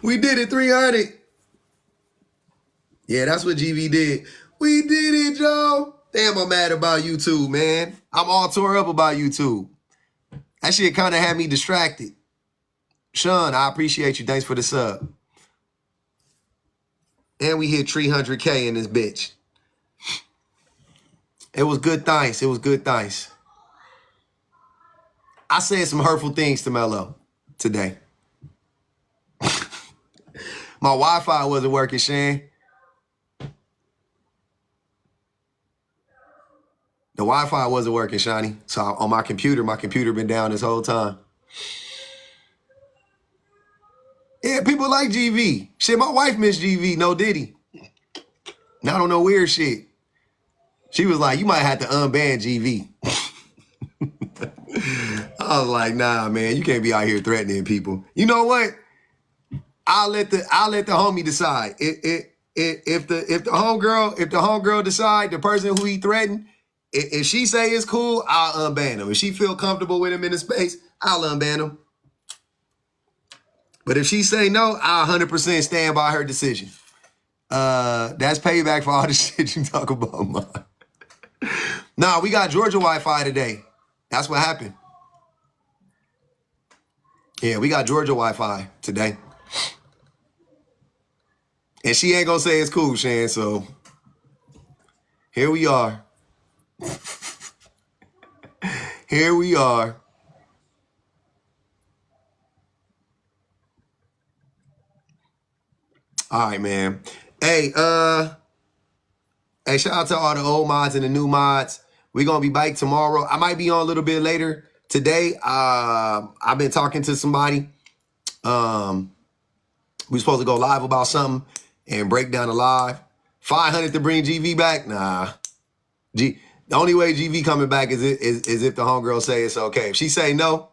We did it, 300. Yeah, that's what GV did. We did it, Joe. Damn, I'm mad about YouTube, man. I'm all tore up about YouTube. That shit kind of had me distracted. Sean, I appreciate you. Thanks for the sub. And we hit 300K in this bitch. It was good thanks. It was good thanks. I said some hurtful things to Mello today. My Wi-Fi wasn't working, Shane. The Wi-Fi wasn't working, Shani. So on my computer been down this whole time. Yeah, people like GV. Shit, my wife missed GV, no Diddy. Not on no weird shit. She was like, you might have to unban GV. I was like, nah, man, you can't be out here threatening people. You know what? I'll let the homie decide. If the homegirl decide, the person who he threatened, if she say it's cool, I'll unban him. If she feel comfortable with him in the space, I'll unban him. But if she say no, I'll 100% stand by her decision. That's payback for all the shit you talk about, man. Nah, we got Georgia Wi-Fi today. That's what happened. Yeah, we got Georgia Wi-Fi today. And she ain't gonna say it's cool, Shan, so here we are. Here we are. All right, man. Hey, shout out to all the old mods and the new mods. We're gonna be back tomorrow. I might be on a little bit later today. I've been talking to somebody. We supposed to go live about something and break down the live. 500 to bring GV back? Nah. The only way GV coming back is if the homegirl say it's okay. If she say no,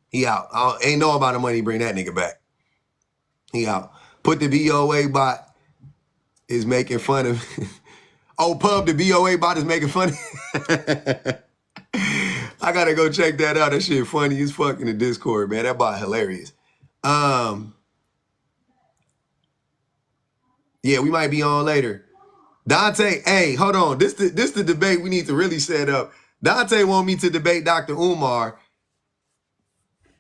he out. Ain't no amount of money bring that nigga back. He out. Put the BOA bot is making fun of. Oh, Pub, the BOA bot is making fun of. I gotta go check that out. That shit funny as fuck in the Discord, man. That bot hilarious. Yeah, we might be on later. Dante, hey, hold on. This the debate we need to really set up. Dante want me to debate Dr. Umar,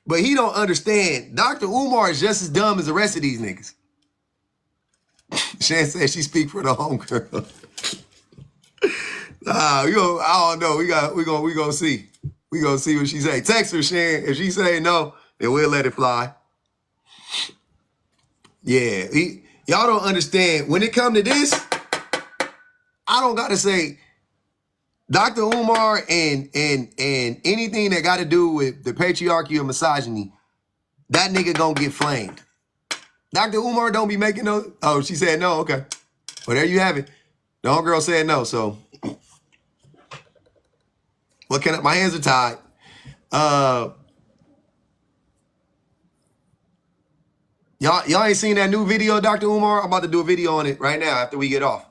but he don't understand. Dr. Umar is just as dumb as the rest of these niggas. Shan said she speak for the homegirl. Nah, I don't know. We gonna see. We gonna see what she say. Text her, Shan. If she say no, then we'll let it fly. Yeah, y'all don't understand. When it come to this, I don't gotta say Dr. Umar and anything that got to do with the patriarchy or misogyny, that nigga gonna get flamed. Dr. Umar don't be making no. Oh, she said no. Okay, well there you have it. The homegirl said no. So what can my hands are tied. Y'all ain't seen that new video, Dr. Umar? I'm about to do a video on it right now after we get off.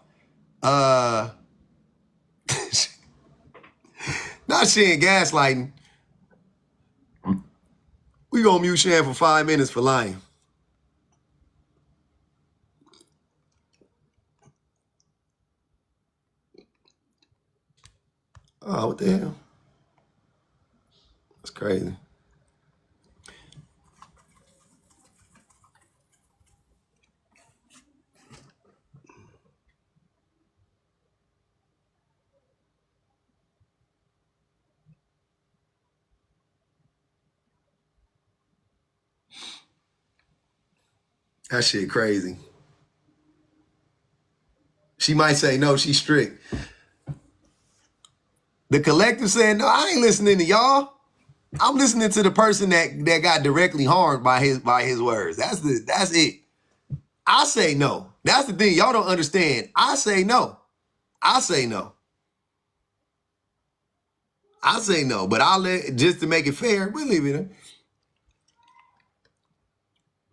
Not Shan gaslighting. We gonna mute Shan for 5 minutes for lying. Oh, what the hell? That's crazy. That shit crazy. She might say, no, she's strict. The collective saying, no, I ain't listening to y'all. I'm listening to the person that got directly harmed by his words. That's it. I say no. That's the thing. Y'all don't understand. I say no. I say no. I say no. But I'll let, just to make it fair, we'll leave it in.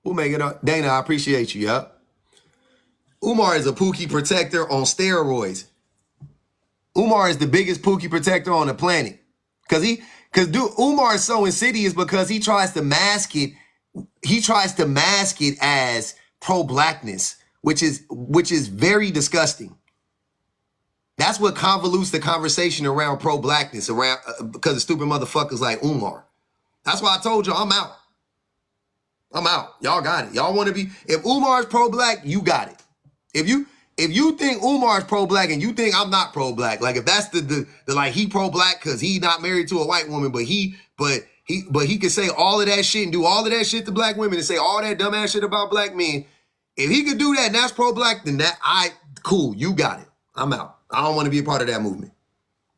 We'll make it up. Dana, I appreciate you, yup. Umar is a Pookie protector on steroids. Umar is the biggest Pookie protector on the planet. Umar is so insidious because he tries to mask it. He tries to mask it as pro-blackness, which is very disgusting. That's what convolutes the conversation around pro-blackness, around because of stupid motherfuckers like Umar. That's why I told y'all I'm out. I'm out. Y'all got it. Y'all want to be, if Umar's pro-black, you got it. If you think Umar's pro-black and you think I'm not pro-black, like if that's the like he pro-black because he not married to a white woman, but he can say all of that shit and do all of that shit to black women and say all that dumbass shit about black men. If he could do that and that's pro-black, then cool, you got it. I'm out. I don't want to be a part of that movement.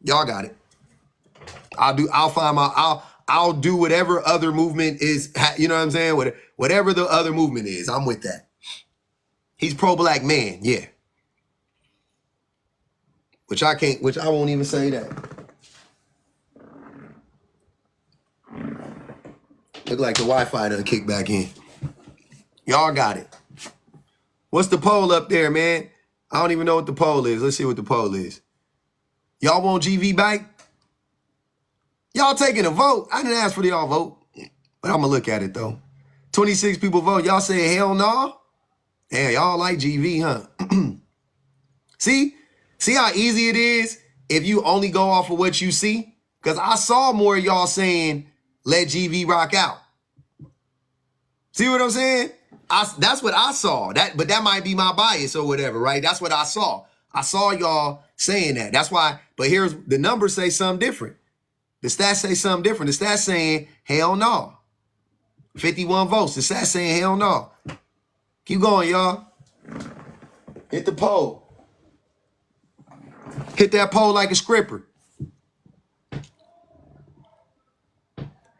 Y'all got it. I'll do whatever other movement is, you know what I'm saying? Whatever the other movement is, I'm with that. He's pro-black man, yeah. Which I won't even say that. Look like the Wi-Fi done kicked back in. Y'all got it. What's the poll up there, man? I don't even know what the poll is. Let's see what the poll is. Y'all want GV back? Y'all taking a vote. I didn't ask for y'all vote, but I'm going to look at it, though. 26 people vote. Y'all say hell no? Damn, y'all like GV, huh? See how easy it is if you only go off of what you see? Because I saw more of y'all saying, let GV rock out. See what I'm saying? That's what I saw. But that might be my bias or whatever, right? That's what I saw. I saw y'all saying that. That's why, but here's, the numbers say something different. The stats say something different. The stats saying, hell no. 51 votes. The stats saying, hell no. Keep going, y'all. Hit the poll. Hit that poll like a scripper.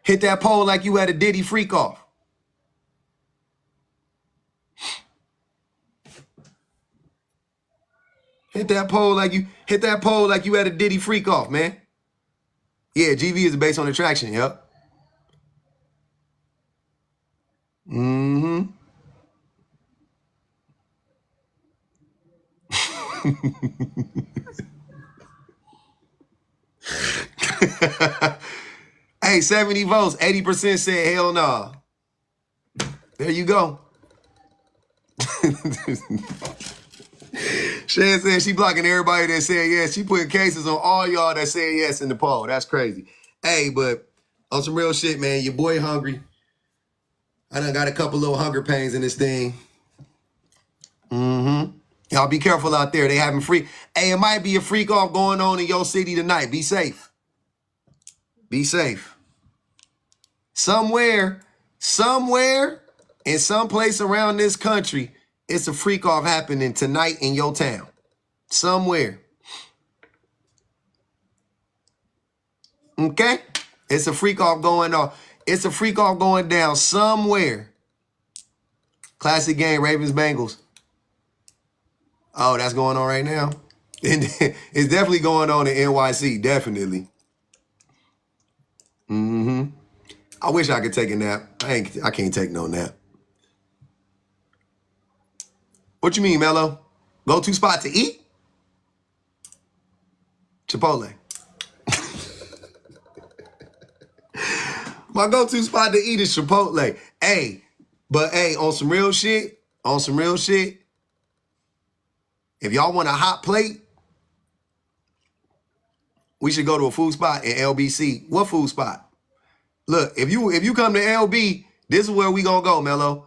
Hit that poll like you had a Diddy freak off. Hit that poll like you had a Diddy freak off, man. Yeah, GV is based on attraction, yep. Mm-hmm. Hey, 70 votes, 80% said hell no. There you go. Shan said she blocking everybody that said yes. She putting cases on all y'all that said yes in the poll. That's crazy. Hey, but on some real shit, man, your boy hungry. I done got a couple little hunger pains in this thing. Mm-hmm. Y'all be careful out there. They having free. Hey, it might be a freak off going on in your city tonight. Be safe. Be safe. Somewhere, in some place around this country, it's a freak off happening tonight in your town. Somewhere. Okay? It's a freak off going on. It's a freak off going down somewhere. Classic game, Ravens Bengals. Oh, that's going on right now? It's definitely going on in NYC, definitely. Mm-hmm. I wish I could take a nap. I can't take no nap. What you mean, Mello? Go-to spot to eat? Chipotle. My go-to spot to eat is Chipotle. Hey, but hey, on some real shit, if y'all want a hot plate, we should go to a food spot in LBC. What food spot? Look, if you come to LB, this is where we gonna go, Mello.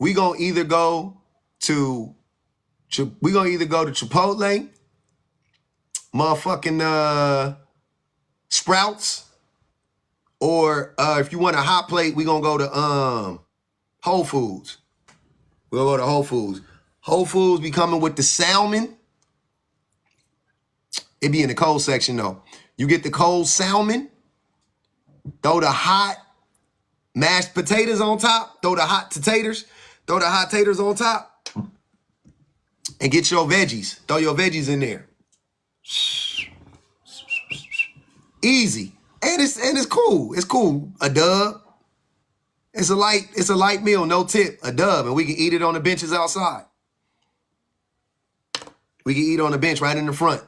We gonna either go to Chipotle, motherfucking Sprouts, or if you want a hot plate, we gonna go to Whole Foods. We'll go to Whole Foods. Whole Foods be coming with the salmon. It be in the cold section though. You get the cold salmon, throw the hot mashed potatoes on top, throw the hot taters on top, and get your veggies. Throw your veggies in there. Easy. And it's cool. It's cool. A dub. It's a light meal, no tip. A dub. And we can eat it on the benches outside. We can eat on the bench right in the front.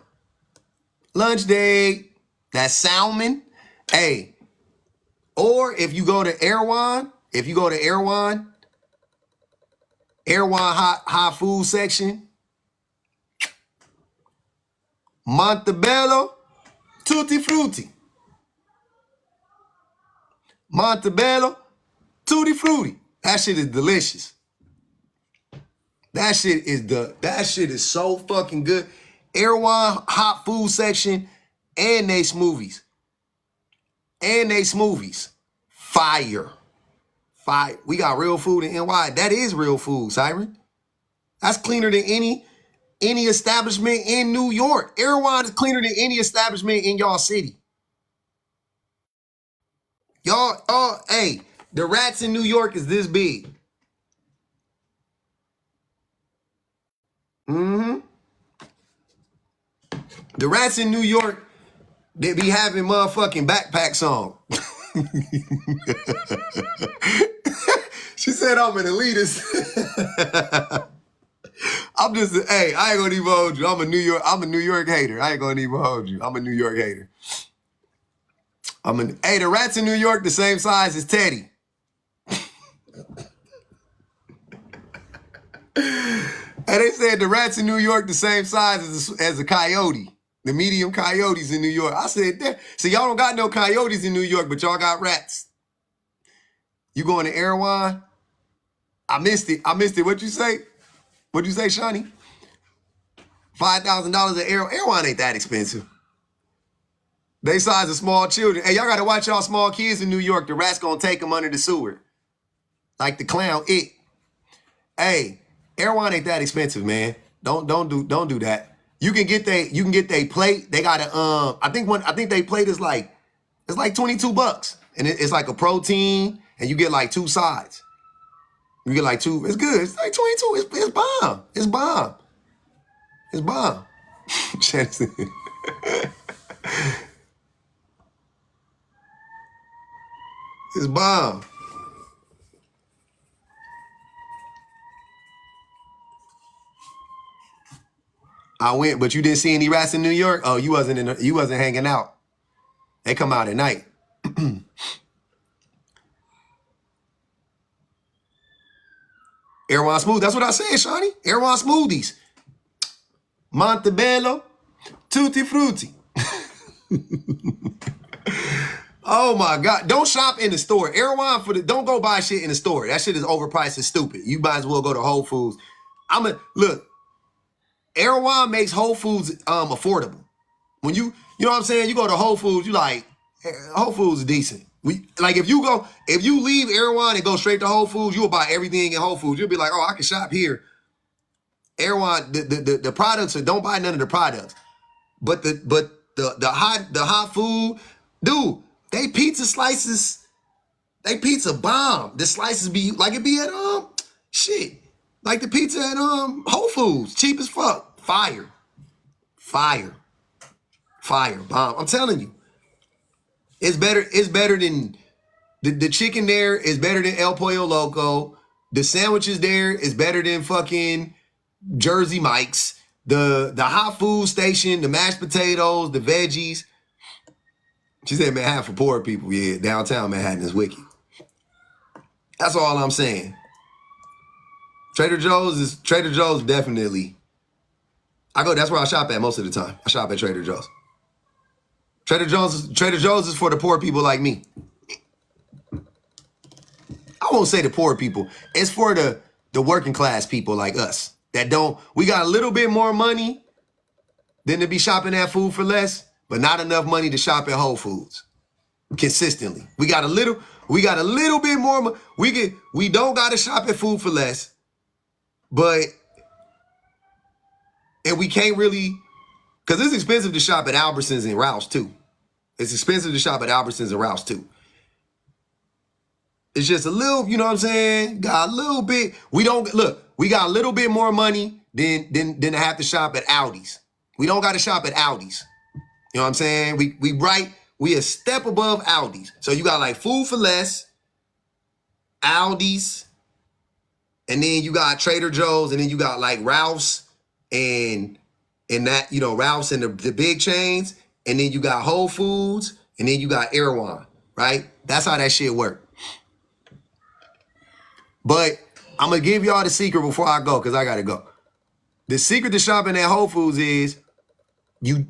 Lunch day. That salmon. Hey. Or if you go to Erewhon, Erewhon hot food section. Montebello, Tutti Frutti. Montebello, Tutti Frutti. That shit is delicious. That shit is so fucking good. Erewhon hot food section and they smoothies. Fire. We got real food in NY. That is real food, Siren. That's cleaner than any establishment in New York. Erewhon is cleaner than any establishment in y'all city. Y'all, hey, the rats in New York is this big. The rats in New York, they be having motherfucking backpacks on. She said I'm an elitist. I'm just, hey, I ain't gonna even hold you. I'm a New York hater. I ain't gonna even hold you. I'm a New York hater. Hey, the rats in New York the same size as Teddy. And they said the rats in New York the same size as a coyote. The medium coyotes in New York. I said that. So y'all don't got no coyotes in New York, but y'all got rats. You going to Erewhon? I missed it. What'd you say? What'd you say, Shawnee? $5,000 at Erewhon ain't that expensive. They size of small children. Hey, y'all got to watch y'all small kids in New York. The rats gonna take them under the sewer. Like the clown, it. Hey, Erewhon ain't that expensive, man. Don't do that. You can get they plate. They got a I think they plate is like, it's like $22. And it's like a protein, and you get like 2 sides. You get like 2, it's good. It's like 22. It's bomb. It's bomb. It's bomb. It's bomb. I went, but you didn't see any rats in New York? Oh, you wasn't hanging out. They come out at night. Erewhon smoothie. That's what I said, Shawnee. Erewhon smoothies. Montebello, Tutti Frutti. Oh my God. Don't shop in the store. Erewhon don't go buy shit in the store. That shit is overpriced and stupid. You might as well go to Whole Foods. Look, Erewhon makes Whole Foods affordable. When you know what I'm saying? You go to Whole Foods, you like, Whole Foods is decent. If you leave Erewhon and go straight to Whole Foods, you'll buy everything in Whole Foods. You'll be like, oh, I can shop here. Erewhon, the products, don't buy none of the products. But the hot food, dude, they pizza slices, they pizza bomb. The slices be like it be at shit. Like the pizza at Whole Foods, cheap as fuck. Fire. Bomb. I'm telling you. It's better than the chicken there is better than El Pollo Loco. The sandwiches there is better than fucking Jersey Mike's. The hot food station, the mashed potatoes, the veggies. She said Manhattan for poor people. Yeah, downtown Manhattan is wicked. That's all I'm saying. Trader Joe's definitely. That's where I shop at most of the time. I shop at Trader Joe's. Trader Joe's is for the poor people like me. I won't say the poor people. It's for the working class people like us we got a little bit more money than to be shopping at Food for Less, but not enough money to shop at Whole Foods consistently. We got a little bit more. We don't got to shop at Food for Less, and we can't really, because it's expensive to shop at Albertsons and Ralph's too. It's expensive to shop at Albertsons and Ralph's too. It's just a little, you know what I'm saying? Got a little bit. We got a little bit more money than to have to shop at Aldi's. We don't got to shop at Aldi's. You know what I'm saying? We a step above Aldi's. So you got like Food for Less, Aldi's, and then you got Trader Joe's, and then you got like Ralph's and that, you know, Ralph's and the big chains, and then you got Whole Foods, and then you got Erewhon, right? That's how that shit work. But I'm gonna give y'all the secret before I go, because I gotta go. The secret to shopping at Whole Foods is you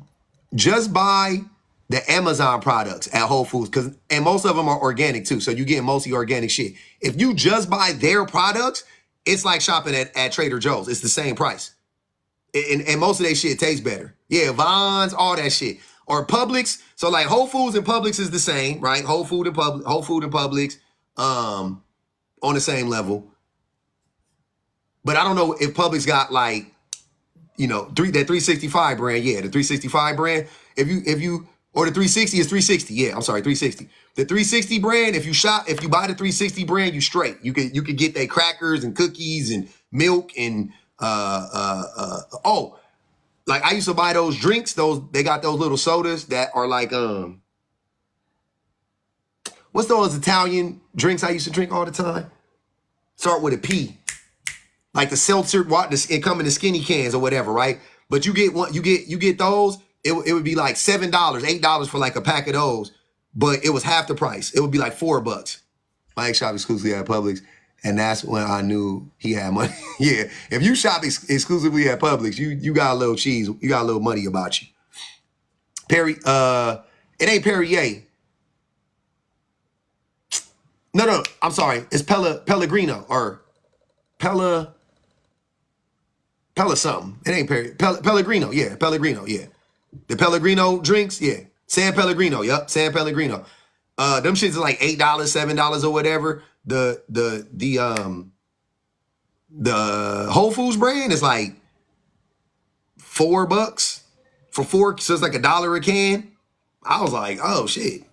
just buy the Amazon products at Whole Foods, and most of them are organic too, so you get mostly organic shit. If you just buy their products, it's like shopping at Trader Joe's. It's the same price. And most of that shit tastes better. Yeah, Vons, all that shit. Or Publix. So like Whole Foods and Publix is the same, right? Whole Food and Publix on the same level. But I don't know if Publix got like, you know, that 365 brand. Yeah, the 365 brand. If you or the 360 is 360. Yeah, I'm sorry, 360. The 360 brand, if you buy the 360 brand, you straight. You could get their crackers and cookies and milk and like I used to buy those drinks. They got those little sodas that are like what's those Italian drinks I used to drink all the time? Start with a P. Like the seltzer, it come in the skinny cans or whatever, right? But you get those. It would be like $7, $8 for like a pack of those, but it was half the price. It would be like $4. My ex shop exclusively at Publix, and that's when I knew he had money. Yeah, if you shop exclusively at Publix, you got a little cheese, you got a little money about you. It ain't Perrier. No, I'm sorry. It's Pellegrino or Pella something. It ain't Pellegrino. Yeah, Pellegrino. Yeah, the Pellegrino drinks. Yeah, San Pellegrino. Yup, San Pellegrino. Them shits is like $8, $7 or whatever. The Whole Foods brand is like $4 for 4, so it's like $1 a can. I was like, oh shit,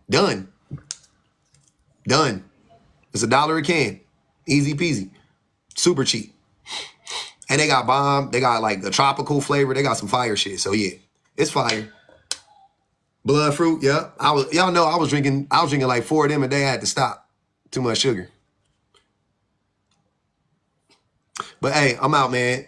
done. It's $1 a can, easy peasy, super cheap. And they got bomb. They got like a tropical flavor. They got some fire shit. So yeah, it's fire. Blood fruit, yeah. Y'all know I was drinking like 4 of them a day. I had to stop. Too much sugar. But hey, I'm out, man.